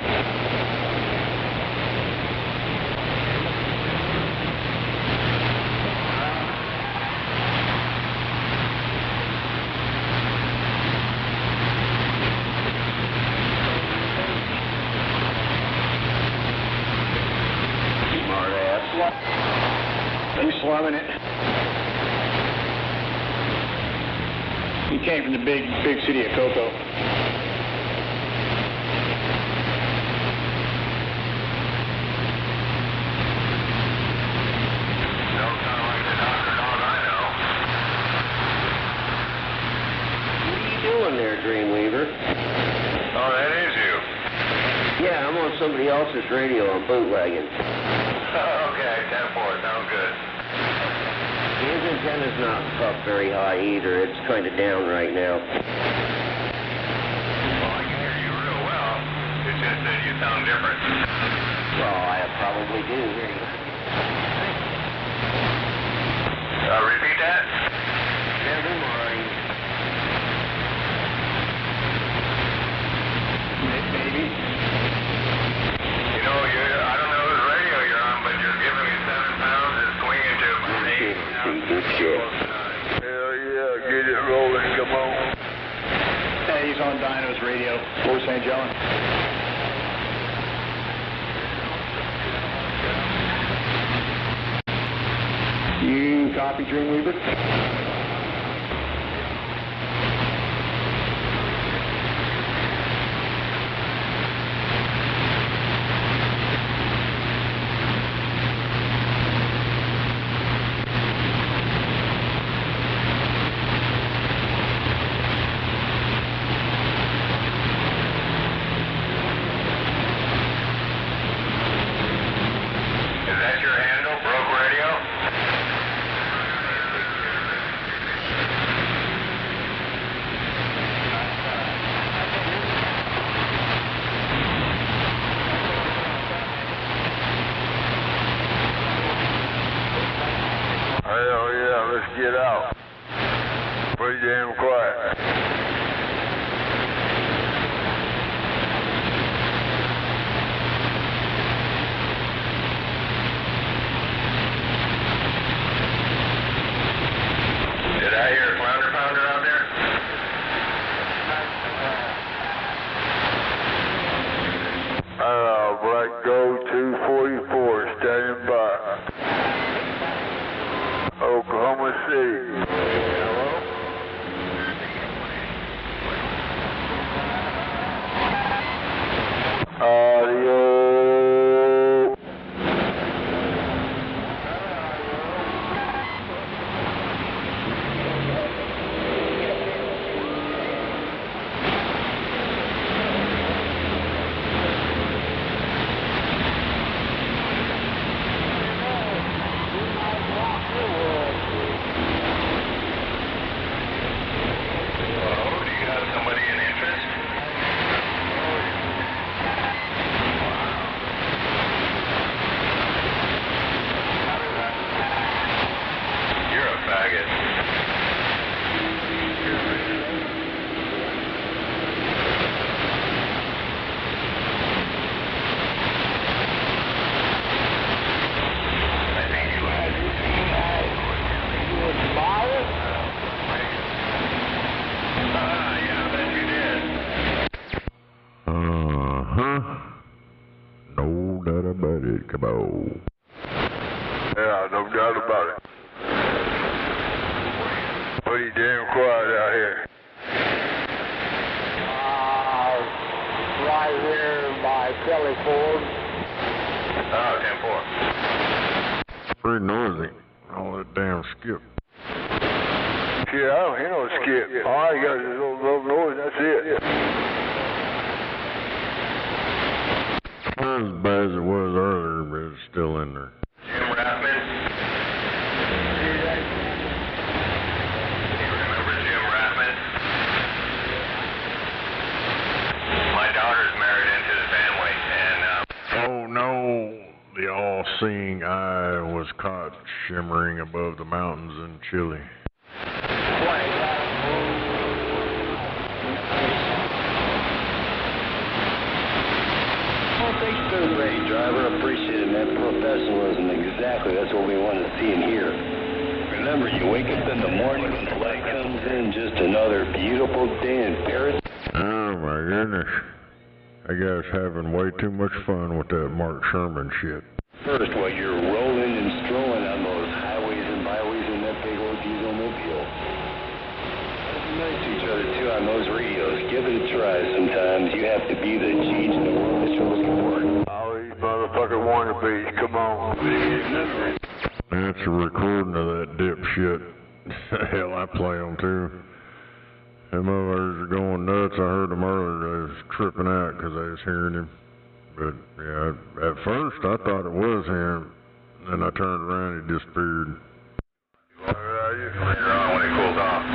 He's slumming it. He came from the big city of Cocoa. Don't sound like the Dr. Dog I know. What are you doing there, Dreamweaver? Oh, that is you. Yeah, I'm on somebody else's radio on bootlegging. Okay, 10-4, sounds good. His antenna's not up very high either. It's kind of down right now. Well, I can hear you real well. It's just that you sound different. Well, I probably do hear you. Repeat that? Never mind. Maybe. You know, I don't know whose radio you're on, but you're giving me 7 pounds of swinging to my name. Good shit. Hell yeah, get it rolling, come on. Hey, he's on Dino's radio, Fort St. John. You copy, Dreamweaver? Is that your handle, Broke Radio? Hell yeah, let's get out. Pretty damn quiet. Did I hear a flounder pounder out there? Black Gold 244, standing by. Oklahoma City. Hello? Audio. Hello, do you have somebody in interest? You're a faggot. I think you had yeah, I bet you did. Uh-huh. No doubt about it. Come on. Yeah, no doubt about it. Pretty damn quiet out here. Right here by Kelly Ford. Oh, 10-4. Pretty noisy. All that damn skip. Shit, I don't hear no skip. All I got is a little noise, that's it. Not as bad as it was earlier, but it's still in there. Jim Rathman? You remember Jim Rathman? My daughter's married into the family, and, Oh no! The all-seeing eye was caught shimmering above the mountains in Chile. Thanks to the Ray driver. Appreciate it, man. Professionalism, exactly. That's what we want to see and hear. Remember, you wake up in the morning when the light comes in, just another beautiful day in Paris. Oh my goodness. I guess having way too much fun with that Mark Sherman shit. First, while you're rolling and strolling on those highways and byways in that big old diesel mobile. Be nice to each other too on those radios. Give it a try sometimes. You have to be the change in the world that you're looking for. All these motherfucking wannabes, come on. That's a recording of that dipshit. Hell, I play them too. Them motherfuckers are going nuts. I heard them earlier. They was tripping out because they was hearing him. But, yeah, at first I thought it was him. Then I turned around and he disappeared. You're on when it cools off.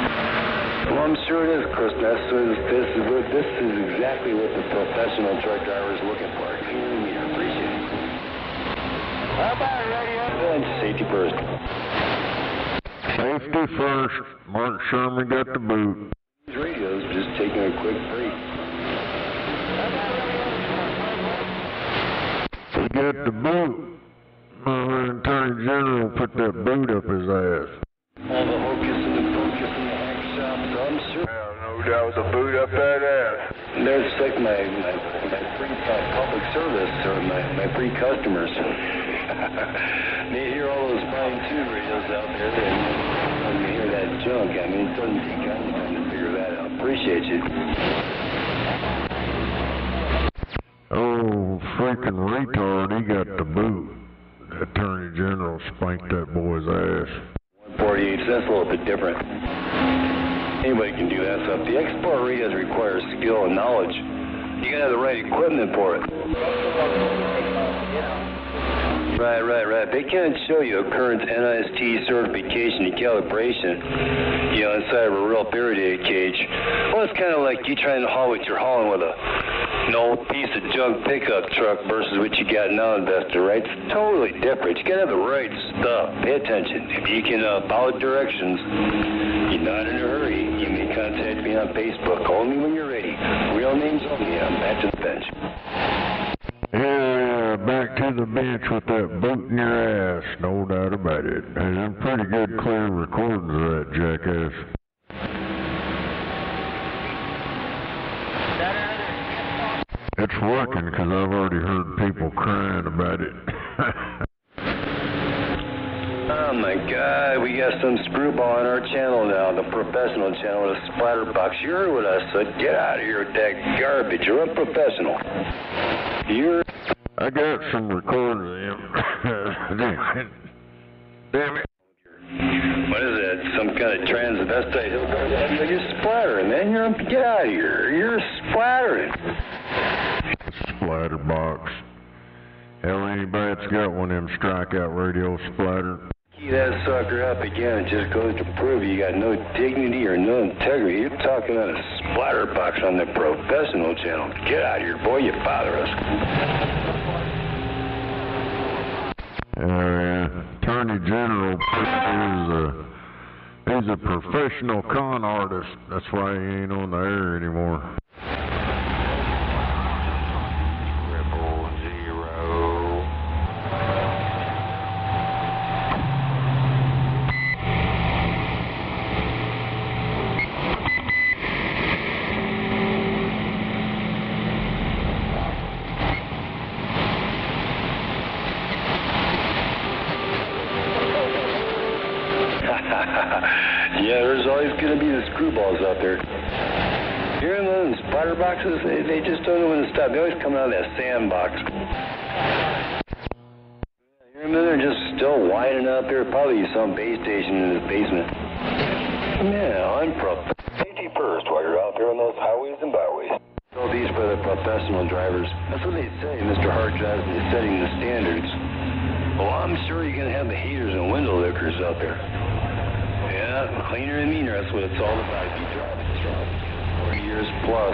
Well, I'm sure it is, Chris. This is exactly what the professional truck driver is looking for. Clean meter. Appreciate it. How about radio? Safety first. Safety first. Mark Sherman got the boot. These radios just taking a quick break. He got the boot. My Attorney General put that boot up his ass. All the hocus and the focus and the hack shops, I'm sure. No doubt the boot up that ass. There's like my free public service or my free customers. They hear all those fine-tuned radios out there and when they hear that junk, I mean, it doesn't take any time to figure that out. Appreciate you. Oh, freaking retard, he got the boot. The Attorney General spanked that boy's ass. 148, so that's a little bit different. Anybody can do that stuff. The export radios require skill and knowledge. You gotta have the right equipment for it. Right. They can't show you a current NIST certification and calibration, you know, inside of a real Faraday cage. Well, it's kind of like you trying to haul what you're hauling with an old piece of junk pickup truck versus what you got now, investor, right? It's totally different. You gotta have the right stuff. Pay attention. If you can follow directions, you're not in a hurry. You may contact me on Facebook. Only when you're ready. Real names only. I'm back to the bench. Yeah, back to the bench with that boot in your ass, no doubt about it. And some pretty good clear recordings of that jackass. It's working because I've already heard people crying about it. Oh my God, we got some screwball on our channel now, the professional channel with a splatter box. You heard what I said. Get out of here with that garbage. You're unprofessional. I got some recordings of him. Damn it. What is that? Some kind of transvestite hillbilly? You're splattering, man. Get out of here. You're splattering. Splatter box. Hell, anybody that's got one of them strikeout radio splatter. Key that sucker up again. It just goes to prove you got no dignity or no integrity. You're talking on a splatter box on the professional channel. Get out of here, boy. You bother us. Attorney General he's a professional con artist. That's why he ain't on the air anymore. Yeah, there's always going to be the screwballs out there. Hearing those splatter boxes, they just don't know when to stop. They always come out of that sandbox. Hearing them, they're just still whining out there. Probably some base station in his basement. Yeah, I'm safety first while you're out there on those highways and byways. All these for the professional drivers. That's what they say, Mr. Hard Drive, is setting the standards. Well, I'm sure you're going to have the haters and window lickers out there. Yeah, cleaner and meaner, that's what it's all about. If you drive it strong, 40 years plus,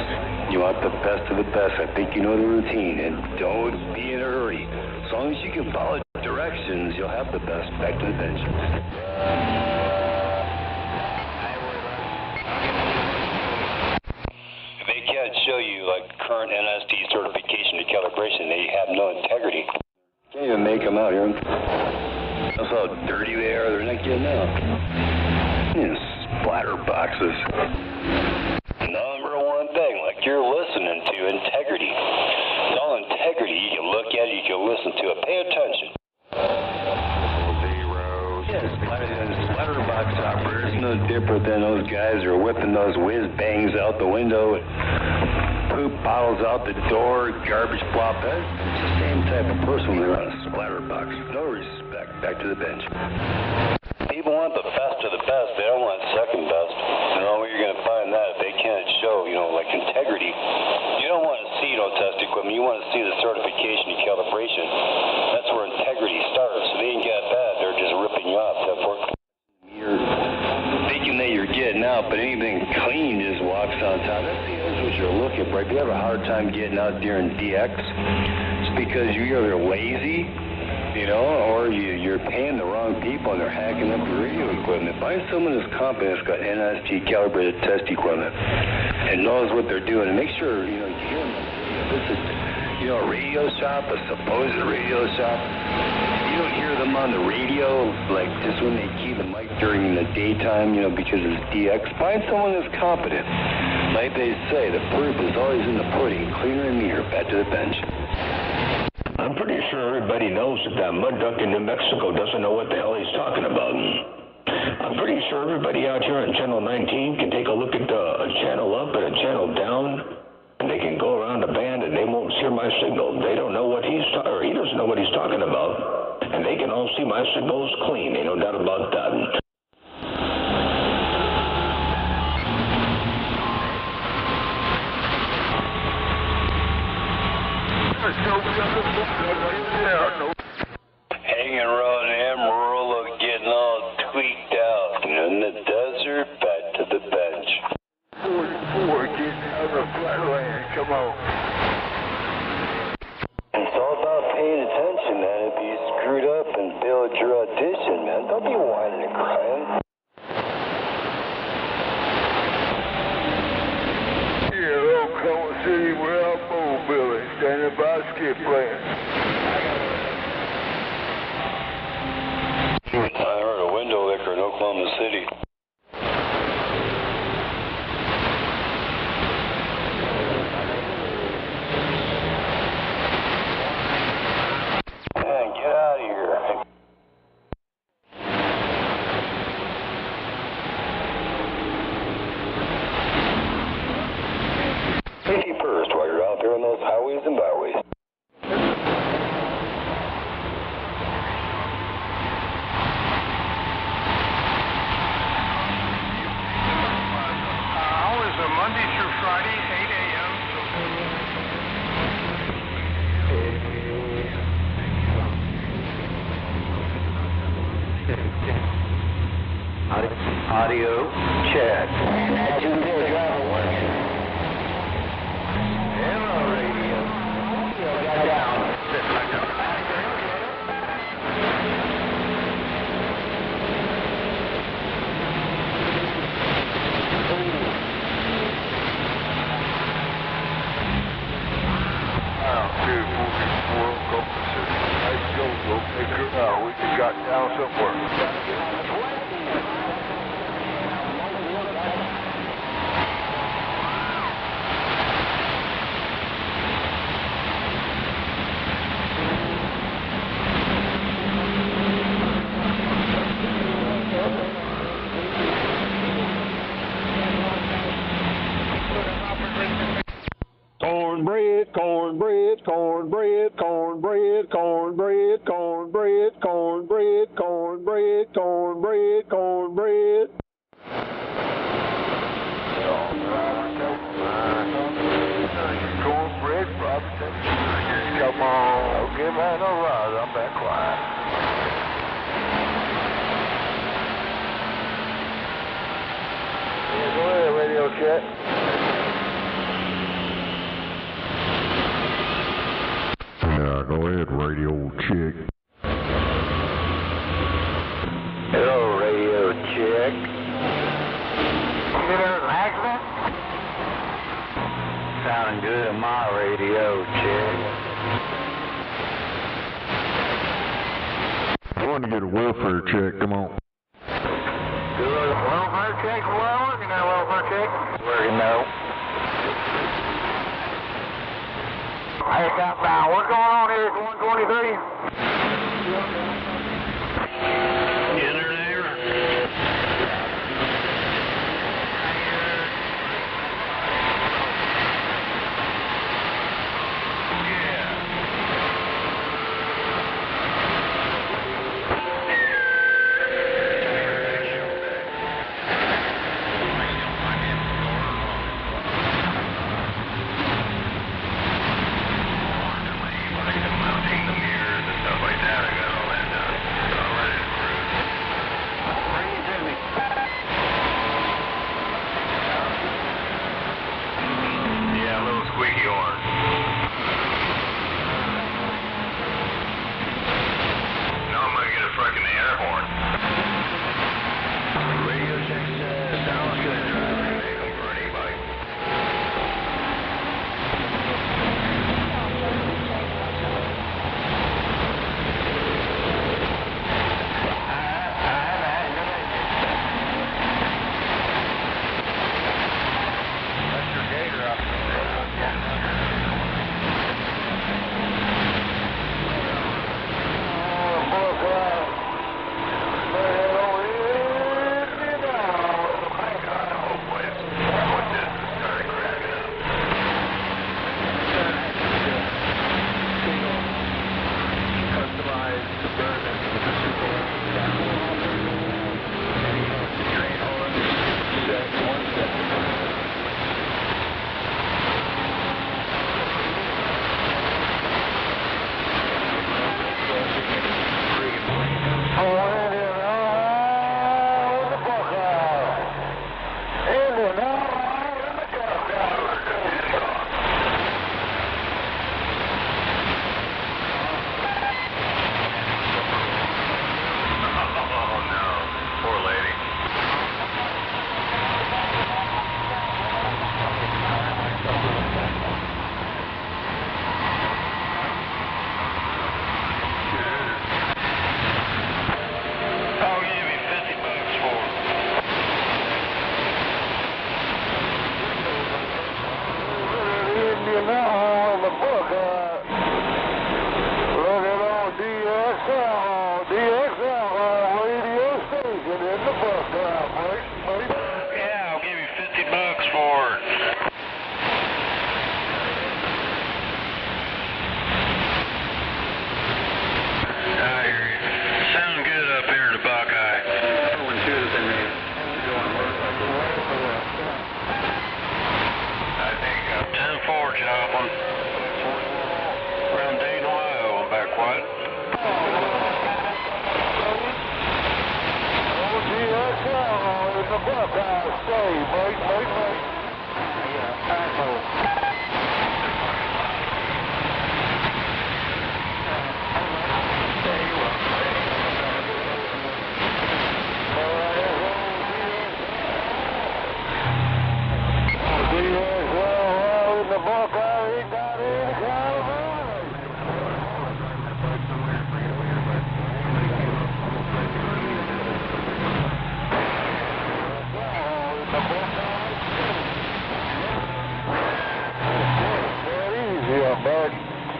you want the best of the best. I think you know the routine, and don't be in a hurry. As long as you can follow directions, you'll have the best. Back to the bench. If they can't show you, like, current NIST certification to calibration, they have no integrity. Can't even make them out here. That's how dirty they are. They're not getting out. Splatter boxes. Number one thing, like you're listening to, integrity. It's all integrity. You can look at it, you can listen to it. Pay attention. Yes, splatterbox operators, no different than those guys who are whipping those whiz bangs out the window, poop bottles out the door, garbage plop. It's the same type of person when they're on a splatterbox. No respect. Back to the bench. People want the best of the best. They don't want second best. You know where you're going to find that if they can't show, like integrity. You don't want to see test equipment. You want to see the certification and calibration. That's where integrity starts. If they ain't got that, they're just ripping you off. You're thinking that you're getting out, but anything clean just walks on top. That's what you're looking for. If you have a hard time getting out during DX, it's because you're either lazy, or you're paying the wrong people and they're hacking up your radio equipment. Find someone who's competent, that's got NSG calibrated test equipment and knows what they're doing. And make sure, you hear them. This is, a radio shop, a supposed radio shop. If you don't hear them on the radio, like just when they key the mic during the daytime, because it's DX, find someone that's competent. Like they say, the proof is always in the pudding. Cleaner and meter. Back to the bench. I'm pretty sure everybody knows that mud duck in New Mexico doesn't know what the hell he's talking about. I'm pretty sure everybody out here on Channel 19 can take a look at a channel up and a channel down, and they can go around the band and they won't hear my signal. They don't know what he doesn't know what he's talking about, and they can all see my signals clean. Ain't no doubt about that. Hanging around Amarillo, getting all tweaked out. In the desert, back to the bench. 44, getting out of the flatland. Come on. It's all about paying attention, man. If you screwed up and failed your audition, man, don't be whining and crying. Yeah, Oklahoma City, we're out Billy, standing by skip playing. I heard a window licker in Oklahoma City. Man, get out of here. 51st while you're out there on those highways and byways. Hours are Monday through Friday, 8 a.m. Audio check. That you did driver working. Hello, radio. Got down. We just got down somewhere. Cornbread, cornbread, cornbread, cornbread, cornbread, cornbread, cornbread, cornbread, cornbread, cornbread. Cornbread, Robinson. Come on. Okay, man, all right. I'm back quiet. Yeah, go ahead, radio check. Go ahead, radio check. Hello, radio check. There was an accident? Sounding good on my radio check. I want to get a welfare check. Come on. Good welfare check? Well, working that welfare check? Working now. Hey, southbound, what's going on here? It's 123. Internet. Buckeye stay, mate. The Buckeye ain't got any kind of money.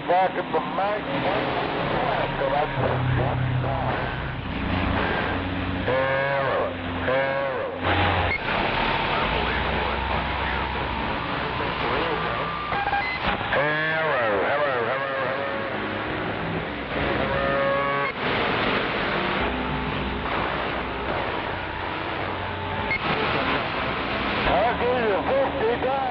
Back at the night. I'll give you $50.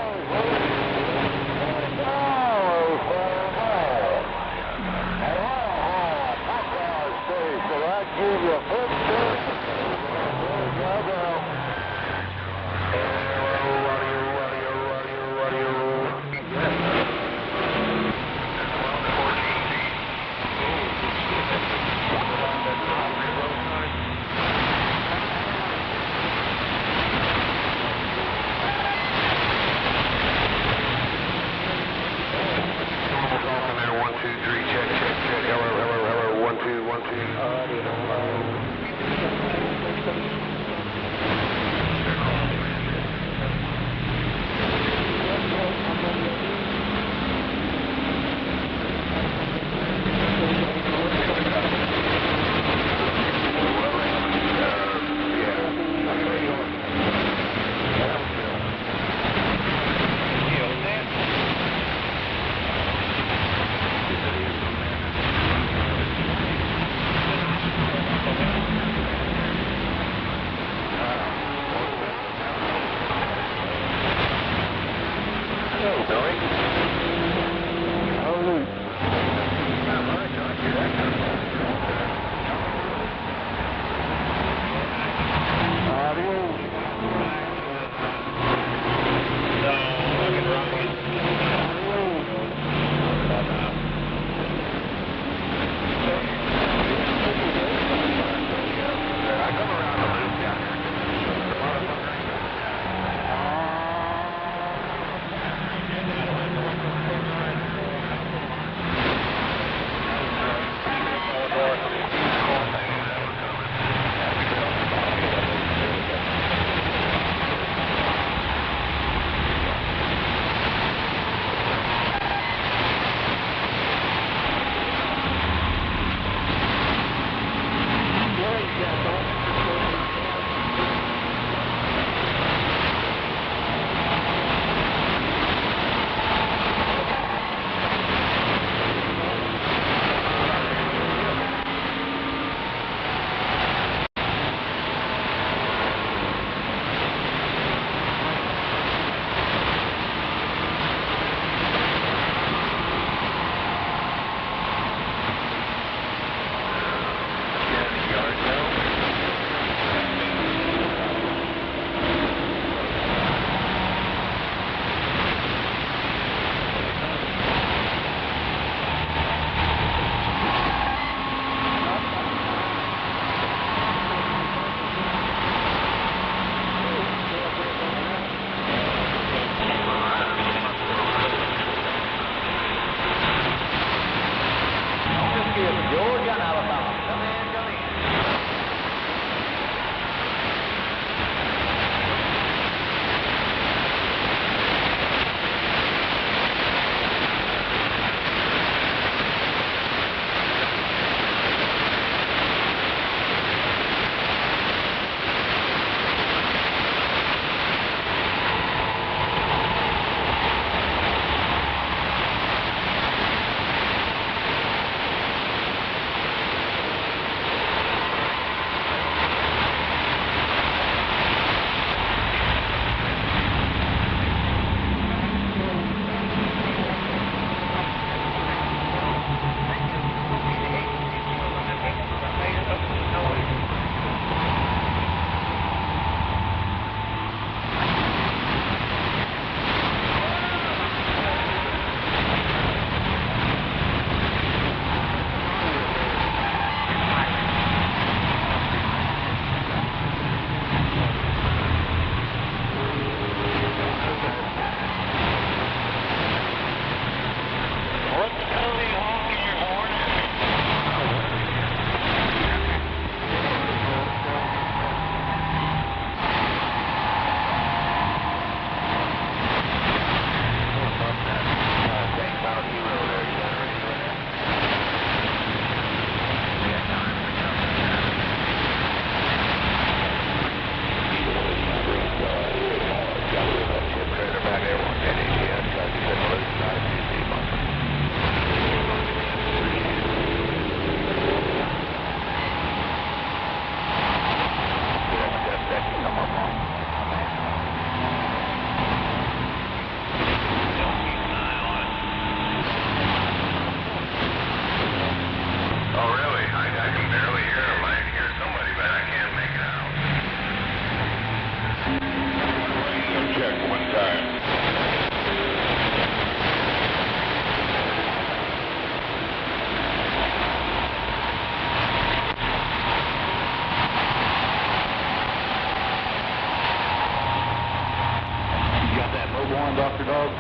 sound, Dr. Dog?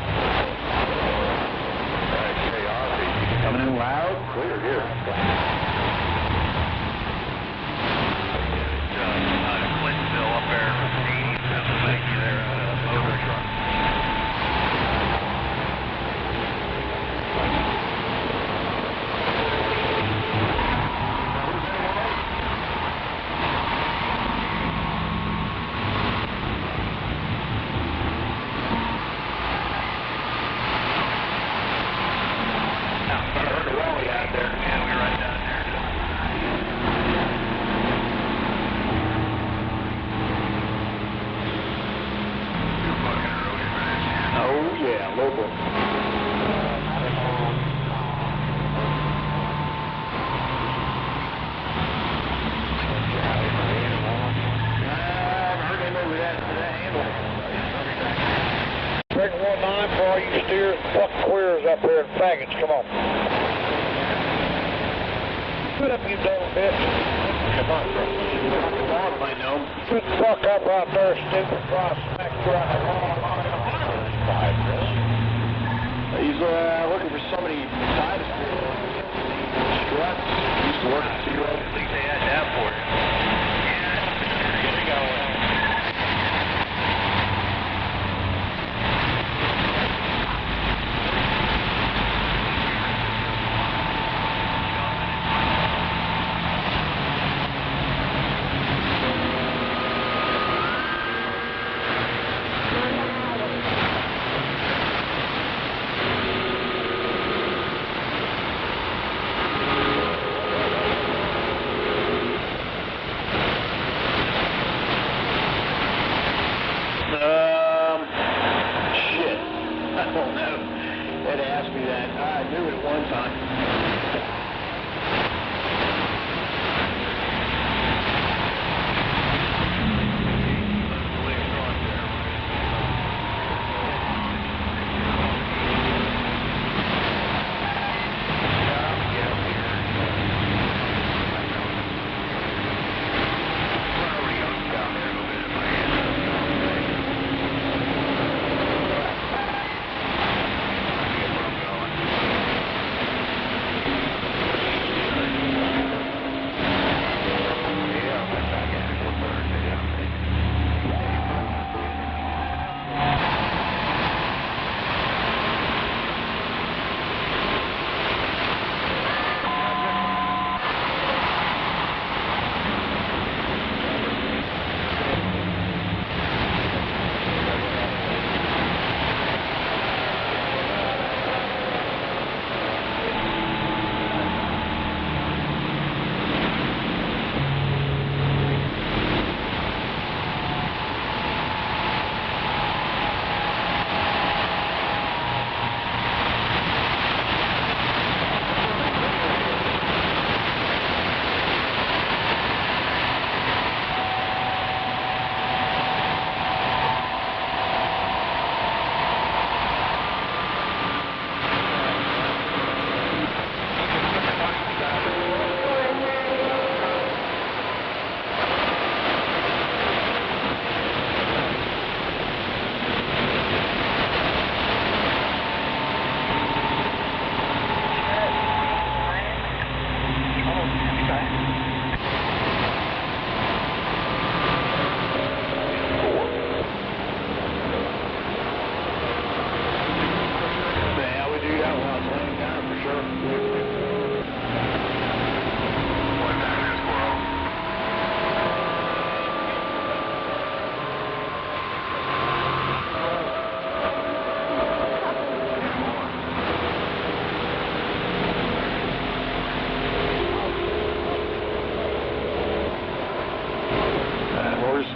Coming in loud, clear here. Out of Clintonville up there, 80, Pennsylvania, there at a motor truck. Come on. Put up, you dumb bitch. Come on, bro. Come on, my gnome. Put the fuck up out there, stupid cross. Smack you right in the wrong line. He's looking for somebody tied to struts. He used to work at Zero. At least they had that for you. Yeah. Here we go.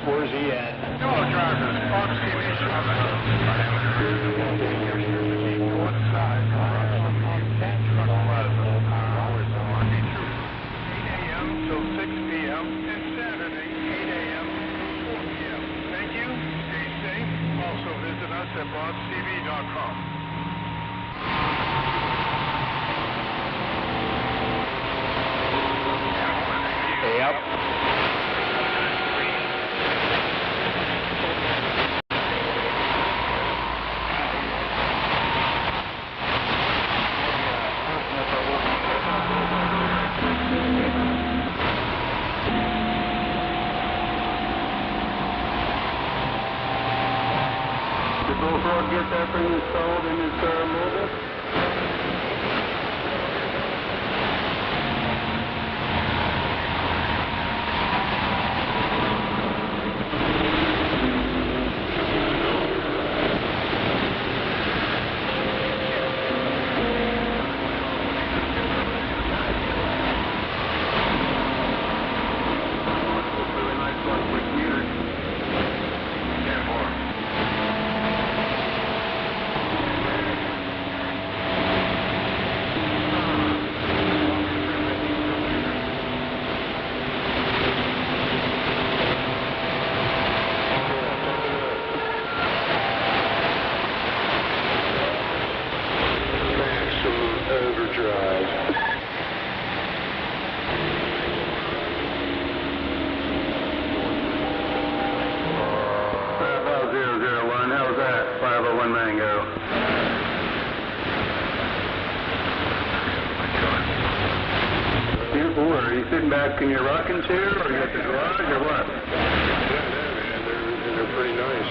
Where's he at? No, driver. On TV shop. North side. Monday through 8 a.m. till 6 p.m. and Saturday 8 a.m. till 4 p.m. Thank you. Stay safe. Also visit us at BossTV.com. Yep. bullfrog get that thing installed in his mobile? Are you sitting back in your rocking chair, or you at the garage, or what? Yeah, they're pretty nice.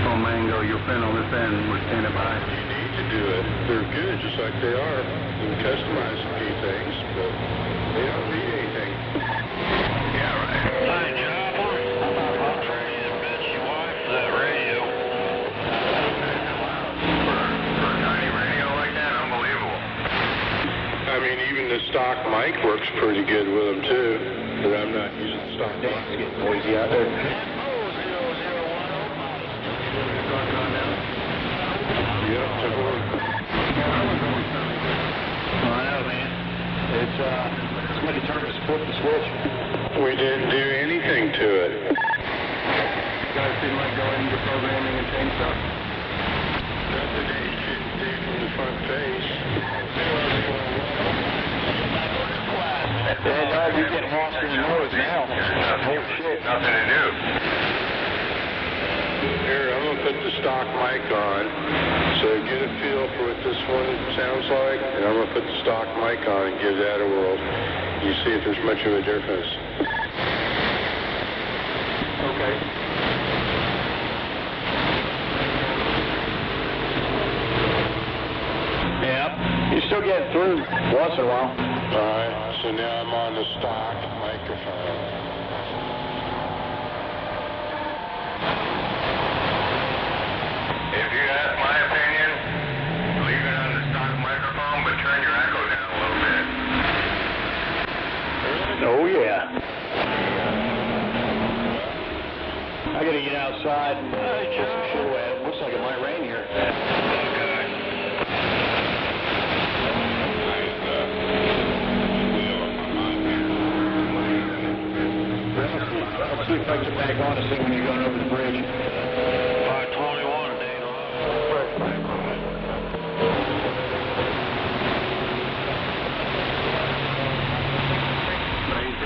Oh, Mango, your friend on this end, we're standing by. You need to do it. They're good, just like they are. You can customize a few things, but they don't need anything. Yeah, right. Hi, John. I mean, even the stock mic works pretty good with them, too. But I'm not using the stock mic. It's getting noisy out there. Yep, I know, man. It's, somebody flip the switch. We didn't do anything to it. You guys didn't like go into programming and change stuff? Not the day from the front face. Yeah, dog, you're getting lost in the noise now. Oh, shit. Nothing to do. Here, I'm going to put the stock mic on, so get a feel for what this one sounds like, and I'm going to put the stock mic on and give that a whirl. You see if there's much of a difference. Okay. Yeah, you still get through once in a while. Alright, so now I'm on the stock microphone. If you ask my opinion, leave it on the stock microphone, but turn your echo down a little bit. Oh, yeah. I gotta get outside and get some shit away. It looks like it might rain here. I'll see if I get back on to see when you're going over the bridge. 521, Dane.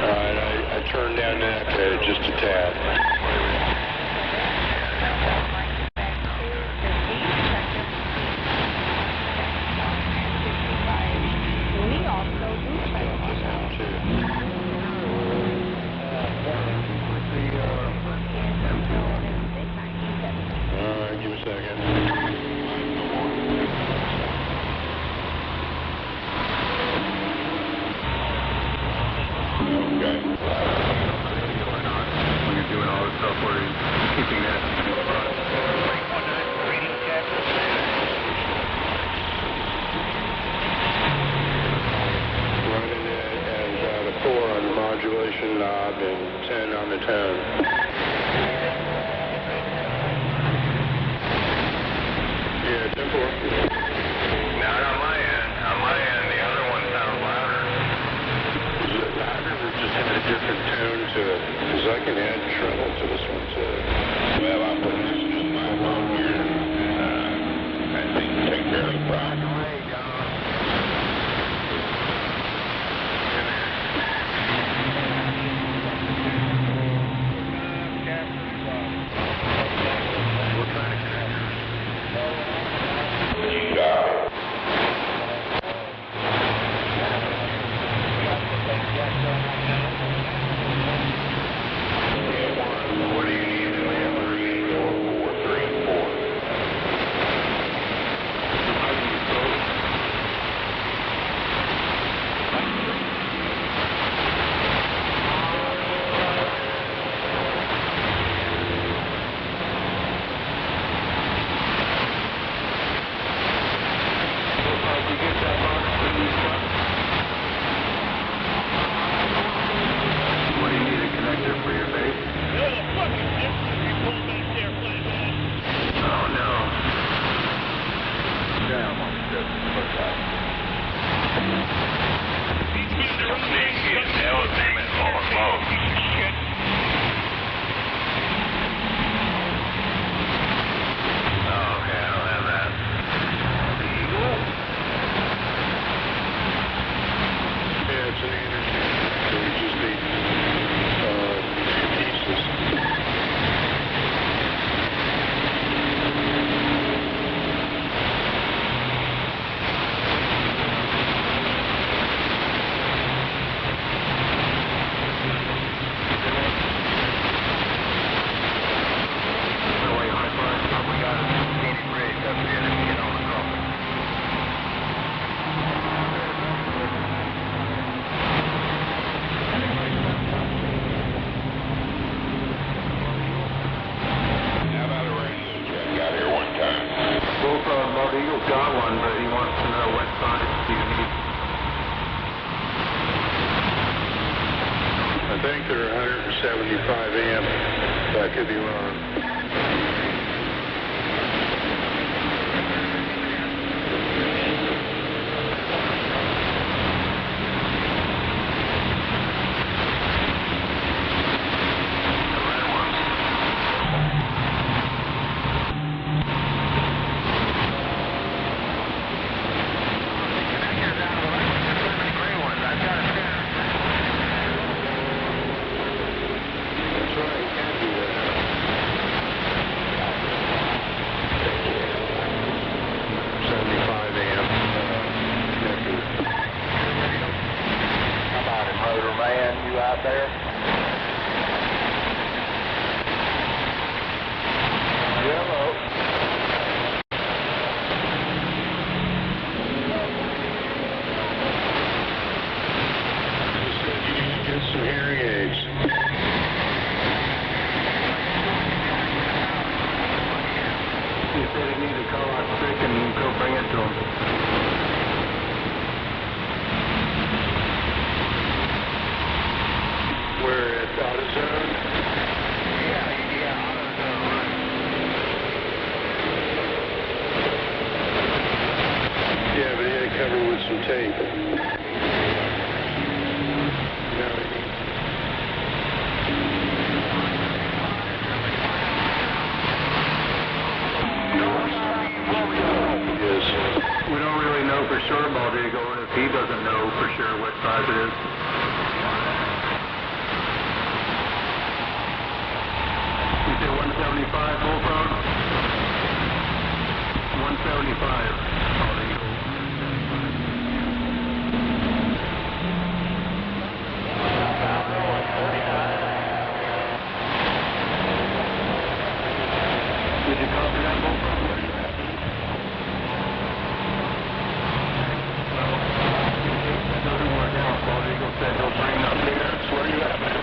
Alright, I turned down that just a tad. Knob and 10 on the tone. Yeah, 10-4. Not on my end. On my end, the other one sounds louder. Is it louder or just had a different tone to it? Because I can add treble to this one too. Well, I'm putting this in my phone here. I think take care of the problem. What do you need a connector for your base? No, the fucking difference we pulled SDRPLAY, man. Oh no. Yeah, I'm on the fuck out. Eagle's got one, but he wants to know what size do you need. I think they're 175 amp, but I could be wrong. You out there? Hello. You said you need to get some hearing aids. He said he needed to call out sick and go bring it to him. Where at AutoZone? Yeah, AutoZone, right. Yeah, but he had it covered with some tape. No, Yes. We don't really know for sure, Baldigo, if he doesn't know for sure what size it is. You say 175 bullfrog? 175, Baldigo. Did you copy that bullfrog? Doesn't work out. Baldigo said he'll bring up there. That's where you at, man.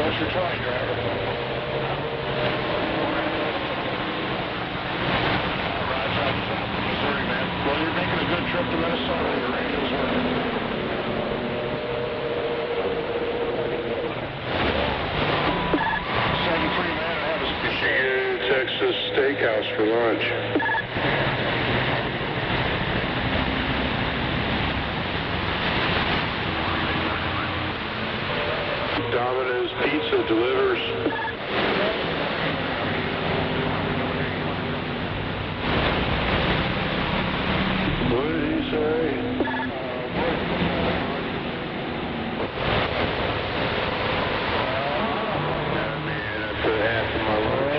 what's your trying, driver? Missouri, man. Well, you're making a good trip to Minnesota. Your radio's working. 73, man. I have a Michigan, Texas steakhouse for lunch. Domino's Pizza delivers. What did he say? Man, I put half of my lunch.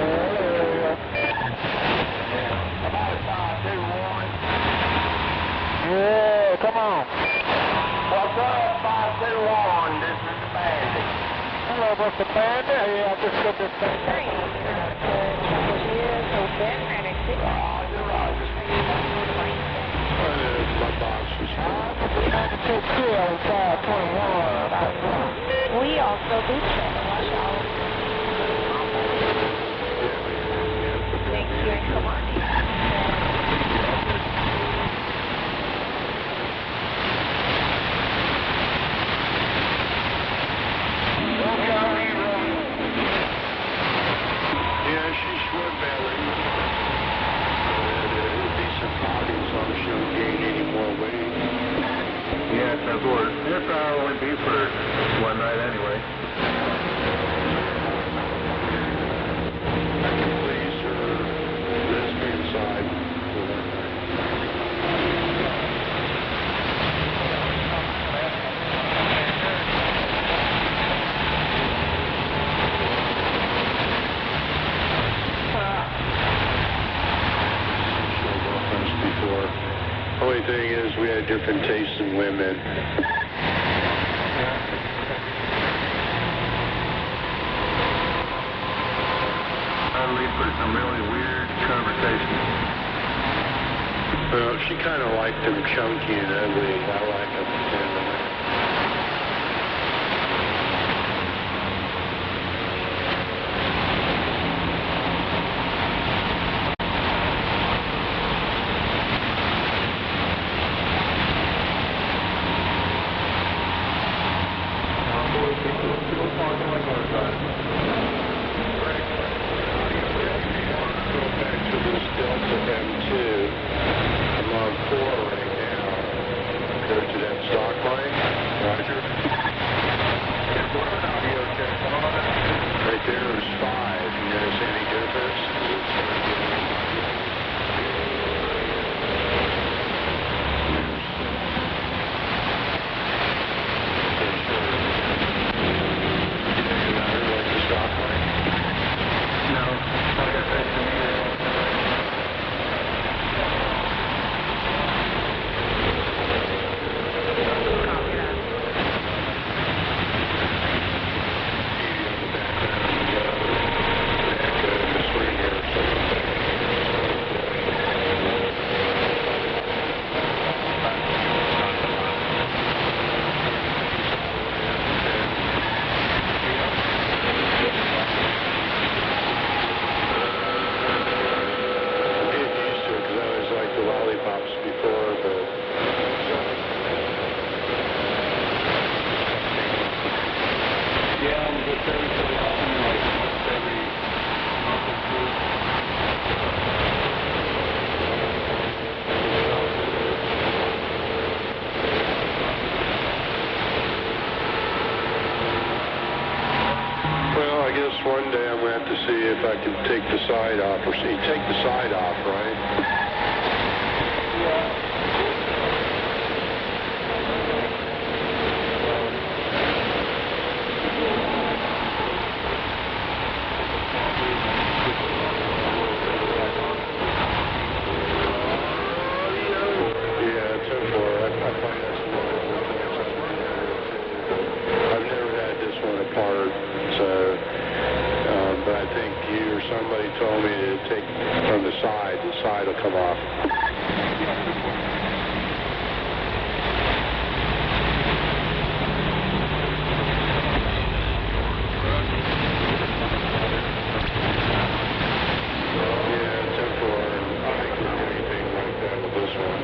Yeah, come on. What's up, 521? This is the Bandit. Hello, Mr. Bandit. Yeah, I just got this thing. Yeah, so Ben ran it too. Roger, Roger. My boss was on 521. We also do check and watch out. Thank you. scores. That's how it would be for one night anyway. Please, or lesbian side for one night. Before. Only thing is we had different tastes in women. That'll lead for some really weird conversations. Well, she kind of liked them chunky and ugly. I like them tender. One day I'm going to have to see if I can take the side off, or see, take the side off, right? Yeah, it's I find that's I've never had this one apart, so... but I think you or somebody told me to take from the side will come off. Yeah, temporary. I think we'll do anything like that with this one.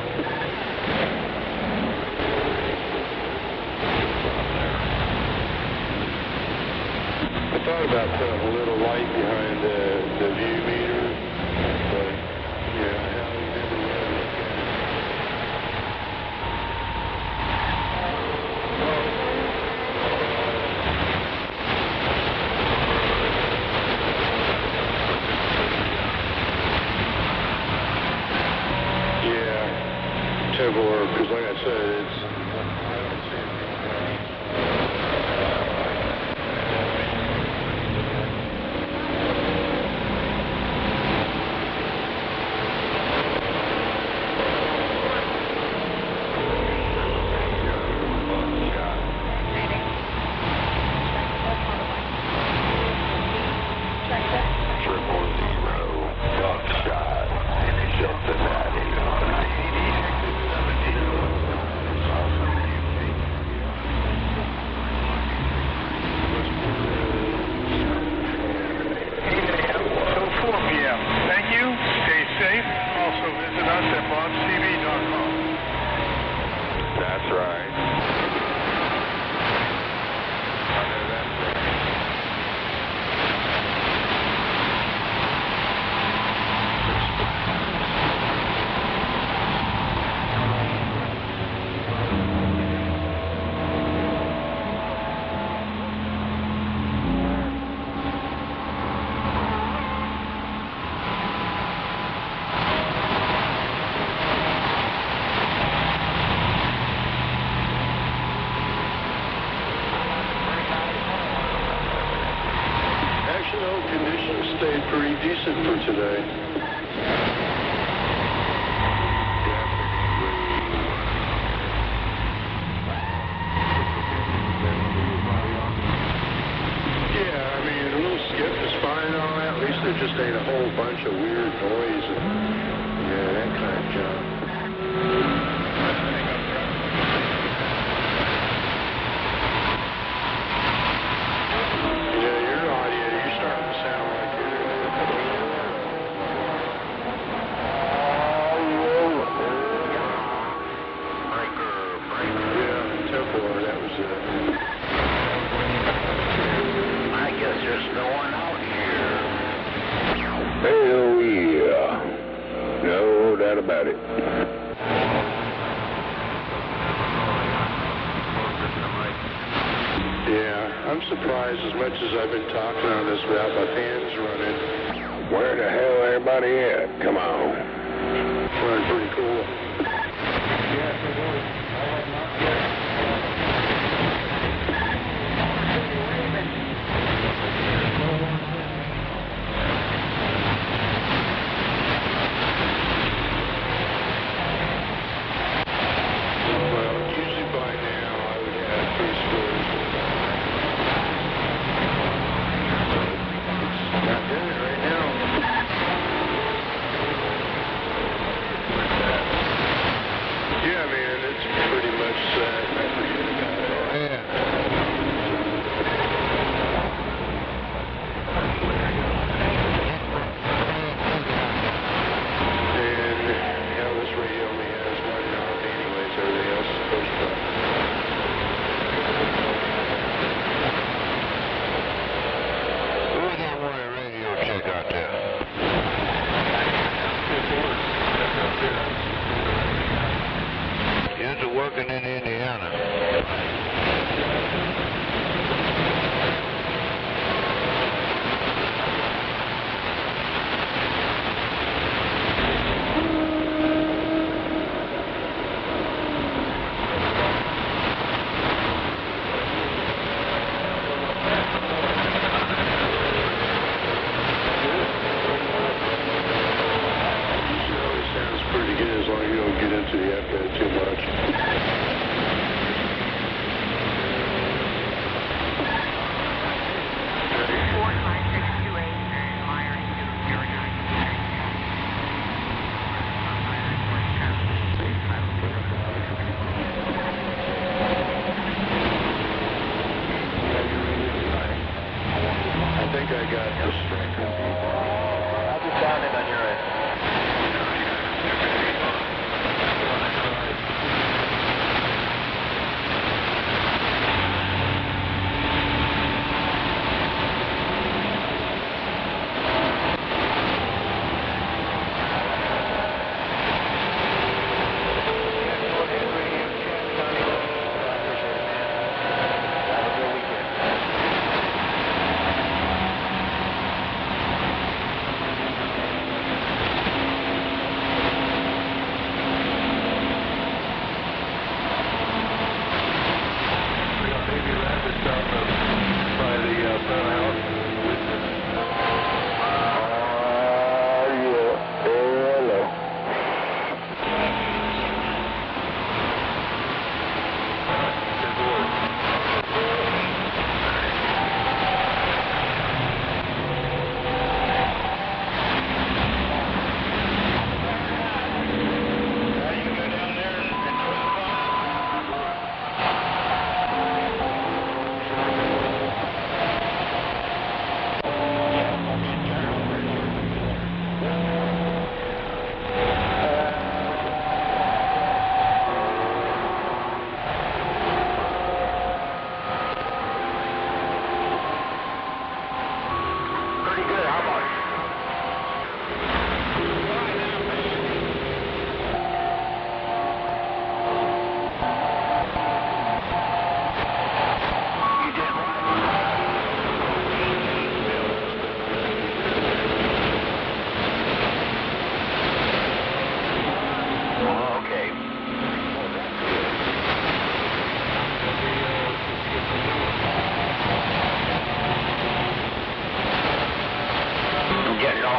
I thought about putting a little light behind the view meter, but yeah, I haven't never really looked at it. Yeah, temporary, because like I said, it's, I don't see anything. so, conditions stayed pretty decent for today. Yeah, I mean, a little skip is fine and all that. At least there just ain't a whole bunch of weird noise and, yeah, that kind of junk. Yeah, your audio, you're starting to sound like yeah, Templar, that was it. I guess there's no one out here. Hell yeah. No doubt about it. Yeah, I'm surprised as much as I've been talking on this route, my fans running. Where the hell everybody at? Come on. Running pretty cool. Well, usually by now I would have three scores. It's not doing it right now. Yeah, man, it's pretty much set. I forget about it. Yeah. And hell, this radio only has one knob anyways. Everything else is push button. Who's that one radio check out there? Is it working in Indiana? Usually always sounds pretty good as long as you don't get into the echo too much. I think I got the strength. How's it sounding on your end?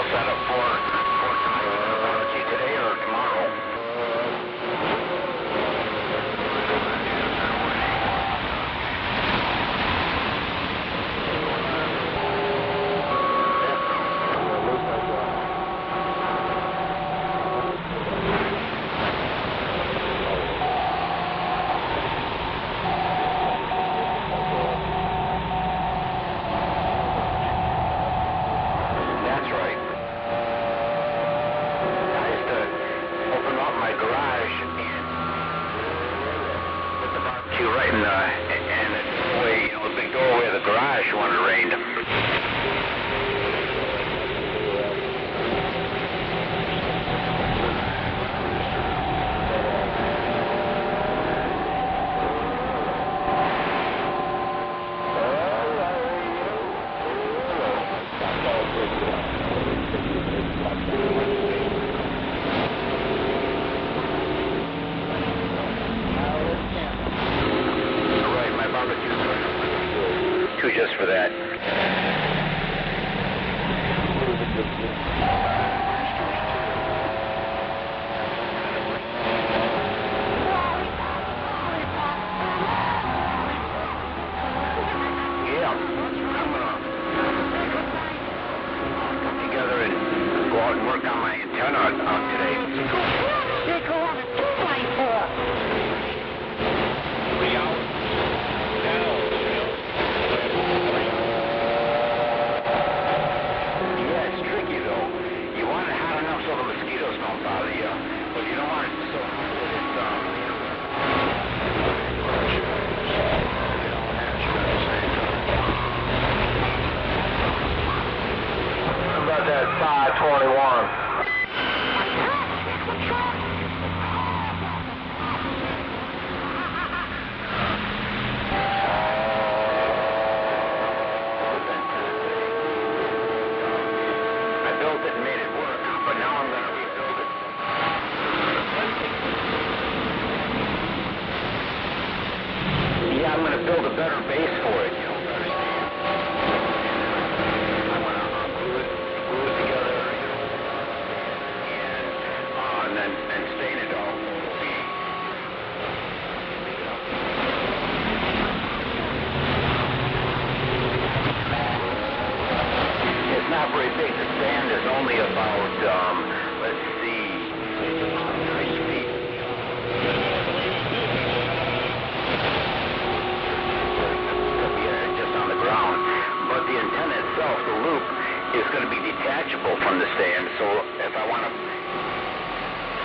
all set up for tonight today or tomorrow? Just for that. Yeah, I'm gonna come together and go out and work on my antenna today. They go on a 2x4. 3 hours. So the mosquitoes don't bother you, but you don't want it so hot that it's, How about that 521? I built it and made it work, but now I'm going to rebuild it. Yeah, I'm going to build a better base for it, you know, understand? I'm going to glue it together, you know, and stain it all. It's not very big. The stand is only about, let's see, 3 feet. Just on the ground. But the antenna itself, the loop, is going to be detachable from the stand. So if I want a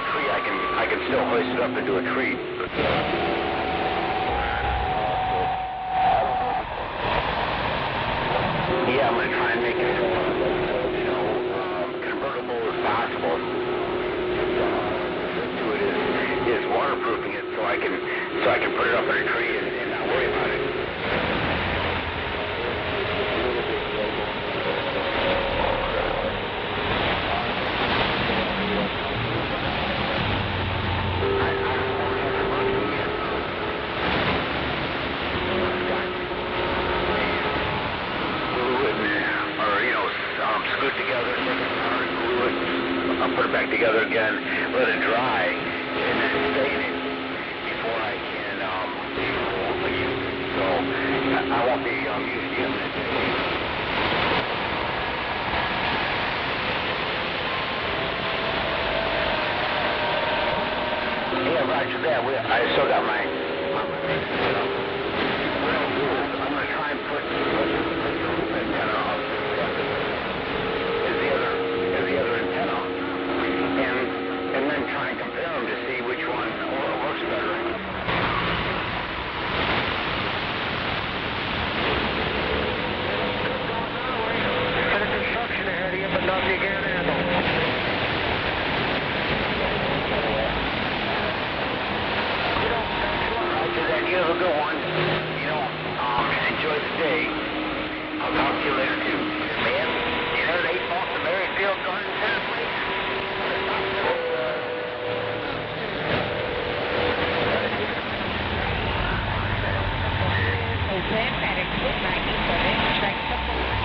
tree, I can still hoist it up into a tree. Yeah, I'm going to try and make it, you know, convertible as possible. To it is waterproofing it so I can put it up in a tree and not worry about it. Screw it together, glue it, I'll put it back together again, let it dry, and then stain it before I can use it. So I won't be using it. Yeah, roger that. I still got my base set up. What I'll do is I'm going to try and put the antenna up as the other antenna, and then try and compare them to see which one works better. For the construction ahead of you, but nothing you can't handle. Roger that. You have a good one. You know, enjoy the day. I'll talk to you later too. Man, you know they bought the Merrifield Garden Center place? At 90 for the track support.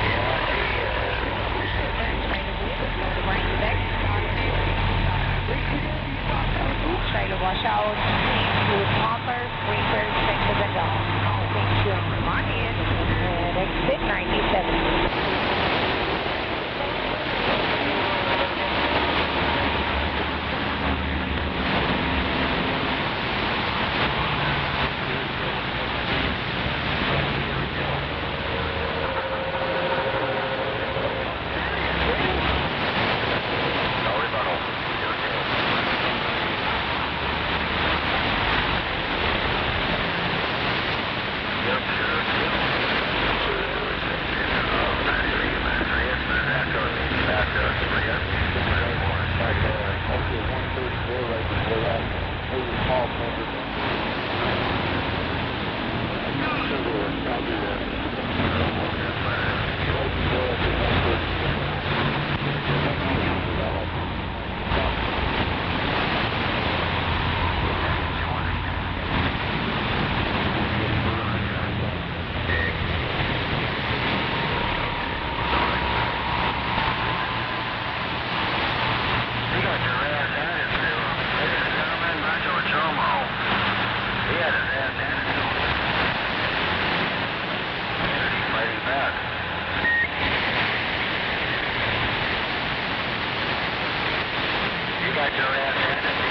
your ass enemy.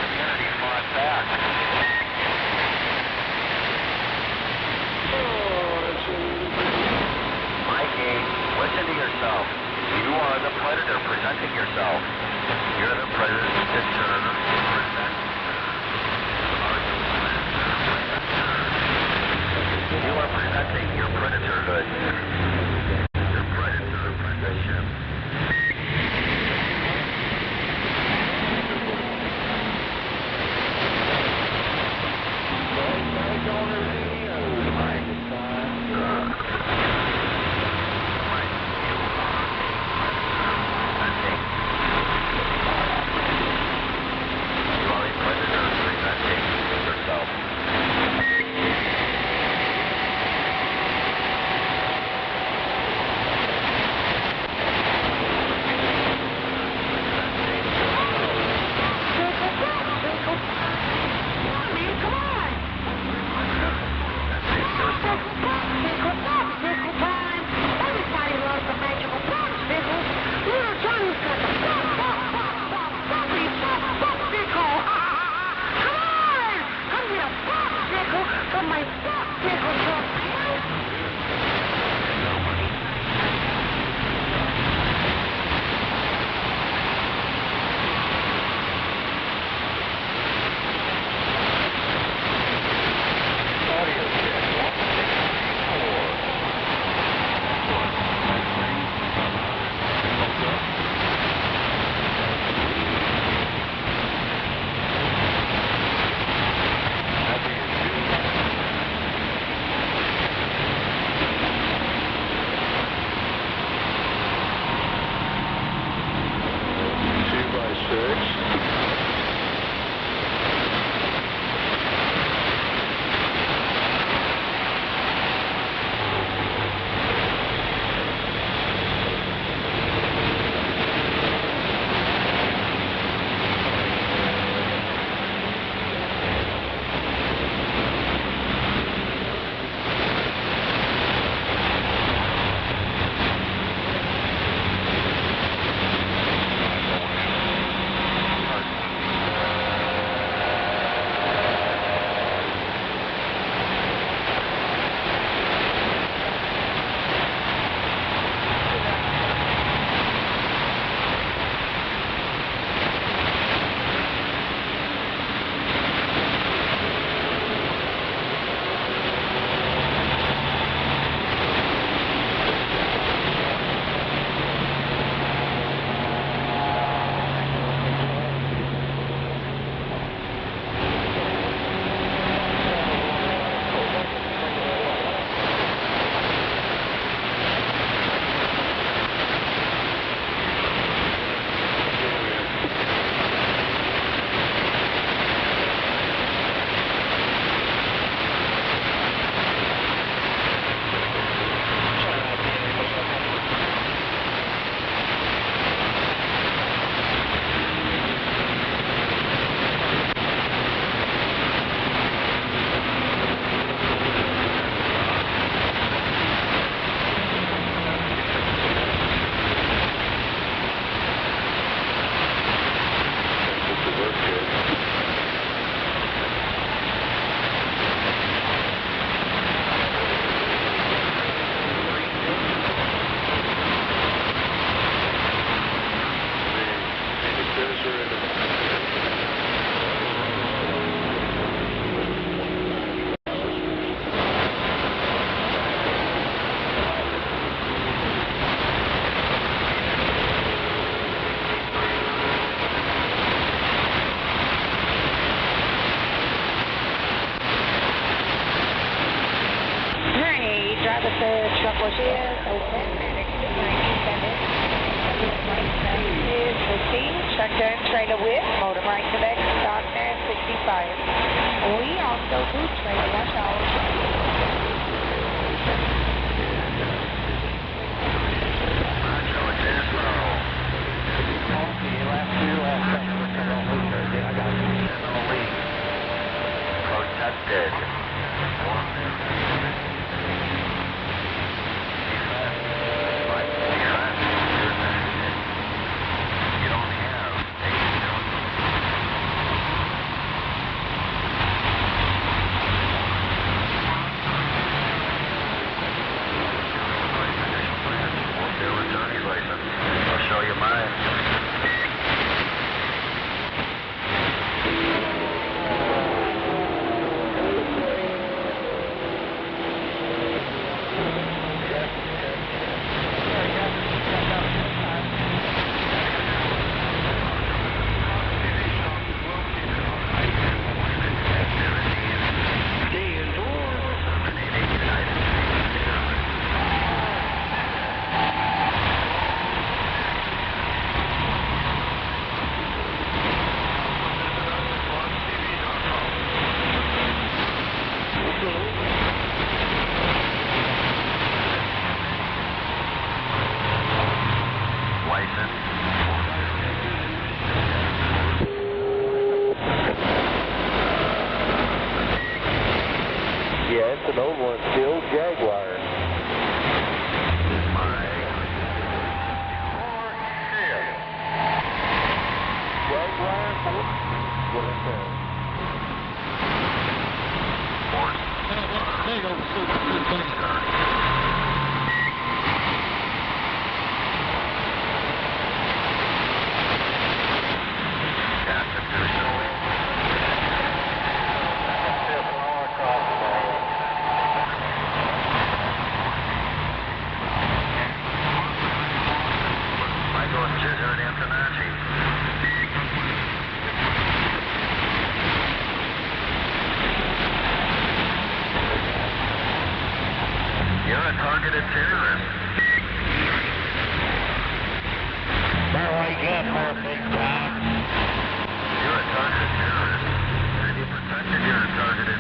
Community fought back. Mikey, listen to yourself. You are the predator presenting yourself. You're the predator presenter. You are presenting your predatorhood. Your predator apprenticeship. Gizzard Antonacci. You're a targeted terrorist. Wake up there, big time. You're a targeted terrorist. Have you protected your targeted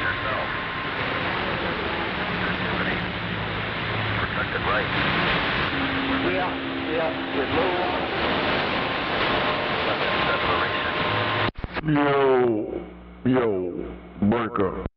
yourself? Yo, break up.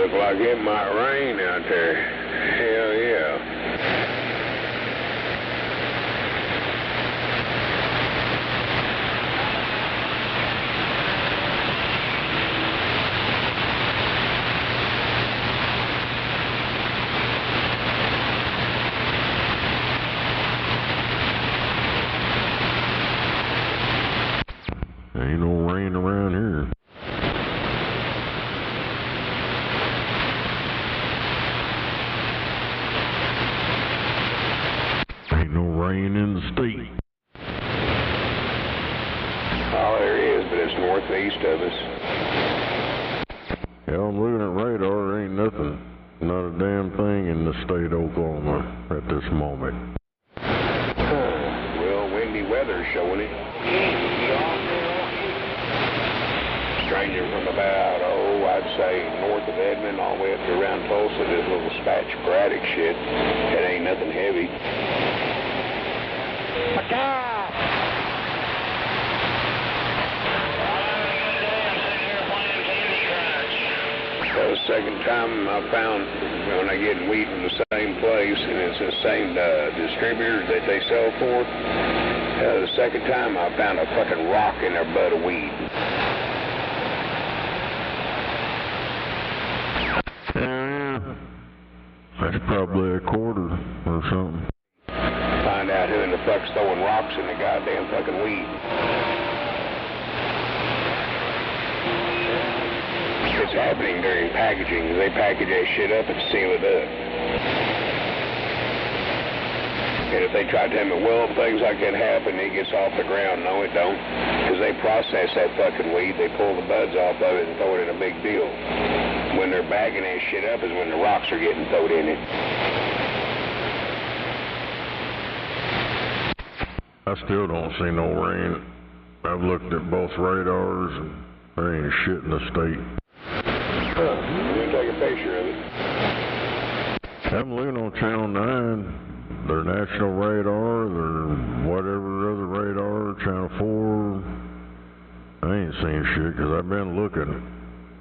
Look like it might rain out there. Hell yeah. Ain't no rain around here. Ain't no rain in the state. Oh, there is, but it's northeast of us. Yeah, I'm looking at radar. There ain't nothing, not a damn thing in the state of Oklahoma at this moment. Well, windy weather showing it. Ranging from about, I'd say north of Edmond all the way up to around Tulsa, this little sporadic shit. It ain't nothing heavy. That was the second time I found when I get wheat in the same place and it's the same distributor that they sell for. The second time I found a fucking rock in their bud of weed. That's probably a quarter or something. Find out who in the fuck's throwing rocks in the goddamn fucking weed. It's happening during packaging. They package that shit up and seal it up. And if they try to tell me, well, things like that happen, it gets off the ground. No, it don't. Because they process that fucking weed, they pull the buds off of it and throw it in a big deal. When they're bagging that shit up is when the rocks are getting thrown in it. I still don't see no rain. I've looked at both radars and there ain't shit in the state. You can take a picture of it. I'm looking on Channel 9. Their national radar, their whatever other radar, Channel 4. I ain't seen shit because I've been looking.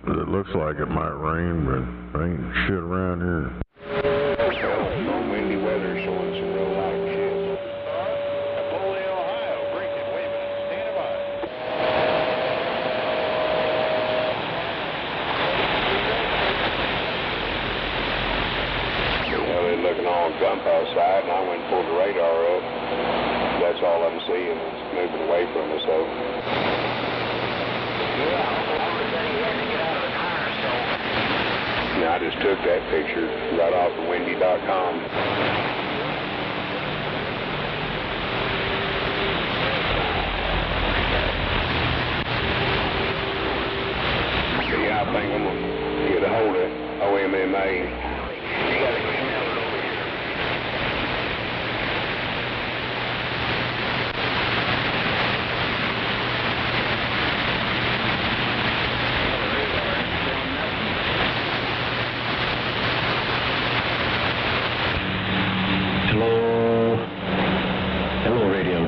It looks like it might rain, but there ain't shit around here. No windy weather showing some real light shit. Napoleon, Ohio, breaking, waving, standing by. Well, they're looking all gump outside, and I went and pulled the radar up. That's all I'm seeing. It's moving away from us, though. I just took that picture right off of windy.com. Yeah, I think I'm going to get a hold of OMMA.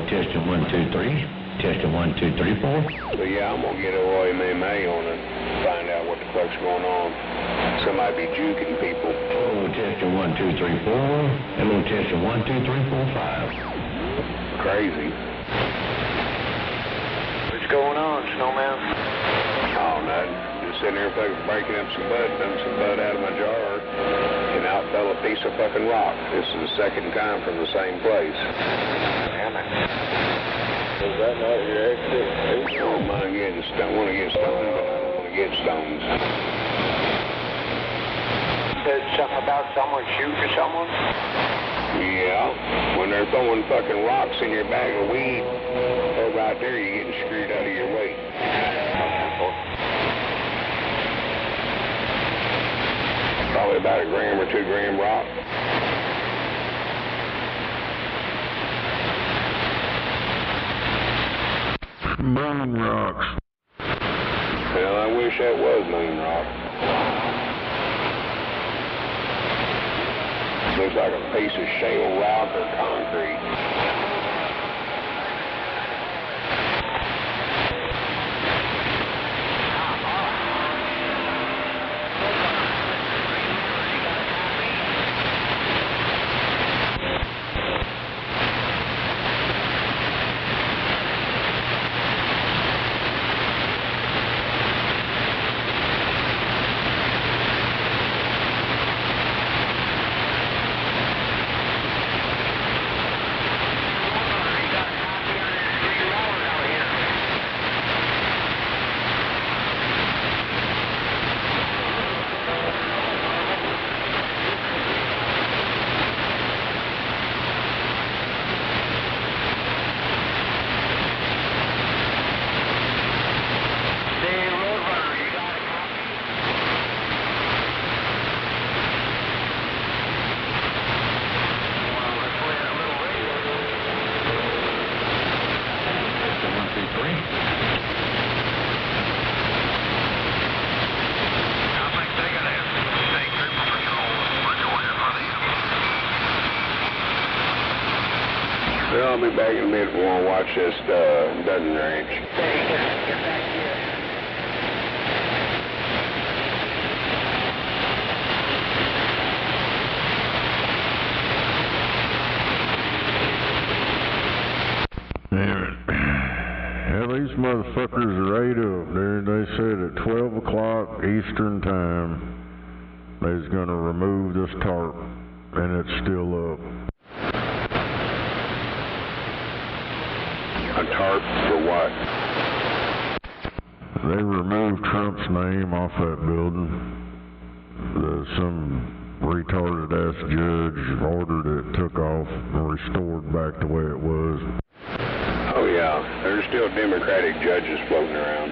Testing 1, 2, 3. Testing 1, 2, 3, 4. So yeah, I'm gonna get OMMA on it, find out what the fuck's going on. Somebody be juking people. Hello, testing 1, 2, 3, 4. Hello, testing 1, 2, 3, 4, 5. Crazy. What's going on, Snowman? Oh, nothing. Just sitting here fucking breaking up some bud, dumping some bud out of my jar, and out fell a piece of fucking rock. This is the second time from the same place. Damn it. Is that not your exit? I don't mind getting stoned. I want to get stoned, but I don't want to get stones. Said something about someone shooting someone? Yeah. When they're throwing fucking rocks in your bag of weed, they're right there, you're getting screwed out of your weight. Probably about a gram or 2 gram rock. Moon rocks. Well, I wish that was moon rock. Looks like a piece of shale rock or concrete. I'll be back in a minute. We want to watch this dozen range. Get back here. Yeah, these motherfuckers are right up there. They said at 12 o'clock Eastern time they's gonna remove this tarp, and it's still up. A tarp for what? They removed Trump's name off that building. Some retarded ass judge ordered it, took off, and restored back the way it was. Oh yeah, there's still Democratic judges floating around.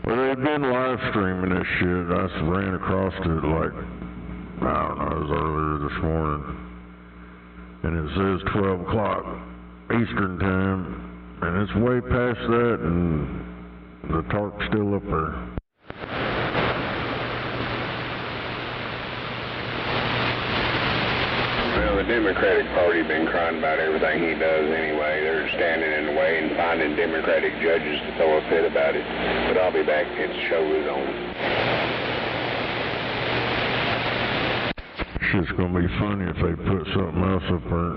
Well, they've been live streaming this shit. I ran across it like, I don't know, it was earlier this morning. And it says 12 o'clock Eastern time, and it's way past that, and the tarp's still up there. Well, the Democratic Party been crying about everything he does anyway. They're standing in the way and finding Democratic judges to throw a fit about it. But I'll be back. Its show is on. Shit's gonna be funny if they put something else up there.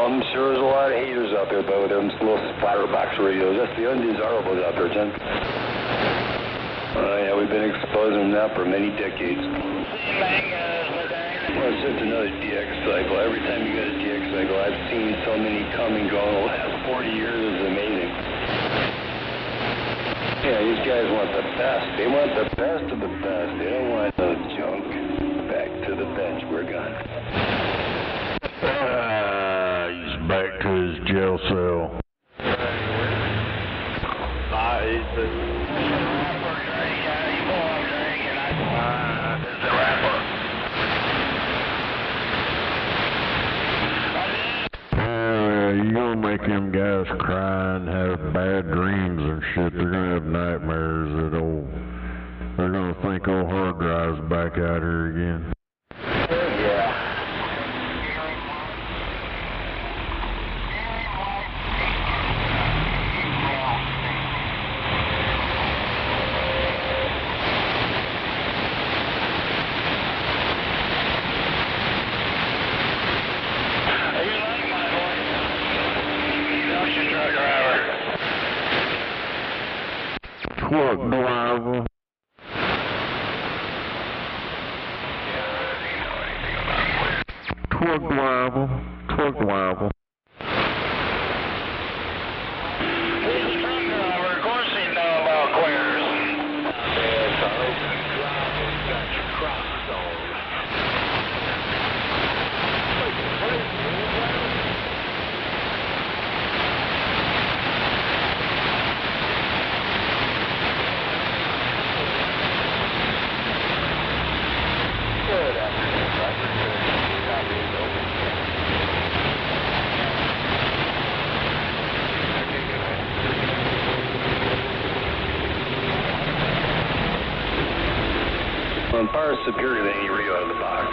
I'm sure there's a lot of haters out there, though, with them little splatterbox radios. That's the undesirables out there, Tim. Yeah, we've been exposing them now for many decades. Well, it's just another DX cycle. Every time you got a DX cycle, I've seen so many come and go in the last 40 years. It's amazing. Yeah, these guys want the best. They want the best of the best. They don't want no junk. Back to the bench. We're gone. He's back to his jail cell. You're gonna make them guys cry and have bad dreams and shit. They're gonna have nightmares that they're gonna think old hard drive's back out here again. Truck driver. Truck driver. Truck driver. He's a truck driver. Of course he know about queers. It's an open drive. Got your Crocs on. and far superior than any radio out of the box.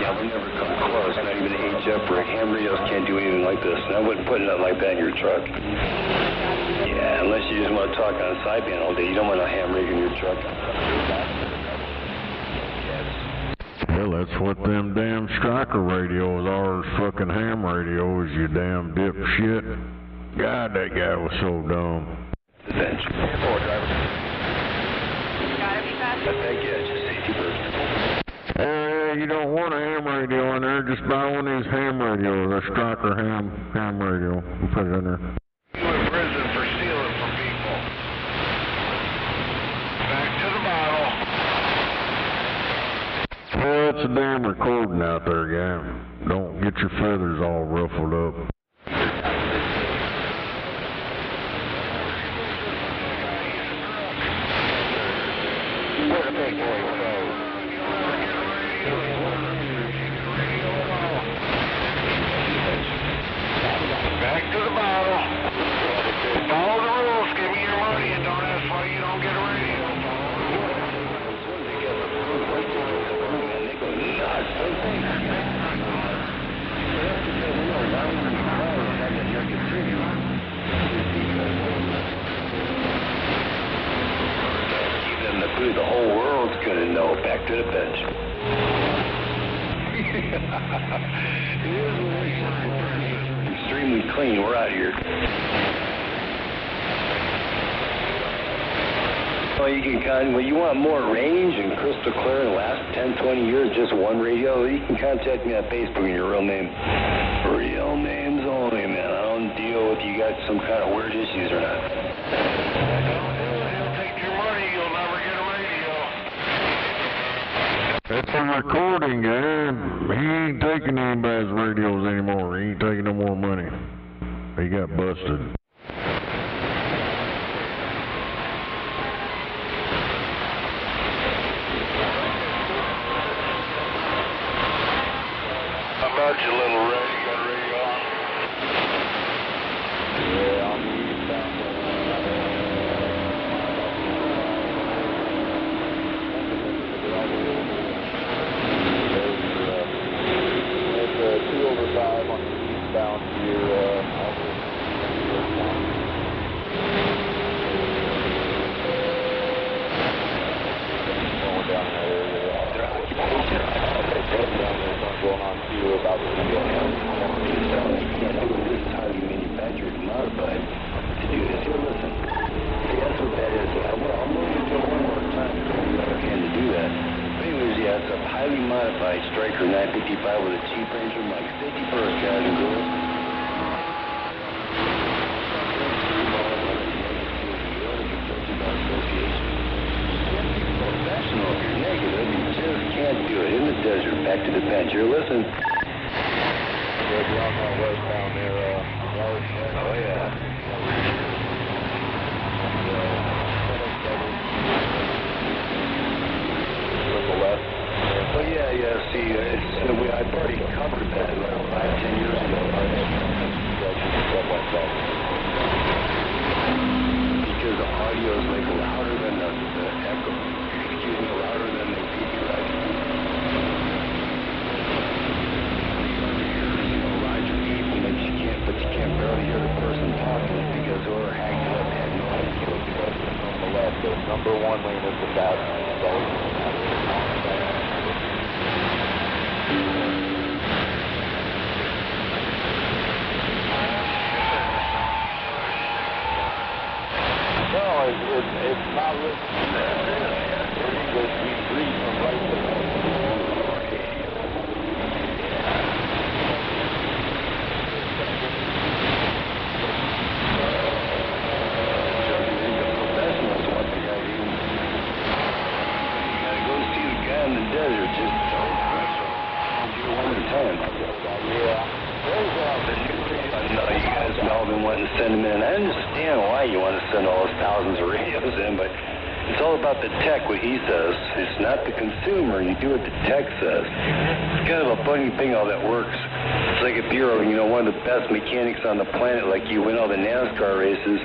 Yeah, we never come close. Not even HF or ham radios can't do anything like this. And I wouldn't put nothing like that in your truck. Yeah, unless you just want to talk on sideband all day. You don't want a ham radio in your truck. Well, that's what them damn striker radios are, is fucking ham radios, you damn dipshit. God, that guy was so dumb. Bench. Forward, driver. Gotta be fast. Thank you. Just safety first. You don't want a ham radio in there, just buy one of these ham radios, a striker ham radio, and put it in there. You in prison for stealing from people. Back to the bottle. Well, it's a damn recording out there, guy. Don't get your feathers all ruffled up. What a big boy, back to the bottle. Follow the rules. Give me your money and don't ask why you don't get a radio. Even the food the whole world's gonna know. Back to the bench. Extremely clean. We're out here. Well, you can when you want more range and crystal clear and last 10, 20 years, just one radio, you can contact me on Facebook in your real name. Real names only, man. I don't deal with you got some kind of weird issues or not. He'll take your money. You'll never get a radio. It's a recording, guy. He ain't taking anybody's radios anymore. He ain't taking no more money. He got busted. How about you, little Ray? You got a radio on? Yeah, on the eastbound. It's 2 over 5 on the eastbound to down in that area. Going on to about the This is highly manufactured and modified to do this. Here, listen. See, that's what that is. I'm going to do it one more time so I can to do that. Anyways, yeah, it's a highly modified Striker 955 with a cheap Ranger mic. Safety first, guys and girls. Professional, if you're negative, you just can't do it. In the desert, back to the bench. Here, listen. westbound there. Oh, yeah. Left. Well, yeah, see, I've already covered that like 5-10 years ago. Because the audio is like louder than the echo. Excuse me, louder than the TV right. Roger Deep, but you can't barely hear the person talking because they're hacked up, had no idea what to go on the left. The number 1 lane is the fast. It's not really. We breathe from right to left. In the desert, just don't do it one at a time. I know you guys have all been wanting to send them in. I understand why you want to send all those thousands of radios in, but it's all about the tech, what he says. It's not the consumer. You do what the tech says. It's kind of a funny thing how that works. It's like if you're, one of the best mechanics on the planet, like you win all the NASCAR races.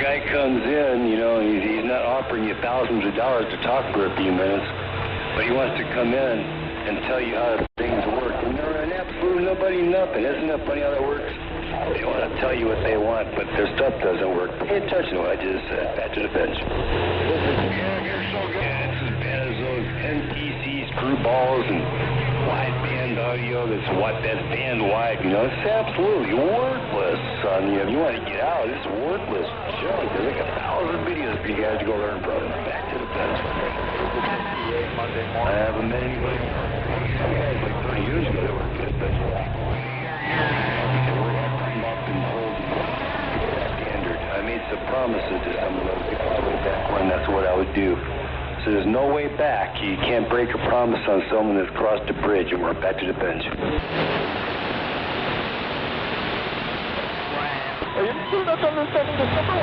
Guy comes in, he's not offering you thousands of dollars to talk for a few minutes, but he wants to come in and tell you how things work. And they're an absolute nobody nothing. Isn't that funny how that works? They want to tell you what they want, but their stuff doesn't work. Pay attention to what I just said. Back to the bench. You're so good. Yeah, it's as bad as those NPC screwballs and wideband audio that's band wide. It's absolutely worthless, son. If you want to get out, it's worthless junk. There's like 1,000 videos for you guys to go learn from. Back to the bench. Monday morning. I haven't met anybody. Some guys like 30 years ago that were good, but I made some promises to some of those people way back when. That's what I would do. So there's no way back. You can't break a promise on someone that's crossed the bridge, and we're back to the bench. Are you still not understanding the summer?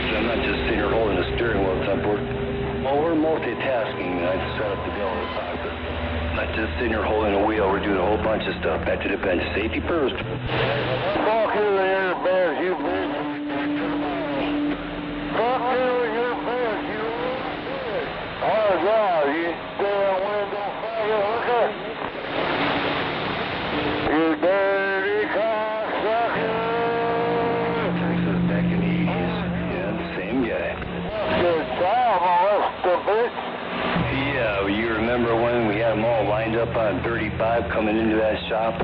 I'm not just sitting here holding the steering wheel at some point. Well, we're multitasking. I set up the bill this time, but I'm not just sitting here holding a wheel. We're doing a whole bunch of stuff. Back to the bench. Safety first. Talk to your bears, you bitch. Talk to your bears, you bitch. Oh, God, you damn window faggot hooker. You dirty cocksucker. Texas back in the 80s. Yeah, the same guy. Good job, Mr. Bitch. Yeah, you remember when we had them all lined up on 35 coming into that shop?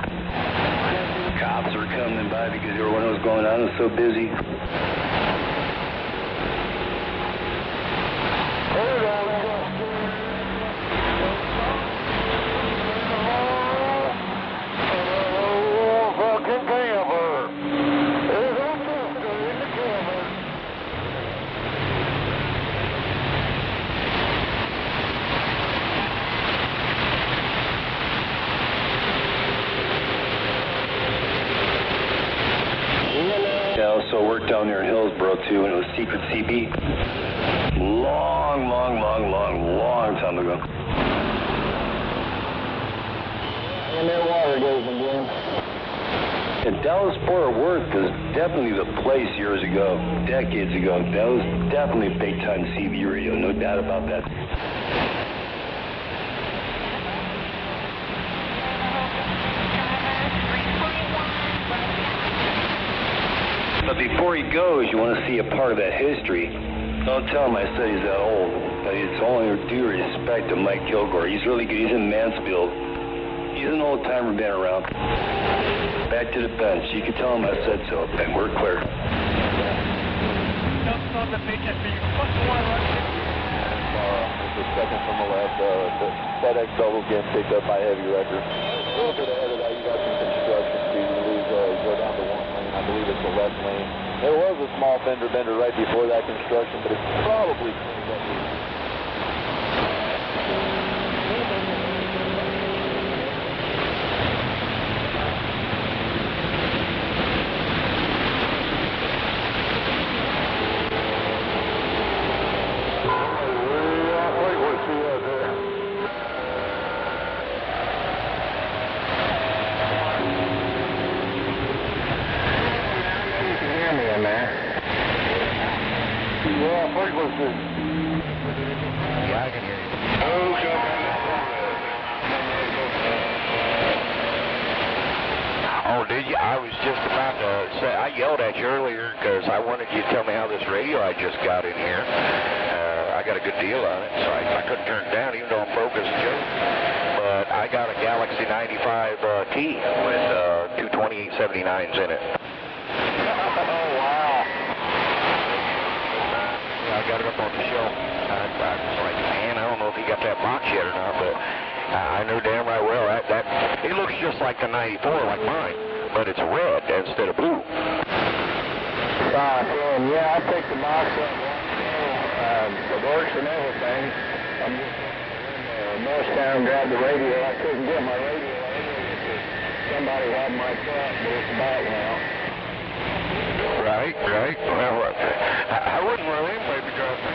Cops were coming by because everyone was going on. It was so busy. I also worked down there in Hillsboro too, and it was Secret CB. Long time ago. And their water goes again. And Dallas Fort Worth was definitely the place years ago, decades ago. That was definitely big time CB radio, no doubt about that. But before he goes, you want to see a part of that history. Don't tell him I said he's that old, but it's only due respect to Mike Kilgore. He's really good. He's in Mansfield. He's an old timer, been around. Back to the bench. You can tell him I said so, and we're clear. It's the second from the left. The FedEx double getting picked up by Heavy Record. A little bit ahead of that, you got some construction speed. You go down to one lane. I believe it's the left lane. There was a small fender bender right before that construction, but it's probably cleaned up. Oh, did you? I was just about to say, I yelled at you earlier because I wanted you to tell me how this radio I just got in here. I got a good deal on it, so I couldn't turn it down even though I'm broke as a joke. But I got a Galaxy 95T with two 2879s in it. Oh, wow. I got it up on the shelf. I was like, man, I don't know if he got that box yet or not, but I knew damn right well that it looks just like the 94, like mine, but it's red instead of blue. Yeah, I picked the box up. It works and everything. I'm just bus down and grabbed the radio. I couldn't get my radio anyway because somebody had my truck, but it's back now. Right. Well, I wouldn't run anybody to drop me.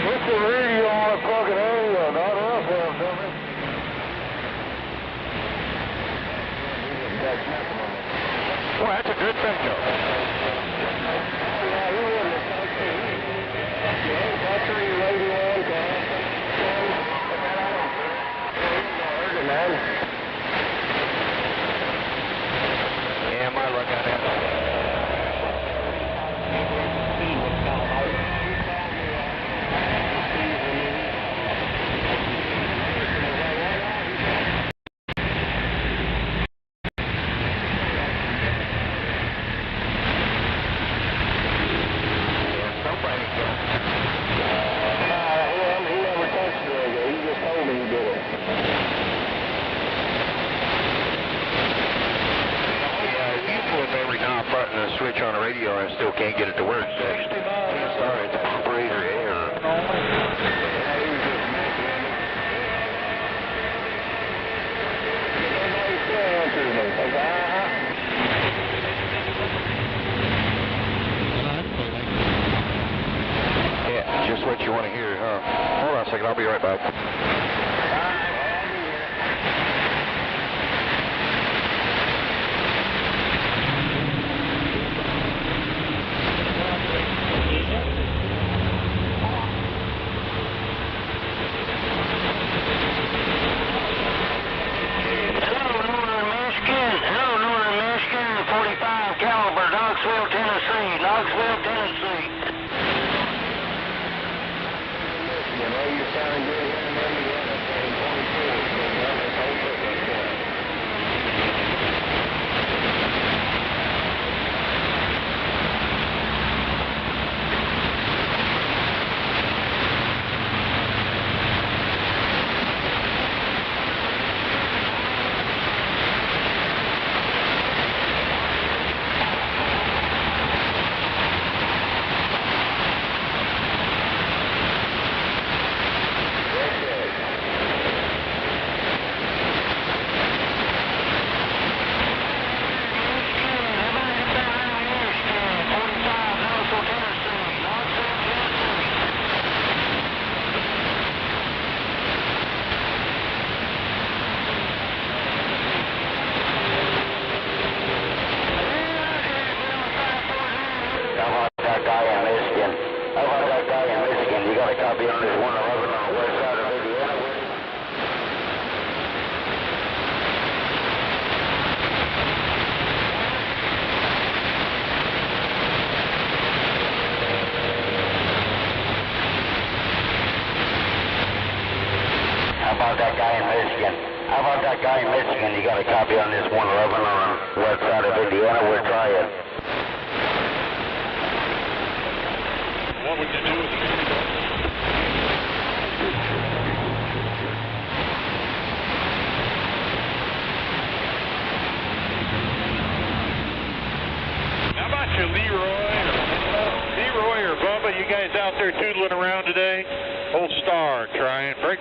Put the radio on a fucking radio, not FM, dummy. Well, that's a good thing, though. Yeah, you wouldn't have touched me. You ain't touching your radio on time. Man. Yeah, my luck on that. He never touched the radio. He just told me he did it. Every knob button and switch on the radio and still can't get it to work. So sorry, it's operator error. Yeah, just what you want to hear, huh? Hold on a second, I'll be right back. You got a copy on this 111 on the west side of Indiana. We'll try it. What would you do with it? How about you, Leroy or Bubba? You guys out there tootling around today? Old Star trying. Break.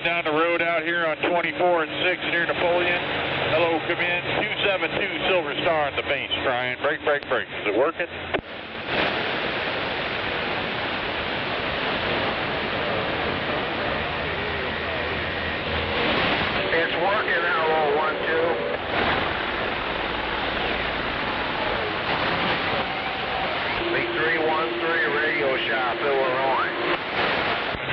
Down the road out here on 24 and 6 near Napoleon. Hello, come in. 272 Silver Star on the base trying. Break. Is it working? It's working, hello, 1-2. B313 Radio Shop, Illinois.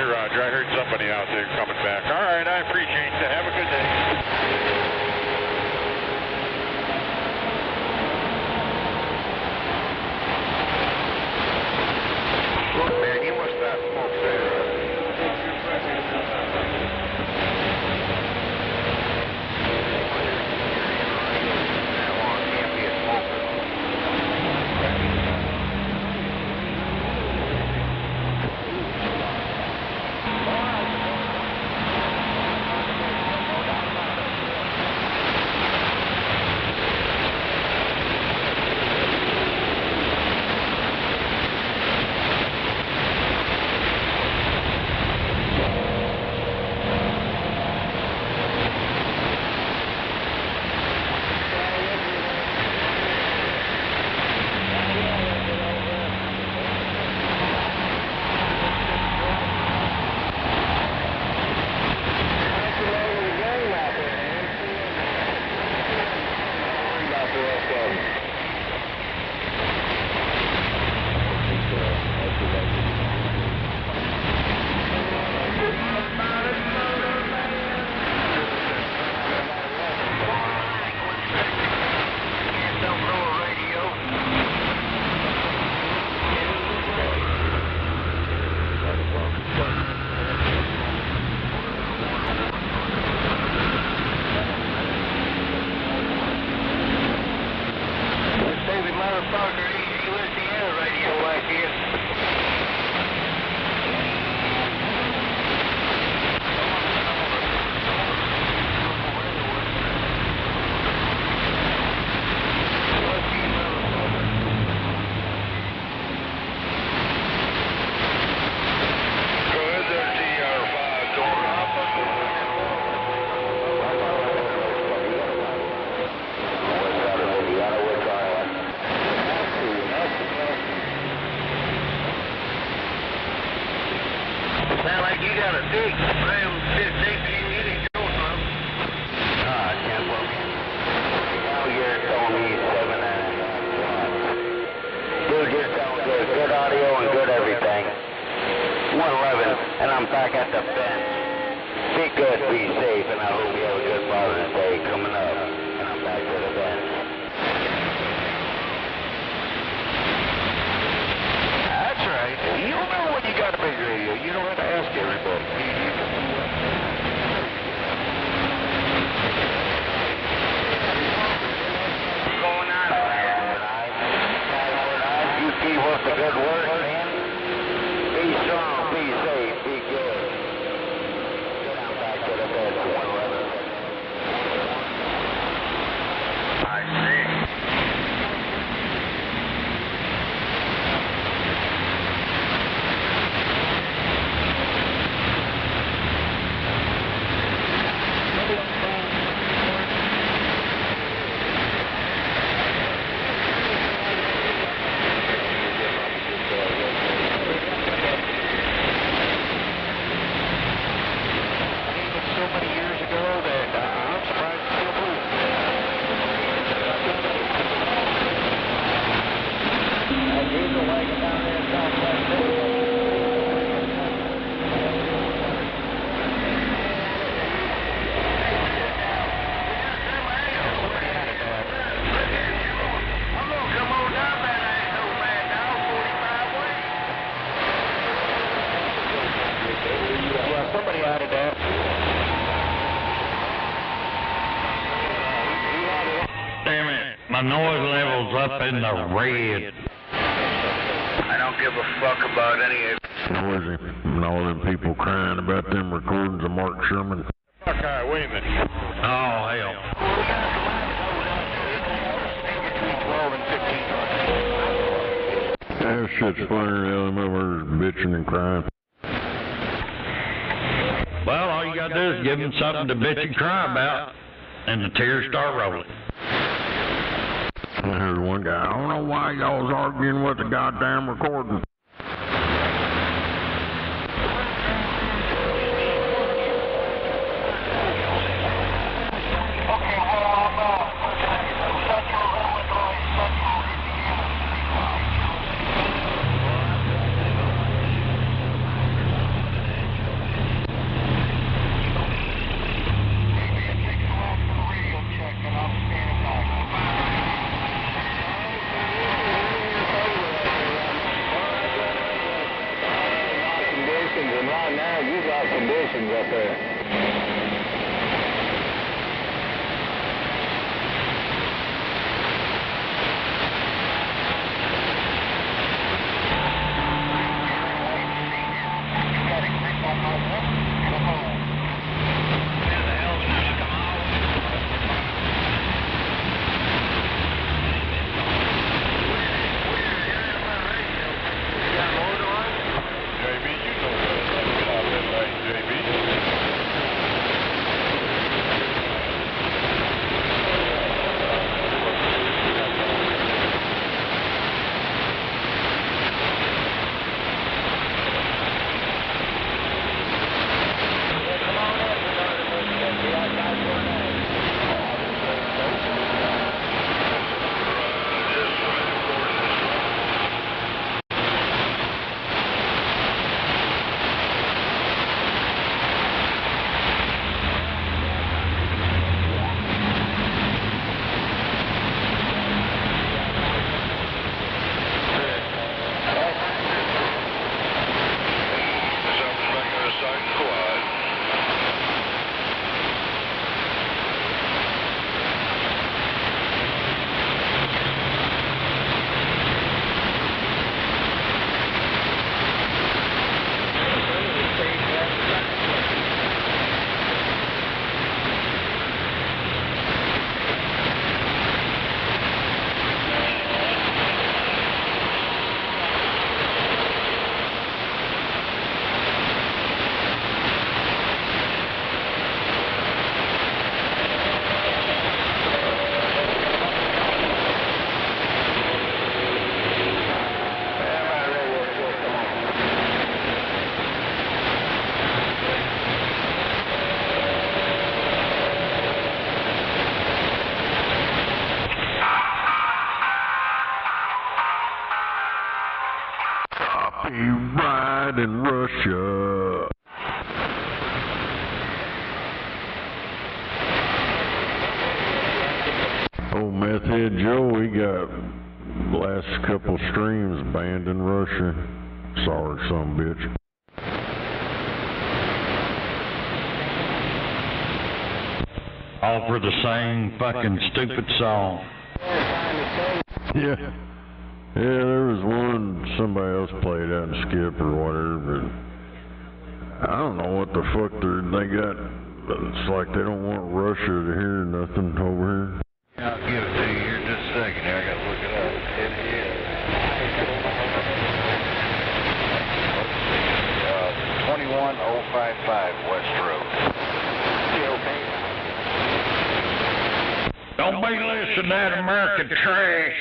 Roger, I heard somebody out there coming back. All right, I appreciate you. Have a good day. Sound like you got a dick. Ram 15 in your short one. Can't work. Now you're telling me 7 and dude, you're telling good. Good audio and good everything. 111, and I'm back at the bench. Be good, be safe, and I hope you have a good Father's Day coming up. And I'm back to the bench. That's right. You know when you got a big radio. You don't have to ask everybody. What's going on tonight? You keep up the good work, man. Be strong, be safe, be good. Get on back to the bed for 111. I see. Somebody added that. Damn it, my noise level's up in the red. I don't give a fuck about any of it. Noisy. And all them people crying about them recordings of Mark Sherman. Fuck, all right, wait a minute. Oh, hell. 12 and 15. That shit's funny, them motherfuckers bitching and crying. Well, all you gotta do is give them something to bitch and cry about, and the tears start rolling. And there's one guy, I don't know why y'all's arguing with the goddamn recording. And right now, you got conditions up there. wide in Russia. Oh, Meth Head Joe, we got last couple streams banned in Russia. Sorry, some bitch. All for the same fucking stupid song. Yeah. Yeah, there was one somebody else played out in Skip or whatever, but I don't know what the fuck they got. It's like they don't want Russia to hear nothing over here. Yeah, I'll give it to you here in just a second. Here, I gotta look it up. It is. Let's see. 21055 West Road. Don't be listening to that American trash.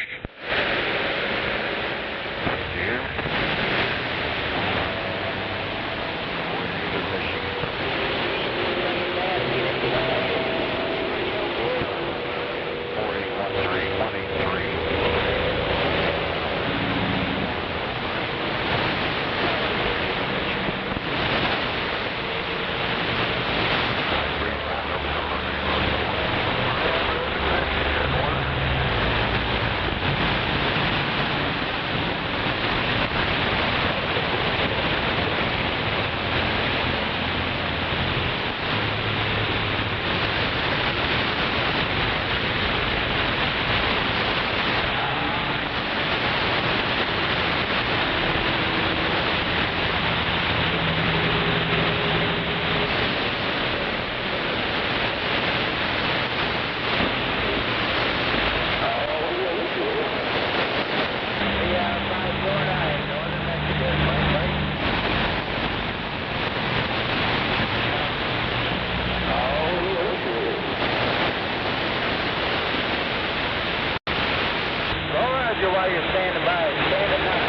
While you're standing by, standing by.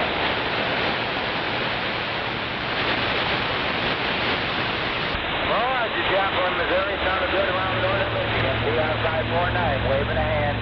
Well, I just got from Missouri, sounded good around northern Michigan. Be outside 4-9, waving a hand.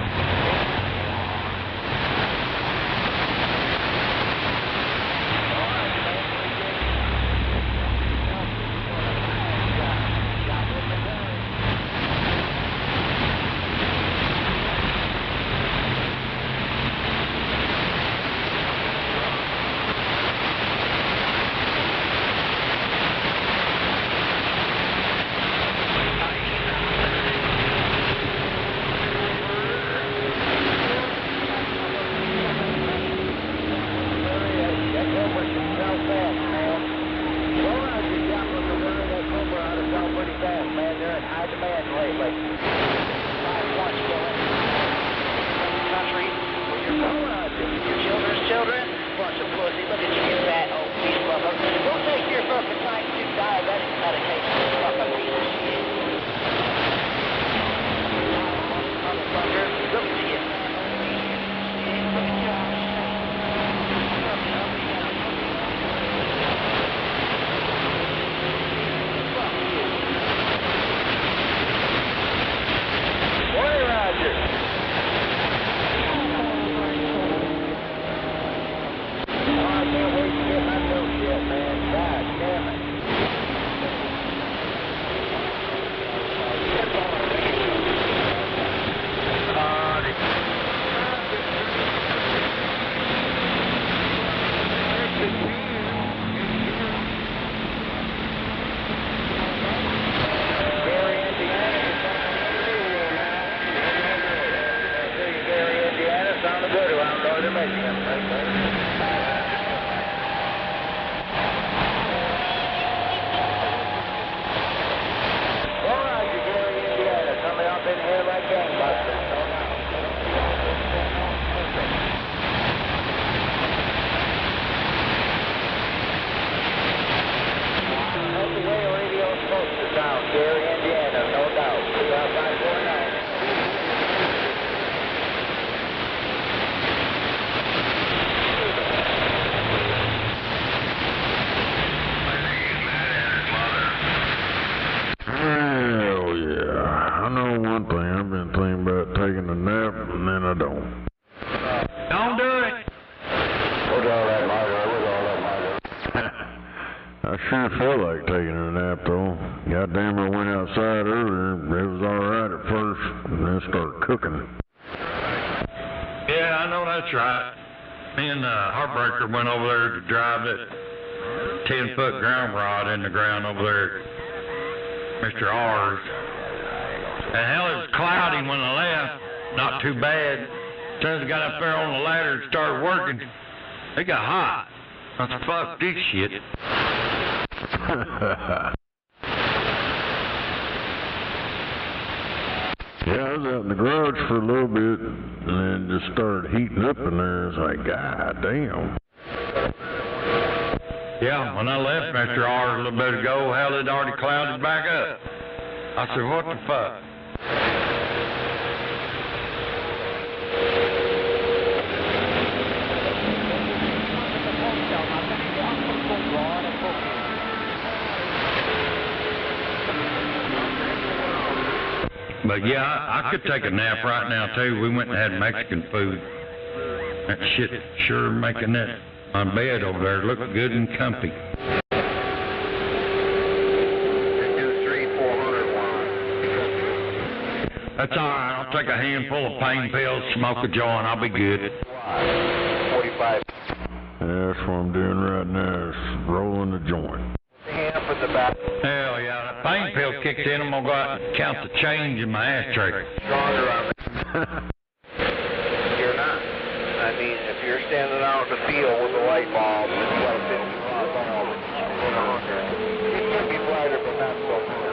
I sure feel like taking a nap though. Goddamn, I went outside earlier. It was alright at first, and then started cooking. Yeah, I know that's right. Me and Heartbreaker went over there to drive that 10-foot ground rod in the ground over there, Mr. R's. And hell, it was cloudy when I left. Not too bad. As soon as I got up there on the ladder and started working, it got hot. I said, fuck this shit. Yeah, I was out in the garage for a little bit, and then just started heating up in there. It's like, god damn. Yeah, when I left Mr. R a little bit ago, hell, it already clouded back up. I said, what the fuck? But yeah, I could take a nap right now too. We went and had Mexican food. That shit sure making that my bed over there look good and comfy. That's alright, I'll take a handful of pain pills, smoke a joint, I'll be good. 45. Yeah, that's what I'm doing right now, is rolling the joint. Hand up in the back. Hell yeah, the pain pill kicked in, I'm gonna go out and count the change in my ashtray. Stronger on it. You're not. I mean, if you're standing out in the field with a light bulb and you got a 50-watt bulb, it can be brighter, but not so much.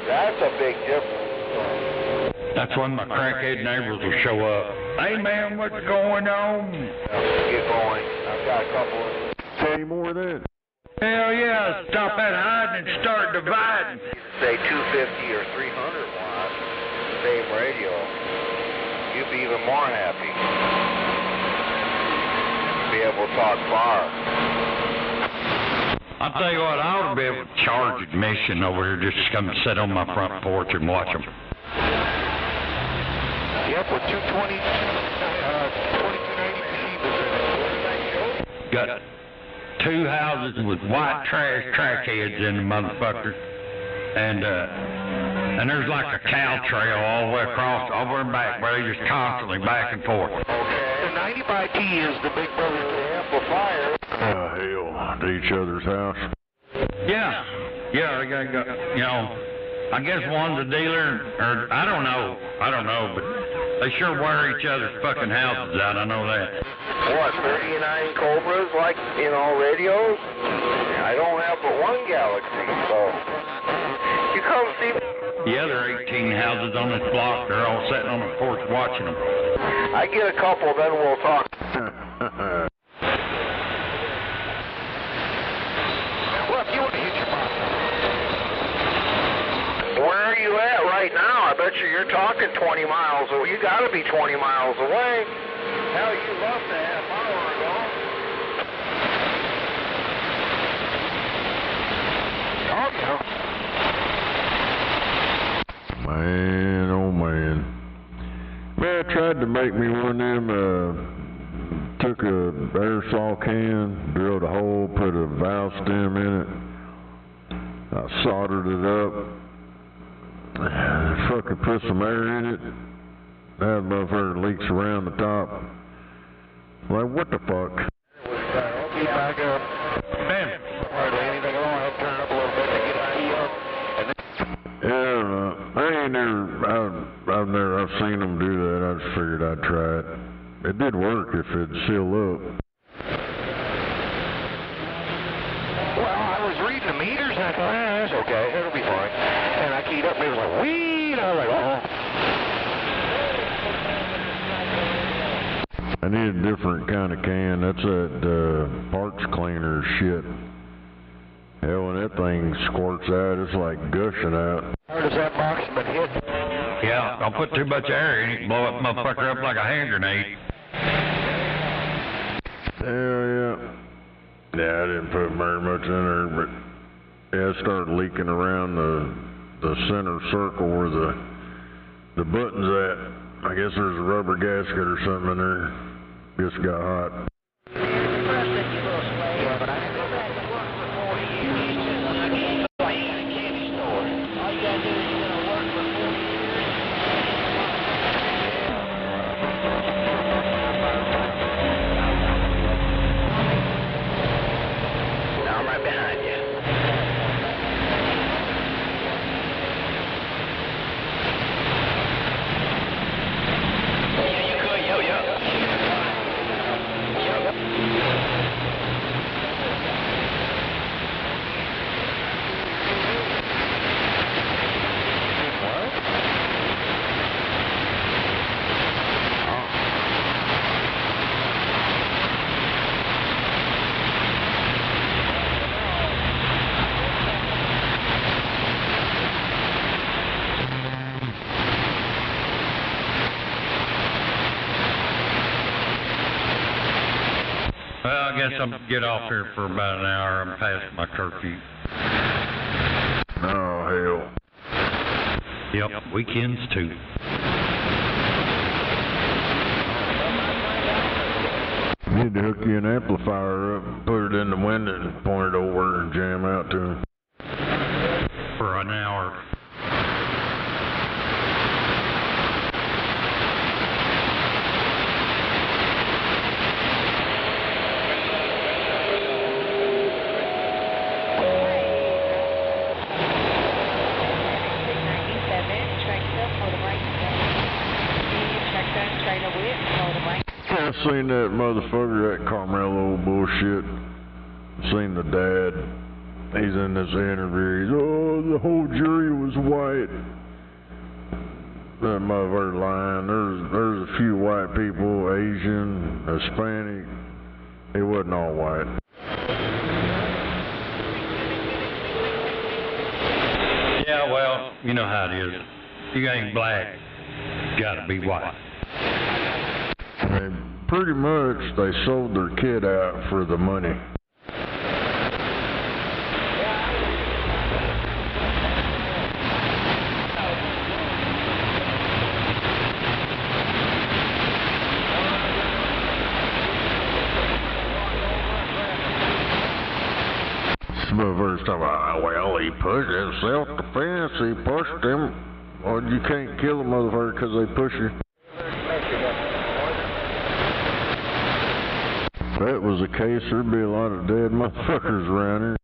That's a big difference. That's when my crackhead neighbors will show up. Hey man, what's going on? Get going. I've got a couple of... Any more of that? Hell yeah, stop that hiding and start dividing. Say 250 or 300 watts, same radio. You'd be even more happy. Be able to talk far. I'll tell you what, I ought to be able to charge admission over here just to come and sit on my front porch and watch them. Yep, with 2290 Got two houses with white trash crackheads in the motherfucker. And there's like a cow trail all the way across, over and back, where they just constantly back and forth. The 90 by T is the big brother to the amplifier. Hell, to each other's house. Yeah, they gotta go, you know, I guess one's a dealer, or I don't know, but they sure wear each other's fucking houses out, I know that. What, 39 Cobras, like, you know, radios? I don't have but one Galaxy, so... You come see me? Yeah, there are 18 houses on this block, they're all sitting on the porch watching them. I get a couple, then we'll talk. Where are you at right now? I bet you're talking 20 miles away. You got to be 20 miles away. Hell, you left a half hour ago. Oh, yeah. Man, oh man. Man, I tried to make me one of them, took a aerosol can, drilled a hole, put a valve stem in it. I soldered it up. Fucking put some air in it. That motherfucker leaks around the top. Like, what the fuck? Okay, back up. Damn. Hardly anything along. I'll turn it up a little bit to get an idea. Yeah, I don't know. I've seen them do that. I just figured I'd try it. It did work if it'd seal up. Well, I was reading the meters and I thought, that's okay, it'll be fine. And I keyed up and it was like, whee! And I was like, I need a different kind of can. That's that parts cleaner shit. Hell, when that thing squirts out, it's like gushing out. Where does that box been hit? Yeah, don't put too much air in it, blow that motherfucker up like a hand grenade. Hell yeah. Yeah, I didn't put very much in there, but yeah, it started leaking around the center circle where the button's at. I guess there's a rubber gasket or something in there. Just got hot. Well, I guess I'll get off here for about an hour. I'm past my curfew. Oh, hell. Yep, weekends too. Need to hook you an amplifier up, put it in the window and point it over and jam out to him. For an hour. I seen that motherfucker, that Carmelo bullshit. Seen the dad. He's in this interview. He's, oh, the whole jury was white. That motherfucker lying. There's a few white people, Asian, Hispanic. He wasn't all white. Yeah, well, you know how it is. If you ain't black, you gotta be white. Pretty much, they sold their kid out for the money. Motherfuckers talking about, well, he pushed him, self-defense, he pushed him. Well, you can't kill a motherfucker because they push you. If that was the case, there'd be a lot of dead motherfuckers around here.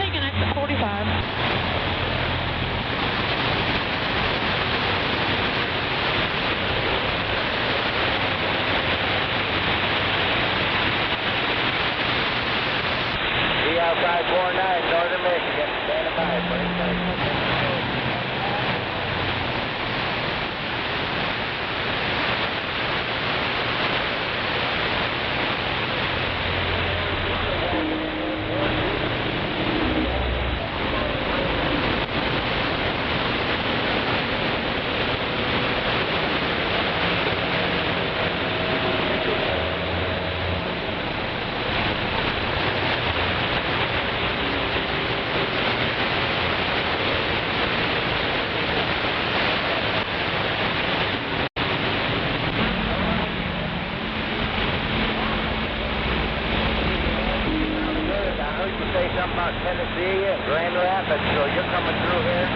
Taking exit 45. DR 549, Northern Michigan, standing by, please. Tennessee and Grand Rapids, so you're coming through here.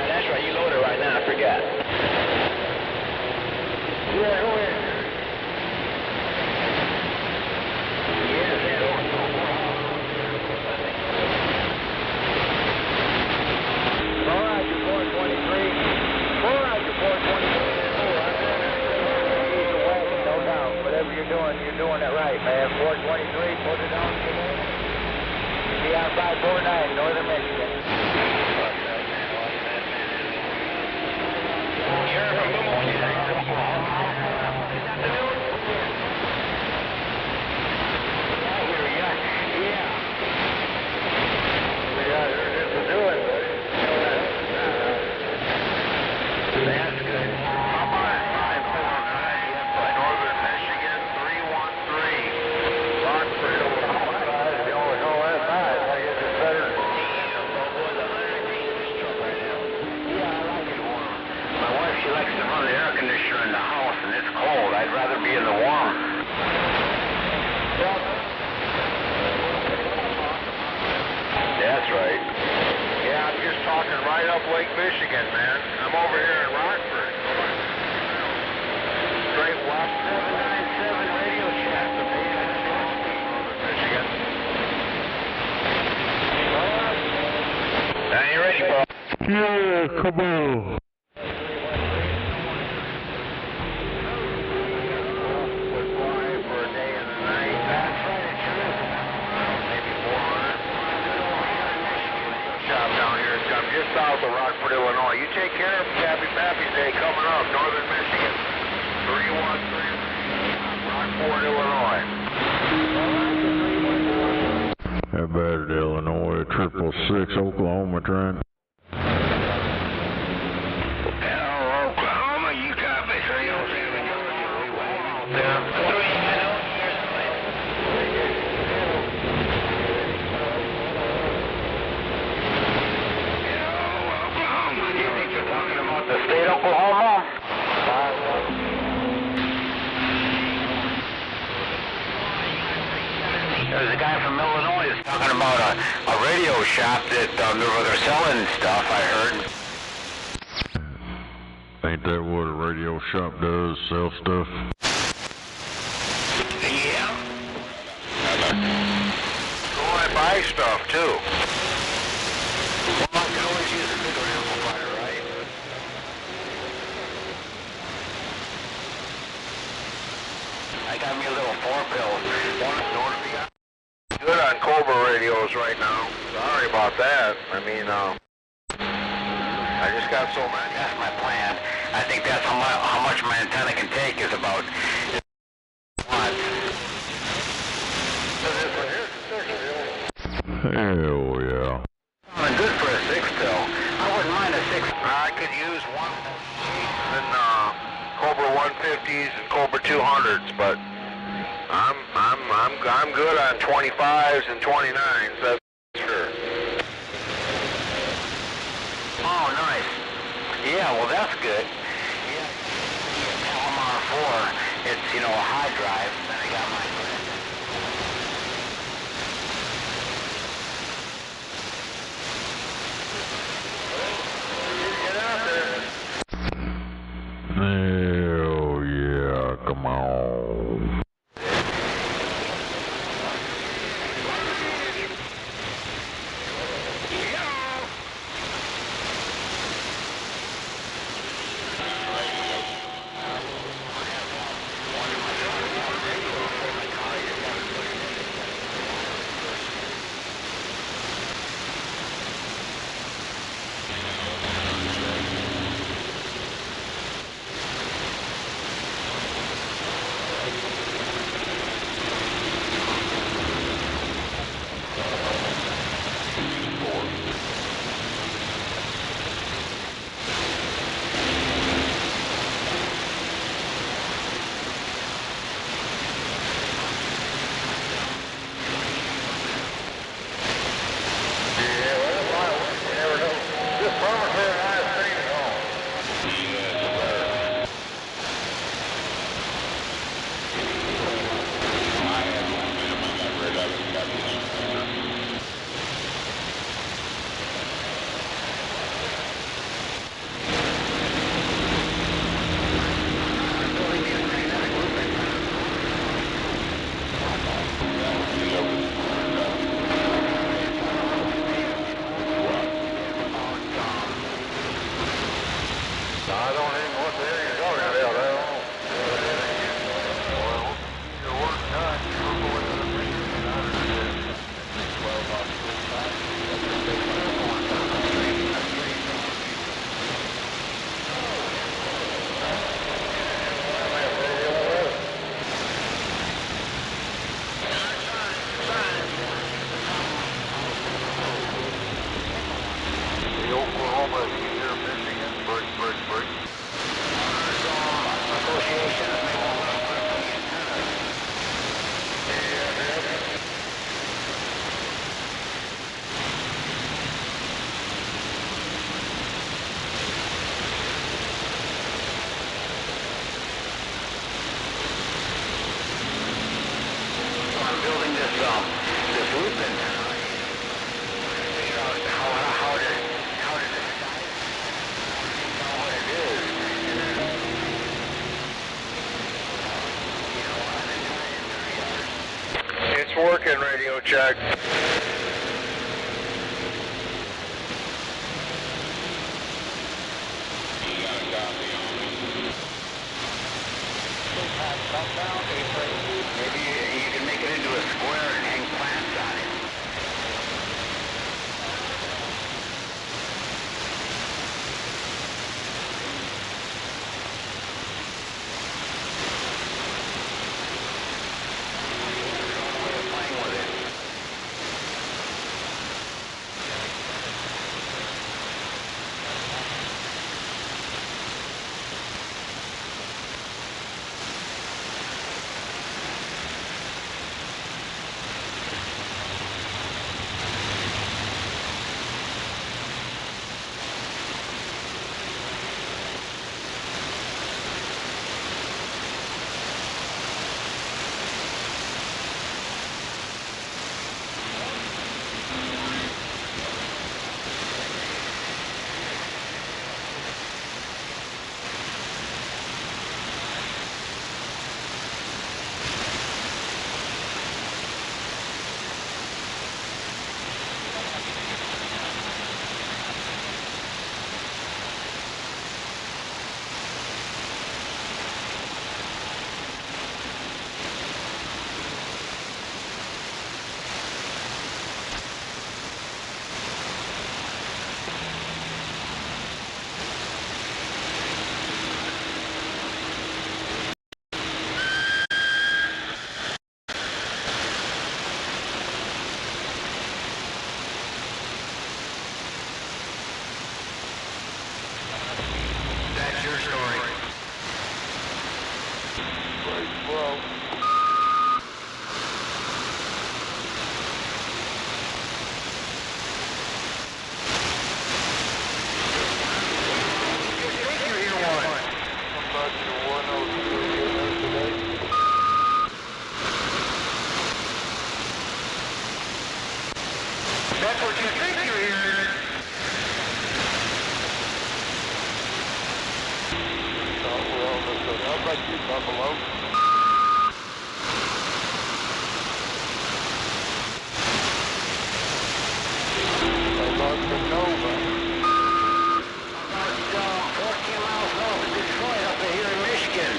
That's right, you loaded right now, I forgot. Yeah, go ahead. You're doing it right, man. 423, put it on today. DR 549, Northern Michigan. You're from Boomboy. right up Lake Michigan, man. I'm over here in Rockford. Straight west. 797 Radio Shack. Michigan. Now you ready, Paul? Yeah, come on. Just south of Rockford, Illinois. You take care of Happy Pappy's Day coming up, Northern Michigan. 313 Rockford, Illinois. How about it, Illinois? 666 Oklahoma trying. Oklahoma, you copy 307 Georgia. We went out there. The state of Oklahoma. There's a guy from Illinois that's talking about a radio shop that they're selling stuff, I heard. Ain't that what a radio shop does, sell stuff? Yeah. Go and buy stuff, too. Well, I can always use a bigger amplifier, right? I got me a little 4-pill. Good on Cobra radios right now. Sorry about that. I mean, I just got so many. That's my plan. I think that's how much my antenna can take is about watts. Hell yeah. Good for a 6-pill. I wouldn't mind a 6. I could use one and Cobra 150s and Cobra 200s, but I'm good on 25s and 29s. That's sure. Oh, nice. Yeah, well, that's good. Yeah, LMR4. It's, a high drive. Then I got my. Hell yeah, come on. check. Maybe you can make it into a square and hang plants on it. That's your story. Well, That's what you think you're hearing. how about you, Buffalo? About the Nova. About 14 miles north of Detroit up here in Michigan.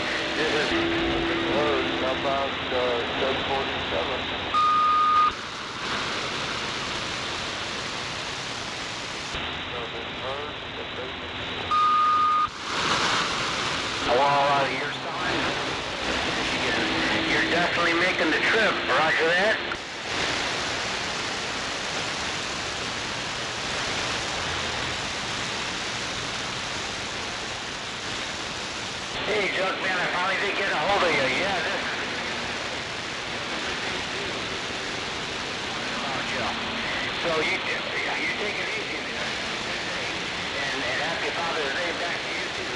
How about 747? Well, you're selling Michigan. You're definitely making the trip. Roger that. Hey, Junkman, I finally did get a hold of you. Yeah, this is... So you take it easy there. And happy Father's Day back to you, too.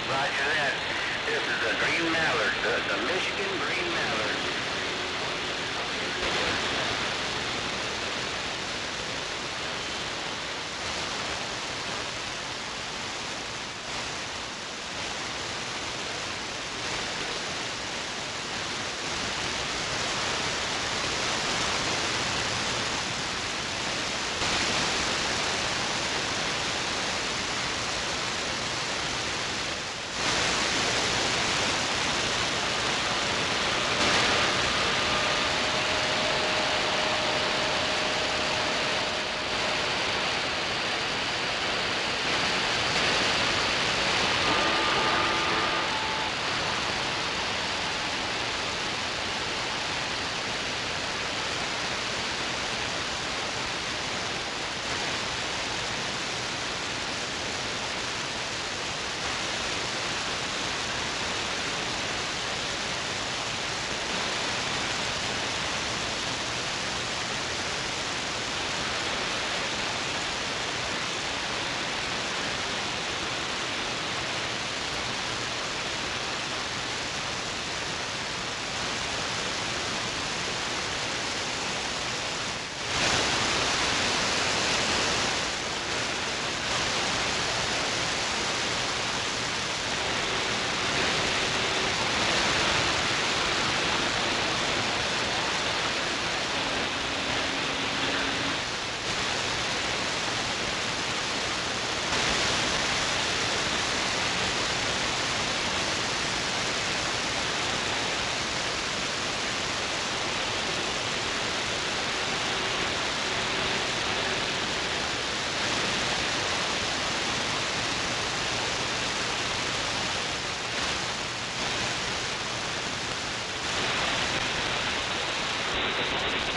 Roger that. This is the green mallard, the Michigan green mallard.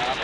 Copy.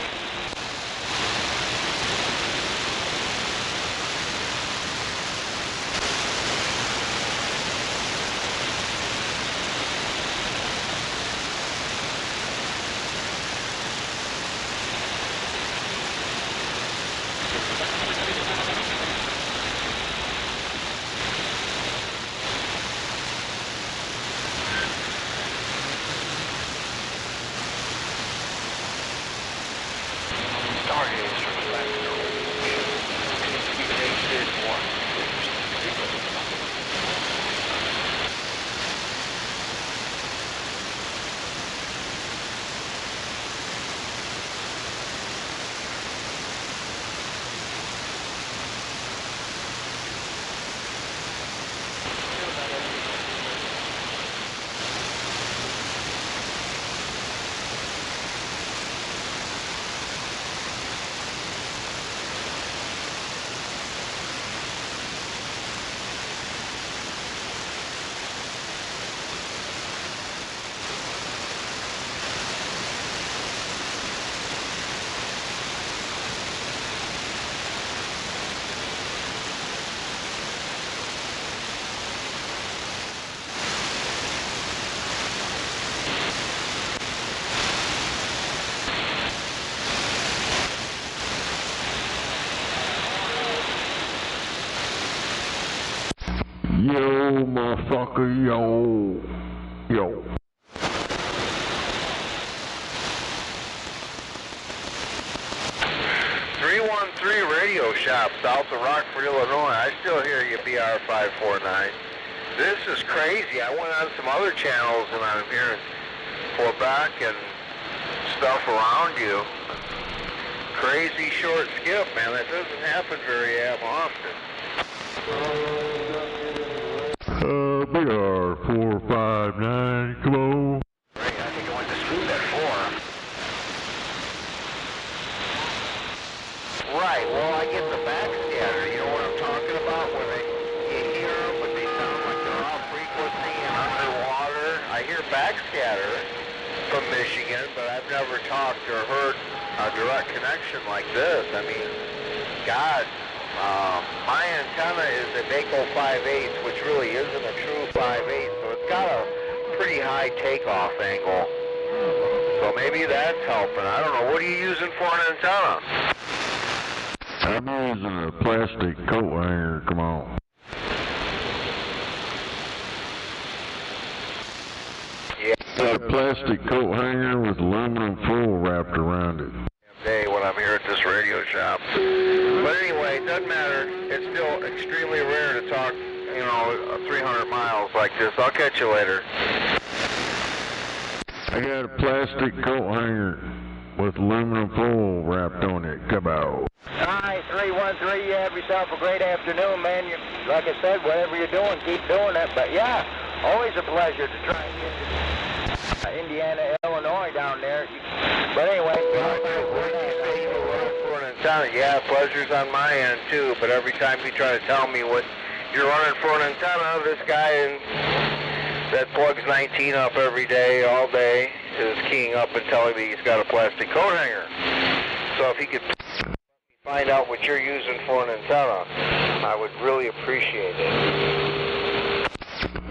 Yo, motherfucker, yo. Yo. Radio shop south of Rockford, Illinois. I still hear you, BR549. This is crazy. I went on some other channels and I'm hearing Quebec and stuff around you. Crazy short skip, man. That doesn't happen very often. BR459, come on. I think I went to school at 4. Right, well, I get the backscatter, you know what I'm talking about, where you hear them, but they sound like they're off frequency and underwater. I hear backscatter from Michigan, but I've never talked or heard a direct connection like this. I mean, God, my antenna is a Nake Vi Ion, which really isn't a true 5/8, so it's got a pretty high takeoff angle. So maybe that's helping. I don't know. What are you using for an antenna? I'm using a plastic coat hanger, come on. Yeah. A plastic coat hanger with aluminum foil wrapped around it. Day when I'm here at this radio shop. But anyway, it doesn't matter. It's still extremely rare to talk, you know, 300 miles like this. I'll catch you later. I got a plastic coat hanger with aluminum foil wrapped on it. Come on. Hi, 313, you have yourself a great afternoon, man. Like I said, whatever you're doing, keep doing it. But yeah, always a pleasure to try and get to Indiana, Illinois down there. But anyway, yeah, pleasure's on my end too, but every time you try to tell me what you're running for an antenna, this guy that plugs 19 up every day, all day, is keying up and telling me he's got a plastic coat hanger. So if he could find out what you're using for an antenna, I would really appreciate it.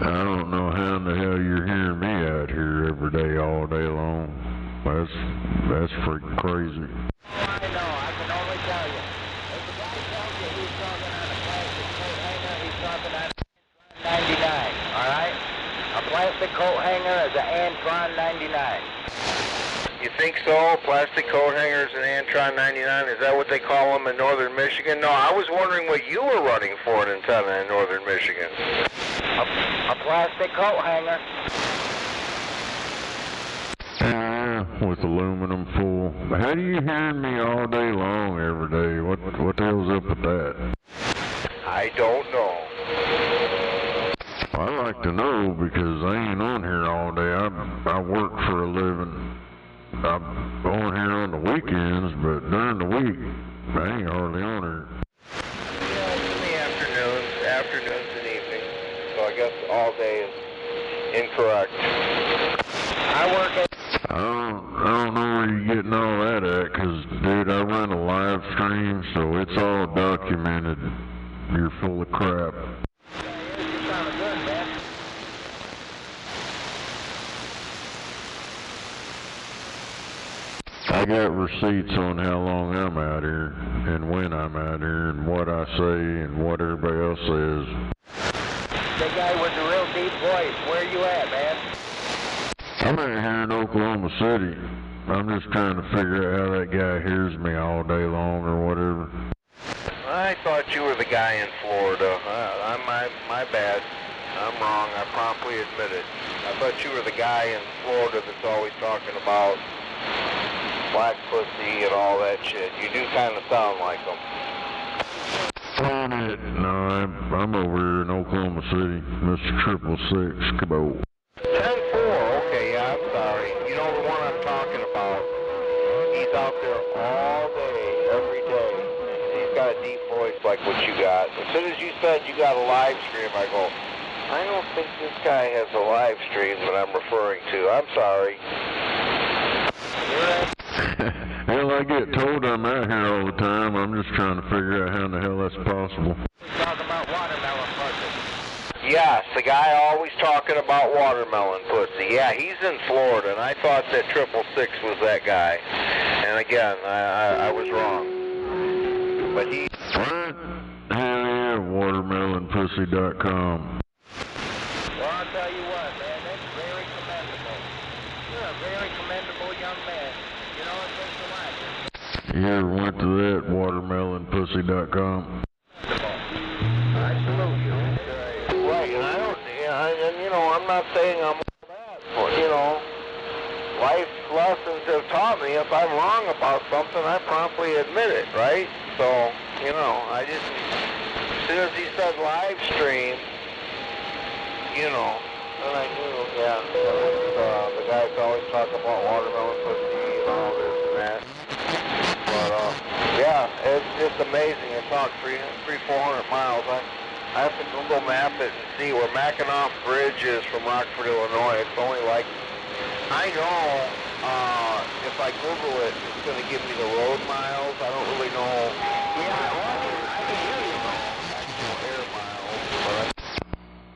I don't know how in the hell you're hearing me out here every day, all day long. That's freaking crazy. I know, I can only tell you. If the guy tells you he's talking on a plastic coat hanger, he's talking on an Antron 99, alright? A plastic coat hanger is an Antron 99. You think so? Plastic coat hangers and Antron 99, is that what they call them in northern Michigan? No, I was wondering what you were running for an antenna in northern Michigan. A plastic coat hanger. With aluminum foil. How do you hear me all day long every day? What the hell's up with that? I don't know. I'd like to know because I ain't on here all day. I work for a living. I'm on here on the weekends, but during the week, I ain't hardly on here. Yeah, it's in the afternoons and evenings, so I guess all day is incorrect. I don't know where you're getting all that at, 'cause, dude, I run a live stream, so it's all documented. You're full of crap. I got receipts on how long I'm out here, and when I'm out here, and what I say, and what everybody else says. The guy with the real deep voice, where you at, man? I'm out here in Oklahoma City. I'm just trying to figure out how that guy hears me all day long or whatever. I thought you were the guy in Florida. My bad. I'm wrong. I promptly admit it. I thought you were the guy in Florida that's always talking about black pussy and all that shit. You do kind of sound like him. No, I'm over here in Oklahoma City. Mr. 666, come on. 10-4, okay, yeah, I'm sorry. You know the one I'm talking about. He's out there all day, every day. He's got a deep voice like what you got. As soon as you said you got a live stream, I go, I don't think this guy has a live stream that I'm referring to. I'm sorry. Hell, I get told I'm out here all the time. I'm just trying to figure out how in the hell that's possible. Talking about watermelon pussy. Yes, the guy always talking about watermelon pussy. Yeah, he's in Florida, and I thought that 666 was that guy. And again, I was wrong. But he... What? Hell yeah, watermelonpussy.com. Well, I'll tell you what, man, that's very commendable. You're a very commendable young man. You know, it takes a lot. You ever went to that, watermelonpussy.com? I salute you. Right, and I don't, and you know, I'm not saying I'm all that, but, you know, life lessons have taught me if I'm wrong about something, I promptly admit it, right? So, you know, I just, as soon as he said live stream, you know, then I knew, yeah, the guy's always talking about watermelon pussy and all this and that. But, yeah, it's just amazing. It's about 400 miles. I have to Google map it and see where Mackinac Bridge is from Rockford, Illinois. It's only like, I know, if I Google it, it's going to give me the road miles. I don't really know. Yeah, I can hear you though. Air miles.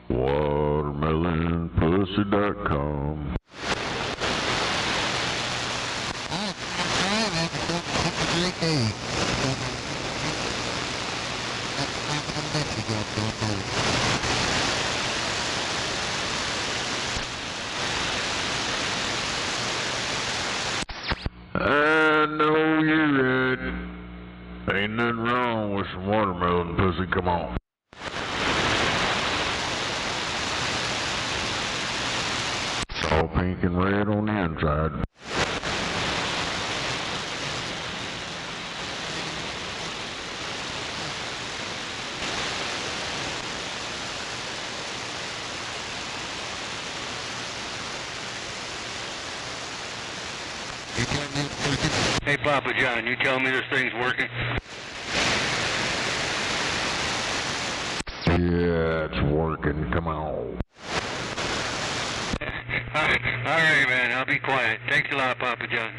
Watermelonpussy.com. I know you're it. Ain't nothing wrong with some watermelon pussy, come on. It's all pink and red on the inside. Hey, Papa John, you tell me this thing's working? Yeah, it's working. Come on. All right, man. I'll be quiet. Thanks a lot, Papa John.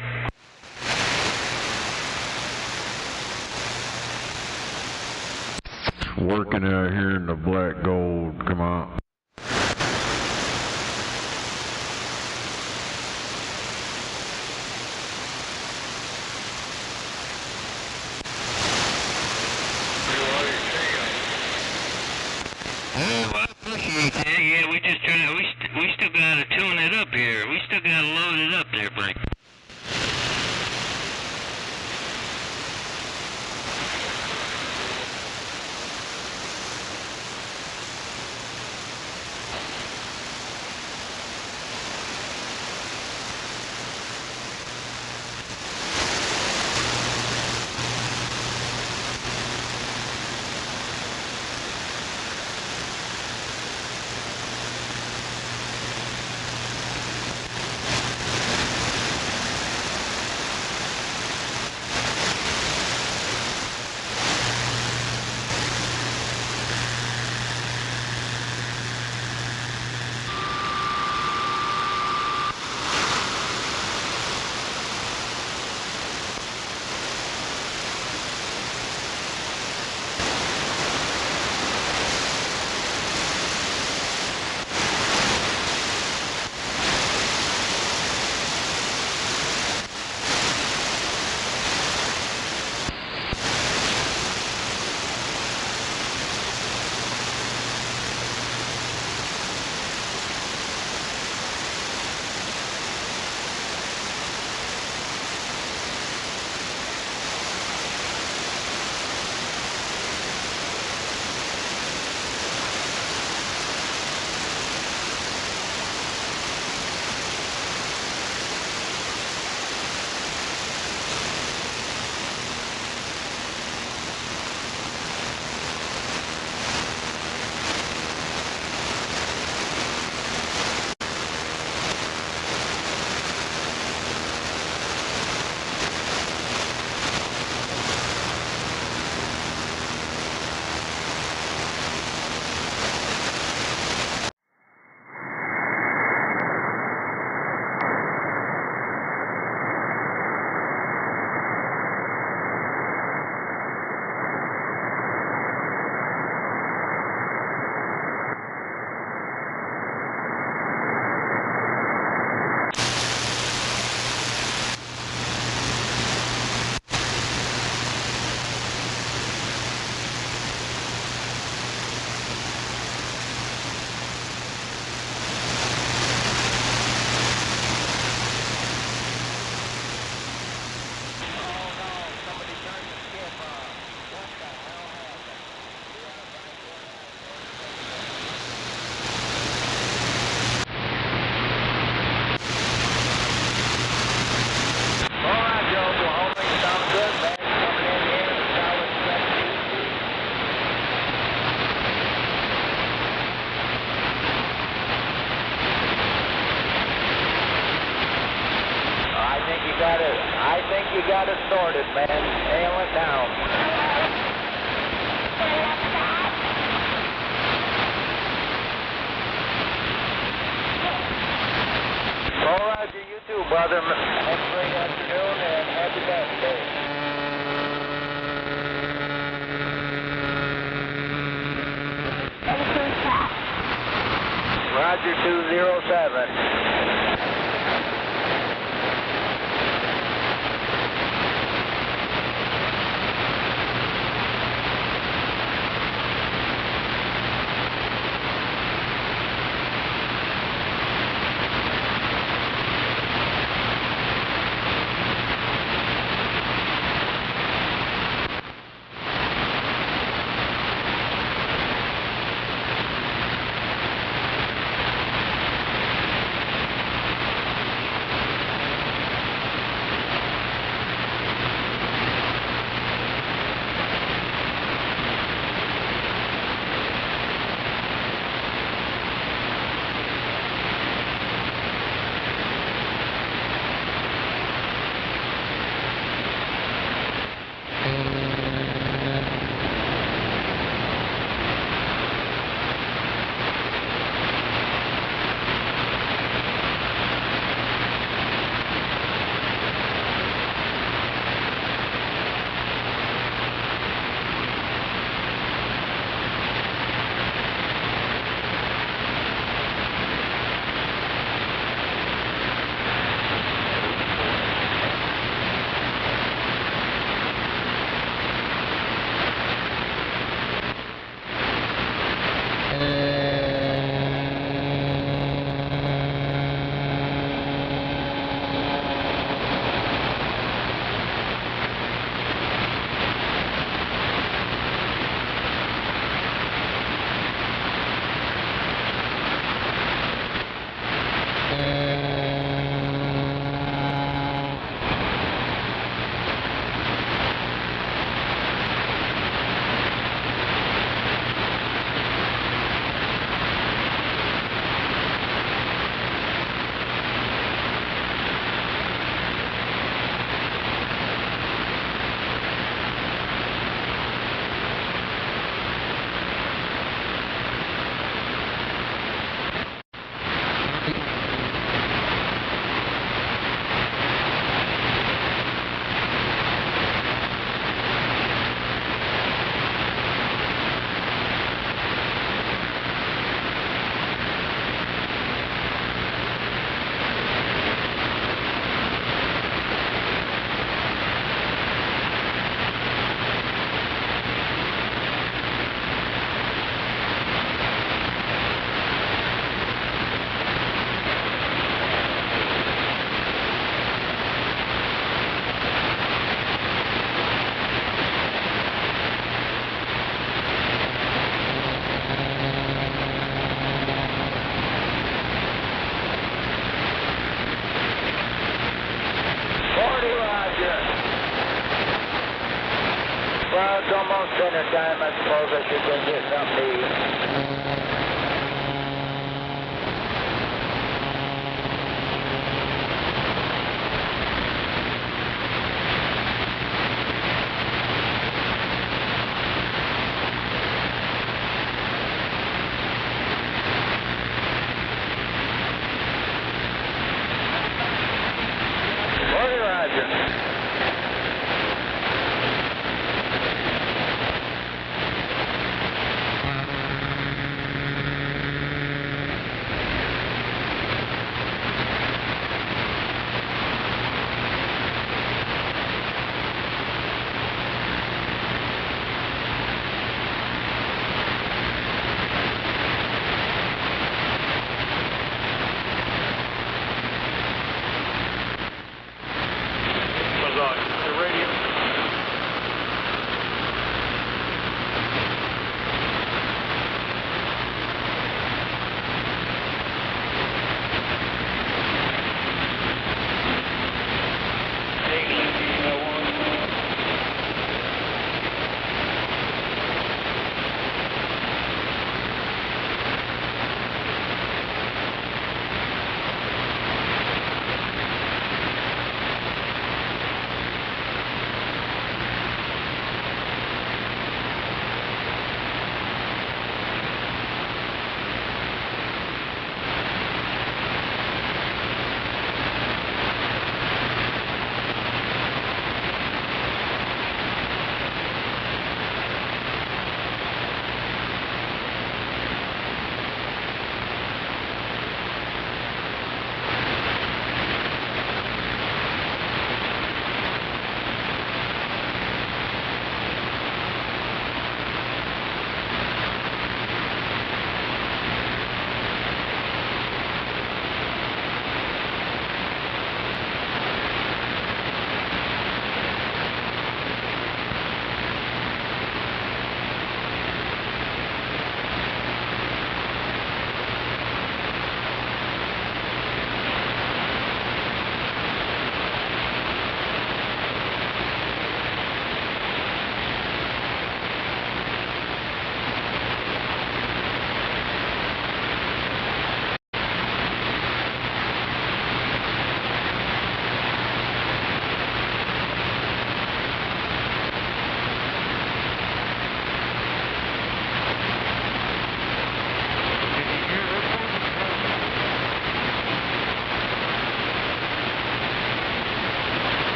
It's working out here in the black gold. Come on. Well, I appreciate that. Yeah, we still gotta tune it up here. We still gotta load it up there, Frank. think you got it sorted, man. Nail it down. All right, you too, brother. Have a great afternoon and happy birthday. Roger 207. Well, it's almost dinner time. I suppose I should go get something to eat.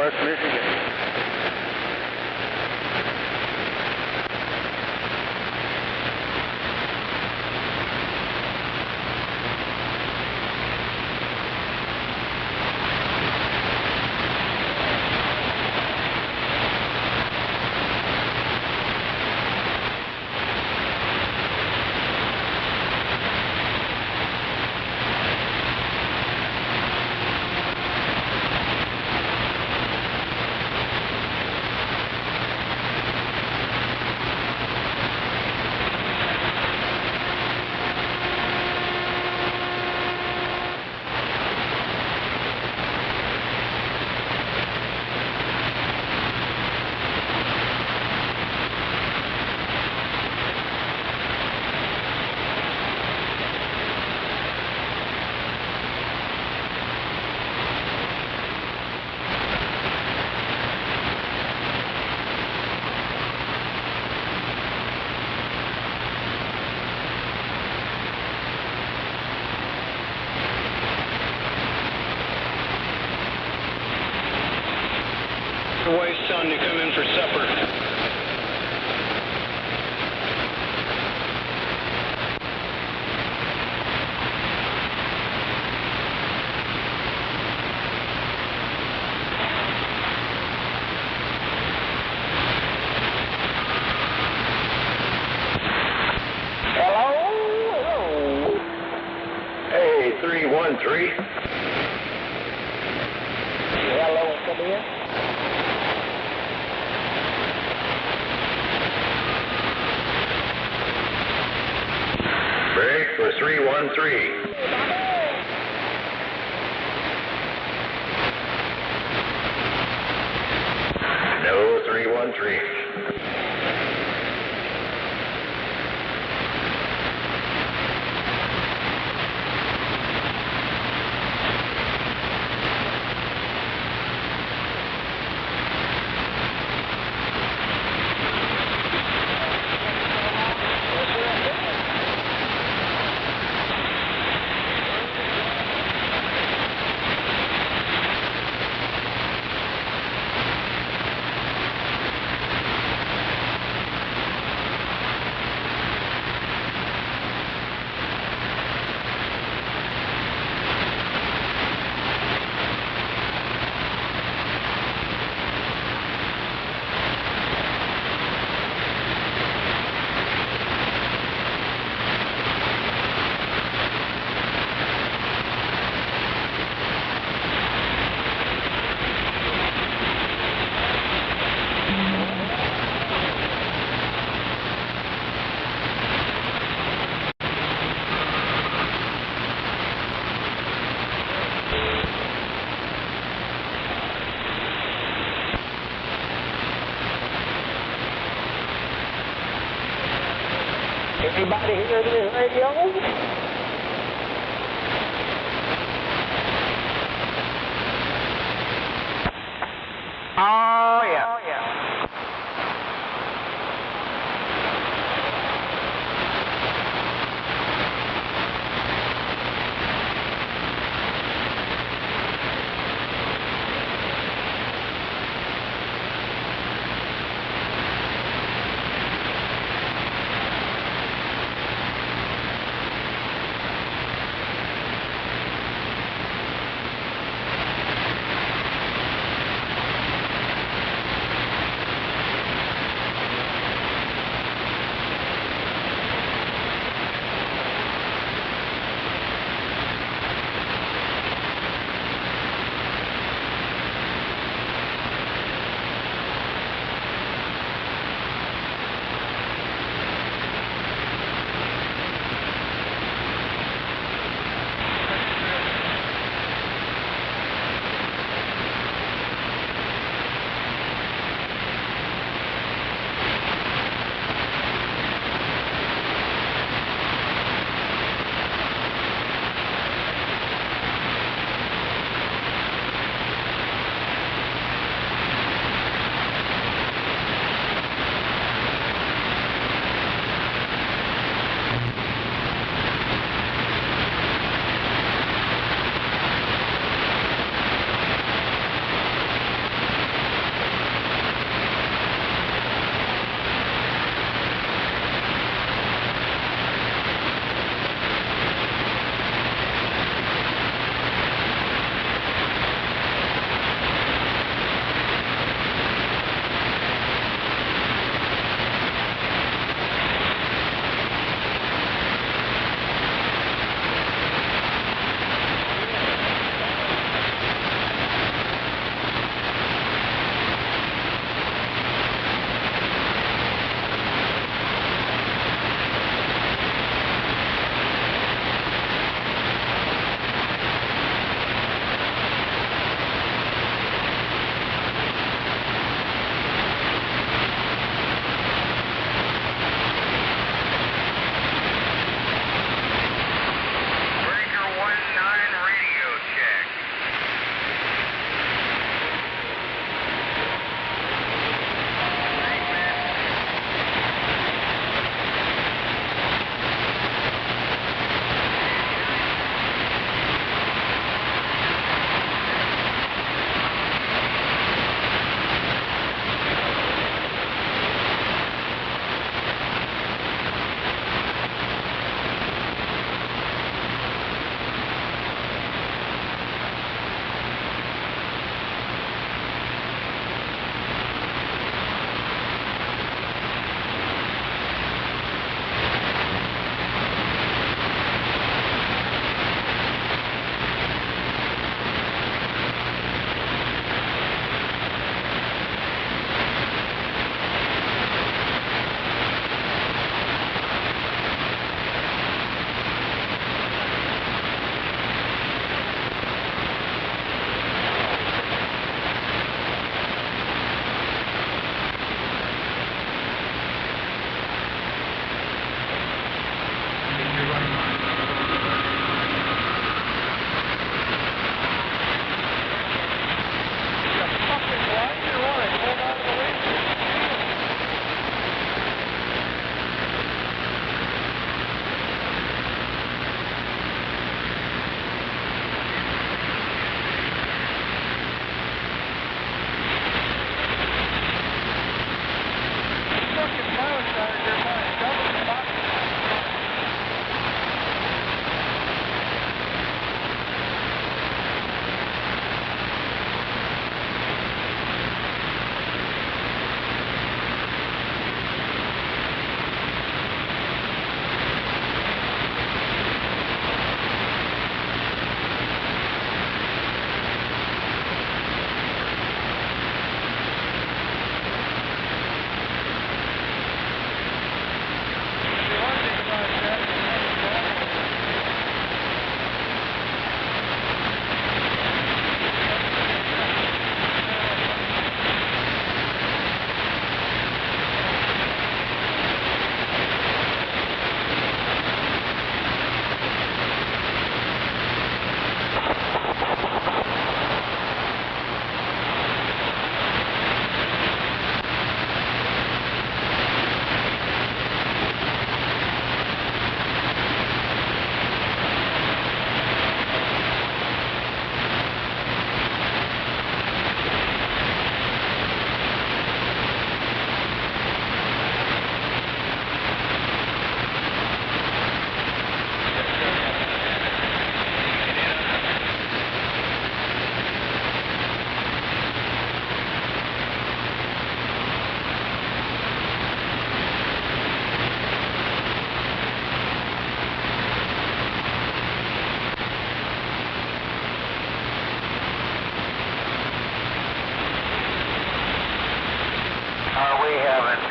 West Michigan. Your wife's telling you to come in for supper. Hello? Hey, 313. Hello, come in. Break for 313. No, 313. Anybody hear this radio? Oh, yeah. Oh, yeah.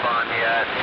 Pontiac.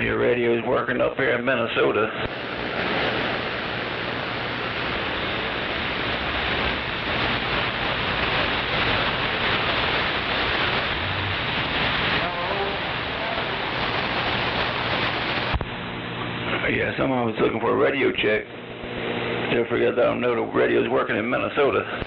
Your radio's working up here in Minnesota. Yeah, someone was looking for a radio check. They forgot that I don't know the radio's working in Minnesota.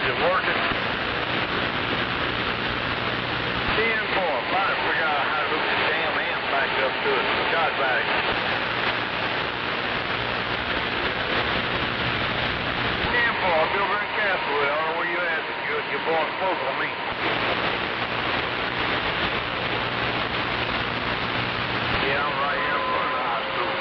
Is it working? 10-4. Trying to figure out how to hook this damn amp back up to it. God about it. 10-4. I'll be over in Castlewood. I don't know where you at, but you're blowing smoke on me. Yeah, I'm right here in front of the high school.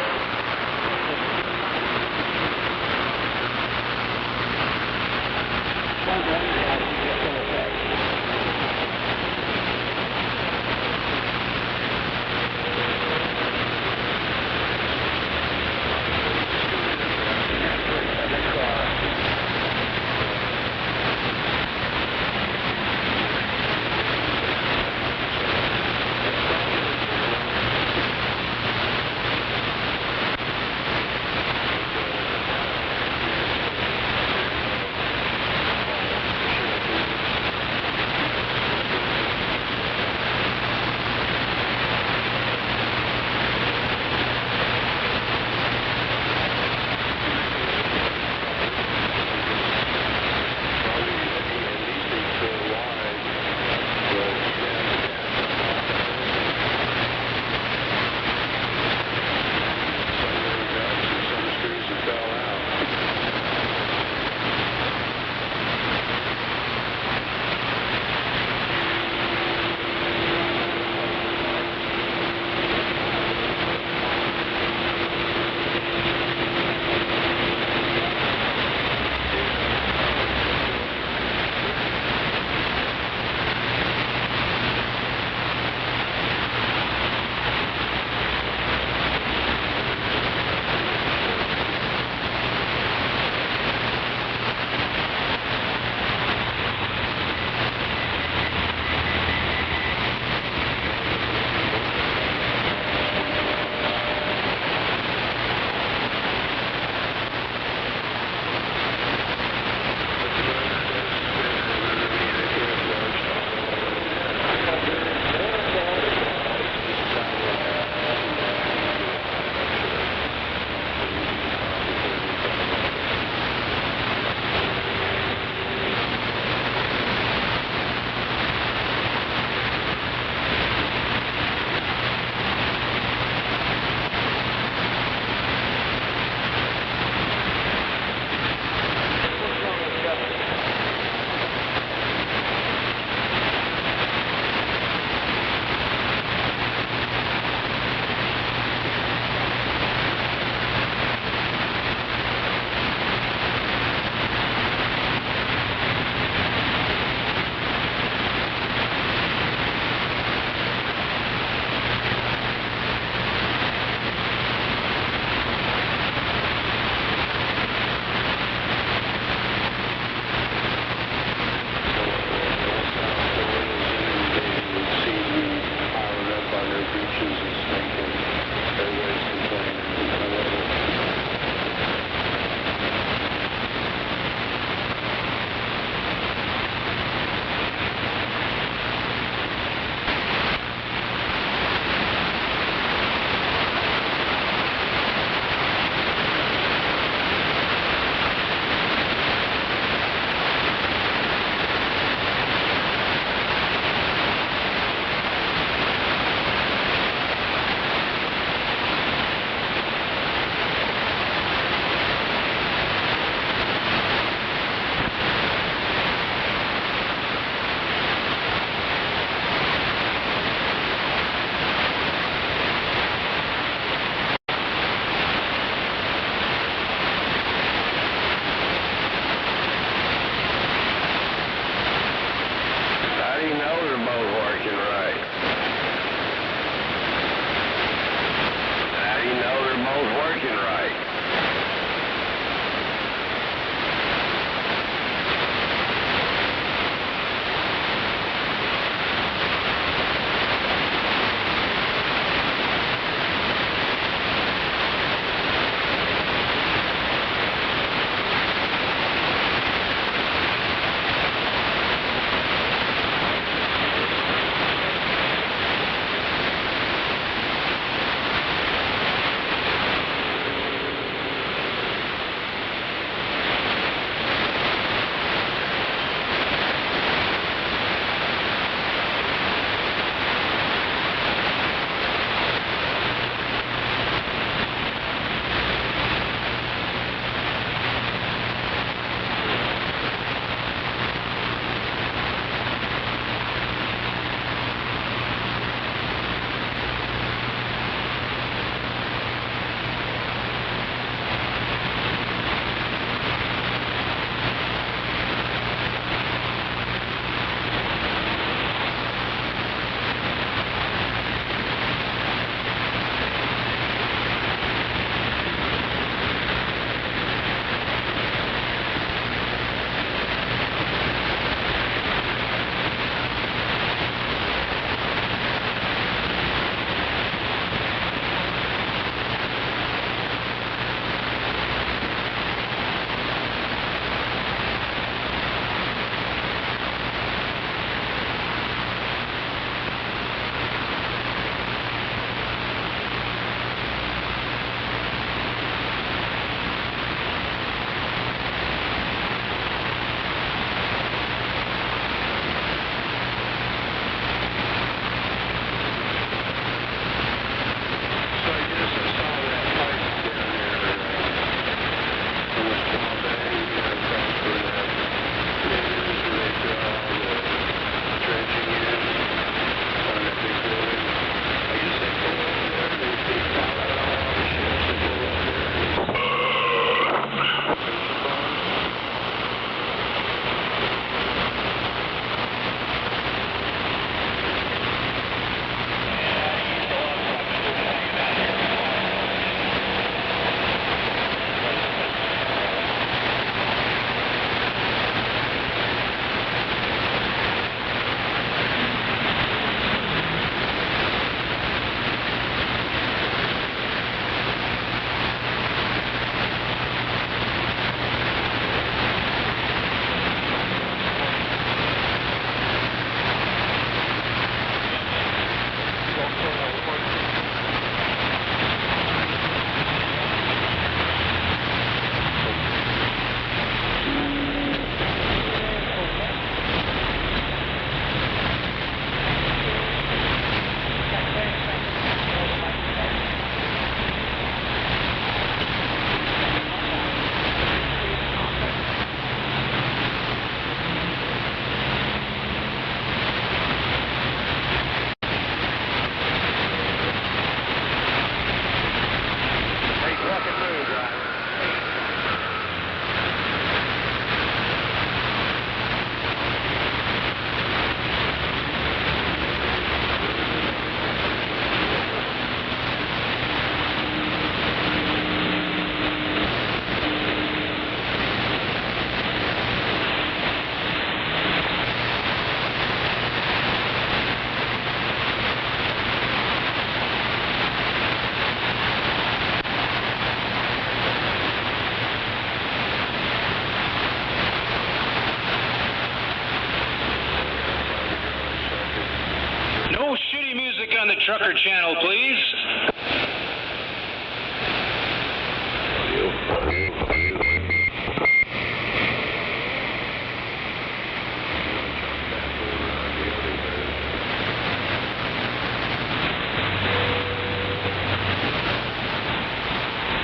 trucker channel, please.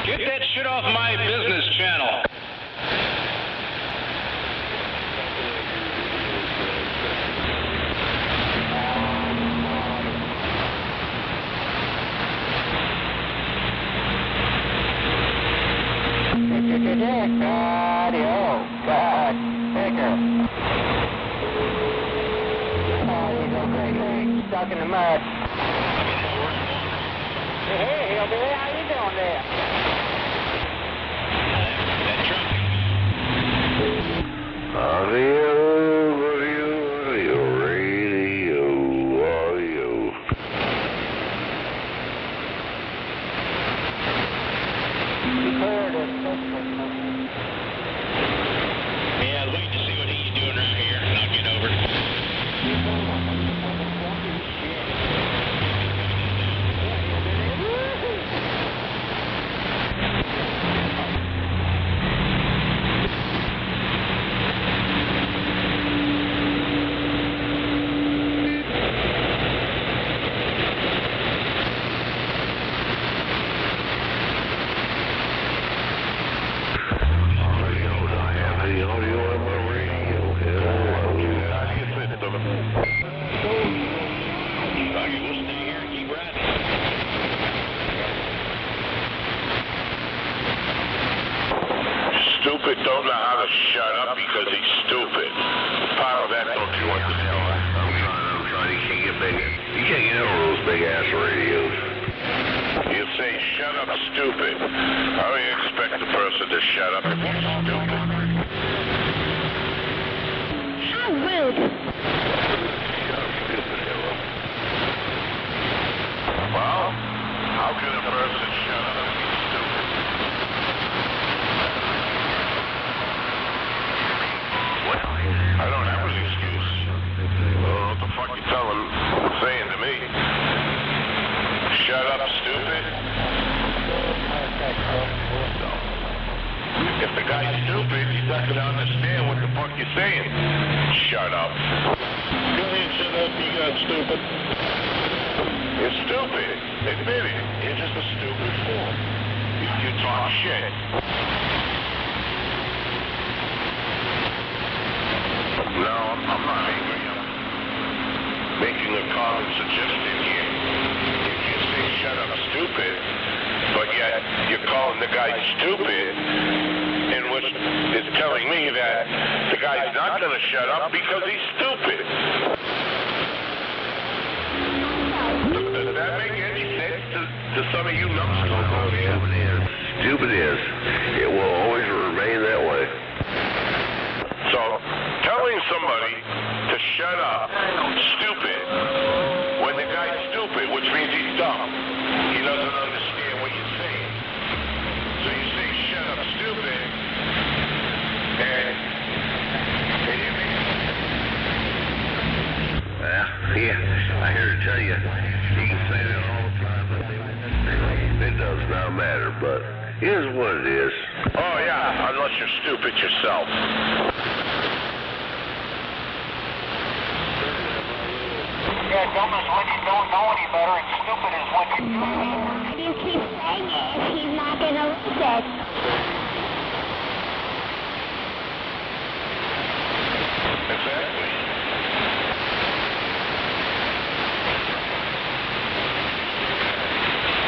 Get that shit off my business channel. Stuck in the mud. Hey, Hillbilly, how you doing there? Audio, radio. Yeah, let me just see what he's doing right here, and I'll get over. Stupid don't know how to shut up because he's stupid. Part of that, don't you understand? I'm trying. You can't get over those big ass radios. You say, shut up, stupid. How do you expect the person to shut up if he's stupid? How rude. Well, how can a person shut up if he's stupid? What? I don't have an excuse. What the fuck you saying to me? Shut up, stupid. If the guy's stupid, he's not going to understand what the fuck you're saying. Shut up. Go ahead, shut up, you got stupid. You're stupid. Admit it. You're just a stupid fool. You talk shit. No, I'm not angry. I'm making a common suggestion here. If you say shut up, stupid, but yet you're calling the guy stupid, in which is telling me that the guy's not going to shut up because he's stupid. Does that make any sense to some of you numbskulls out here? Stupid is. It will always remain that way. So, telling somebody to shut up, stupid, when the guy's stupid, which means he's dumb, he doesn't understand what you're saying. So you say, shut up, stupid, and you mean... Well, yeah, I hear to tell you, you can say that all the time, but it does not matter, but it is what it is. Oh, yeah, unless you're stupid yourself. Yeah, dumb is when you don't know any better, and stupid is when you do. You keep saying it if he's not gonna listen. Exactly.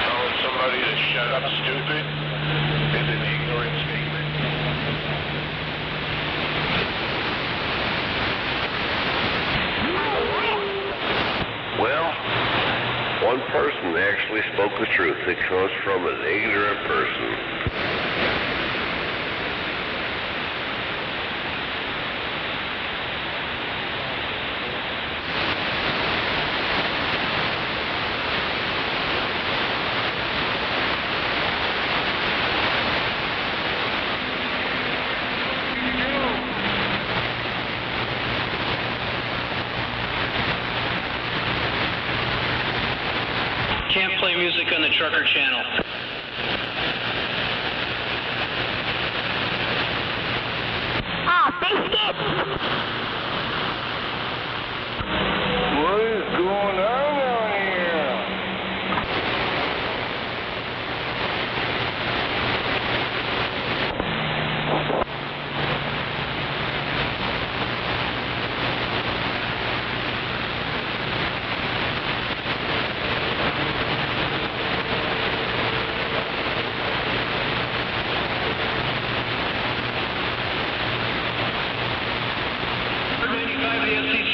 Telling somebody to shut up, stupid, is an ignorant statement. Well, one person actually spoke the truth. It comes from an ignorant person. play music on the trucker channel. Ah, biscuit! What is going on down here?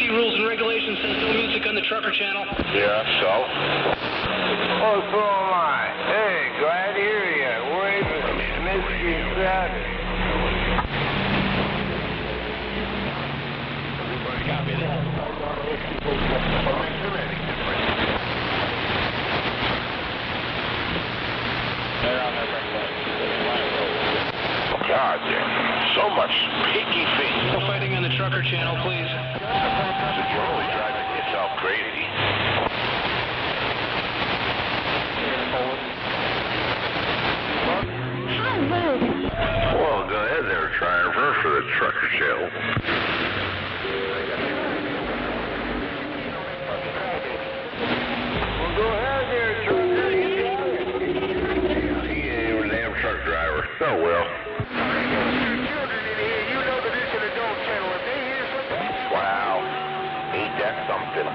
Rules and regulations says no music on the trucker channel. Yeah, so? Oh, so am I. Hey, glad to hear you. We're even Mystery Saturday. Copy that. God, so much picky feet. No fighting on the trucker channel, please. So you're always driving yourself crazy. Well, go ahead there, driver, for the trucker channel. Well, go ahead there, trucker. He ain't even a damn truck driver. Oh, well. Wow. Ain't that something?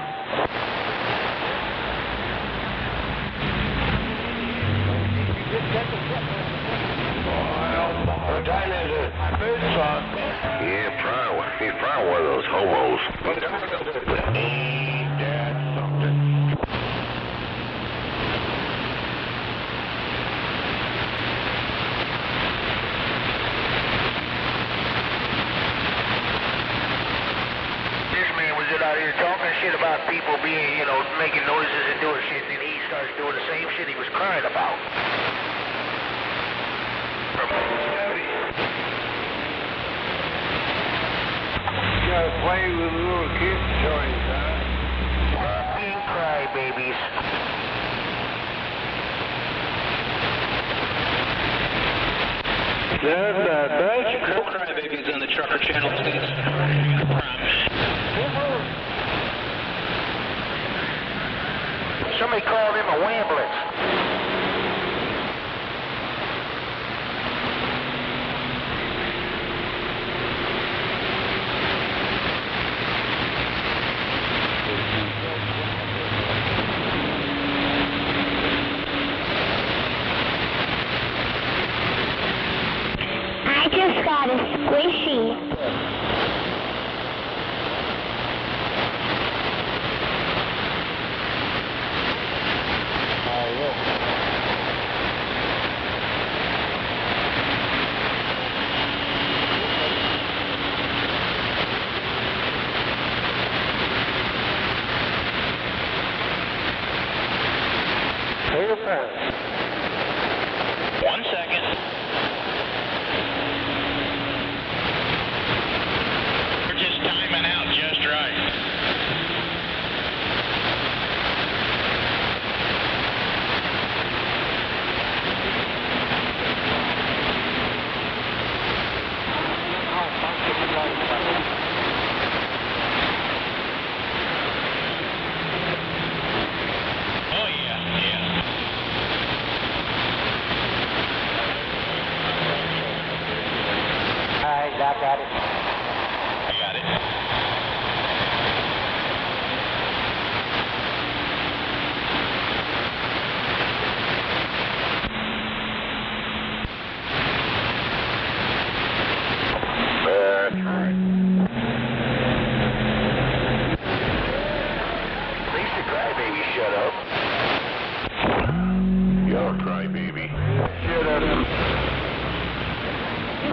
What time is it? Yeah, probably. He's probably one of those hobos. Ain't that something? This man was out here talking shit about people being, you know, making noises and doing shit, and then he starts doing the same shit he was crying about. You gotta play with little kids' toys, huh? Fucking crybabies. No crybabies on the trucker channel, please. Somebody called him a wamblets. I just got a squishy. One second. We're just timing out just right. Oh yeah, yeah. Alright, I got it. I got it. Please the crybaby shut up. You're a crybaby. Shut up.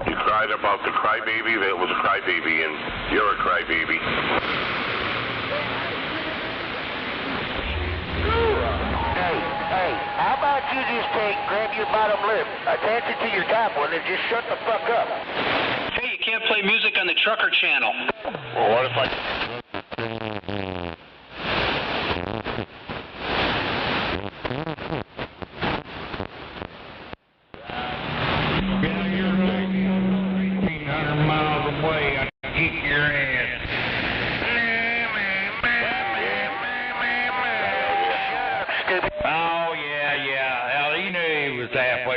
You cried about the crybaby that was a crybaby, and you're a crybaby. Hey, how about you just grab your bottom lip, attach it to your top one, and just shut the fuck up? Hey, you can't play music on the trucker channel. Well, what if I...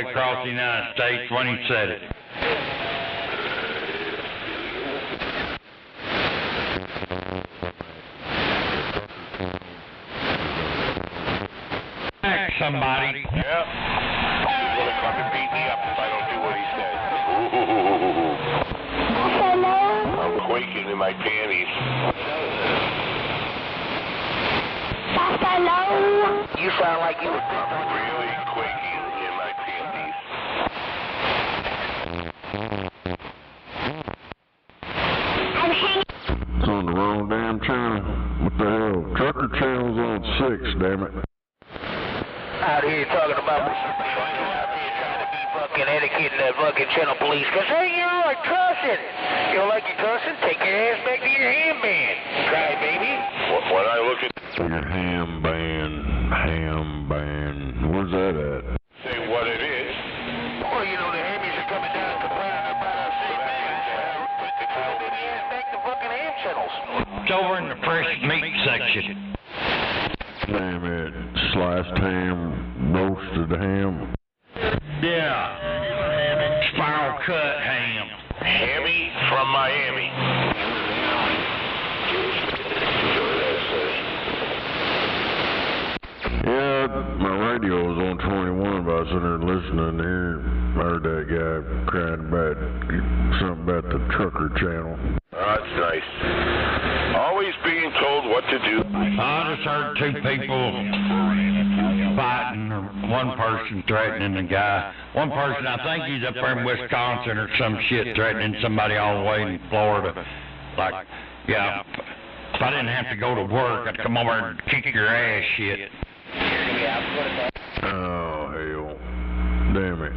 halfway across the United States when he said it. Ask somebody. Yep. He's gonna come and beat me up if I don't do what he says. Ooh. I'm quaking in my panties. You sound like you were really quaking in my panties. It's on the wrong damn channel. What the hell? Trucker channel's on 6, damn it. out here talking about out here trying to be fucking etiquette in that fucking channel police. Cause hey, you don't like cussing. You don't like your cussing? Take your ass back to your ham band. Cry, baby. When I look at your ham band, where's that at? say what it is. Well, you know the hammies are coming down to Pride about our put the ass back to fucking ham channels. It's over in the fresh meat section. Damn it, sliced ham, roasted ham. Yeah, spiral cut ham. Hammy from Miami. Yeah, my radio was on 21, but I was sitting there listening here. I heard that guy crying about something about the trucker channel. Oh, that's nice. Always being told what to do. I just heard two people fighting, or one person threatening the guy. One person, I think he's up there in Wisconsin or some shit, threatening somebody all the way in Florida. Like, yeah, if I didn't have to go to work, I'd come over and kick your ass shit. Oh, hell. Damn it.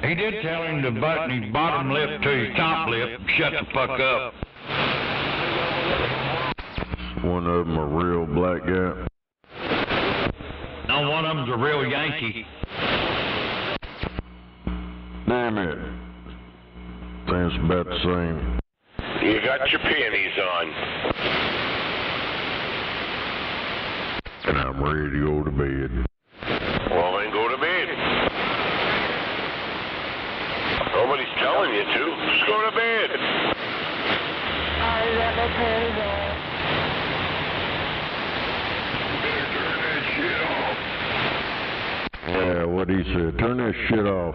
He did tell him to button his bottom lip to his top lip and shut the fuck up. One of them a real black guy. No, one of them's a real Yankee. Damn it. That's about the same. You got your panties on. And I'm ready to go to bed. Well, then go to bed. Nobody's telling you to. Just go to bed. Yeah, what he said. Turn that shit off.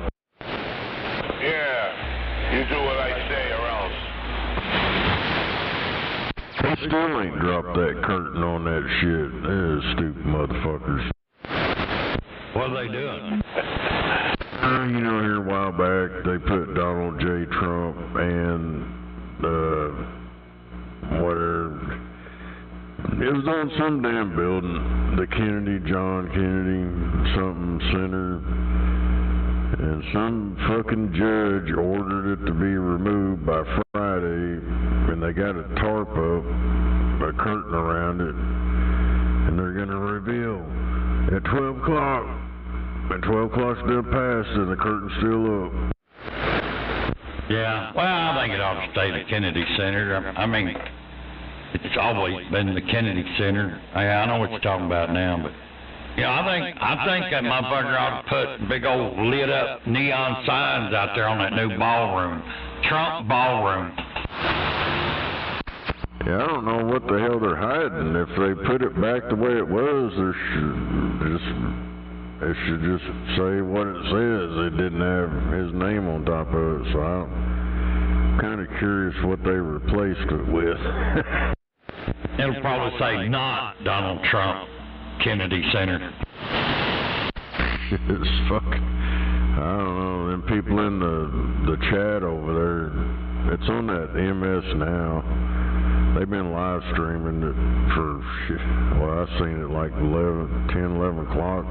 Yeah. You do what I say or else. They still ain't dropped that curtain on that shit. They're stupid motherfuckers. What are they doing? You know, here a while back, they put Donald J. Trump and, whatever. It was on some damn building. The John Kennedy, something center. And some fucking judge ordered it to be removed by Friday. And they got a tarp up, a curtain around it. And they're going to reveal at 12 o'clock. And 12 o'clock's still passed and the curtain's still up. Yeah, well, I think it ought to stay the Kennedy Center. I mean, it's always been the Kennedy Center. I know what you're talking about now, but yeah, I think that motherfucker ought to put big old lit up neon signs out there on that new ballroom, Trump ballroom. Yeah, I don't know what the hell they're hiding. If they put it back the way it was, they should just say what it says. They didn't have his name on top of it, so I'm kind of curious what they replaced it with. It'll probably say not Donald Trump Kennedy Center. It's fucking, I don't know, them people in the chat over there, it's on that MS now. They've been live streaming it for, well, I've seen it like 10, 11 o'clock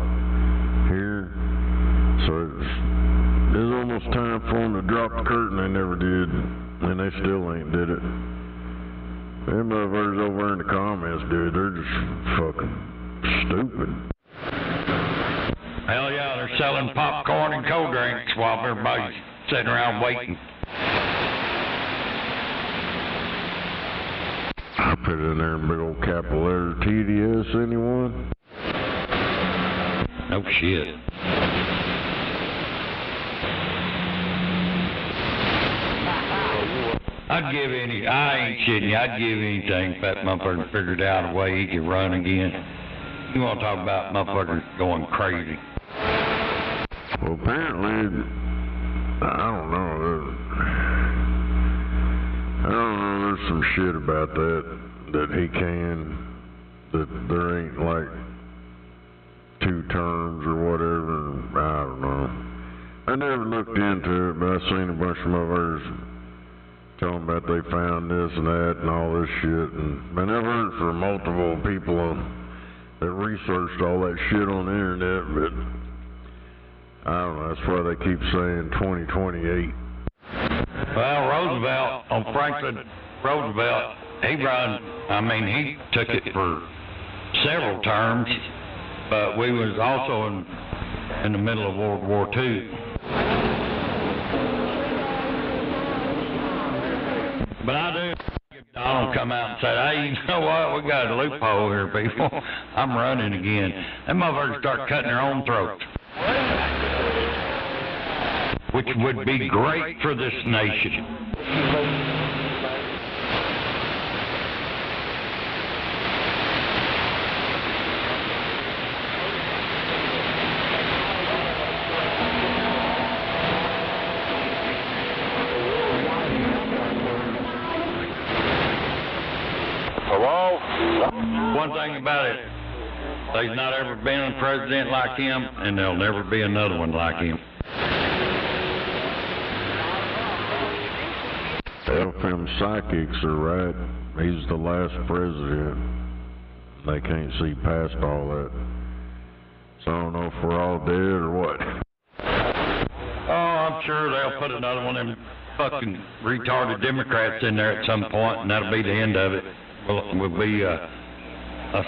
here. So it's almost time for them to drop the curtain. They never did, and they still ain't did it. Them motherfuckers over in the comments, dude, they're just fucking stupid. Hell yeah, they're selling popcorn and cold drinks while everybody's sitting around waiting. I put it in there in big old capital letter TDS, anyone? No shit. I ain't shitting you, I'd give anything if that motherfucker figured out a way he could run again. You want to talk about motherfuckers going crazy? Well, apparently, I don't know, there's some shit about that he can, that there ain't like 2 terms or whatever, I don't know. I never looked into it, but I seen a bunch of motherfuckers telling about they found this and that and all this shit, and man, I've heard from multiple people that researched all that shit on the internet, but I don't know, that's why they keep saying 2028. Well, Franklin Roosevelt, he took it for several terms, but we was also in the middle of World War II. But I do Donald come out and say, hey, you know what, we got a loophole here, people. I'm running again. Them motherfuckers start cutting their own throats. Which would be great for this nation. One thing about it, there's not ever been a president like him, and there'll never be another one like him. If them psychics are right, he's the last president. They can't see past all that. So I don't know if we're all dead or what. Oh, I'm sure they'll put another one of them fucking retarded Democrats in there at some point, and that'll be the end of it. We'll be a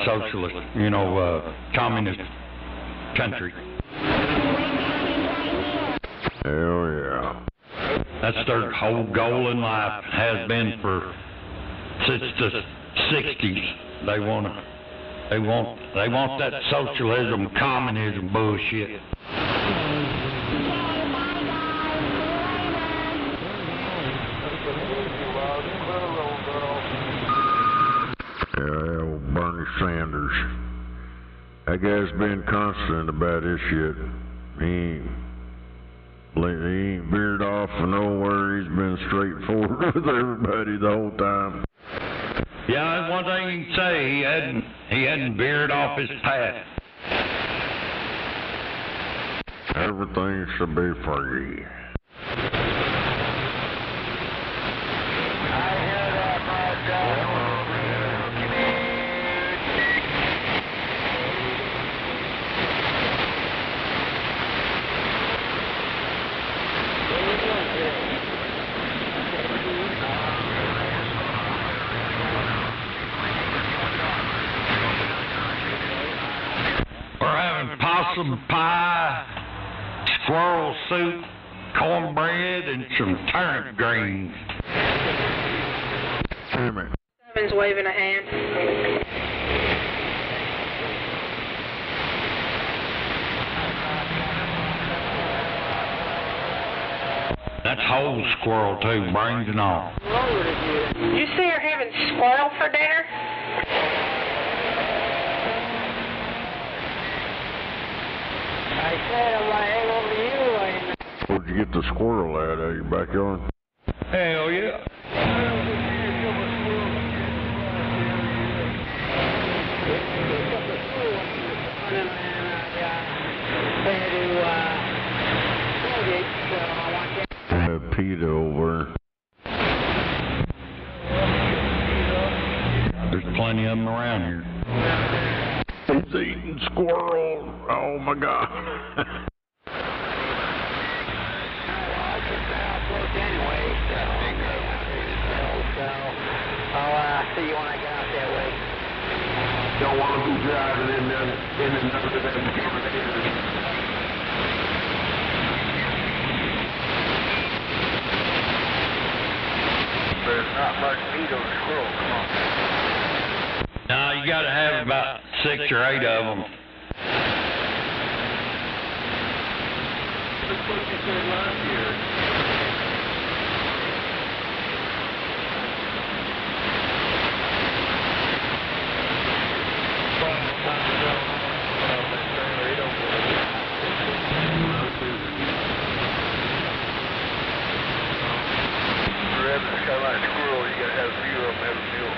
socialist, communist country. Hell yeah. That's their whole goal in life, has been since the 60s. They want that socialism, communism bullshit. Yeah, old Bernie Sanders. That guy's been constant about this shit. He ain't veered off of nowhere. He's been straightforward with everybody the whole time. Yeah, that's one thing you can say. He hadn't veered off his path. Everything should be free. Possum pie, squirrel soup, cornbread, and some turnip greens. Seven's waving a hand. That's whole squirrel too, brains and all. You see her having squirrel for dinner? I said I'm gonna hang over you right now. Where'd you get the squirrel at your backyard? Hell yeah. PETA over. There's plenty of them around here. He's eating squirrel. Oh my God. I'll see you when I get out that way. Don't want to be driving in and out of that. There's not much meat on the squirrel, come on. No, you gotta have about 6 or 8 of them. what you said last year. Carolina squirrel, you gotta have a few of them have a meal.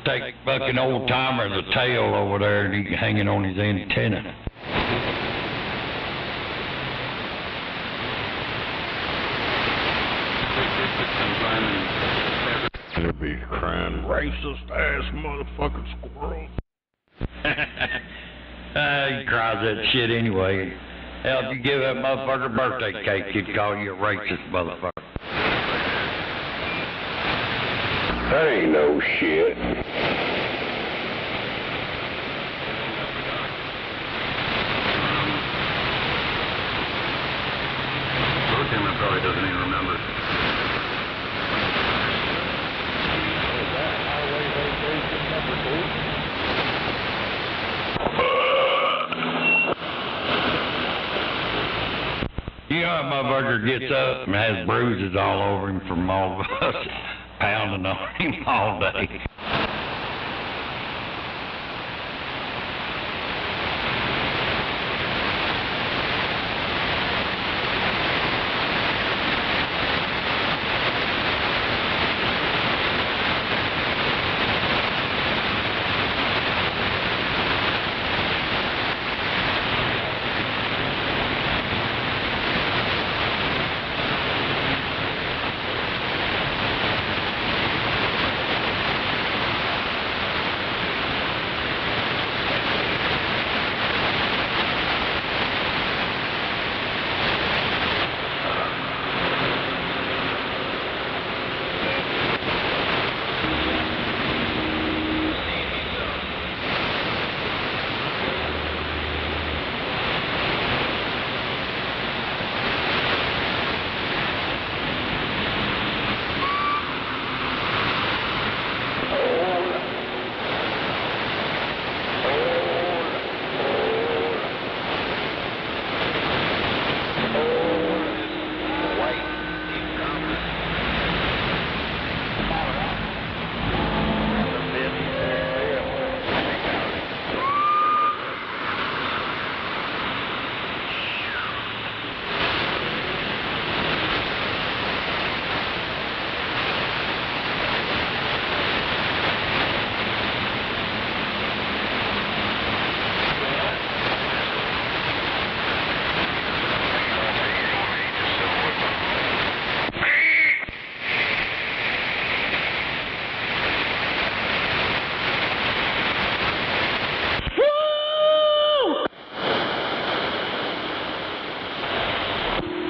Take fucking old timer the tail over there and he hanging on his antenna. He'll be crying, racist ass motherfucking squirrel. He cries that shit anyway. Hell, if you give that motherfucker a birthday cake, he'd call you a racist motherfucker. That ain't no shit. Lieutenant probably doesn't even remember. You know that motherfucker gets up and has bruises all over him from all of us pounding on him all day.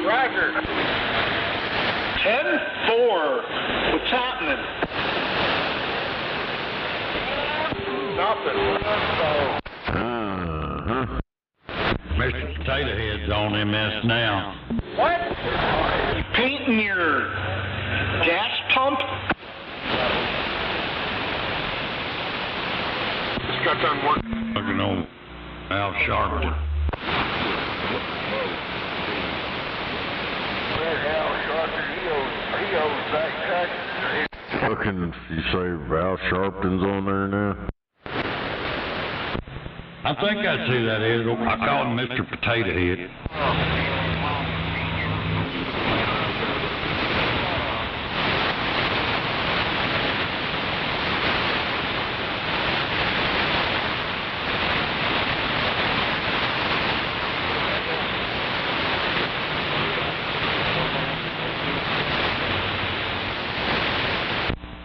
Roger. 10-4. What's happening? Nothing. Mr. Potato Head's on MS now. What? You painting your gas pump? Just got done working. Looking on Al Sharpton. He owes back taxes. Fucking, you say Al Sharpton's on there now? I think I see that is. I call him Mr. Potato Head.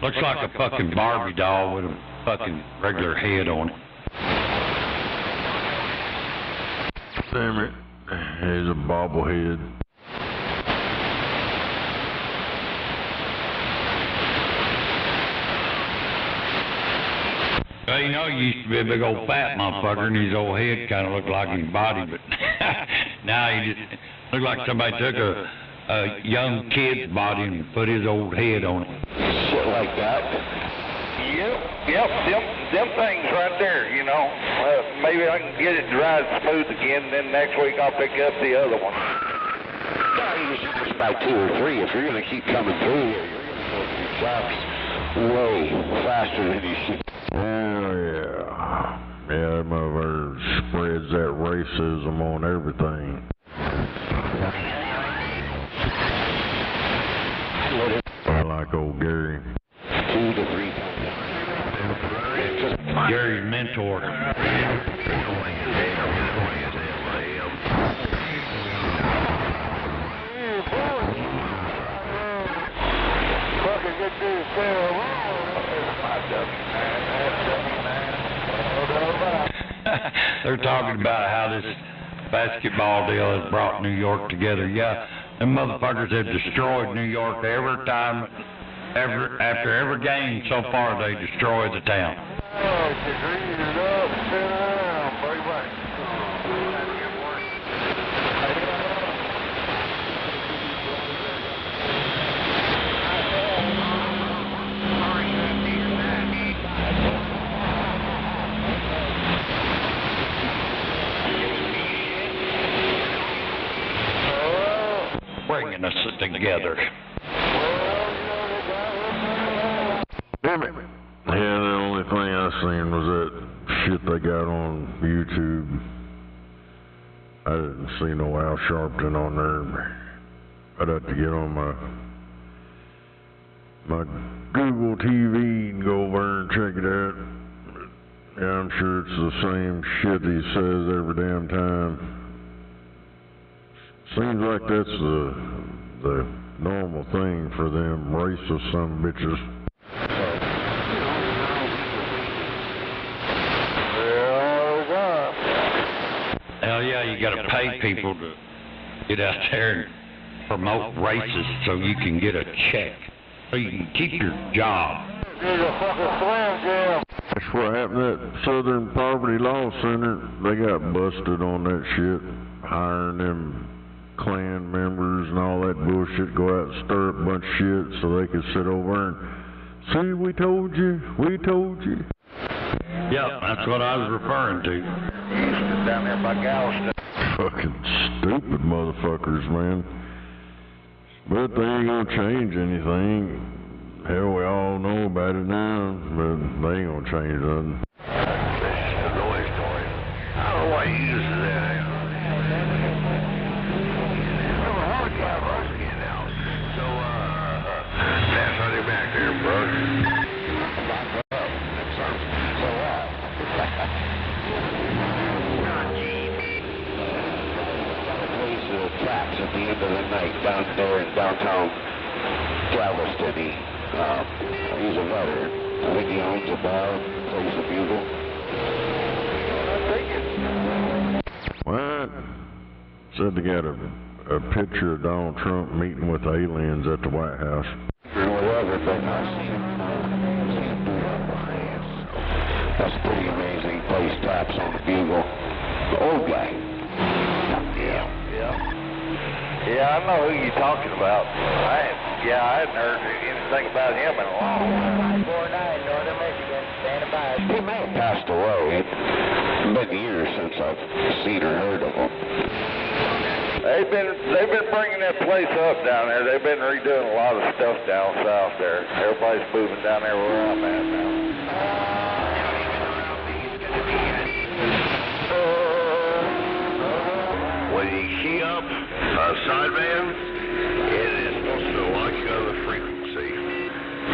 Looks like a fucking Barbie doll with a fucking regular head on it. Damn it. He's a bobblehead. Well, you know, he used to be a big old fat motherfucker, and his old head kind of looked like his body, but now he just Looked like somebody took a young kid's body and put his old head on it. Shit like that. Yep, them things right there, you know. Maybe I can get it dry and smooth again, then next week I'll pick up the other one. Yeah, you should just buy 2 or 3. If you're going to keep coming through here, you're going to go through shops way faster than you should. Oh, yeah. Yeah, that motherfucker spreads that racism on everything. I like old Gary. 2 to 3 times. Gary's mentor. They're talking about how this basketball deal has brought New York together. Yeah, them motherfuckers have destroyed New York every time, after every game so far. They destroy the town. Bringing us together. Damn it. Yeah, the only thing I seen was that shit they got on YouTube. I didn't see no Al Sharpton on there. I'd have to get on my Google TV and go over and check it out. Yeah, I'm sure it's the same shit he says every damn time. Seems like that's the normal thing for them racist son of bitches. Hell yeah, you gotta pay people to get out there and promote races so you can get a check, so you can keep your job. That's what happened at Southern Poverty Law Center. They got busted on that shit, hiring them Klan members and all that bullshit, go out and stir up a bunch of shit so they could sit over and see, we told you. Yep, that's what I was referring to. Down there by Galveston. Fucking stupid motherfuckers, man. But they ain't gonna change anything. Hell, we all know about it now, but they ain't gonna change nothing. That's the noise story. I don't know why you use that. Pass on your back there, bro. Tracks at the end of the night down there in downtown Galveston. He's a veteran. I think he owns a bar, plays a bugle. What? Said they got a picture of Donald Trump meeting with aliens at the White House. Whatever, but that's pretty amazing. Plays taps on the bugle. The old guy. Yeah, I know who you're talking about. I hadn't heard anything about him in a long time. 949, Northern Michigan, standing by. He may have passed away. It's been years since I've seen or heard of him. They've been bringing that place up down there. They've been redoing a lot of stuff down south there. Everybody's moving down there where I'm at now. When you key up sideband, it is supposed to lock you on the frequency.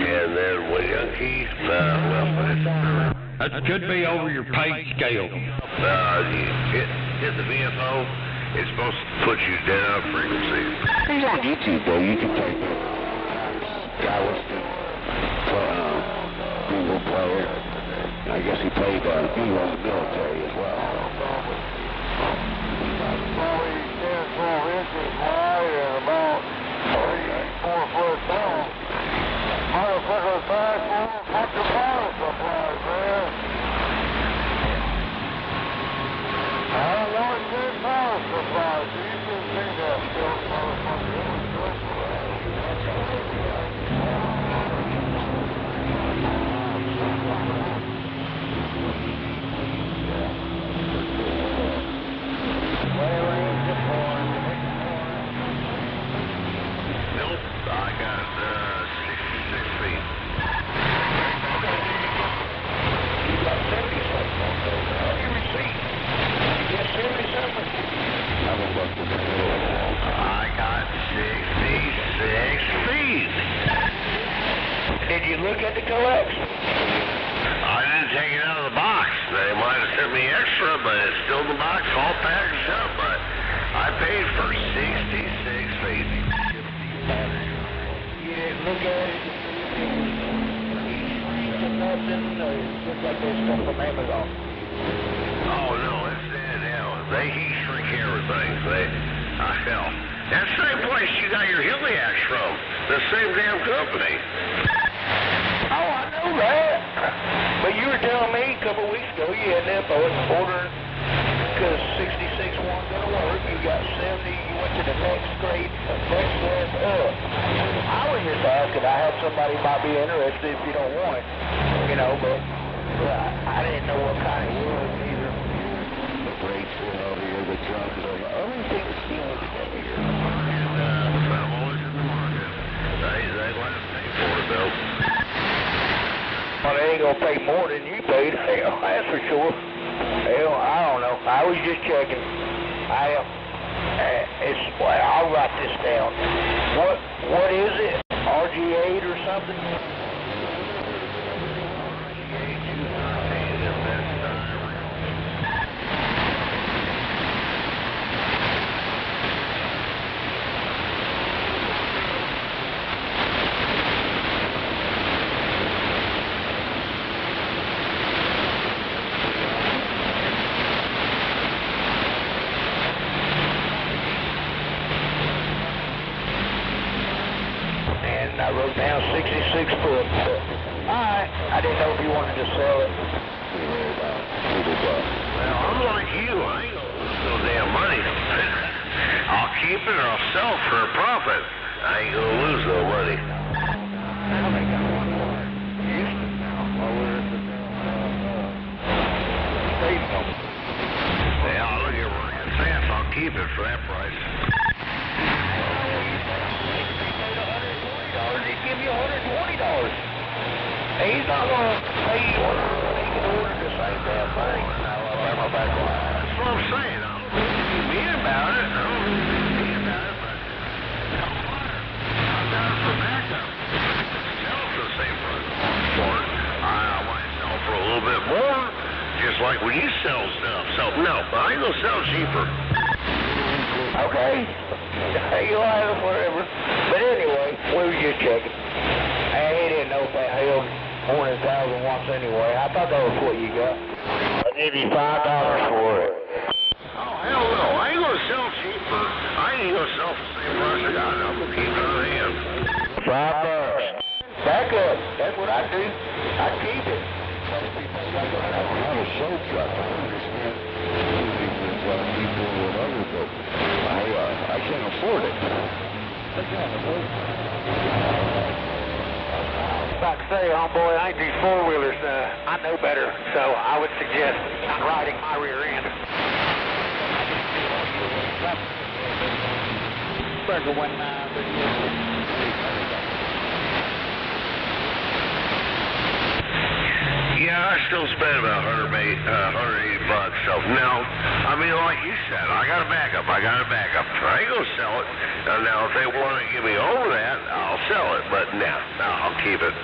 And then when you key, That could be over your pay scale. you hit the VFO, it's supposed to put you dead on frequency. He's on YouTube, though. You can type in Galveston Google player. I guess he played bugle in the military as well. you look at the coax? I didn't take it out of the box. They might have sent me extra, but it's still in the box, all packaged up. But I paid for 66 feet. You didn't look at it? Nothing. Looks like they stuff from Amazon. Oh no, it's dead now. They heat shrink everything. Hell. That same place you got your Heliax from. The same damn company. Oh, I know that. But you were telling me a couple weeks ago you had them ordering because 66 wasn't going to work. You got 70. You went to the next grade, the next level up. I was just asking. I had somebody might be interested if you don't want it. You know, but I didn't know what kind it was either. The brakes were heavier, the drums are the only thing that's feeling heavier. I'm always in the market. They let us pay for it, though. Well, they ain't going to pay more than you paid. Hell, that's for sure. Hell, I don't know. I was just checking. I'll write this down. What is it? RG8 or something? I wrote down 66 foot. Alright, I didn't know if you wanted to sell it. Well, I'm like you. I ain't gonna lose no damn money. I'll keep it or I'll sell it for a profit. I ain't gonna lose no money. Yeah, I'll look at cents. I'll keep it for that price. Give you $120. He's not going to pay you. He can order the same damn thing. That's what I'm saying. I don't be mean about it. I don't be mean about it, but I've got it for backup. Sell it for the same price for it. I might sell for a little bit more, just like when you sell stuff. So, no, I ain't going to sell cheaper. Okay. You'll have it forever. But anyway, we were just checking. He didn't know if that held more than 1,000 watts anyway. I thought that was what you got. I'll give you $5 for it. Oh, hell no. I ain't going to sell cheaper. I ain't going to sell for the same price I got. I'm going to keep it on hand. $5. Back up. That's what I do. I keep it. I don't have a show truck. I understand people or whatever, but I can't afford it. I can't afford it. I was about to say, homeboy, I ain't these four-wheelers. I know better, so I would suggest not riding my rear end. Burger 19. Yeah, I still spend about $180. So, no, I mean, like you said, I got a backup. I ain't going to sell it. Now, if they want to give me over that, I'll sell it. But, no, I'll keep it.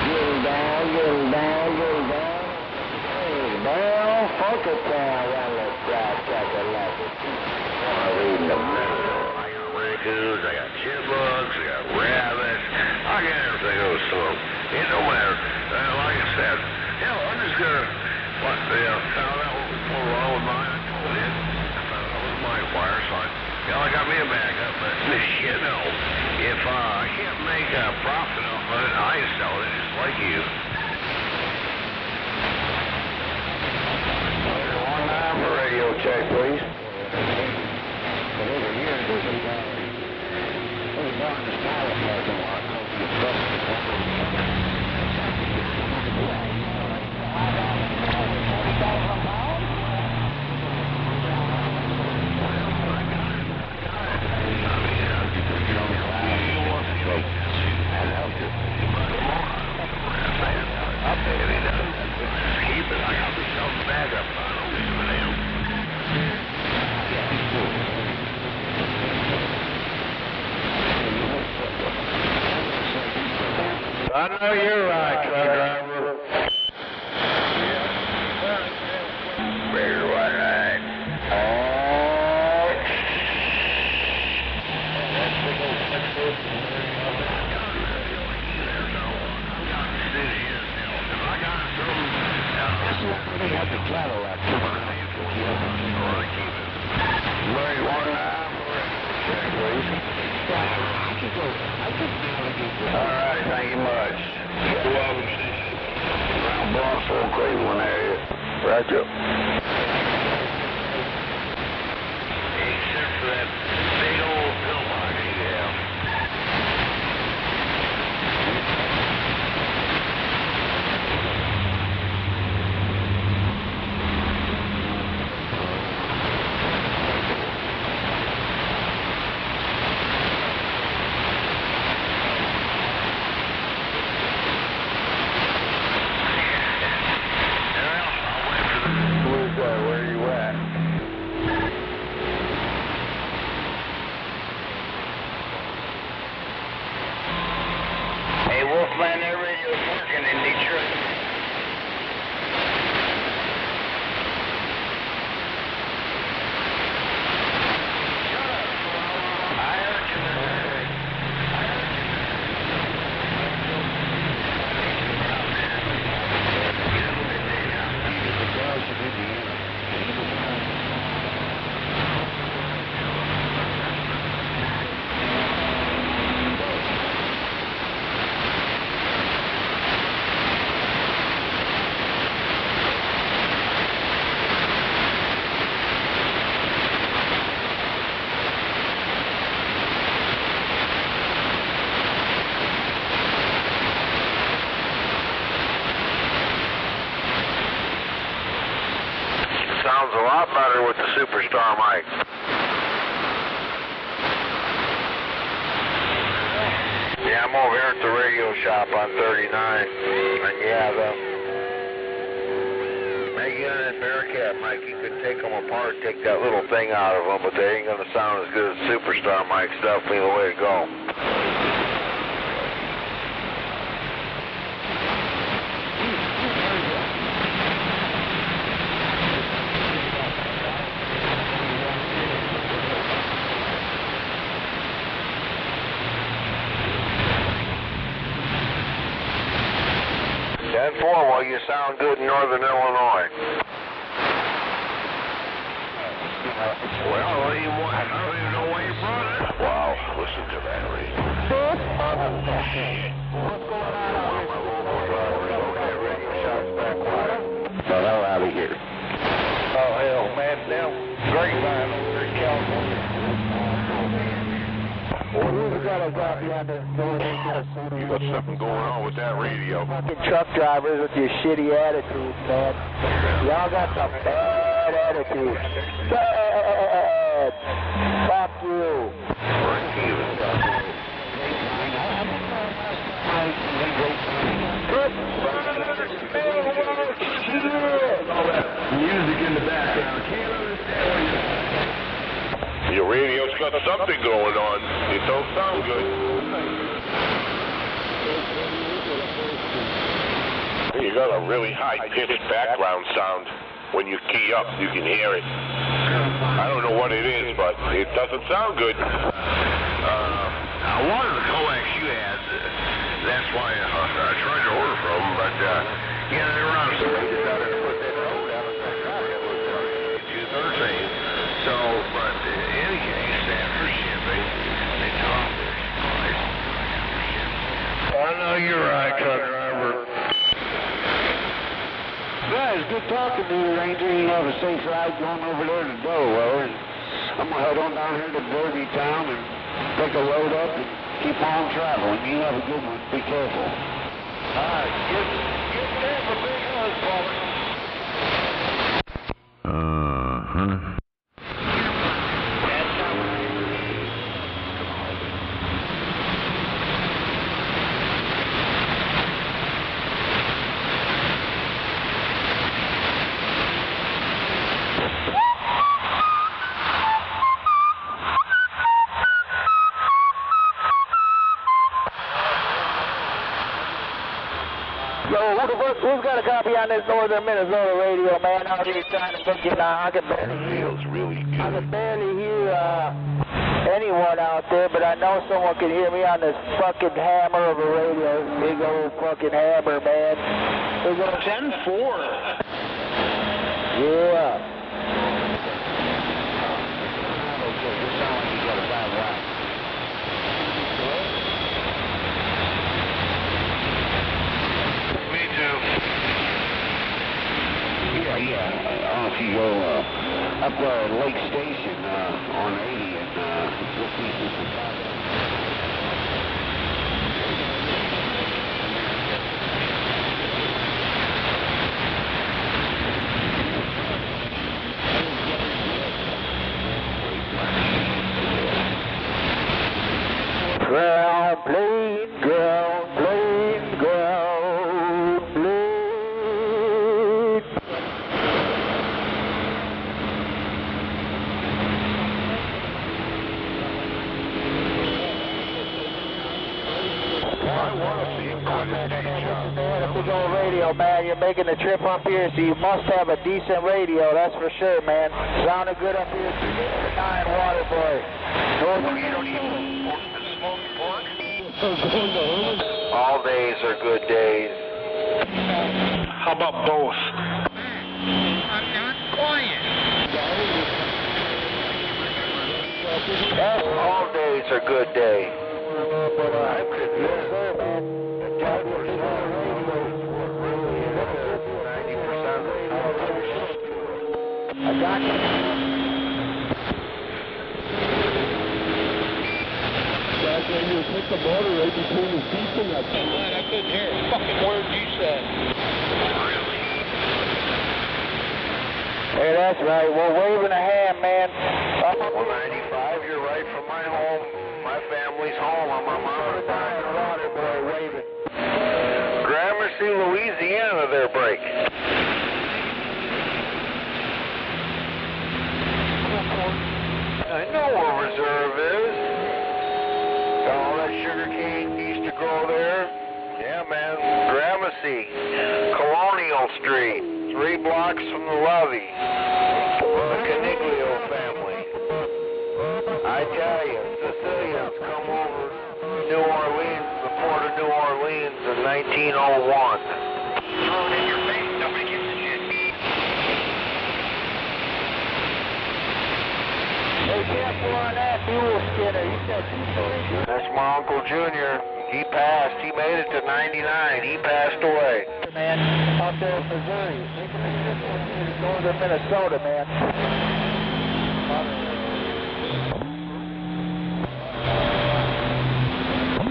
Getting down. Down, Funky Town, around that drive track of life. I'm reading the mail. I got raccoons, I got chipmunks, I got rabbits. I got everything goes to them. It don't matter. Like I said, hell, I'm just gonna, found out what was going wrong with mine. I told you. I found out it was my wire, so I got me a backup. But shit, no. If I can't make a profit off of it, I sell it just like you. Radio check, please. But over here, there's a guy in the Skyline parking lot. Keep it. I got myself know you're right, truck driver. Very right. They have the Cadillac. Larry, one time. Check, please. All right, thank you much. You're welcome. Around Bronxville, Cleveland area. Right up. Except for that big old pillbox you have. Where you at? Hey, Wolfman, that radio's working in Detroit. Sounds a lot better with the Superstar mic. Yeah, I'm over here at the radio shop on 39. And yeah, the Megan and Bearcat mic, you could take them apart, take that little thing out of them, but they ain't going to sound as good as Superstar mics. Definitely the way to go. 10-4, well, you sound good in Northern Illinois. Well, what do you want? I don't even know why you brought it. Wow, listen to that radio. What's going on out here? Radio shop's back quiet. The hell out of here. Oh, hell, man, down Grapevine over there in California. You got something going on with that radio. Fucking truck drivers with your shitty attitudes, man. Y'all got some bad attitude. Bad. Fuck you. Music in the background. Can't understand what you're saying. Your radio's got something going on. It don't sound good. You got a really high-pitched background sound. When you key up, you can hear it. I don't know what it is, but it doesn't sound good. One of the coax you had, that's why I tried to order from them, but yeah, they were out of space. I had to put that road out of that car. It was 213. So, but in any case, after shipping, they drop their price. I know you're right, truck driver. Yeah, it's good talking to you, Ranger. You have a safe ride going over there to Delaware. And I'm going to head on down here to Derby Town and take a load up and keep on traveling. You have a good one. Be careful. All right, give them a big hug, Paul. Who's got a copy on this northern Minnesota radio, man? Out here trying to book you now. I can barely hear. I can barely hear anyone out there, but I know someone can hear me on this fucking hammer of a radio. Big old fucking hammer, man. 10-4. Yeah. Yeah, I don't know if you go up Lake Station on 80 and you'll see some Ground bleed, ground bleed, ground bleed. Big old radio, man. You're making the trip up here, so you must have a decent radio, that's for sure, man. Sounded good up here. 9 water boy. All days are good days. How about both? I'm not quiet. All days are good days. I got you. You put the motor right between the seats and that. I couldn't hear a fucking word you said. Hey, that's right. We're waving a hand, man. 195, you're right from my home, my family's home. I'm on my water boy waving. Gramercy, Louisiana, their break. I know where reserve is. All that sugar cane used to grow there. Yeah, man. Gramercy, Colonial Street, 3 blocks from the levee. The Caniglio family. I tell you, Sicilians come over New Orleans, the port of New Orleans in 1901. Throw it in your face. Nobody gives a shit. Hey, careful on that mule, Skinner. You said That's my Uncle Junior. He passed. He made it to 99. He passed away. Man, out there in Missouri. Northern Minnesota, man.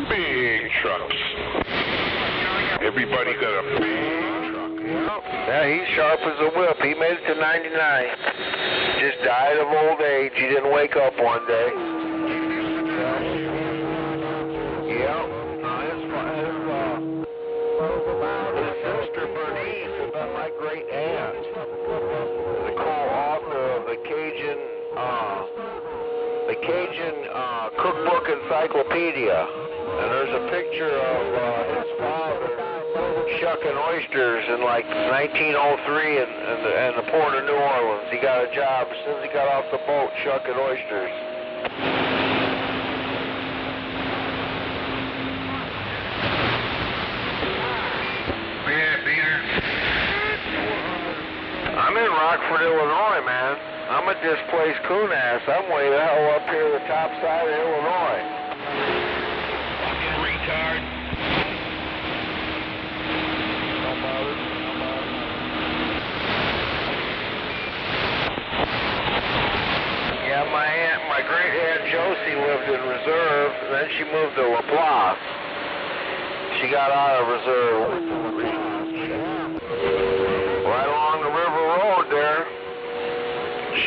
Big trucks. Everybody got a big truck. Yeah, he's sharp as a whip. He made it to 99. Just died of old age. He didn't wake up one day. Yeah. His sister Bernice is my great aunt, the co-author of the Cajun Cookbook Encyclopedia. And there's a picture of his father shucking oysters in like 1903 in the port of New Orleans. He got a job as soon as he got off the boat shucking oysters. I'm in Rockford, Illinois, man. I'm a displaced coon ass. I'm way the hell up here the top side of Illinois. Fucking retard. Yeah, my great aunt Josie lived in reserve, and then she moved to LaPlace. She got out of reserve. Right along the river road there.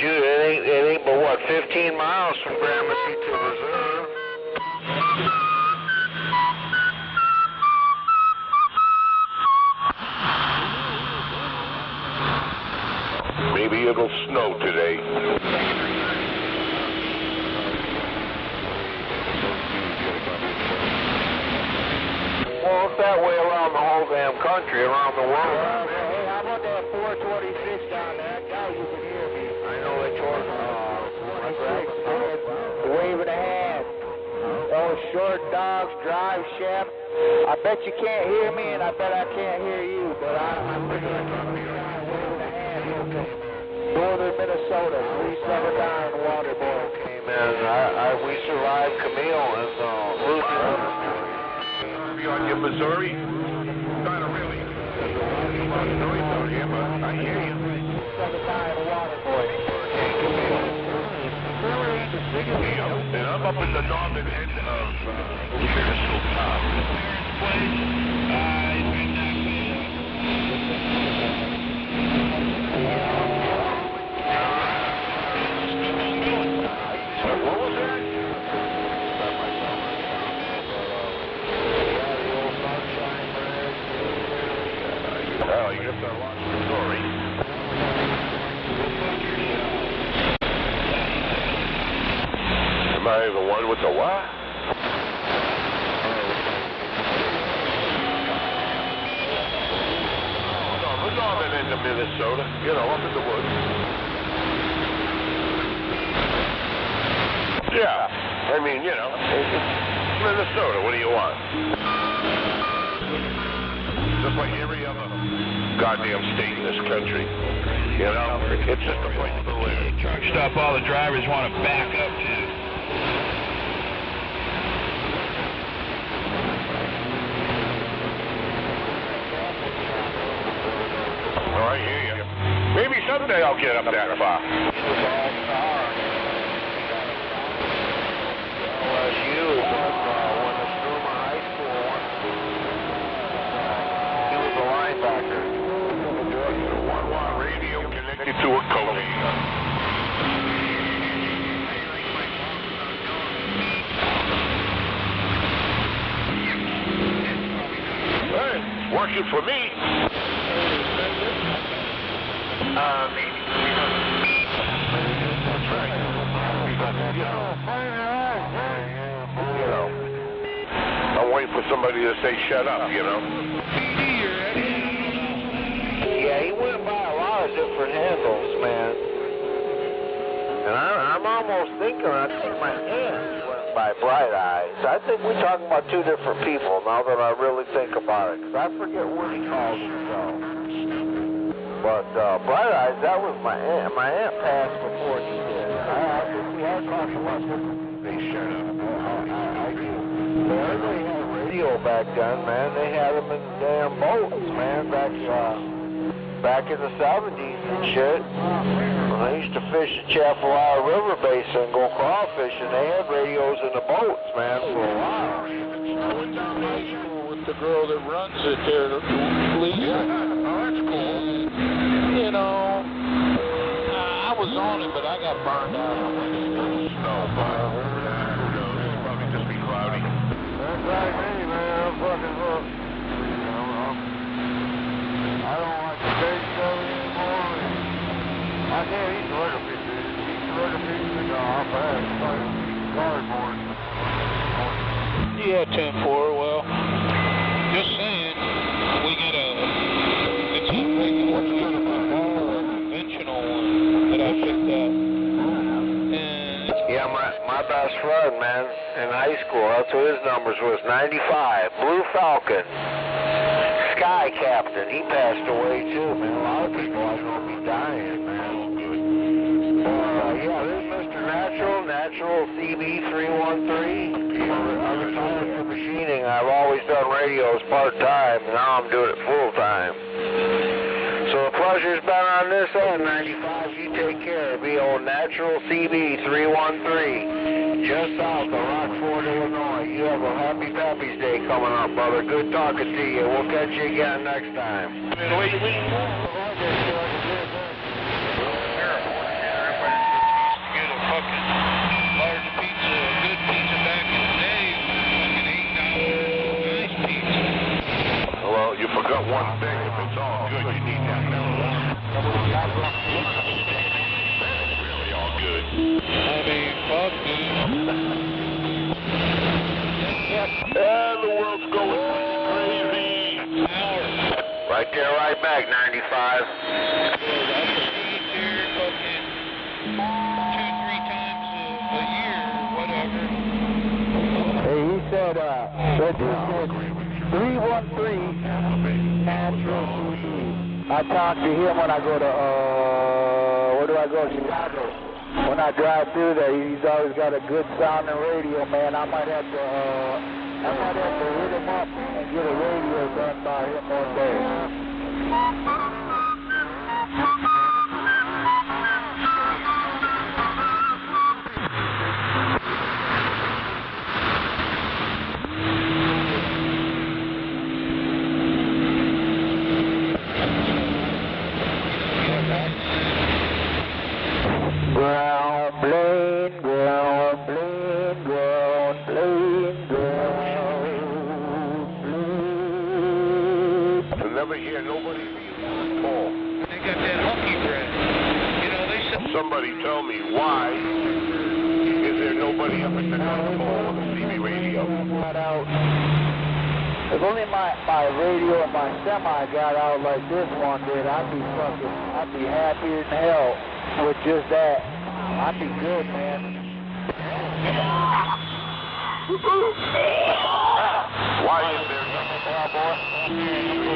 Shoot, it ain't but what, 15 miles from Gramercy to reserve. Maybe it'll snow today. Well, it's that way around the whole damn country. country, around the world. Hey, how about that 426 down there? I doubt you can hear me. I know it's short. Waving a hand. Those short dogs drive, Shep. I bet you can't hear me, and I bet I can't hear you, but I'm pretty sure waving a hand. Northern Minnesota, 379 Waterboy. Hey, man, we survived Camille and Lucy. You on your Missouri? Not really. There's a lot of noise out here, but I hear you. 379 Waterboy. And I'm up in the northern end of Crystal Town. What was that? Oh, you guess I lost the story. Am I the one with the what? No, the northern end of Minnesota, you know, up in the woods. Yeah, I mean, you know, it's Minnesota, what do you want? Just like every other goddamn state in this country, you know, it's just a place to live. Truck stop all the drivers want to back up to. Oh, I hear you. Maybe someday I'll get up that far. LSU, when the Struma High School won. He was a linebacker. One radio connected to a codeine. Hey, working for me. Maybe. That's right. You know, I'm waiting for somebody to say shut up, you know. Yeah, he went by a lot of different handles, man. And I'm almost thinking, I think my aunt went by Bright Eyes. I think we're talking about two different people now that I really think about it. Because I forget what he calls himself. But Bright Eyes, that was my aunt. My aunt passed before he did. I think we had talked about this. They shut up. I do. Everybody had radio back then, man. They had them in the damn boats, man, back in the 70s and shit. When I used to fish at Chapelile River Basin and go crawfishing, they had radios in the boats, man, for a while. I went down to high school with the girl that runs it there, Lisa. Oh, that's cool. You know, I was on it, but I got burned out. No, but who knows? Probably just be cloudy. That's like me, man. I'm fucking hooked. I don't like the big stuff anymore. I can't eat the liquor pieces. Eat the liquor pieces off. I have to start cardboard. Yeah, 10-4. Well, just saying, we got it's a conventional one that I picked up. Yeah, my best friend, man, in high school, that's what his numbers was, 95, Blue Falcon, Sky Captain. He passed away too, man. A lot of people I know be dying, man. Yeah, there's Mr. Natural CB313. I'm retired from machining. I've always done radios part-time, and now I'm doing it full-time. So the pleasure's been on this end, 95. You take care. Be old Natural CB313, just south of Rockford, Illinois. You have a happy Pappy's Day coming up, brother. Good talking to you. We'll catch you again next time. Well, you forgot one thing. If it's all good, you need that marijuana. It's really all good. I mean, fuck, dude. And the world's going crazy. you right back, 95. Hey, he said, registered 313 Natural CD. I talk to him when I go to, where do I go? Chicago. When I drive through there, he's always got a good sounding radio, man. I might have to hit him up and get a radio done by him one day. Ground plane, ground plane, ground plane, ground plane. I never hear nobody call. They got that hockey breath. You know, they said... Somebody tell me why is there nobody up at the North Pole on the CB radio? If only my radio and my semi got out like this one did, I'd be happier than hell with just that. I'd be good, man. Why is there no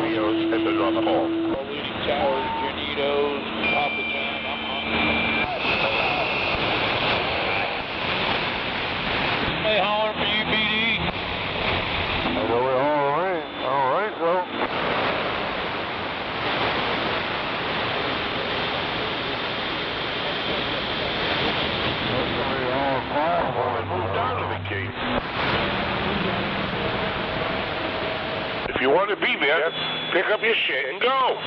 radios at the North Pole? Leading towers, Janitos, Papa John, I'm Hey, hollering for you, BD. I know we're all right. All right, so. Move down to the Cape. If you want to be there, pick up your shit and go.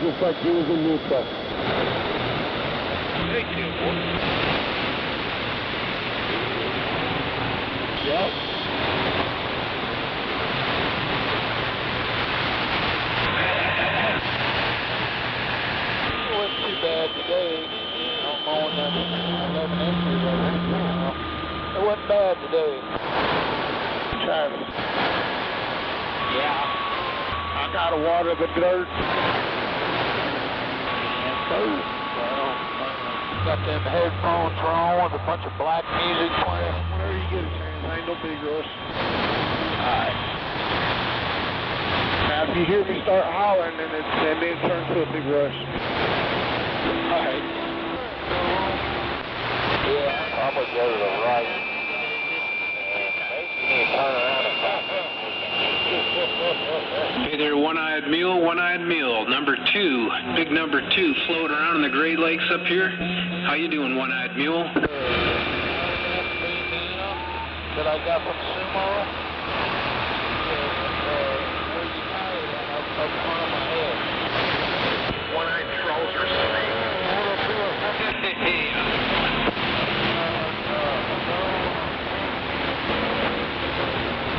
Just like you was in Newcastle. Take care, boy. Yep. It wasn't too bad today. I'm mowing that 11 inches of it. It wasn't bad today. Travis. Yeah. I gotta water the dirt. Well, got them headphones on with a bunch of black music playing. Whenever you get a chance, ain't no big rush. Alright. Now, if you hear me start hollering, then it turns to a big rush. Alright. Yeah, I'm gonna go to the right. Maybe you need to turn around and back. Hey there, one-eyed mule, number 2, big number 2, floating around in the Great Lakes up here. How you doing, one-eyed mule? That I got from Sumo. Where you tired at? Up front of my head. One-eyed trolls are snake.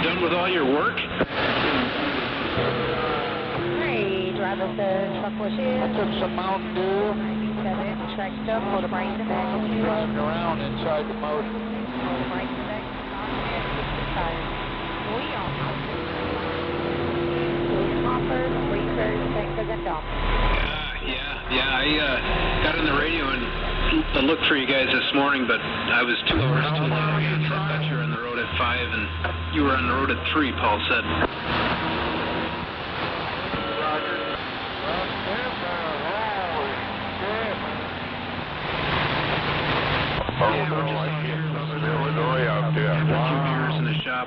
Done with all your work? Hey, driver says truck was here. I took some Mountain Dew. 97, tracked up, motor brains and back. Driving around inside the motor. Motor brains and back. Tires. We on hoppers, reefers, tankers, and dumps. Yeah, I got on the radio and looked for you guys this morning, but I was 2 hours too late. I thought you were on the road at 5 and you were on the road at 3, Paul said. Illinois out there. A few beers in the shop.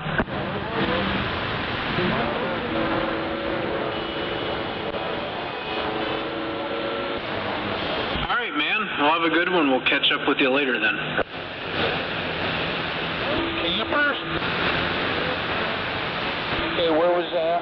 All right, man. I'll have a good one. We'll catch up with you later then. Campers? Okay, where was that?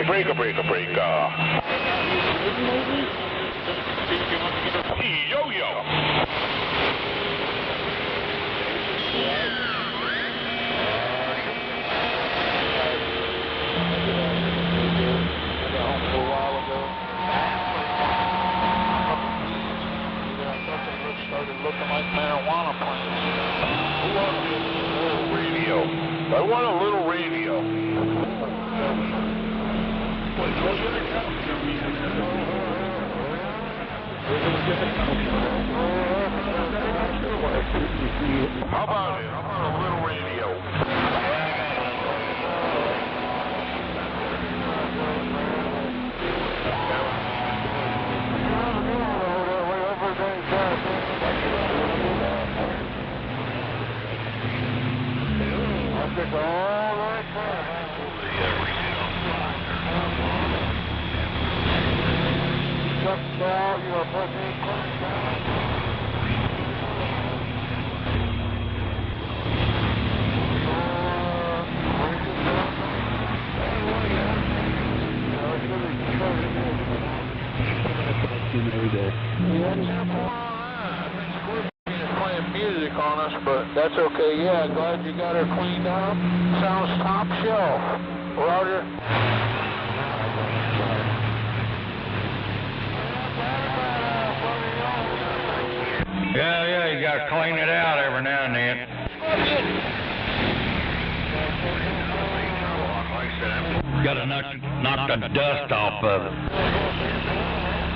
breaker. Yo-yo. Started looking like marijuana plants. Who wants a little radio? I want a little radio. How about it? How about a little radio? Playing music on us, but that's okay. Yeah, glad you got her cleaned up. Sounds top shelf. Roger. Yeah, you gotta clean it out every now and then. Gotta knock the dust off of it.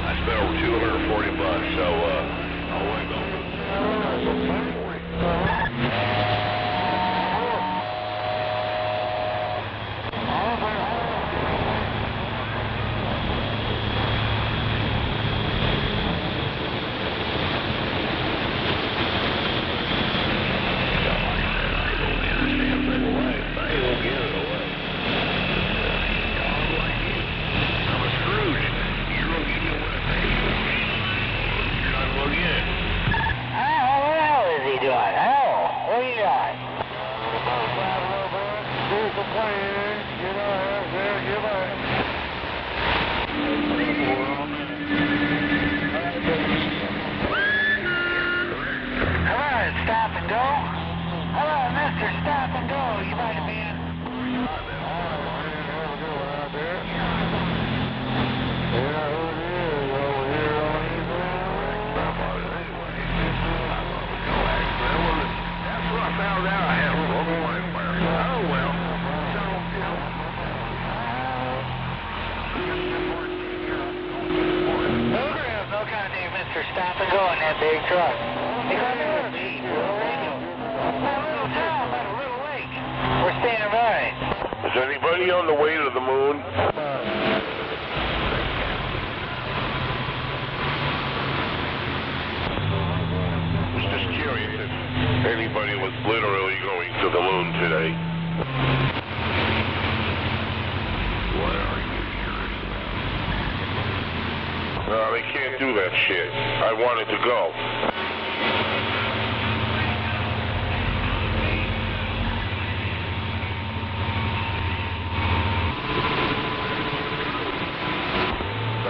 I spent over $240, so I'll wait on it. Stop and go in that big truck. We're standing by. Is anybody on the way to the moon? I was just curious if anybody was literally going to the moon today. What are you curious about? No, they can't do that shit. I wanted to go.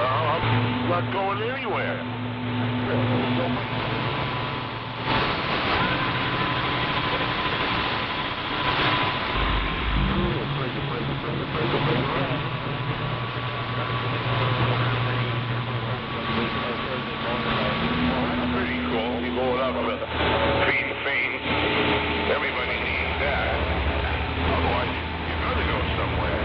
I'm not going anywhere. Pretty cool. You going up with feet and feet. Everybody needs that. Otherwise, you gotta go somewhere.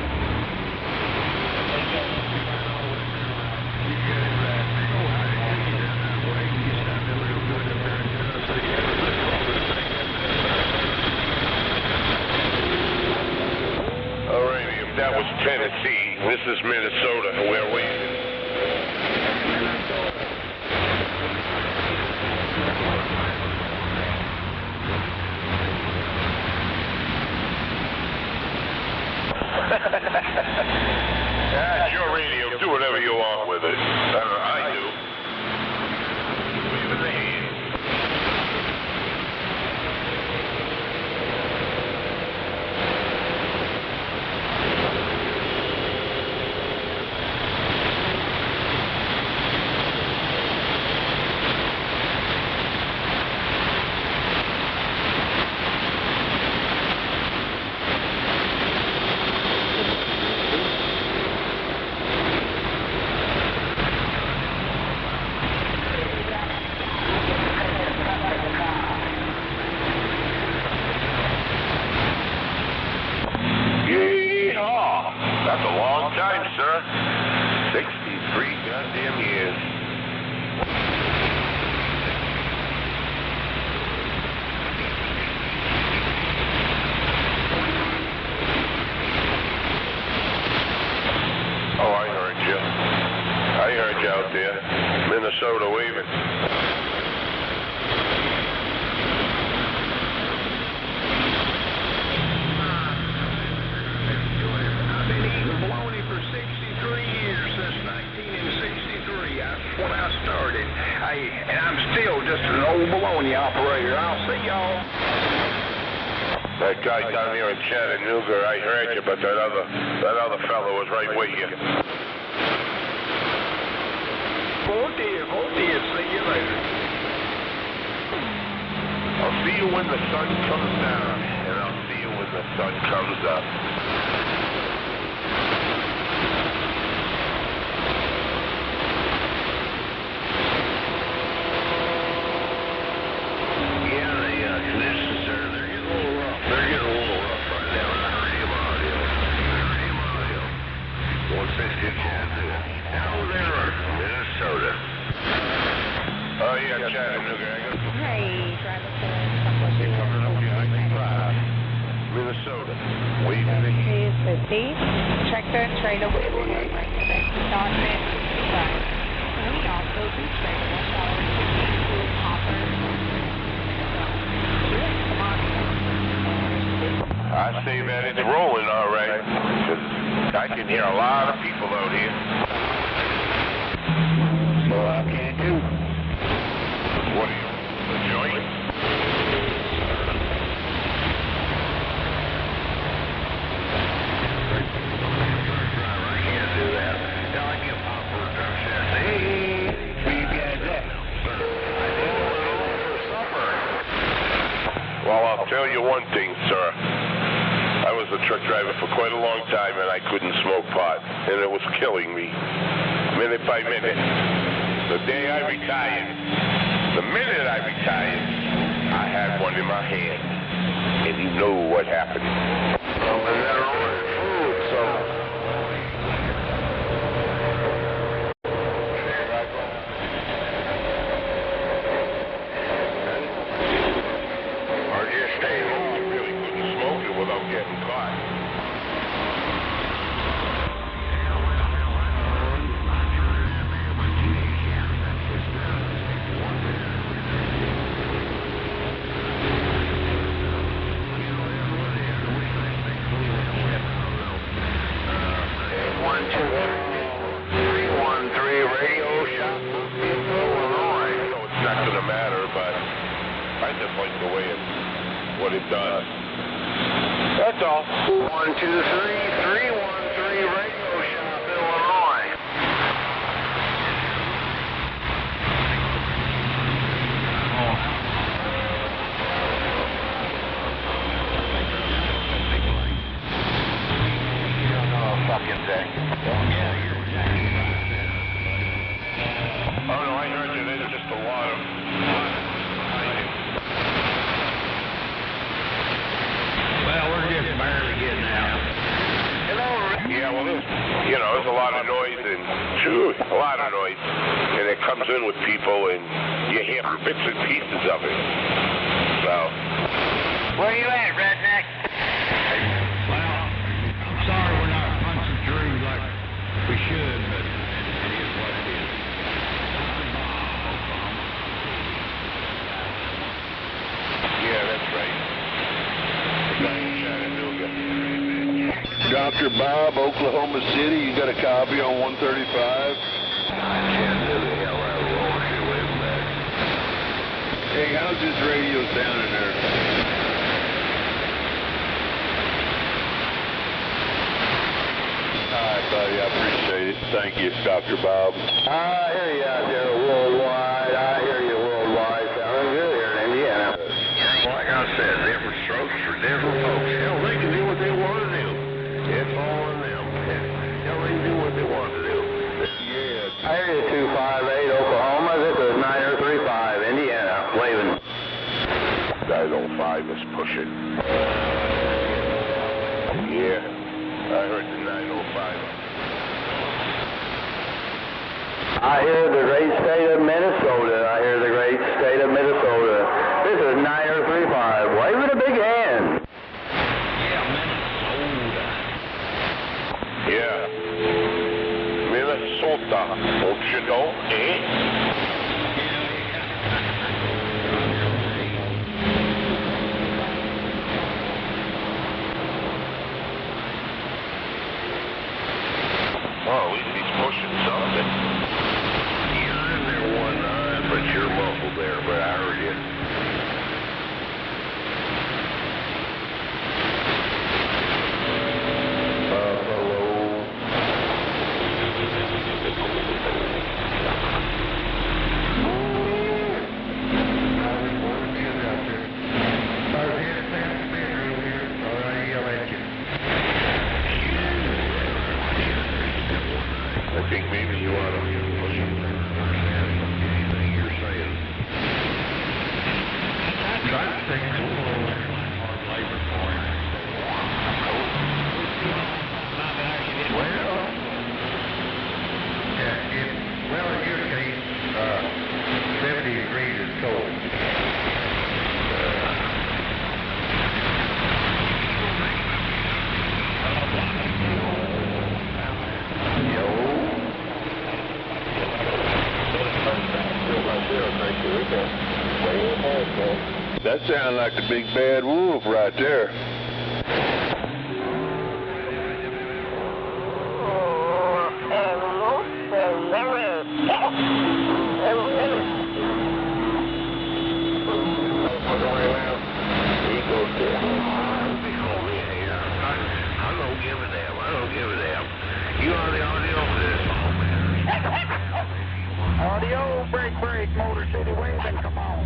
George out there. Minnesota waving. I've been eating bologna for 63 years, since 1963. That's when I started. And I'm still just an old bologna operator. I'll see y'all. That guy down here in Chattanooga, I heard you, but that other fellow was right with you. Oh dear, see you later. I'll see you when the sun comes down, and I'll see you when the sun comes up. Yeah, the conditions there, they're getting a little rough. They're getting a little rough right now in the Hurricane Audio. 160 Chattanooga. Down there, Minnesota. Oh yeah, Chattanooga. Hey, driver You're coming up here, I can drive. Minnesota. Waving the heat. 50. Tractor and trailer with right today. Document 65. We also do trailer wash hours, include hoppers. I say that it's rolling all right. I can hear a lot of people out here. So I can too. What are you, a joint? I can't do that. Now I get popper or hey, where you guys at? I think we're going for supper. Well, I'll tell you one thing, sir. I was a truck driver for quite a long time, and I couldn't smoke pot, and it was killing me, minute by minute. The day I retired, the minute I retired, I had one in my hand, and you know what happened. Well, and they're on food, so. Or just stay home. You really couldn't smoke it without getting caught. What it does. That's all. 123 313 Radio Shop, Illinois. Fucking thing. Oh no, I heard you. There's just a lot of. Well, we're just barely getting out. Yeah, well, there's a lot of noise and a lot of noise, and it comes in with people, and you hear bits and pieces of it. So. Where you at, redneck? Well, I'm sorry we're not punching through like we should, but it is what it is. Yeah, that's right. Dr. Bob, Oklahoma City, you got a copy on 135? Hey, how's this radio sounding there? All right, buddy, I appreciate it. Thank you, Dr. Bob. I hear you out there worldwide. I hear you worldwide. Sounding good here in Indiana. Like I said, different strokes for different folks. Hell, they can do what they want to do. It's all on them. Hell, they can do what they want to do. I hear you 258 Oklahoma. This is 9035 Indiana. Waving. 905 is pushing. Yeah, I heard the 905. I hear the great state of Minnesota. I hear the great state of Minnesota. This is 9035. Waving a big hand. Yeah, Minnesota. Don't you know, eh? Oh, at least he's pushing something. You're in there 1-9, but you're muffled there, but I heard you. I think maybe you ought to push him there. Anything you're saying. I'd think it's a little hard labor for him. Well, in your case, 70 degrees is cold. That sounds like the big bad wolf right there. You on the audio for this? Audio, break, Motor City waving, come on.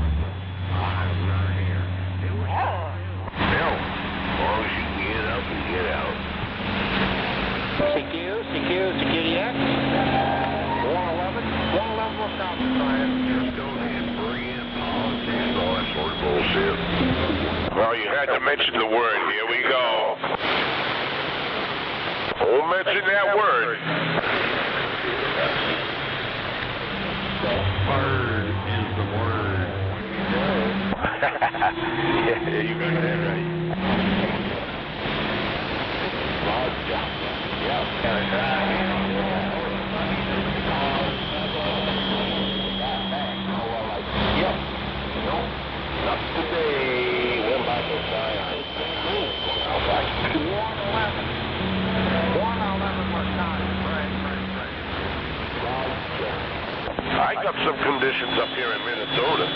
Bill, as long as you can get up and get out. CQ, security X. 111 Wisconsin, Brian. Just go ahead and bring in politics, all that sort of bullshit. Well, you had to mention the word. Here we go. Don't mention that word. Word is the word. Yeah, you got that right. Not today. Went by the side. 111 Wisconsin, right. I got some conditions up here in Minnesota.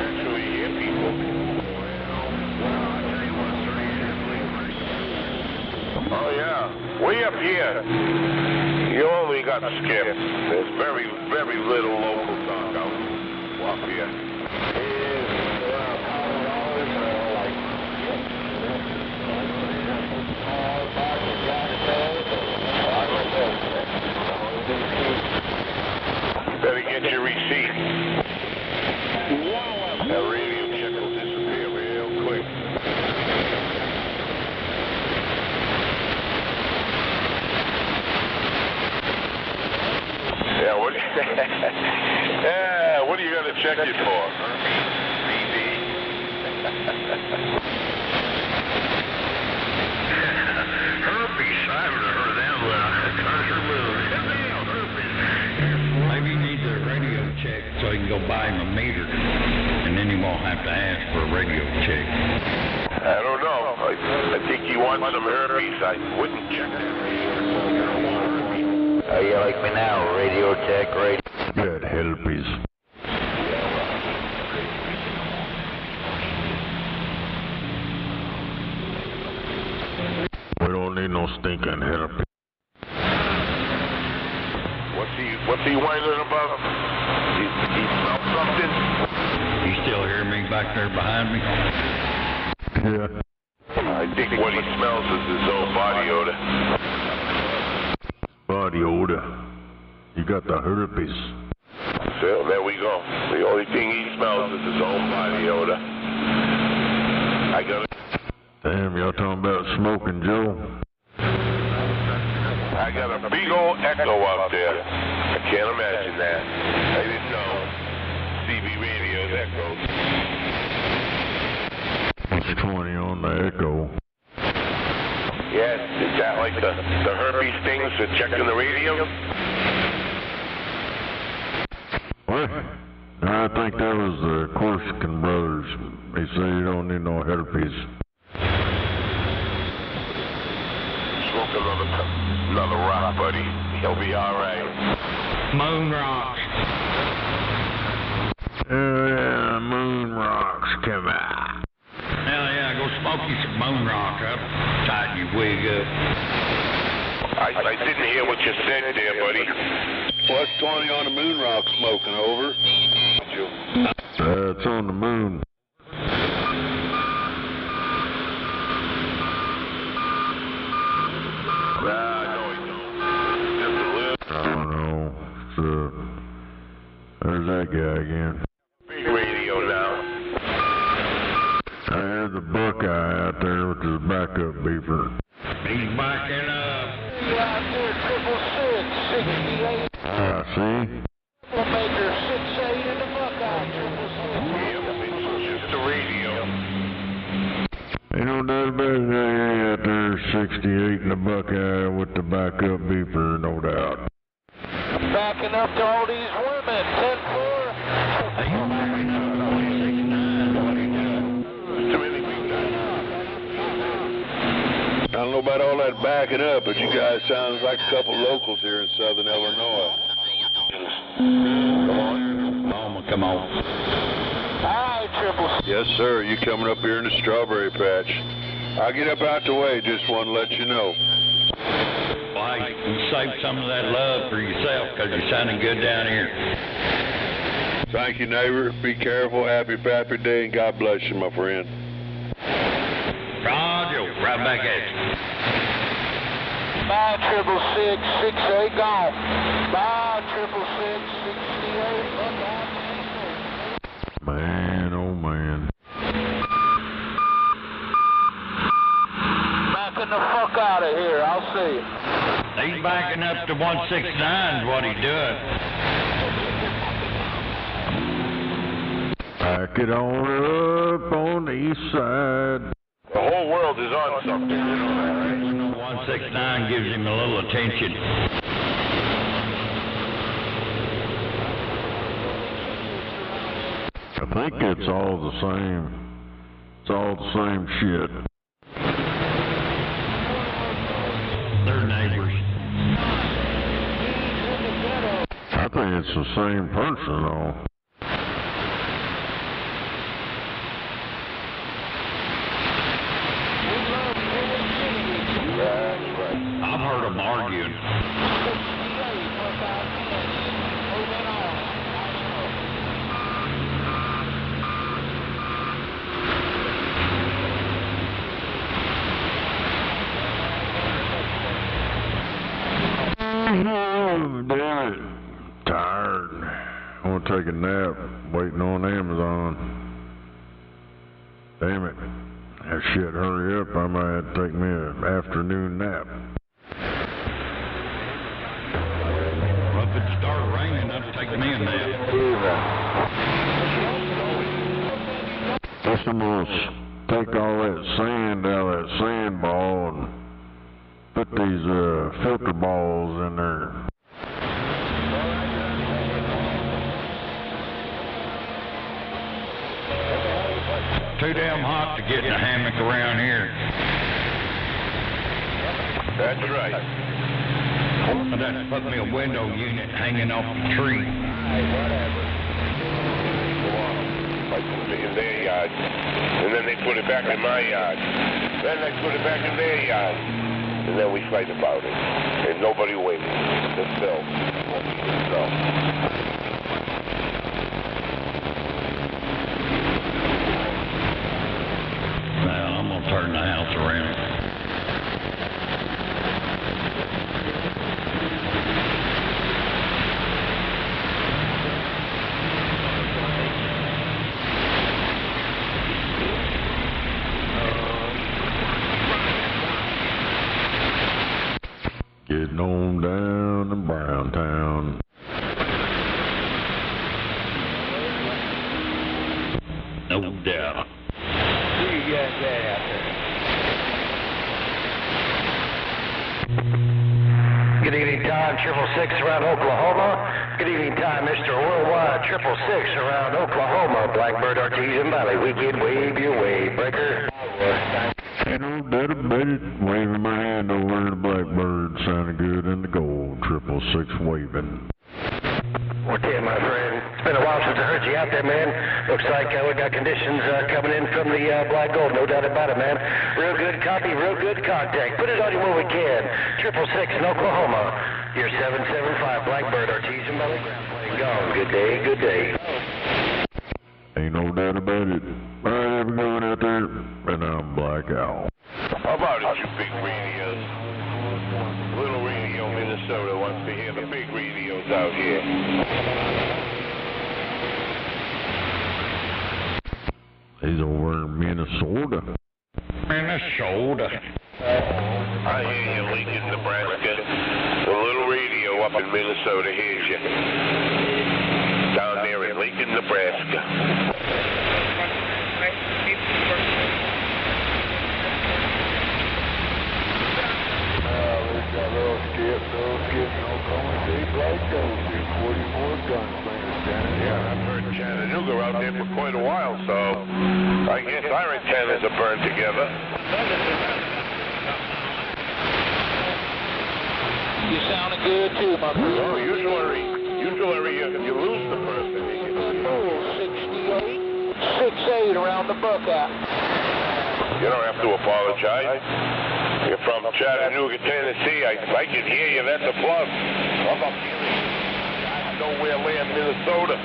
Actually, yeah, people. Oh, yeah. Way up here, you only got skip. There's very, very little local talk out up here. Better get your receipt. That radio check will disappear real quick. Yeah, what are you going to check it for? Herpes, I haven't heard that one. Country moon. Maybe he needs a radio check so he can go buy him a meter, and then he won't have to ask for a radio check. I don't know. I think you want some herpes. I wouldn't check that radio. How you like me now? Radio check, radio. Good herpes. We don't need no stinking herpes. What's he whining about? He smelled something? You still hear me back there behind me? Yeah. I think what he smells is his own body odor. Body odor. You got the herpes. So there we go. The only thing he smells is his own body odor. I got it. Damn, y'all talking about smoking, Joe? I got a big old echo out there. I can't imagine that. I didn't know. CB radio's echoes. It's 20 on the echo. Yeah, is that like the herpes things that checking the radio? What? I think that was the Corsican brothers. They say you don't need no herpes. Smoke another rock, buddy. He'll be alright. Moon rocks. Yeah, moon rocks, come on. Hell yeah, go smoke you some moon rock up. Tighten your wig up. I didn't hear what you said there, buddy. Plus 20 on the moon rock smoking, over. It's on the moon. I don't know. There's that guy again. Big radio now. I had the Buckeye out there with his backup beeper. He's backing up. Out there, 666, 68. See? Maker 68 in the Buckeye, 666. Just the radio. Ain't no doubt about it. Hey, out there, 68 in the Buckeye with the backup beeper, no doubt. Backing up to all these women, 10-4. I don't know about all that backing up, but you guys sound like a couple locals here in southern Illinois. Come on. Hi, Triple. Yes, sir. You coming up here in the strawberry patch. I'll get up out the way. Just want to let you know. Well, you save some of that love for yourself because you're sounding good down here. Thank you, neighbor. Be careful. Happy Pappy Day, and God bless you, my friend. Roger. Right back at you. 566, 68 gone. 566, 68 Man, oh man. Backing the fuck out of here. I'll see you. He's backing up to 169 is what he's doing. Back it on up on the east side. The whole world is on something, you know that, right? 169 gives him a little attention. I think it's all the same. It's all the same shit. They're neighbors. I think it's the same person, though. I've heard them arguing. Oh, damn it. Tired. I want to take a nap. Waiting on Amazon. Damn it. That shit, hurry up. I might have to take me an afternoon nap. Well, if it started raining, that'd take me a nap. Just almost take all that sand out of that sand ball and put these filter balls in there. Too damn hot to get in a hammock around here. That's right. I'd have to put me a window unit hanging off the tree. In their yard. And then they put it back in my yard. Then they put it back in their yard. And then we fight about it. And nobody wins. Just Bill. Well, I'm gonna turn the house around. Getting on down to Browntown. No doubt. you guys at out there? Good evening, Todd, 666 around Oklahoma. Good evening, Todd, Mr. Worldwide, 666 around Oklahoma. Blackbird, Artesian Valley, weekend, wave your way, breaker. Ain't no doubt about it. Waving my hand over the Blackbird, sounding good in the gold. 666 waving. 410, my friend. It's been a while since I heard you out there, man. Looks like we got conditions coming in from the Black Gold, no doubt about it, man. Real good copy, real good contact. Put it on you when we can. 666 in Oklahoma. Your 775 Blackbird, Artesian Valley ground plane gone. Good day, good day. Ain't no doubt about it. I have going out there, and I'm Black Owl. How about it, you big radios? Little Radio, Minnesota wants to hear the big radios out here. He's over in Minnesota. Minnesota. I hear you, Lincoln, Nebraska. The little radio up in Minnesota hears you. Down there in Lincoln, Nebraska. Little skip, no calling days like those. 44 gunslingers, Chattanooga. Yeah, I've heard Chattanooga out there for quite a while, so I guess our antennas are burned together. You sounding good too, my friend. Oh, usually you lose the person. Oh, 68 around the Buckeye. You don't have to apologize. You're from Chattanooga, Tennessee. I can hear you. That's a plus. I'm up here in nowhere land, Minnesota.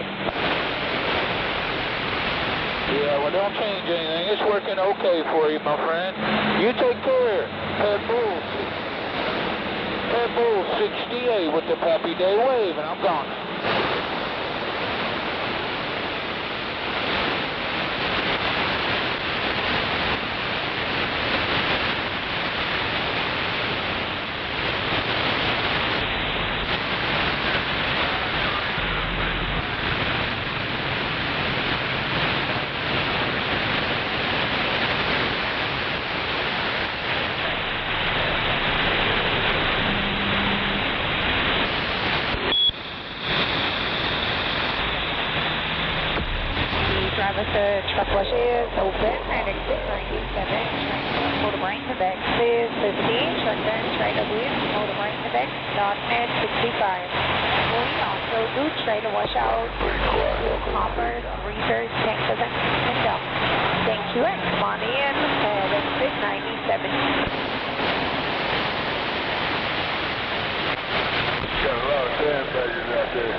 Yeah, well, don't change anything. It's working okay for you, my friend. You take care. Head Bull 68 with the Happy Day wave, and I'm gone. Truck wash is open at exit 97. Motor brain to back is 15. Truck done, trailer with motor brain to back, starting at 65. We also do trailer washout, hoppers, reefers, tankers, and dumps. Thank you, and come on in at exit 97. Got a lot of sandbaggers out there.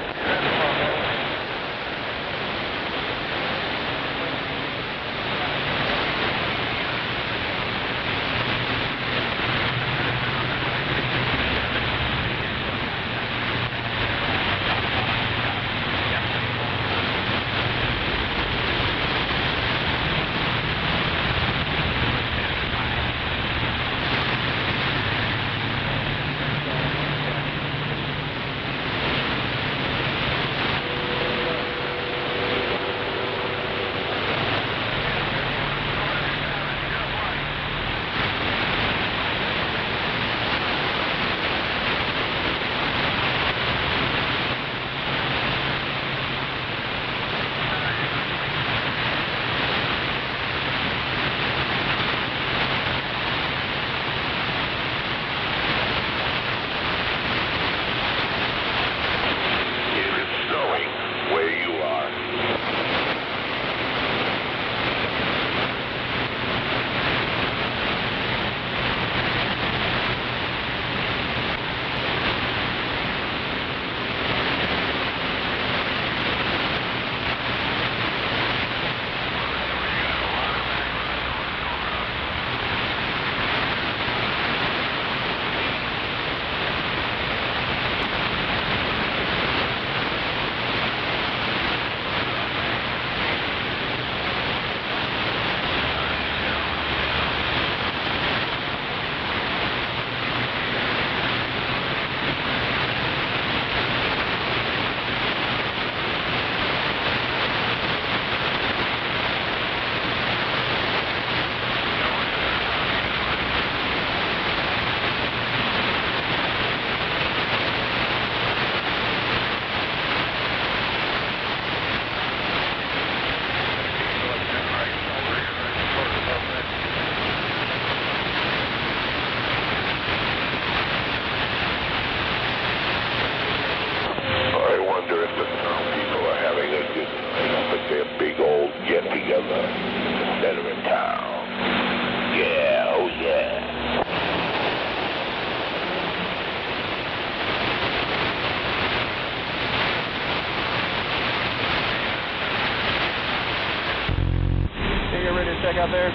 out there?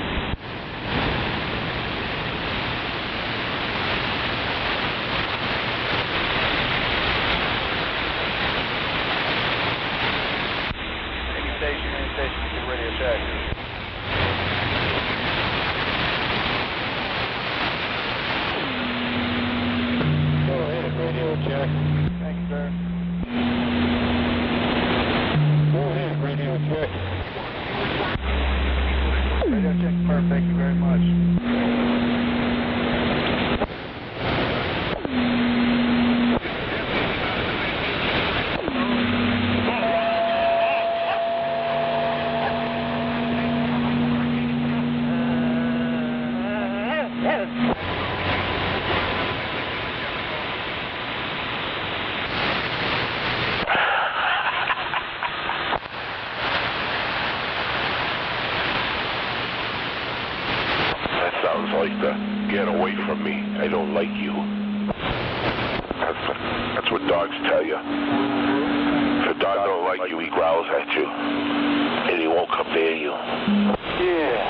Any station, get radio check. Go ahead, radio check. Thank you, sir. Go ahead, radio check. Radio check, perfect. Thank you very much. Sounds like the get away from me. I don't like you. That's what dogs tell you. If a dog don't like you, he growls at you. And he won't come near you. Yeah.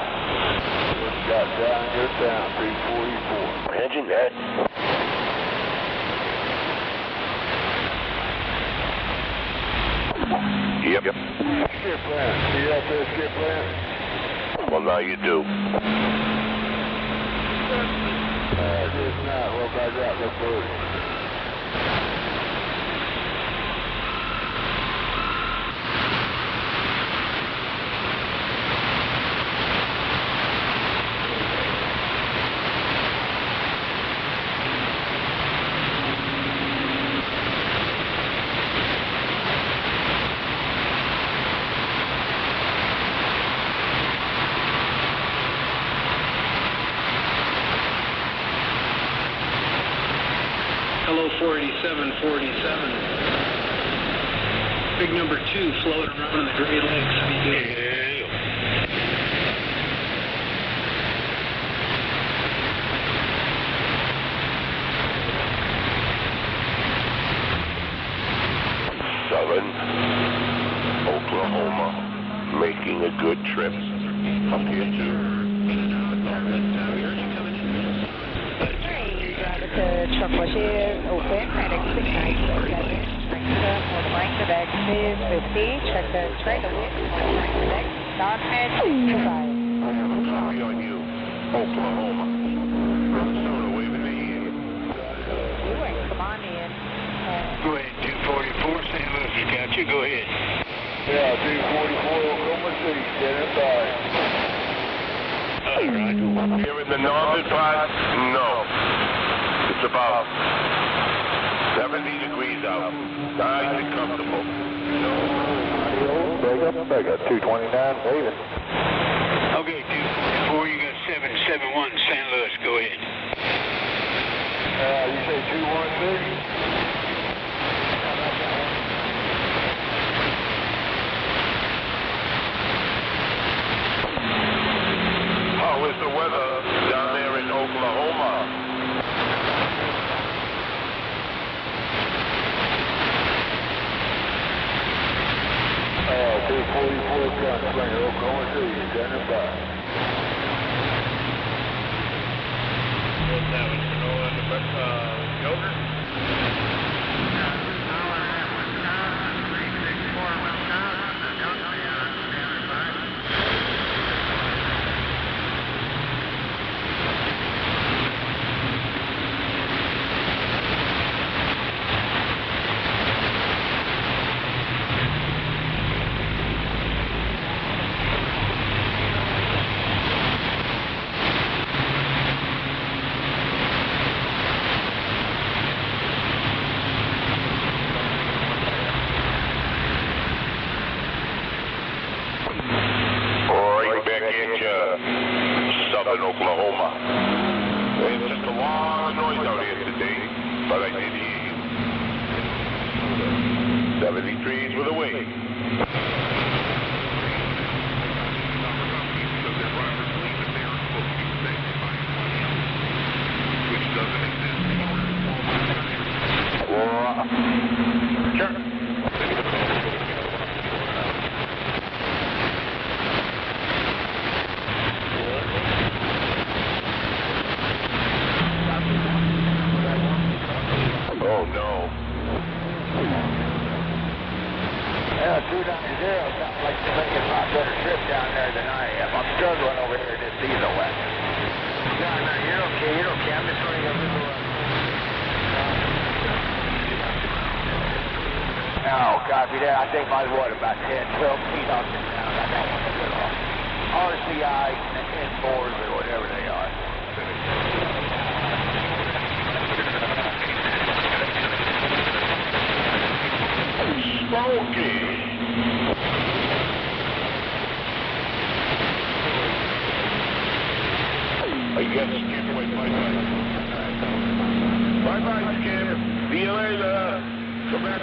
Just got down your town, 344. Imagine that. Yep. Skip plan. See that there, skip plan? Well, now you do. Just not. Well, back out. Let's go. Hello, 48747. Big number 2 floating around in the Great Lakes. How you doing? Oklahoma, making a good trip. Up here too. Truck was here, open, and exit 9, bring it up, hold the line to the exit 50, check the trailer width, hold the line to the exit, start at 65. Copy on you, Oklahoma. Minnesota waving the ear. Come on in. Go ahead, 244, St. Louis has got you. Go ahead. Yeah, 244 Oklahoma City, standing by. Here in the northern part, no. It's about 70 degrees out. Nice and comfortable. Back up, 229, waving. Okay, 244, you got 771 St. Louis. Go ahead. You say 216? How is the weather down there in Oklahoma? 244 Gunslinger, Oklahoma City, standing by. What's that, was Canola and the yogurt? Southern Oklahoma. It's just a lot of noise out here today, but I did hear you. 73s with a wing. 290, sounds like you're making a lot better trip down there than I am. I'm struggling over here in this diesel wagon. No, you're okay, I'm just running a little, Oh, copy that. I think I was, about 10, 12 feet off the ground. I got one of the little RCI N4s or whatever they are. Smoky. You got the skip away, bye-bye, Skip. See you later. Come back.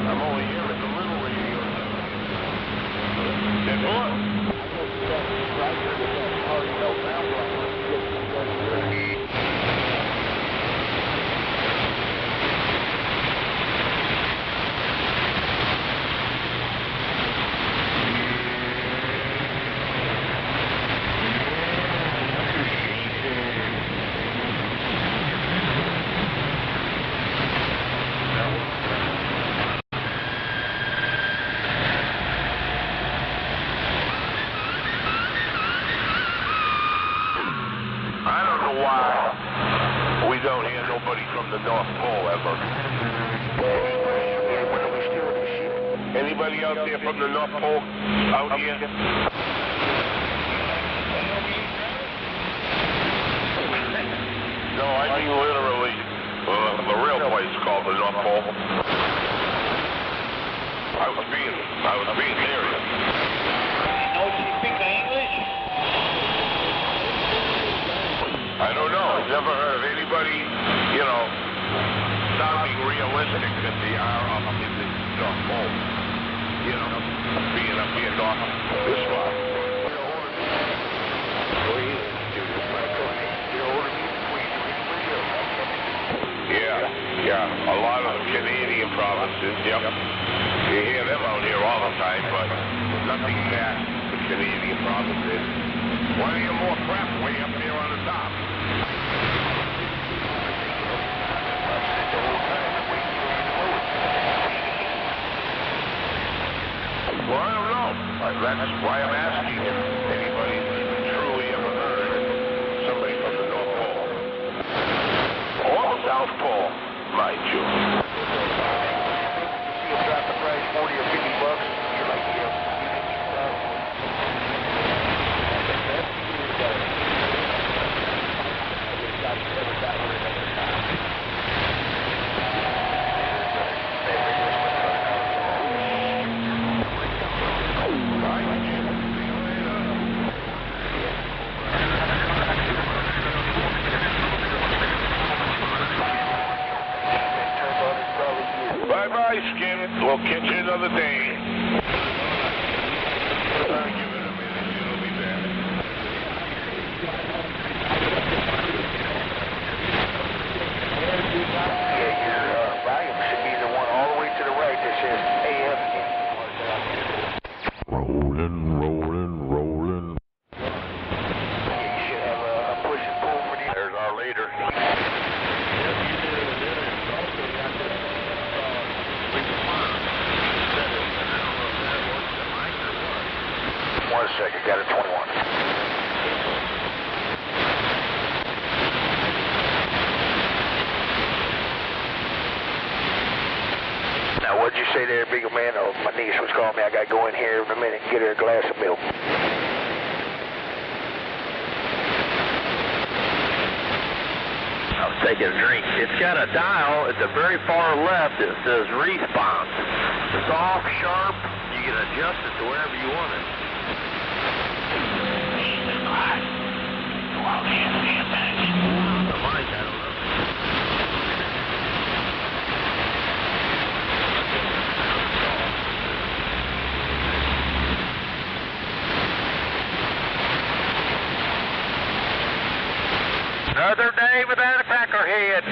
I'm only here at the little radio. Then what? We don't hear nobody from the North Pole ever. Anybody out there from the North Pole out here? No, I mean literally the real place called the North Pole. I was being serious. Don't you speak English? I don't know. I've never heard of anybody, sounding realistic that they are up in the North Pole. Being up here north this far. Yeah, a lot of the Canadian provinces, yep. You hear them out here all the time, but nothing past the Canadian provinces. Plenty of more crap way up here on the top. Well, I don't know. That's why I'm asking if anybody's truly ever heard somebody from the North Pole. Or the South Pole, mind you. See him drop the price $40 or $50. You're like, Bye-bye, Skin. We'll catch you another day. Rolling. There's our leader. 1 second, got it 21. Now, what'd you say there, big man? Oh, my niece was calling me. I got to go in here in a minute and get her a glass of milk. I was taking a drink. It's got a dial at the very far left that says response. Soft, sharp, you can adjust it to wherever you want it. Another day without a peckerhead.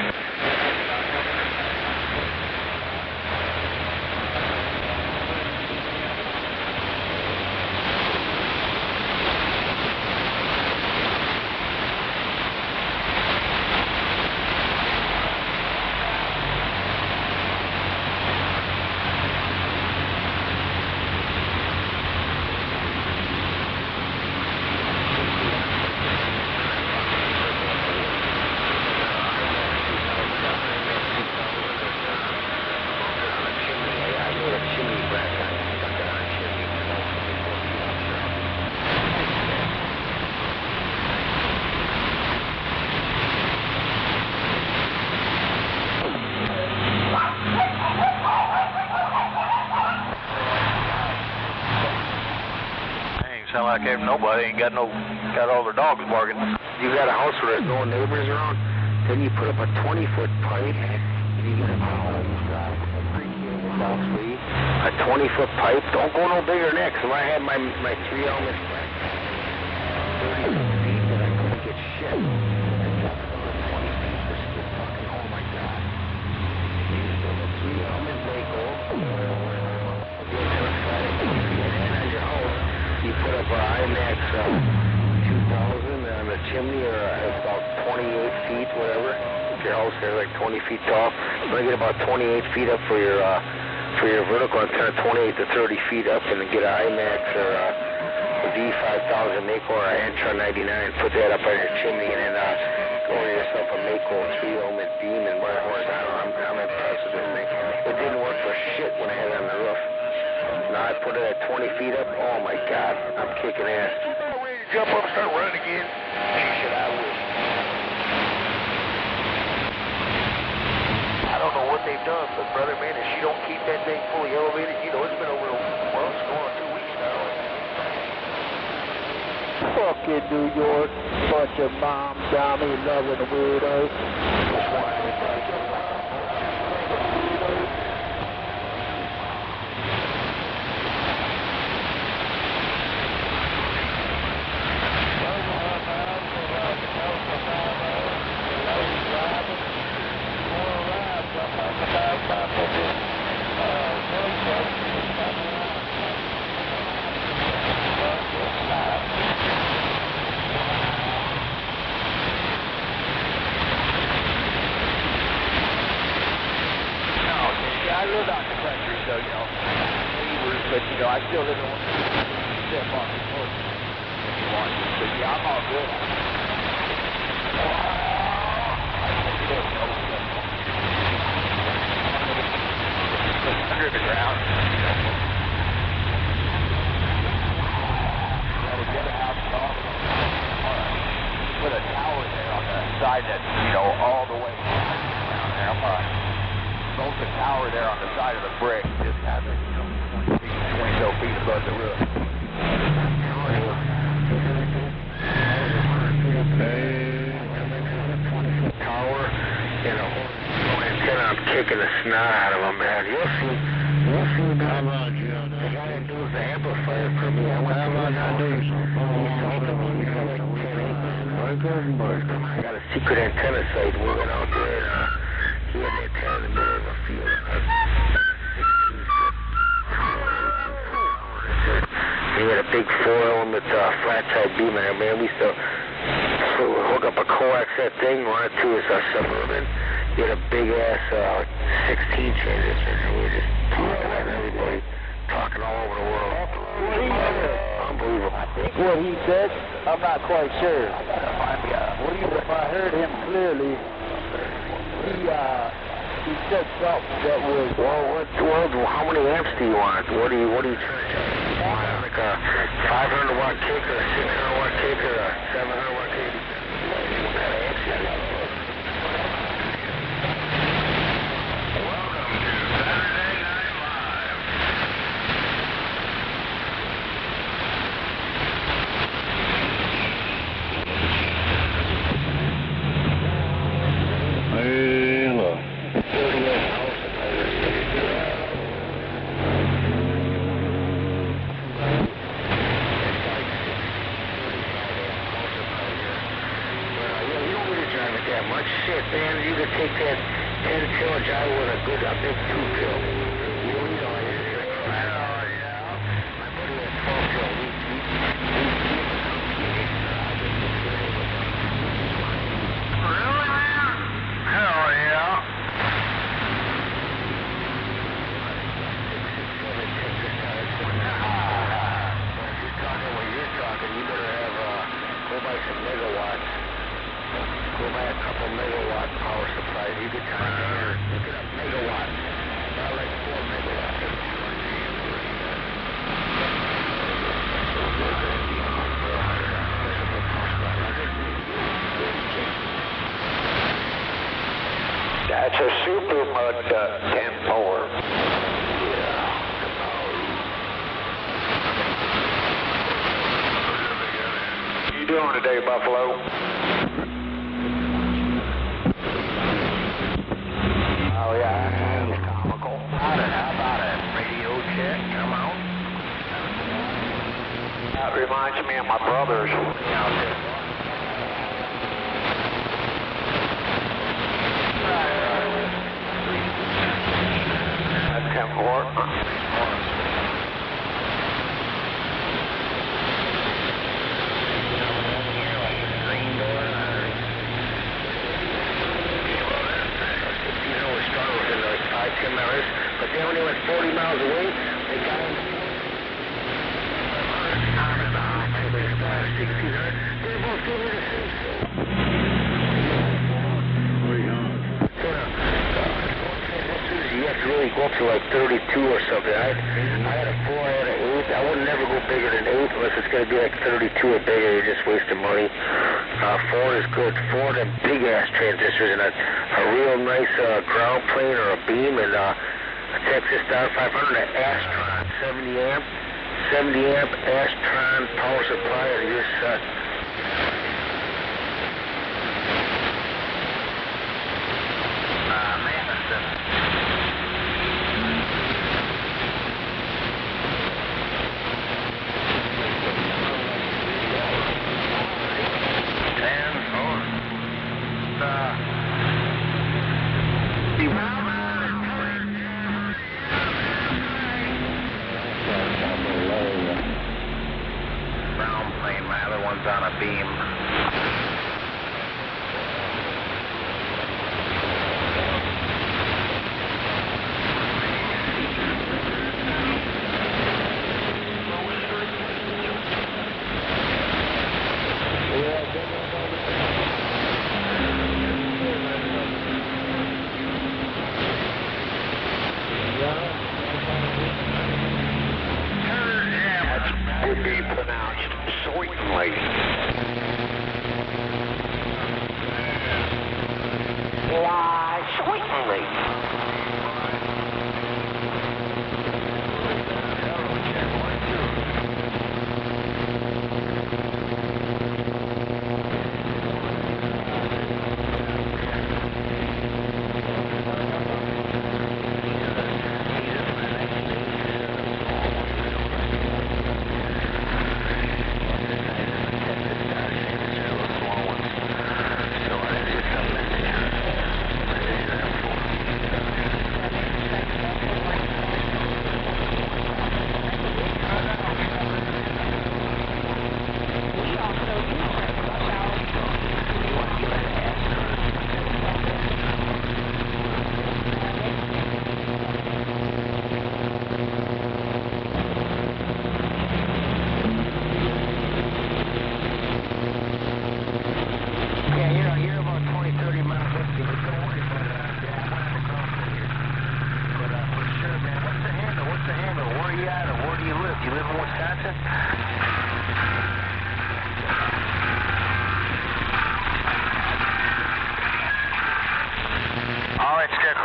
there. Nobody ain't got all their dogs barking. You got a house where there's no neighbors around, then you put up a 20-foot pipe, and you get a 20-foot pipe. Don't go no bigger than that, because when I had my 3 elements 30 feet, that I couldn't get shit. I dropped another 20 feet, this is just fucking, oh my God. You used to have a 3 element Mako, and your house, you put up an IMAX 2000 on the chimney, or about 28 feet, whatever. If your house is like 20 feet tall, you're going to get about 28 feet up for your vertical antenna, 28 to 30 feet up, and then get an IMAX or a V5000 Mako or an Antron 99, put that up on your chimney, and then go to yourself a Mako 3 element beam and wire horizontal. I'm impressed with this thing. It didn't work for shit when I had it on the roof. Now I put it at 20 feet up, oh my God, I'm kicking ass. Jump up and start running again. Shit, I wish. I don't know what they've done, but brother, man, if she don't keep that thing fully elevated, you know, it's been over, well, it's going on 2 weeks now. Fucking New York, bunch of mom, dummy, loving weirdos. I live out in the country, so, you know, neighbors, but, you know, I still live in one step off the north if you want to. But, yeah, I'm all good. Under the ground. Get a house off. Put a tower there on the side that, you know, all the way down there. Built a tower there on the side of the brick, just have it, you know, 20 feet above the roof. Tower, you know, antenna, I'm kicking the snot out of them, man. You'll see how about you? The guy that does the amplifier for me, I went to his house. He sold them on me for like 10 acres. I got a secret antenna site. We went out there and he had an antenna in the middle of a field. He had a big 4-element flat side beam in there, man. We used to hook up a coax that thing, run it to his Suburban. He had a big ass 16 transistor, and we were just talking at everybody, talking all over the world. Unbelievable. I think what he said, I'm not quite sure. If I heard him clearly, he said something that was... Well, how many amps do you want? What are you trying to want? Like a 500 watt kick or a 600 watt kick or a 700 watt kick? What kind of amps you got? Shit, man, you could take that 10-pill job with a big 2-pill. You don't need all this shit. Oh, yeah. My buddy had 12-pill. Really, man? Hell yeah. If you're talking what you're talking, you better have, go buy some megawatts. Go buy a couple megawatt power supplies. You get time here. Look it up. Megawatts. Not like 4 megawatts. That's a super mud 10-4. you doing today, Buffalo? Oh, yeah, that's comical. How about it? Radio check, come on. That reminds me of my brothers. That's 10-4. But then when they went 40 miles away, they got him. They're both giving it a six. You have to really go up to like 32 or something. I had a 4, I had an 8. I would never go bigger than 8 unless it's going to be like 32 or bigger. You're just wasting money. 4 is good. 4 of them big ass transistors and a real nice ground plane or a beam and a Texas Star 500, an Astron 70 amp Astron power supply, and you're set. On a beam. That would be pronounced sweetly. Why, sweetly.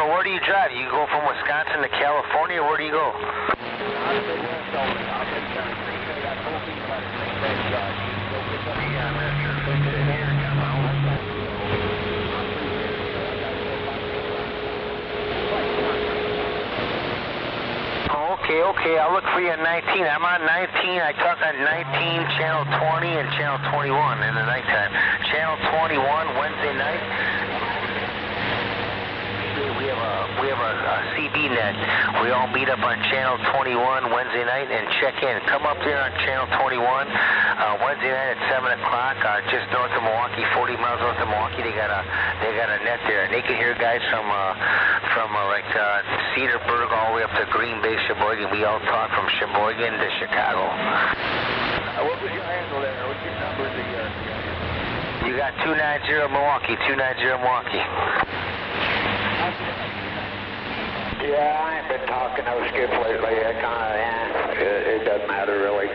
Where do you drive? You go from Wisconsin to California, or where do you go? Okay, I'll look for you at 19. I'm on 19. I talk on 19, channel 20, and channel 21 in the nighttime. Channel 21, Wednesday night. We have a CB net. We all meet up on channel 21 Wednesday night and check in. Come up there on channel 21 Wednesday night at 7 o'clock, just north of Milwaukee, 40 miles north of Milwaukee. They got a net there, and they can hear guys from Cedarburg all the way up to Green Bay, Sheboygan. We all talk from Sheboygan to Chicago. What was your handle there? What's your number of the year? You got 290 Milwaukee, 290 Milwaukee. Yeah, I ain't been talking no skip lately. It doesn't matter really.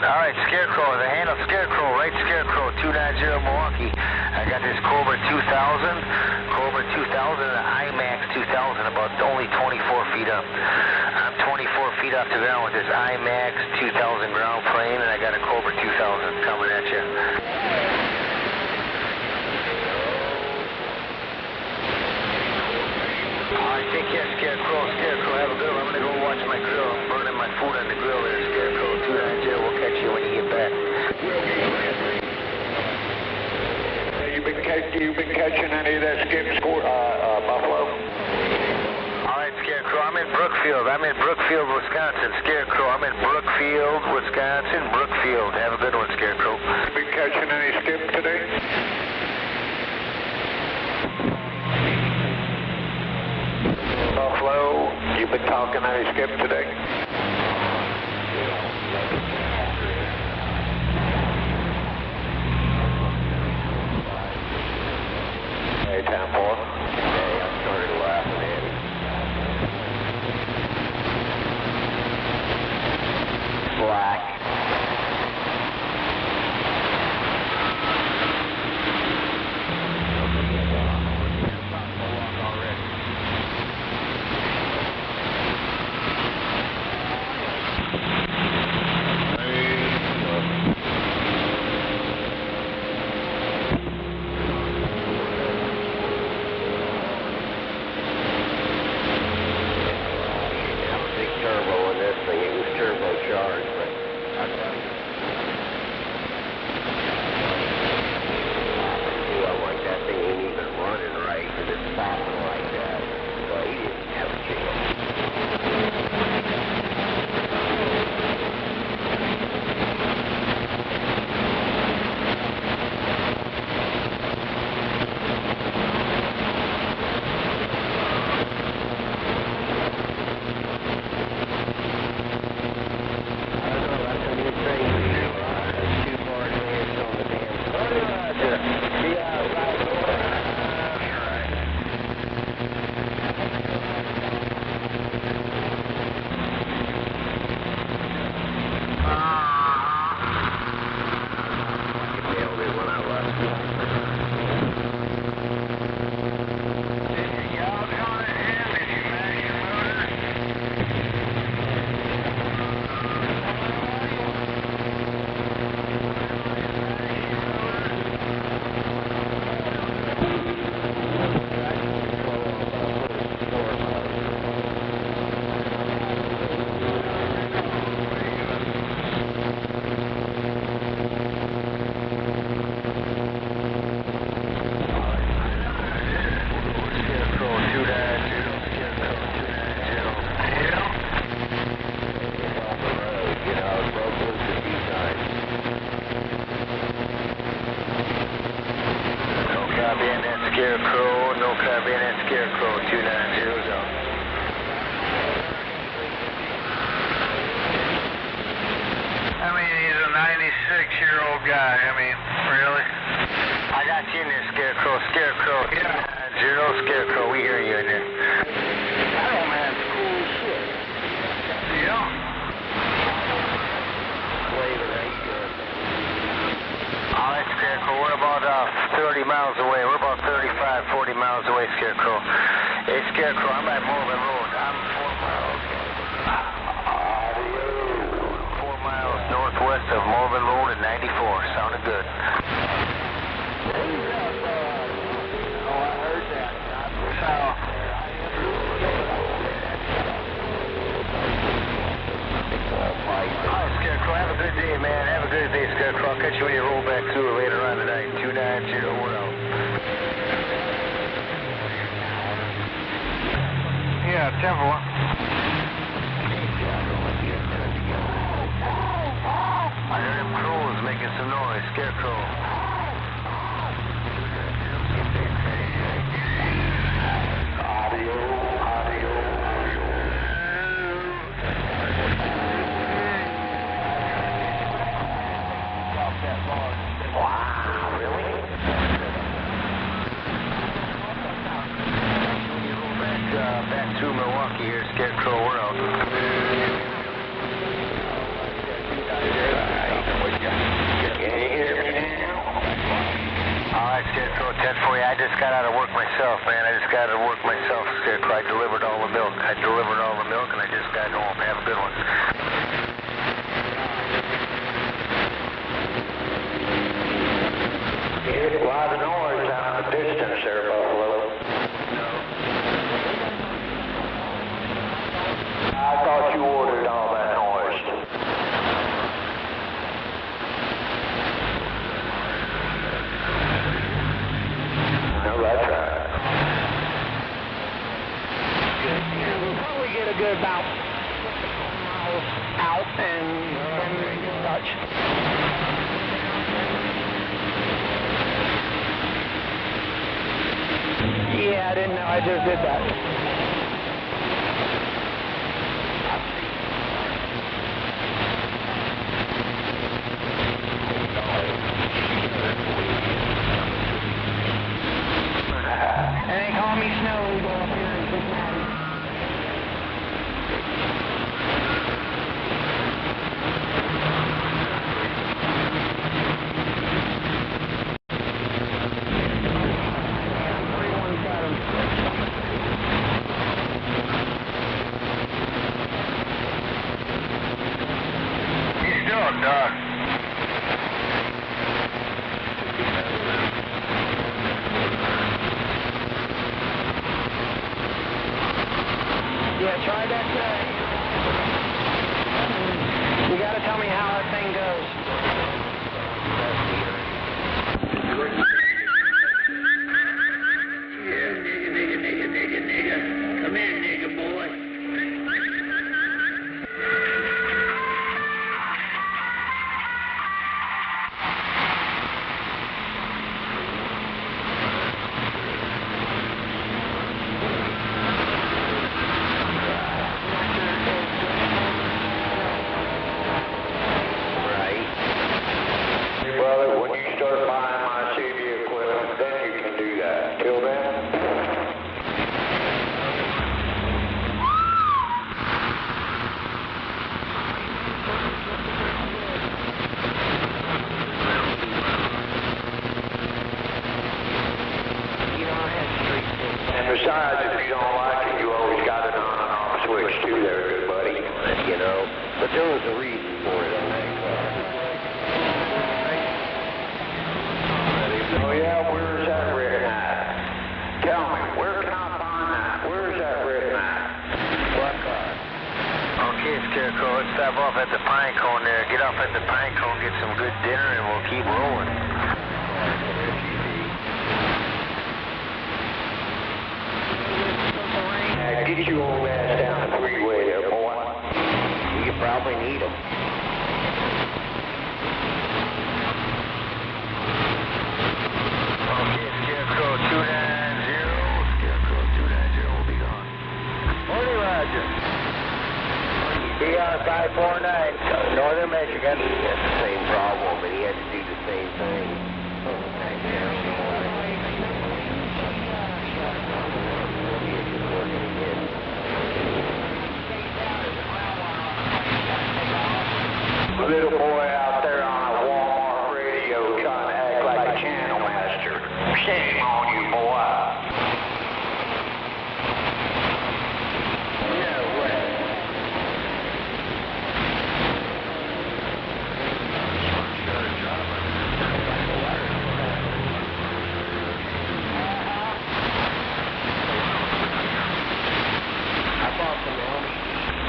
All right, Scarecrow. The handle Scarecrow, right? Scarecrow, 290 Milwaukee. I got this Cobra 2000, an IMAX 2000, about only 24 feet up. I'm 24 feet off the ground with this IMAX Scarecrow, have a good one. I'm gonna go watch my grill. I'm burning my food on the grill there, Scarecrow. 290, we'll catch you when you get back. You've been catching any of that skip buffalo? All right, Scarecrow, I'm in Brookfield, Wisconsin. Scarecrow, I'm in Brookfield, Wisconsin. Brookfield. Have a good one, Scarecrow. Been catching any skip today? Buffalo, you've been talking any skip today? Hey, 10-4. Hey, I started laughing at him. Slack. Scarecrow, no copy in that Scarecrow, 2900. I mean, he's a 96-year-old guy. I mean, really? I got you in there, Scarecrow. Yeah. 290, Scarecrow, we hear you in there. That old man's cool as shit. Yeah. All right, Scarecrow, we're about 30 miles away. We're about 35, 40 miles away, Scarecrow. Hey, Scarecrow, I'm at Morgan Road. I'm 4 miles. 4 miles northwest of Morgan Road at 94. Sounded good. Alright, Scarecrow, have a good day, man. Have a good day, Scarecrow. I'll catch you when you roll back through later on tonight. 290, we're out. Yeah, 10-4. I heard them crows making some noise, Scarecrow. Wow, really? Back to Milwaukee here, Scarecrow, we're out. Alright, Scarecrow, 10-4. I just got out of work myself, man. Scarecrow. I delivered all the milk. And I just got home. Have a good one. There's a lot of noise out in the distance there, Buffalo. we're about miles out and from Dutch. Yeah, I didn't know. I just did that. And they call me Snow. We go up here in Cincinnati. He's still done. Yeah, try that today. You gotta tell me how that thing goes. Nigga. Come here, nigga boy. Brother, when you start buying my CD equipment, then you can do that. Till then, and besides, if you don't like it, you always got an on and off switch too there, good buddy. You know, but there was a reason for it, I think. Oh yeah, where's that written at? Tell me, where can I find that? Where's that written at? What car? Okay, Scarecrow, let's stop off at the pine cone there. Get off at the pine cone, get some good dinner, and we'll keep rolling. Get your old ass down the freeway there, boy. You probably need them. Okay, Scarecrow 290. Scarecrow 290 will be gone. Morning, Roger. DR 549, Northern Michigan. He had the same problem, and he had to do the same thing. Little boy out there on a Walmart radio trying to act like a channel master. Shame on you, boy. No way.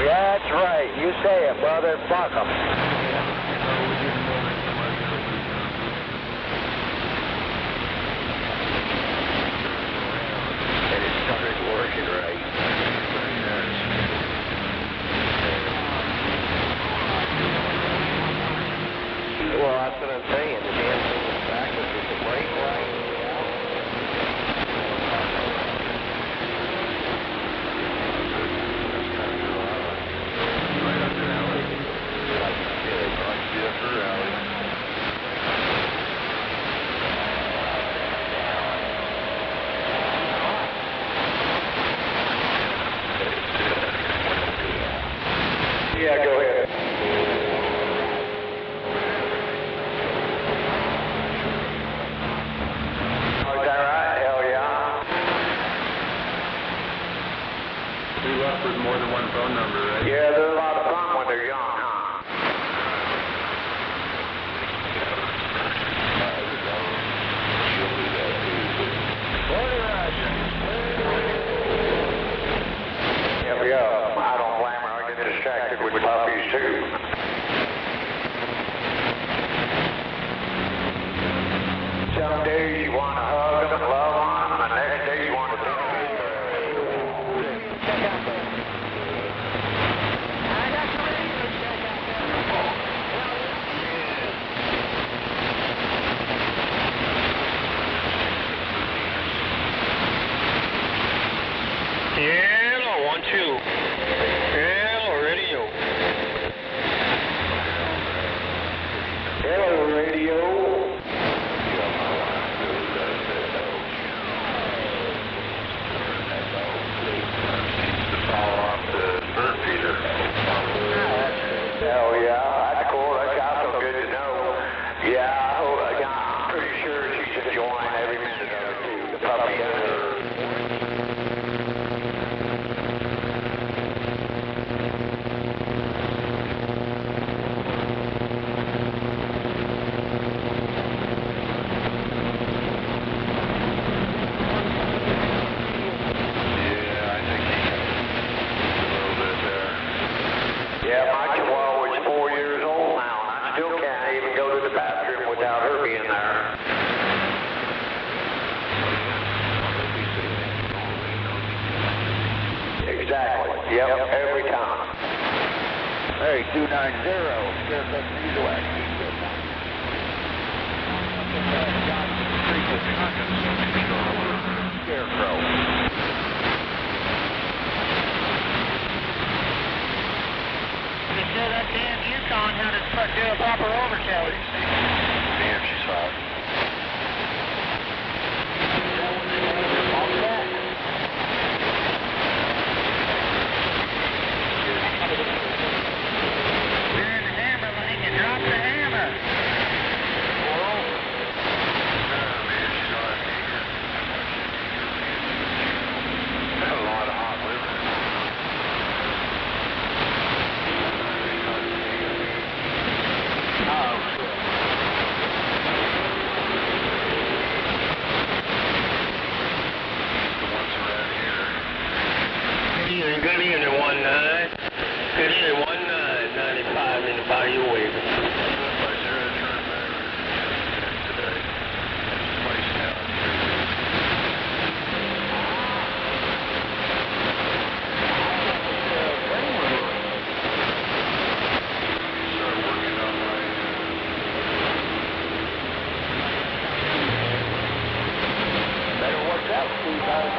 Yeah, that's right. You say it, brother. Fuck 'em. And it started working right. Well, that's what I'm saying. The damn thing was backwards with the brake light. Yeah, go ahead. Oh, is that right? Hell yeah. We left with more than one phone number, right? Yeah, they're a lot of fun when they're young, huh? Morning, Roger. Yeah, yeah. I don't blame her. I get distracted with puppies, too. Some days you want to hug them, love them, and the next day you want to 2. Hello, radio. Hello, radio. Oh, yeah, that's cool. That's also good to know. Yeah, I'm pretty sure she should join every minute of it, too. The puppy and her. Yeah, my Chihuahua is 4 years old now, and I still can't even go to the bathroom without her being there. Exactly. Yep, every time. Hey, 290, Sheriff Beeswax. Scarecrow. That damn Yukon had his foot do a proper overkill. Damn, she's hot. You're in the hammer lane, you drop the hammer. That's a lot of hot liver. Good evening, 19. Good evening, 95 in the Bayou Wave. Better watch out, sweetheart.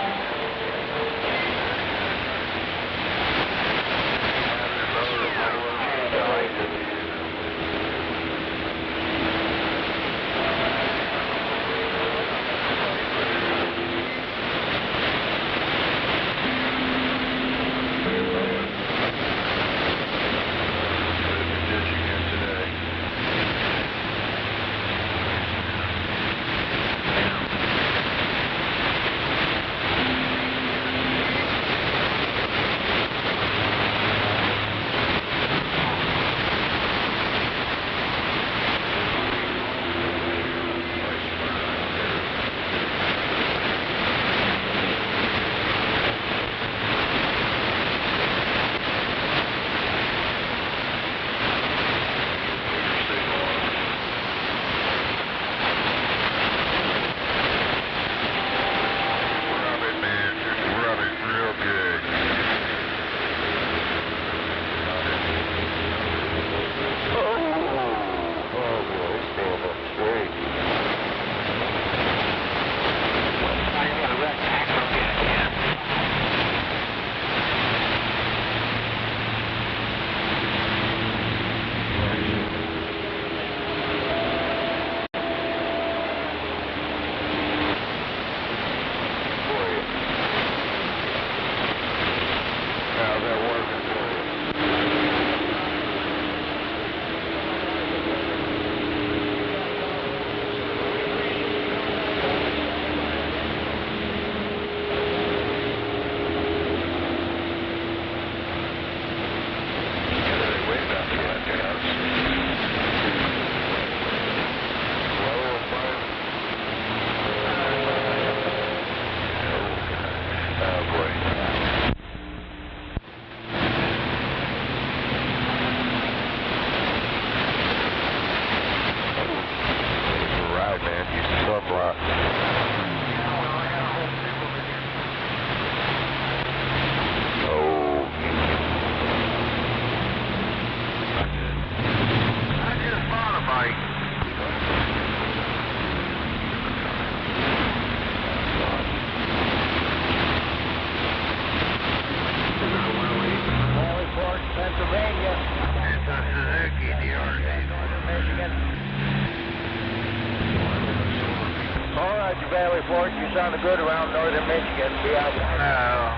Country Valley Report. You sounded good around northern Michigan. Be out there. No.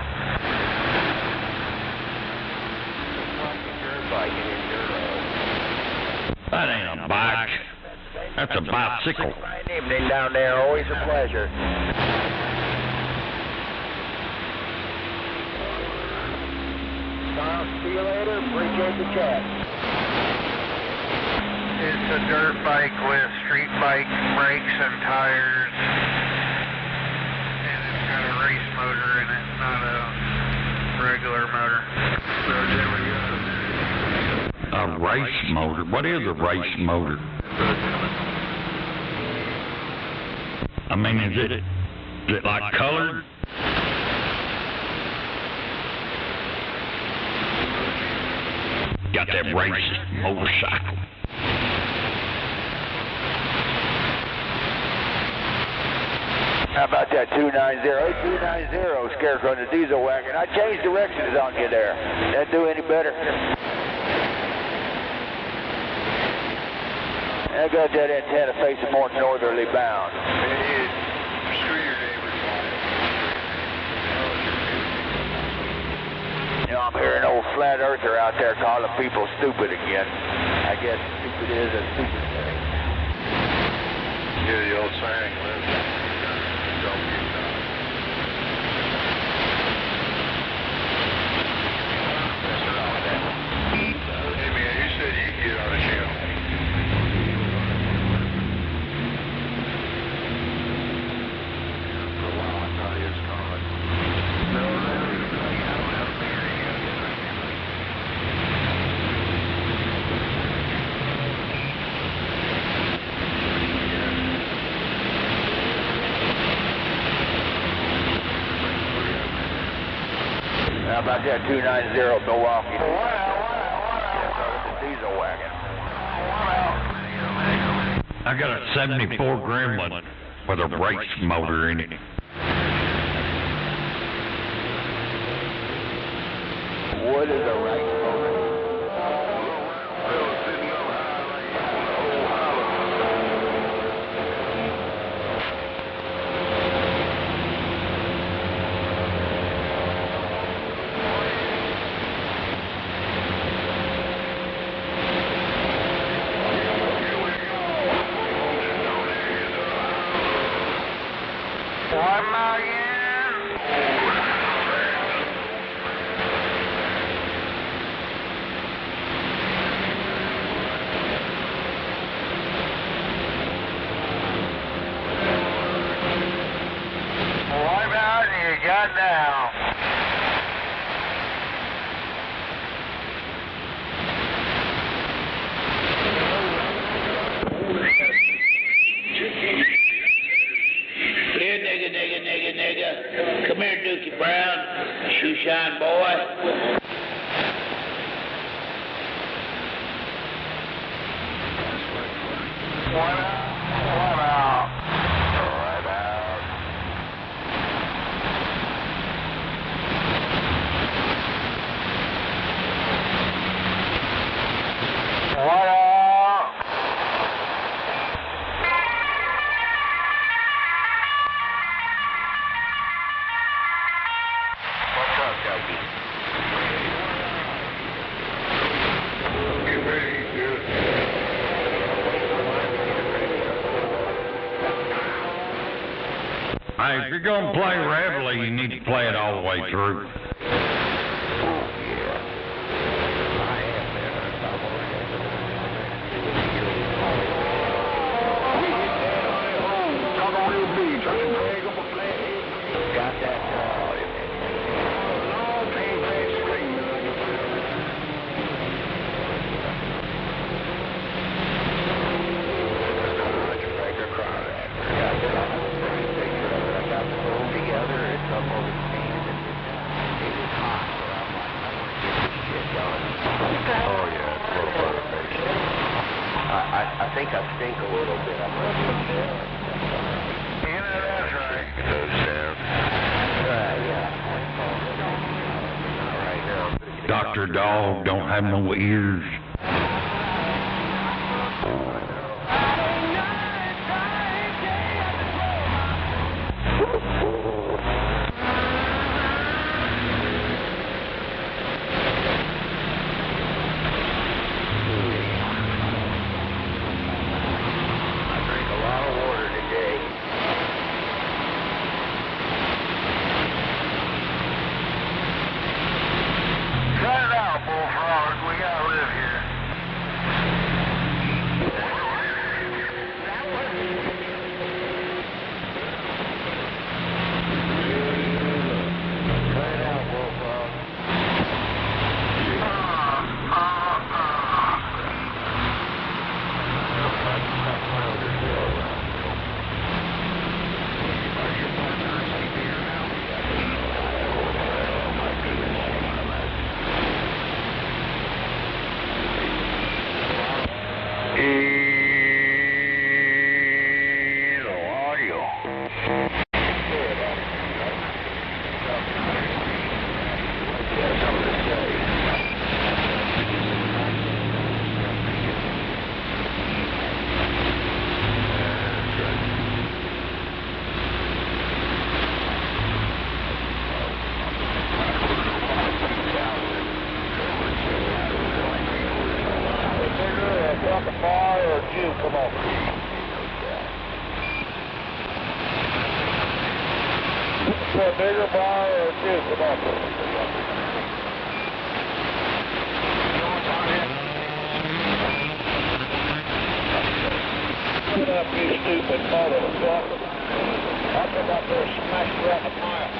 That ain't a bike. That's a bicycle. Fine evening down there. Always a pleasure. Tom, see you later. Appreciate the chat. It's a dirt bike with street bike brakes and tires. And it's got a race motor in it, not a regular motor. A race motor? What is a race motor? I mean, is it like colored? Got that racist motorcycle. How about that 290? 290 Scarecrow in the diesel wagon. I changed directions on you there. That do any better? I got that antenna facing more northerly bound. Screw your neighbors. You know, I'm hearing old flat earther out there calling people stupid again. I guess stupid is a stupid thing. Yeah, the old saying, live. Don't get done. Hey man, you said you could get on the channel. For a while I thought he was calling. How about that 290 Milwaukee? The diesel wagon. I got a 74 Gremlin with a race motor in it. What is a race motor? Got down. Clear, nigga. Come here, Dookie Brown. Shoe shine boy. Hey, if you're going to play Reveille, you need to play it all the way through. I think I stink a little bit. I'm not so sure. That's right. Get those down. Yeah. All right, now. Dr. Dog don't have no ears. a bigger bar or two? Come on. Shut up, you stupid motherfucker. I'll come up there and smash you right in the mouth.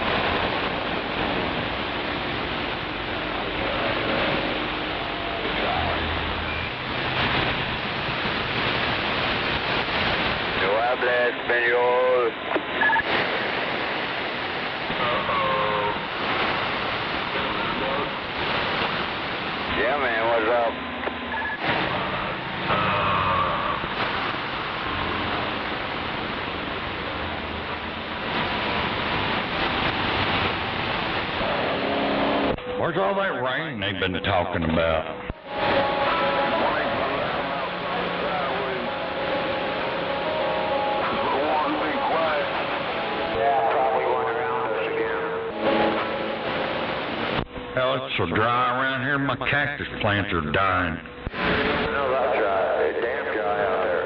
Yo habla español. Yeah, man, what's up? Where's all that rain they've been talking about? Hell, it's so dry around here, my cactus plants are dying. No, that's dry. It's damn dry out there.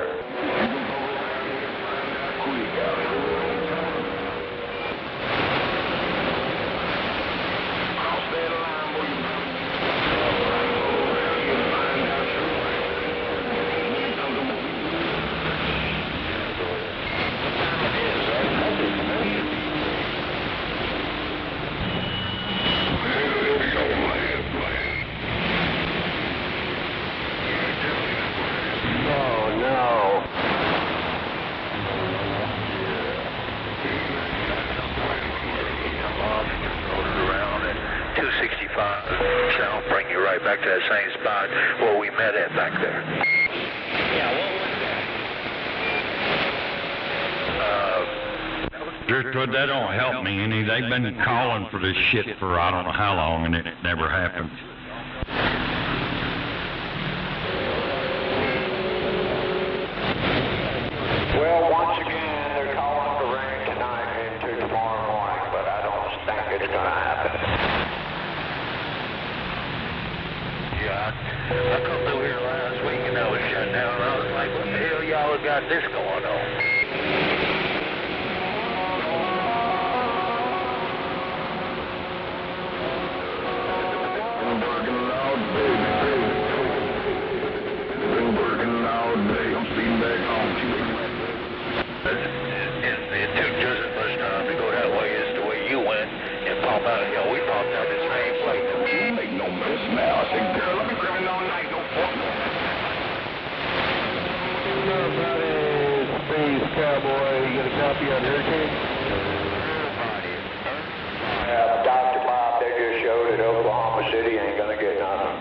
South, bring you right back to that same spot where we met at back there. Yeah, what was that? Driftwood, that don't help me any. They've been calling for this shit for I don't know how long, and it never happens. Well, once again, they're calling for rain tonight into tomorrow morning, but I don't think it's going to happen. Yeah, I come through here last week and I was shut down. I was like, what the hell y'all have got this going on? Been working all day. I'm speeding back home. It took just as much time to go that way as the way you went and pop out. You know, we popped out the same place. You make no mess now. I said, girl, I've been cribbing all night. No fuck. Space Cowboy, you got a copy on Hurricane? Dr. Bob, they just showed at Oklahoma City ain't gonna get nothing.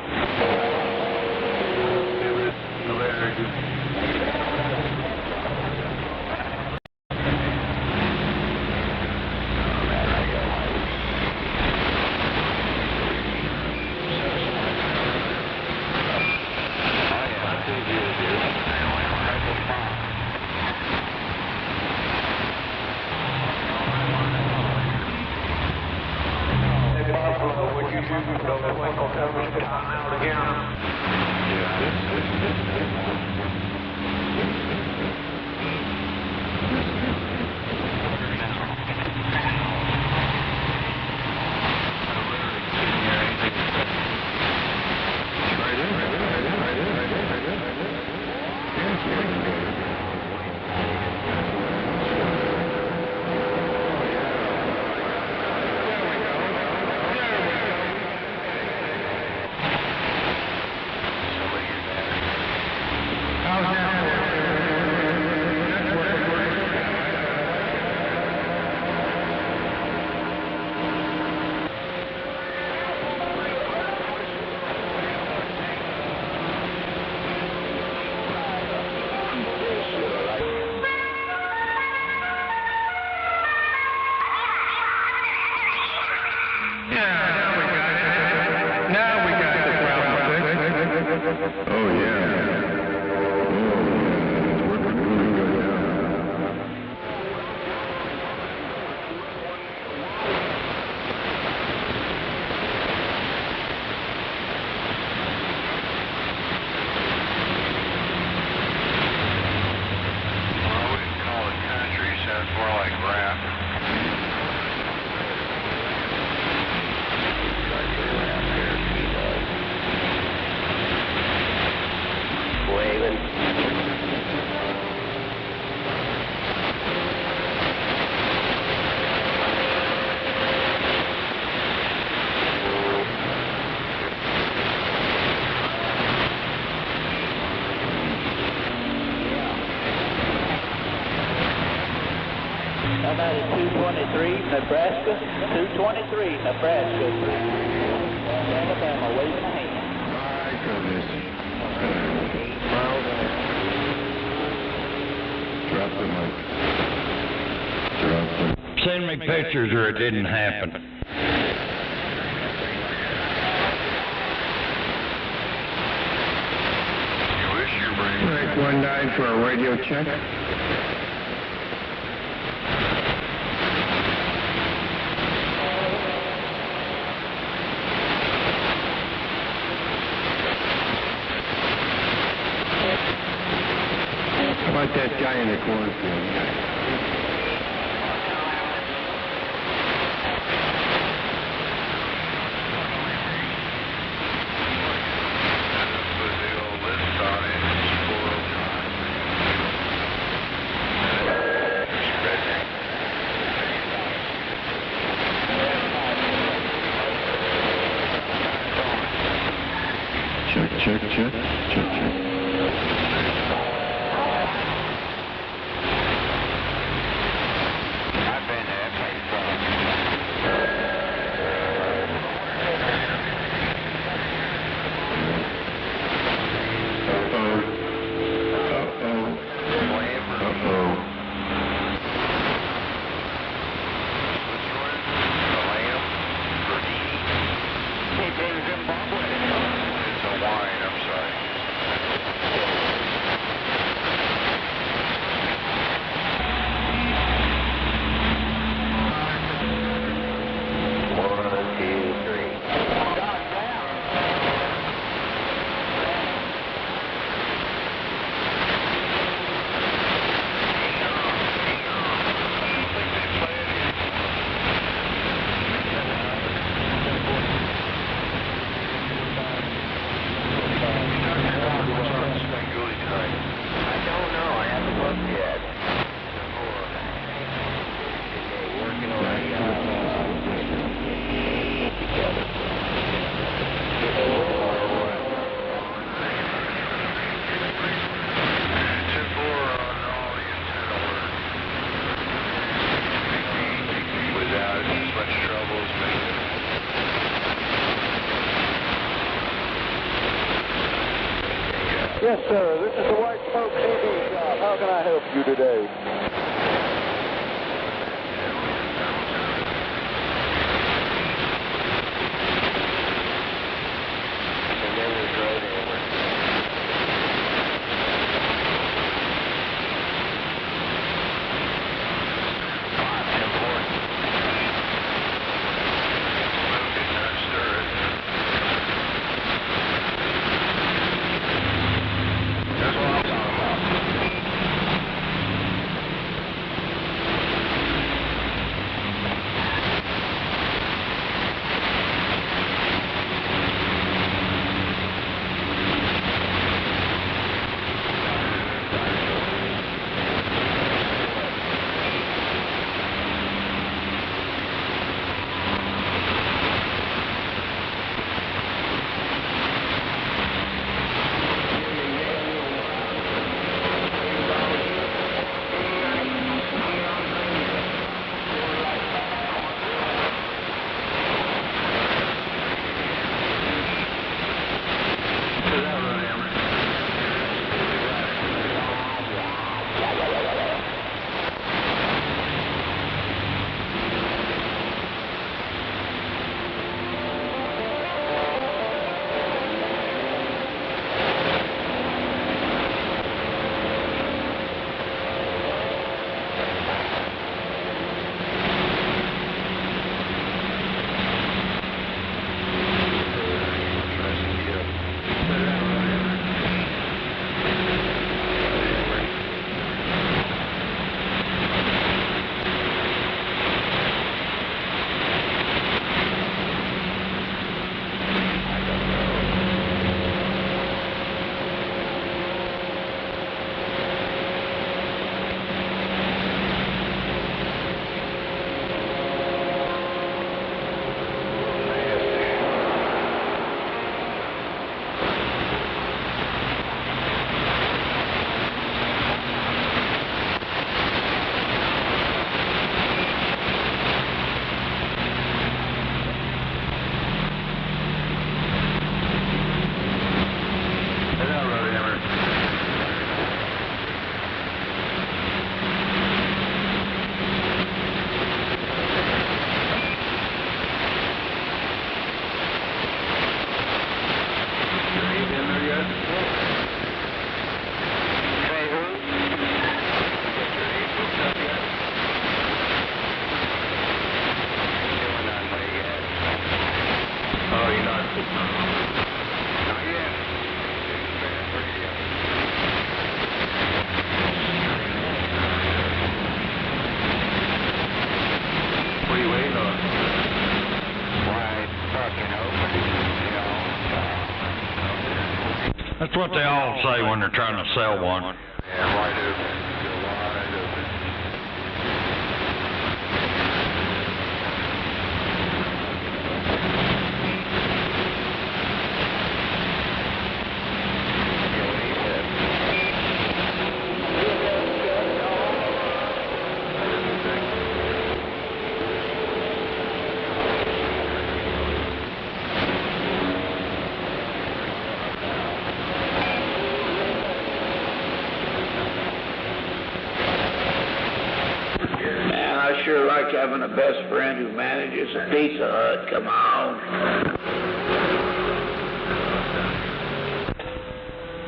I'm out at 223, Nebraska. 223, Nebraska. Alabama, waving a hand. My goodness. 8 miles an hour. Drop the mic. Drop the Send me pictures or it didn't happen. Right, 19 for a radio check. How about that guy in the cornfield? Check. I've been there. Yes, sir. This is the White Smoke TV shop. How can I help you today? That's what they all say when they're trying to sell one. Yeah, wide open. Still wide open. Man, I sure like having a best friend who manages a Pizza Hut. Come on.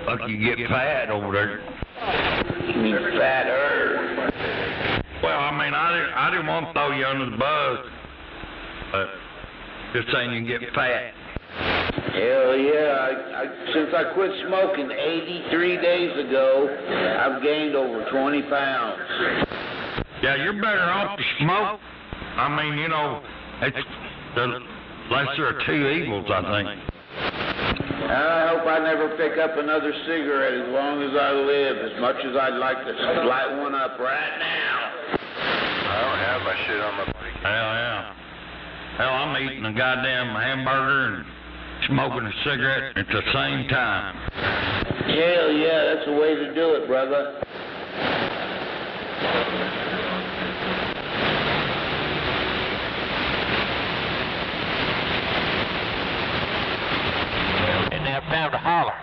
Fuck, you get fat over there. You mean fatter? Well, I mean, I didn't want to throw you under the bus, but just saying you get fat. Hell yeah, since I quit smoking 83 days ago, I've gained over 20 pounds. Yeah, you're better off to smoke. I mean, you know, it's the lesser of two evils, I think. I hope I never pick up another cigarette as long as I live, as much as I'd like to light one up right now. I don't have my shit on my bike. Hell yeah. Hell, I'm eating a goddamn hamburger and smoking a cigarette at the same time. Hell yeah, that's the way to do it, brother. Didn't have time to holler.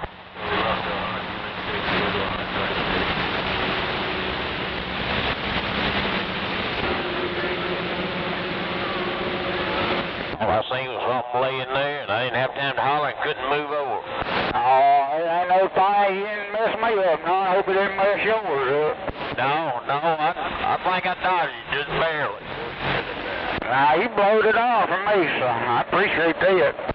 All I seen was something laying there, and I didn't have time to holler and couldn't move over. Oh, it ain't no thing. You didn't mess me up. No, I hope it didn't mess yours up. No, I think I dodged it just barely. Nah, you blowed it off for me, son. I appreciate that.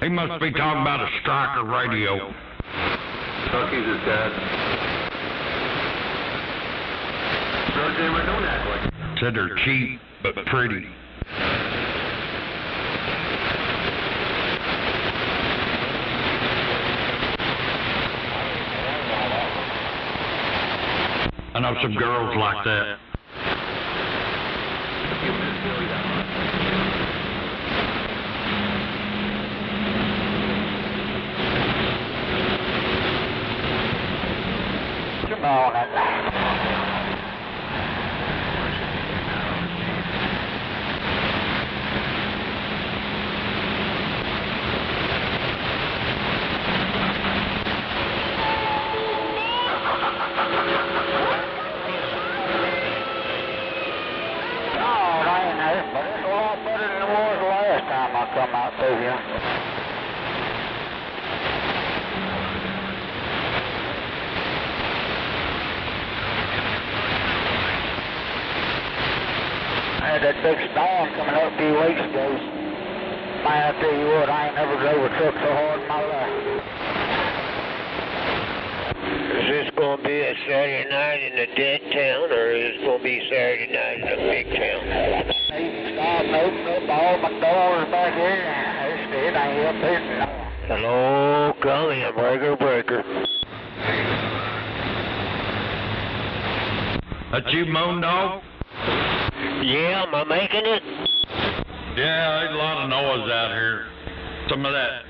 He must be talking about a Striker radio. Tucky's his dad. Roger, don't act like. Said they're cheap but pretty. I know some girls like that. Come on. Come out through here. I had that big storm coming up a few weeks ago. Man, I tell you what, I ain't never drove a truck so hard in my life. Is this going to be a Saturday night in a dead town, or is this going to be Saturday night in a big town? Stop and open up all my doors back here. It ain't up here. Hello, come in, breaker. That you, Moon Dog? Yeah, am I making it? Yeah, there's a lot of noise out here. Some of that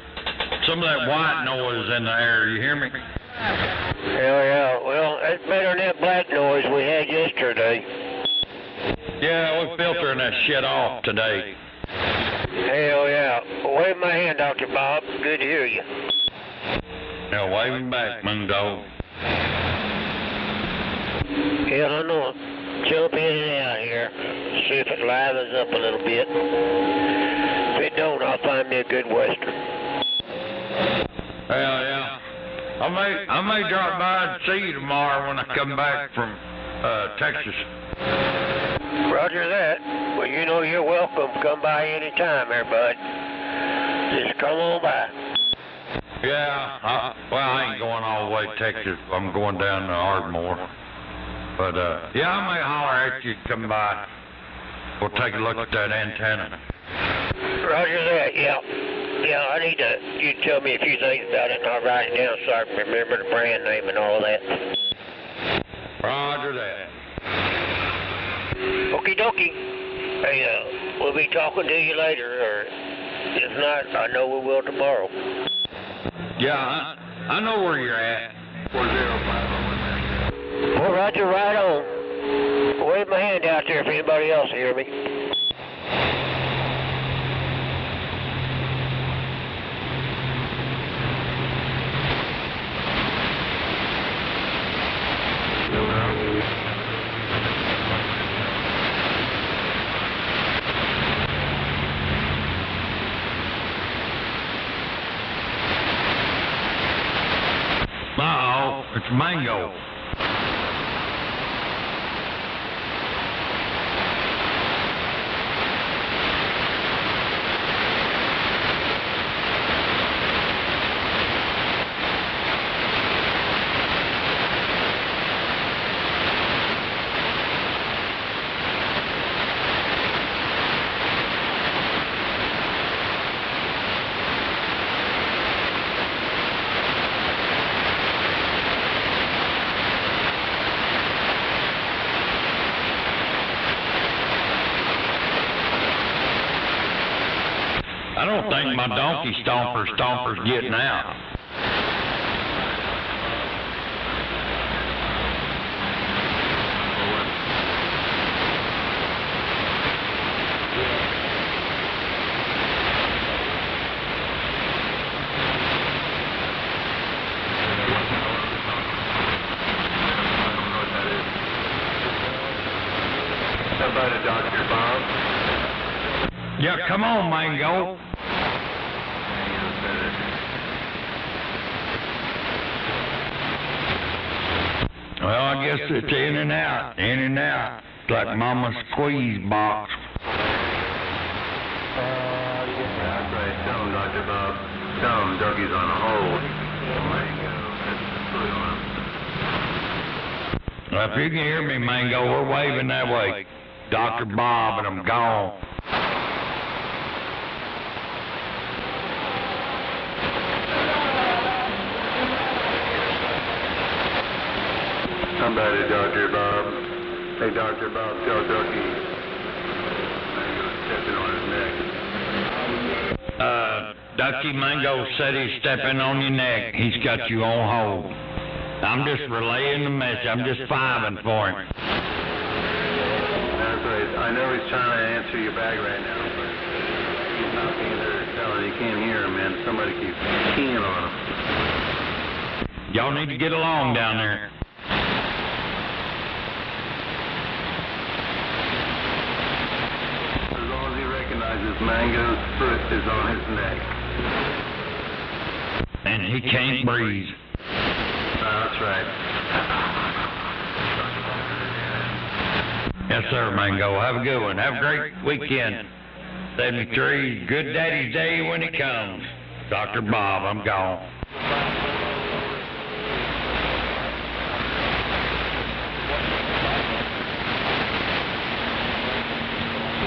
white noise in the air, you hear me? Hell yeah. Well, that's better than that black noise we had yesterday. Yeah, we're filtering that shit off today. Hell yeah. Wave my hand, Dr. Bob. Good to hear you. Now wave him back, Moon Dog. Yeah, I know. Jump in and out here. See if it livens up a little bit. If it don't, I'll find me a good western. Hell yeah. I may drop by and see you tomorrow when I come back from Texas. Roger that. Well, you know you're welcome. Come by any time there, bud. Just come on by. Yeah, I ain't going all the way to Texas. I'm going down to Ardmore. But, yeah, I may holler at you and come by. We'll take a look at that antenna. Roger that, yeah. Yeah, I need you to tell me a few things about it, and I'll write it down so I can remember the brand name and all that. Roger that. Okie dokie. Hey, we'll be talking to you later, or if not, I know we will tomorrow. Yeah, I know where you're at. 4051. Well, Roger, right on. Wave my hand out there if anybody else hear me. Uh-oh, it's Mango. I don't think my donkey stomper's getting out. Somebody, Dr. Bob. Yeah, come on, Mango. Well, I guess it's in and out. It's like Mama's squeeze box. That's right. Tell him, Dr. Bob. Tell him Dougie's on hold. Well, if you can hear me, Mango, we're waving that way. Dr. Bob, and I'm gone. Somebody, Dr. Bob. Hey, Dr. Bob, tell Ducky. Mango's stepping on his neck. Ducky, Mango said he's stepping on your neck. He's got you on hold. I'm just relaying the message. I'm just fiving for him. That's right. I know he's trying to answer your bag right now, but he's not being there to tell it. He can't hear him, man. Somebody keeps keying on him. Y'all need to get along down there. As long as he recognizes Mango's foot is on his neck. And he can't breathe. That's right. Yes, sir, Mango. Have a good one. Have a great weekend. 73, good Daddy's Day when it comes. Dr. Bob, I'm gone. I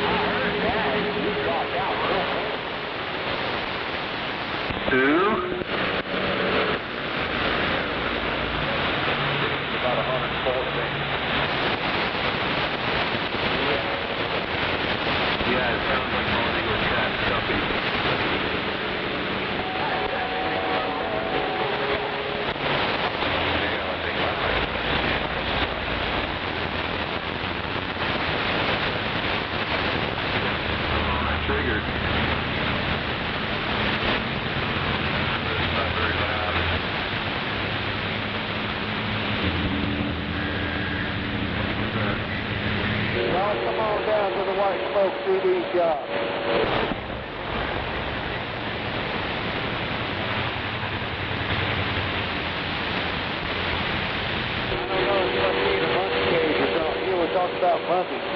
come on down to the White Smoke TV shop. I don't know if you must need a monkey cage or something. You were talking about monkeys.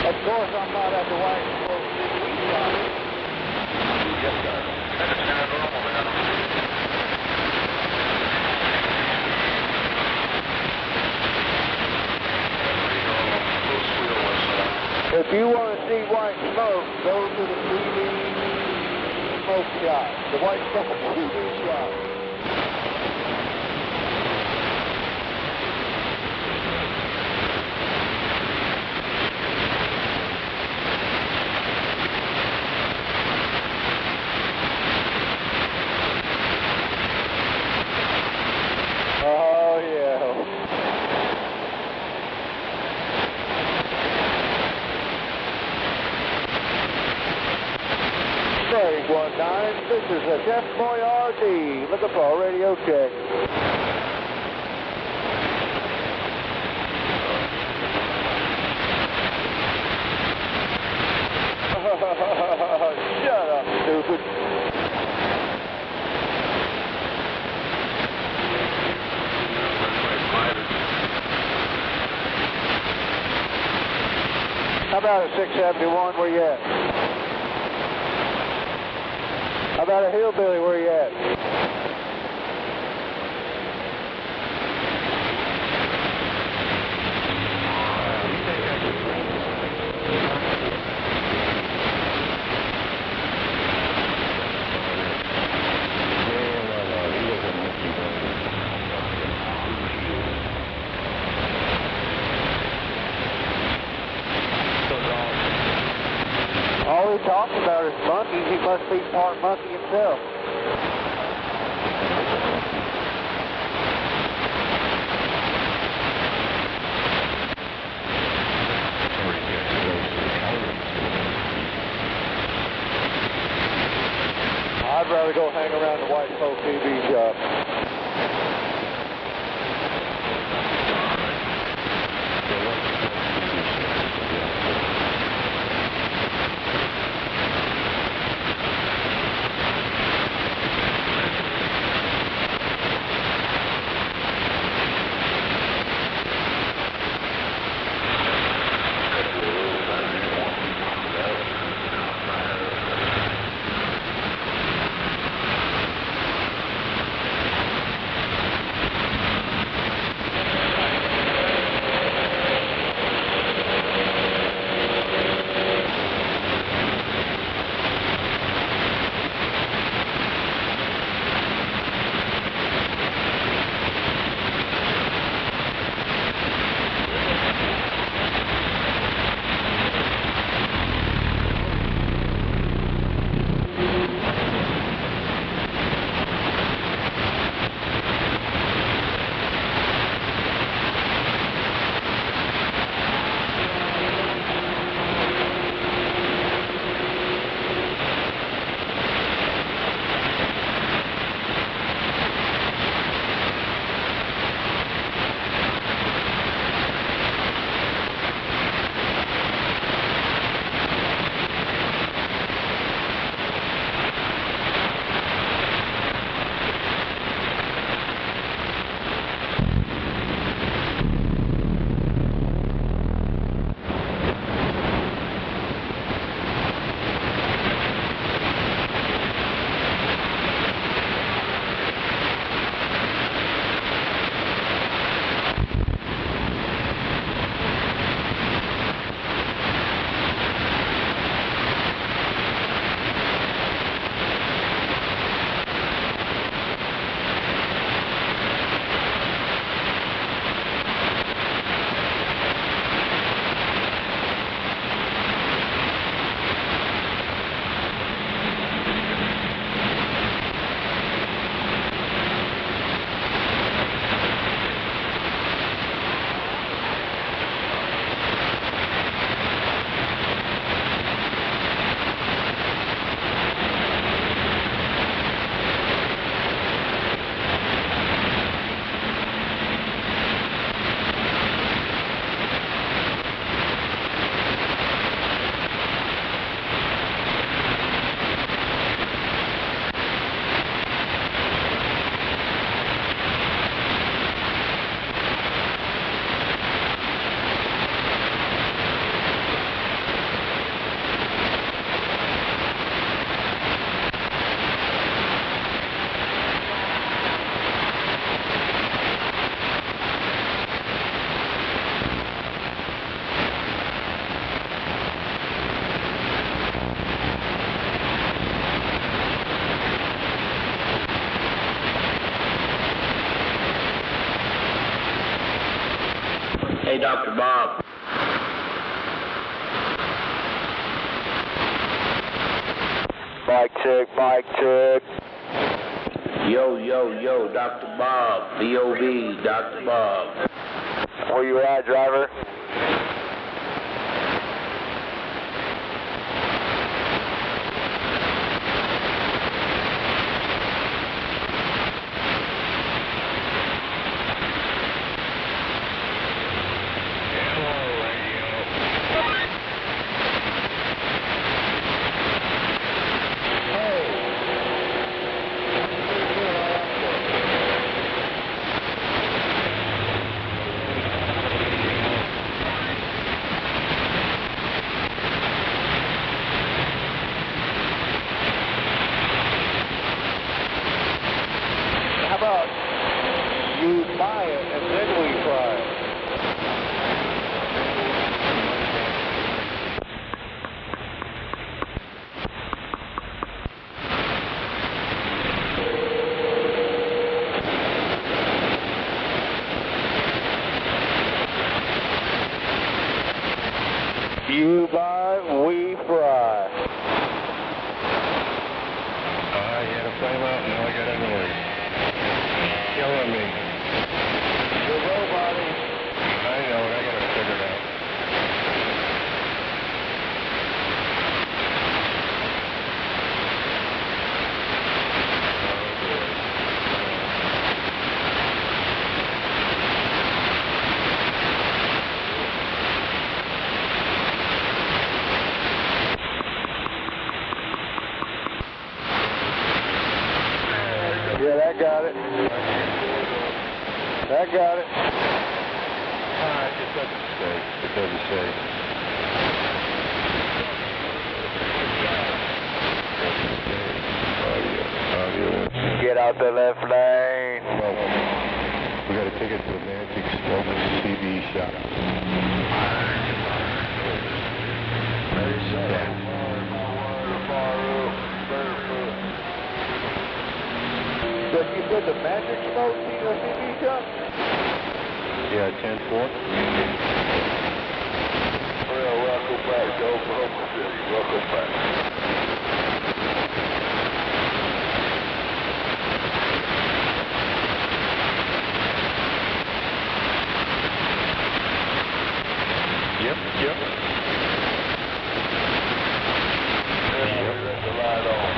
Of course, I'm not at the White Smoke TV shop. Yes, sir. That is kind of normal, man. If you want to see white smoke, go to the TV smoke shop, the White Smoke TV shop. Oh, yeah. 819, this is a Chef Boyardee, looking for a radio check. Shut up, stupid. How about a 671, where you at? How about a hillbilly, where you at? All he talks about is monkeys. He must be part monkey himself. I'd rather go hang around the White Smoke TV shop. Hey, Dr. Bob. Mic check. Yo, Dr. Bob. B.O.B., Dr. Bob. Where you at, driver? How about you buy it and then we fry it? You buy, we fry. I had a flame out, now I got a noise. Killing me. The robot is... I know it, I got it figured out. Yeah, that got it. That got it. It doesn't say. It doesn't say. Get out the left lane. Well, we got to take it to the Magic Smoke CV shop. But you said the Magic Smoke TV shop? Yeah, 10-4. Well, welcome back to Oklahoma City. Welcome back. Yep. Yeah, we left the light on.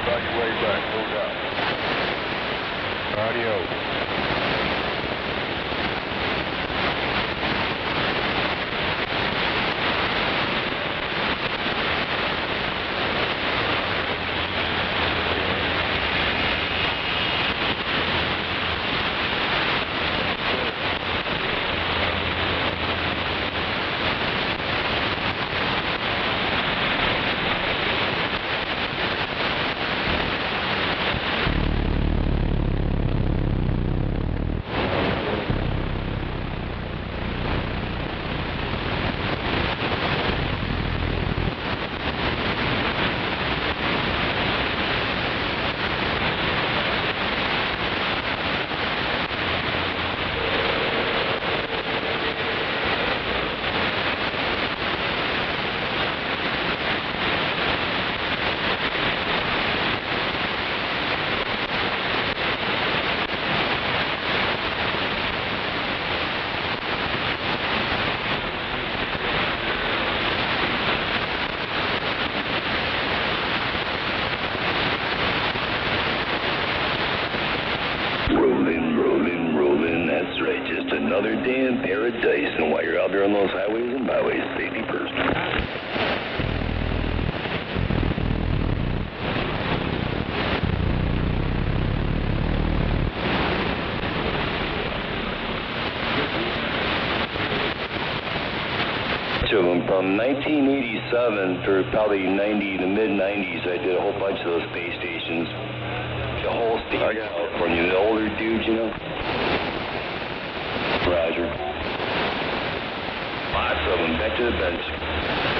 Got your way back, no doubt. Radio. Rolling, that's right. Just another day in paradise. And while you're out there on those highways and byways, safety first. From 1987 through probably the mid-90s, I did a whole bunch of those space stations. The whole state of California, the older dudes, you know. Roger. Lots of them. Back to the bench.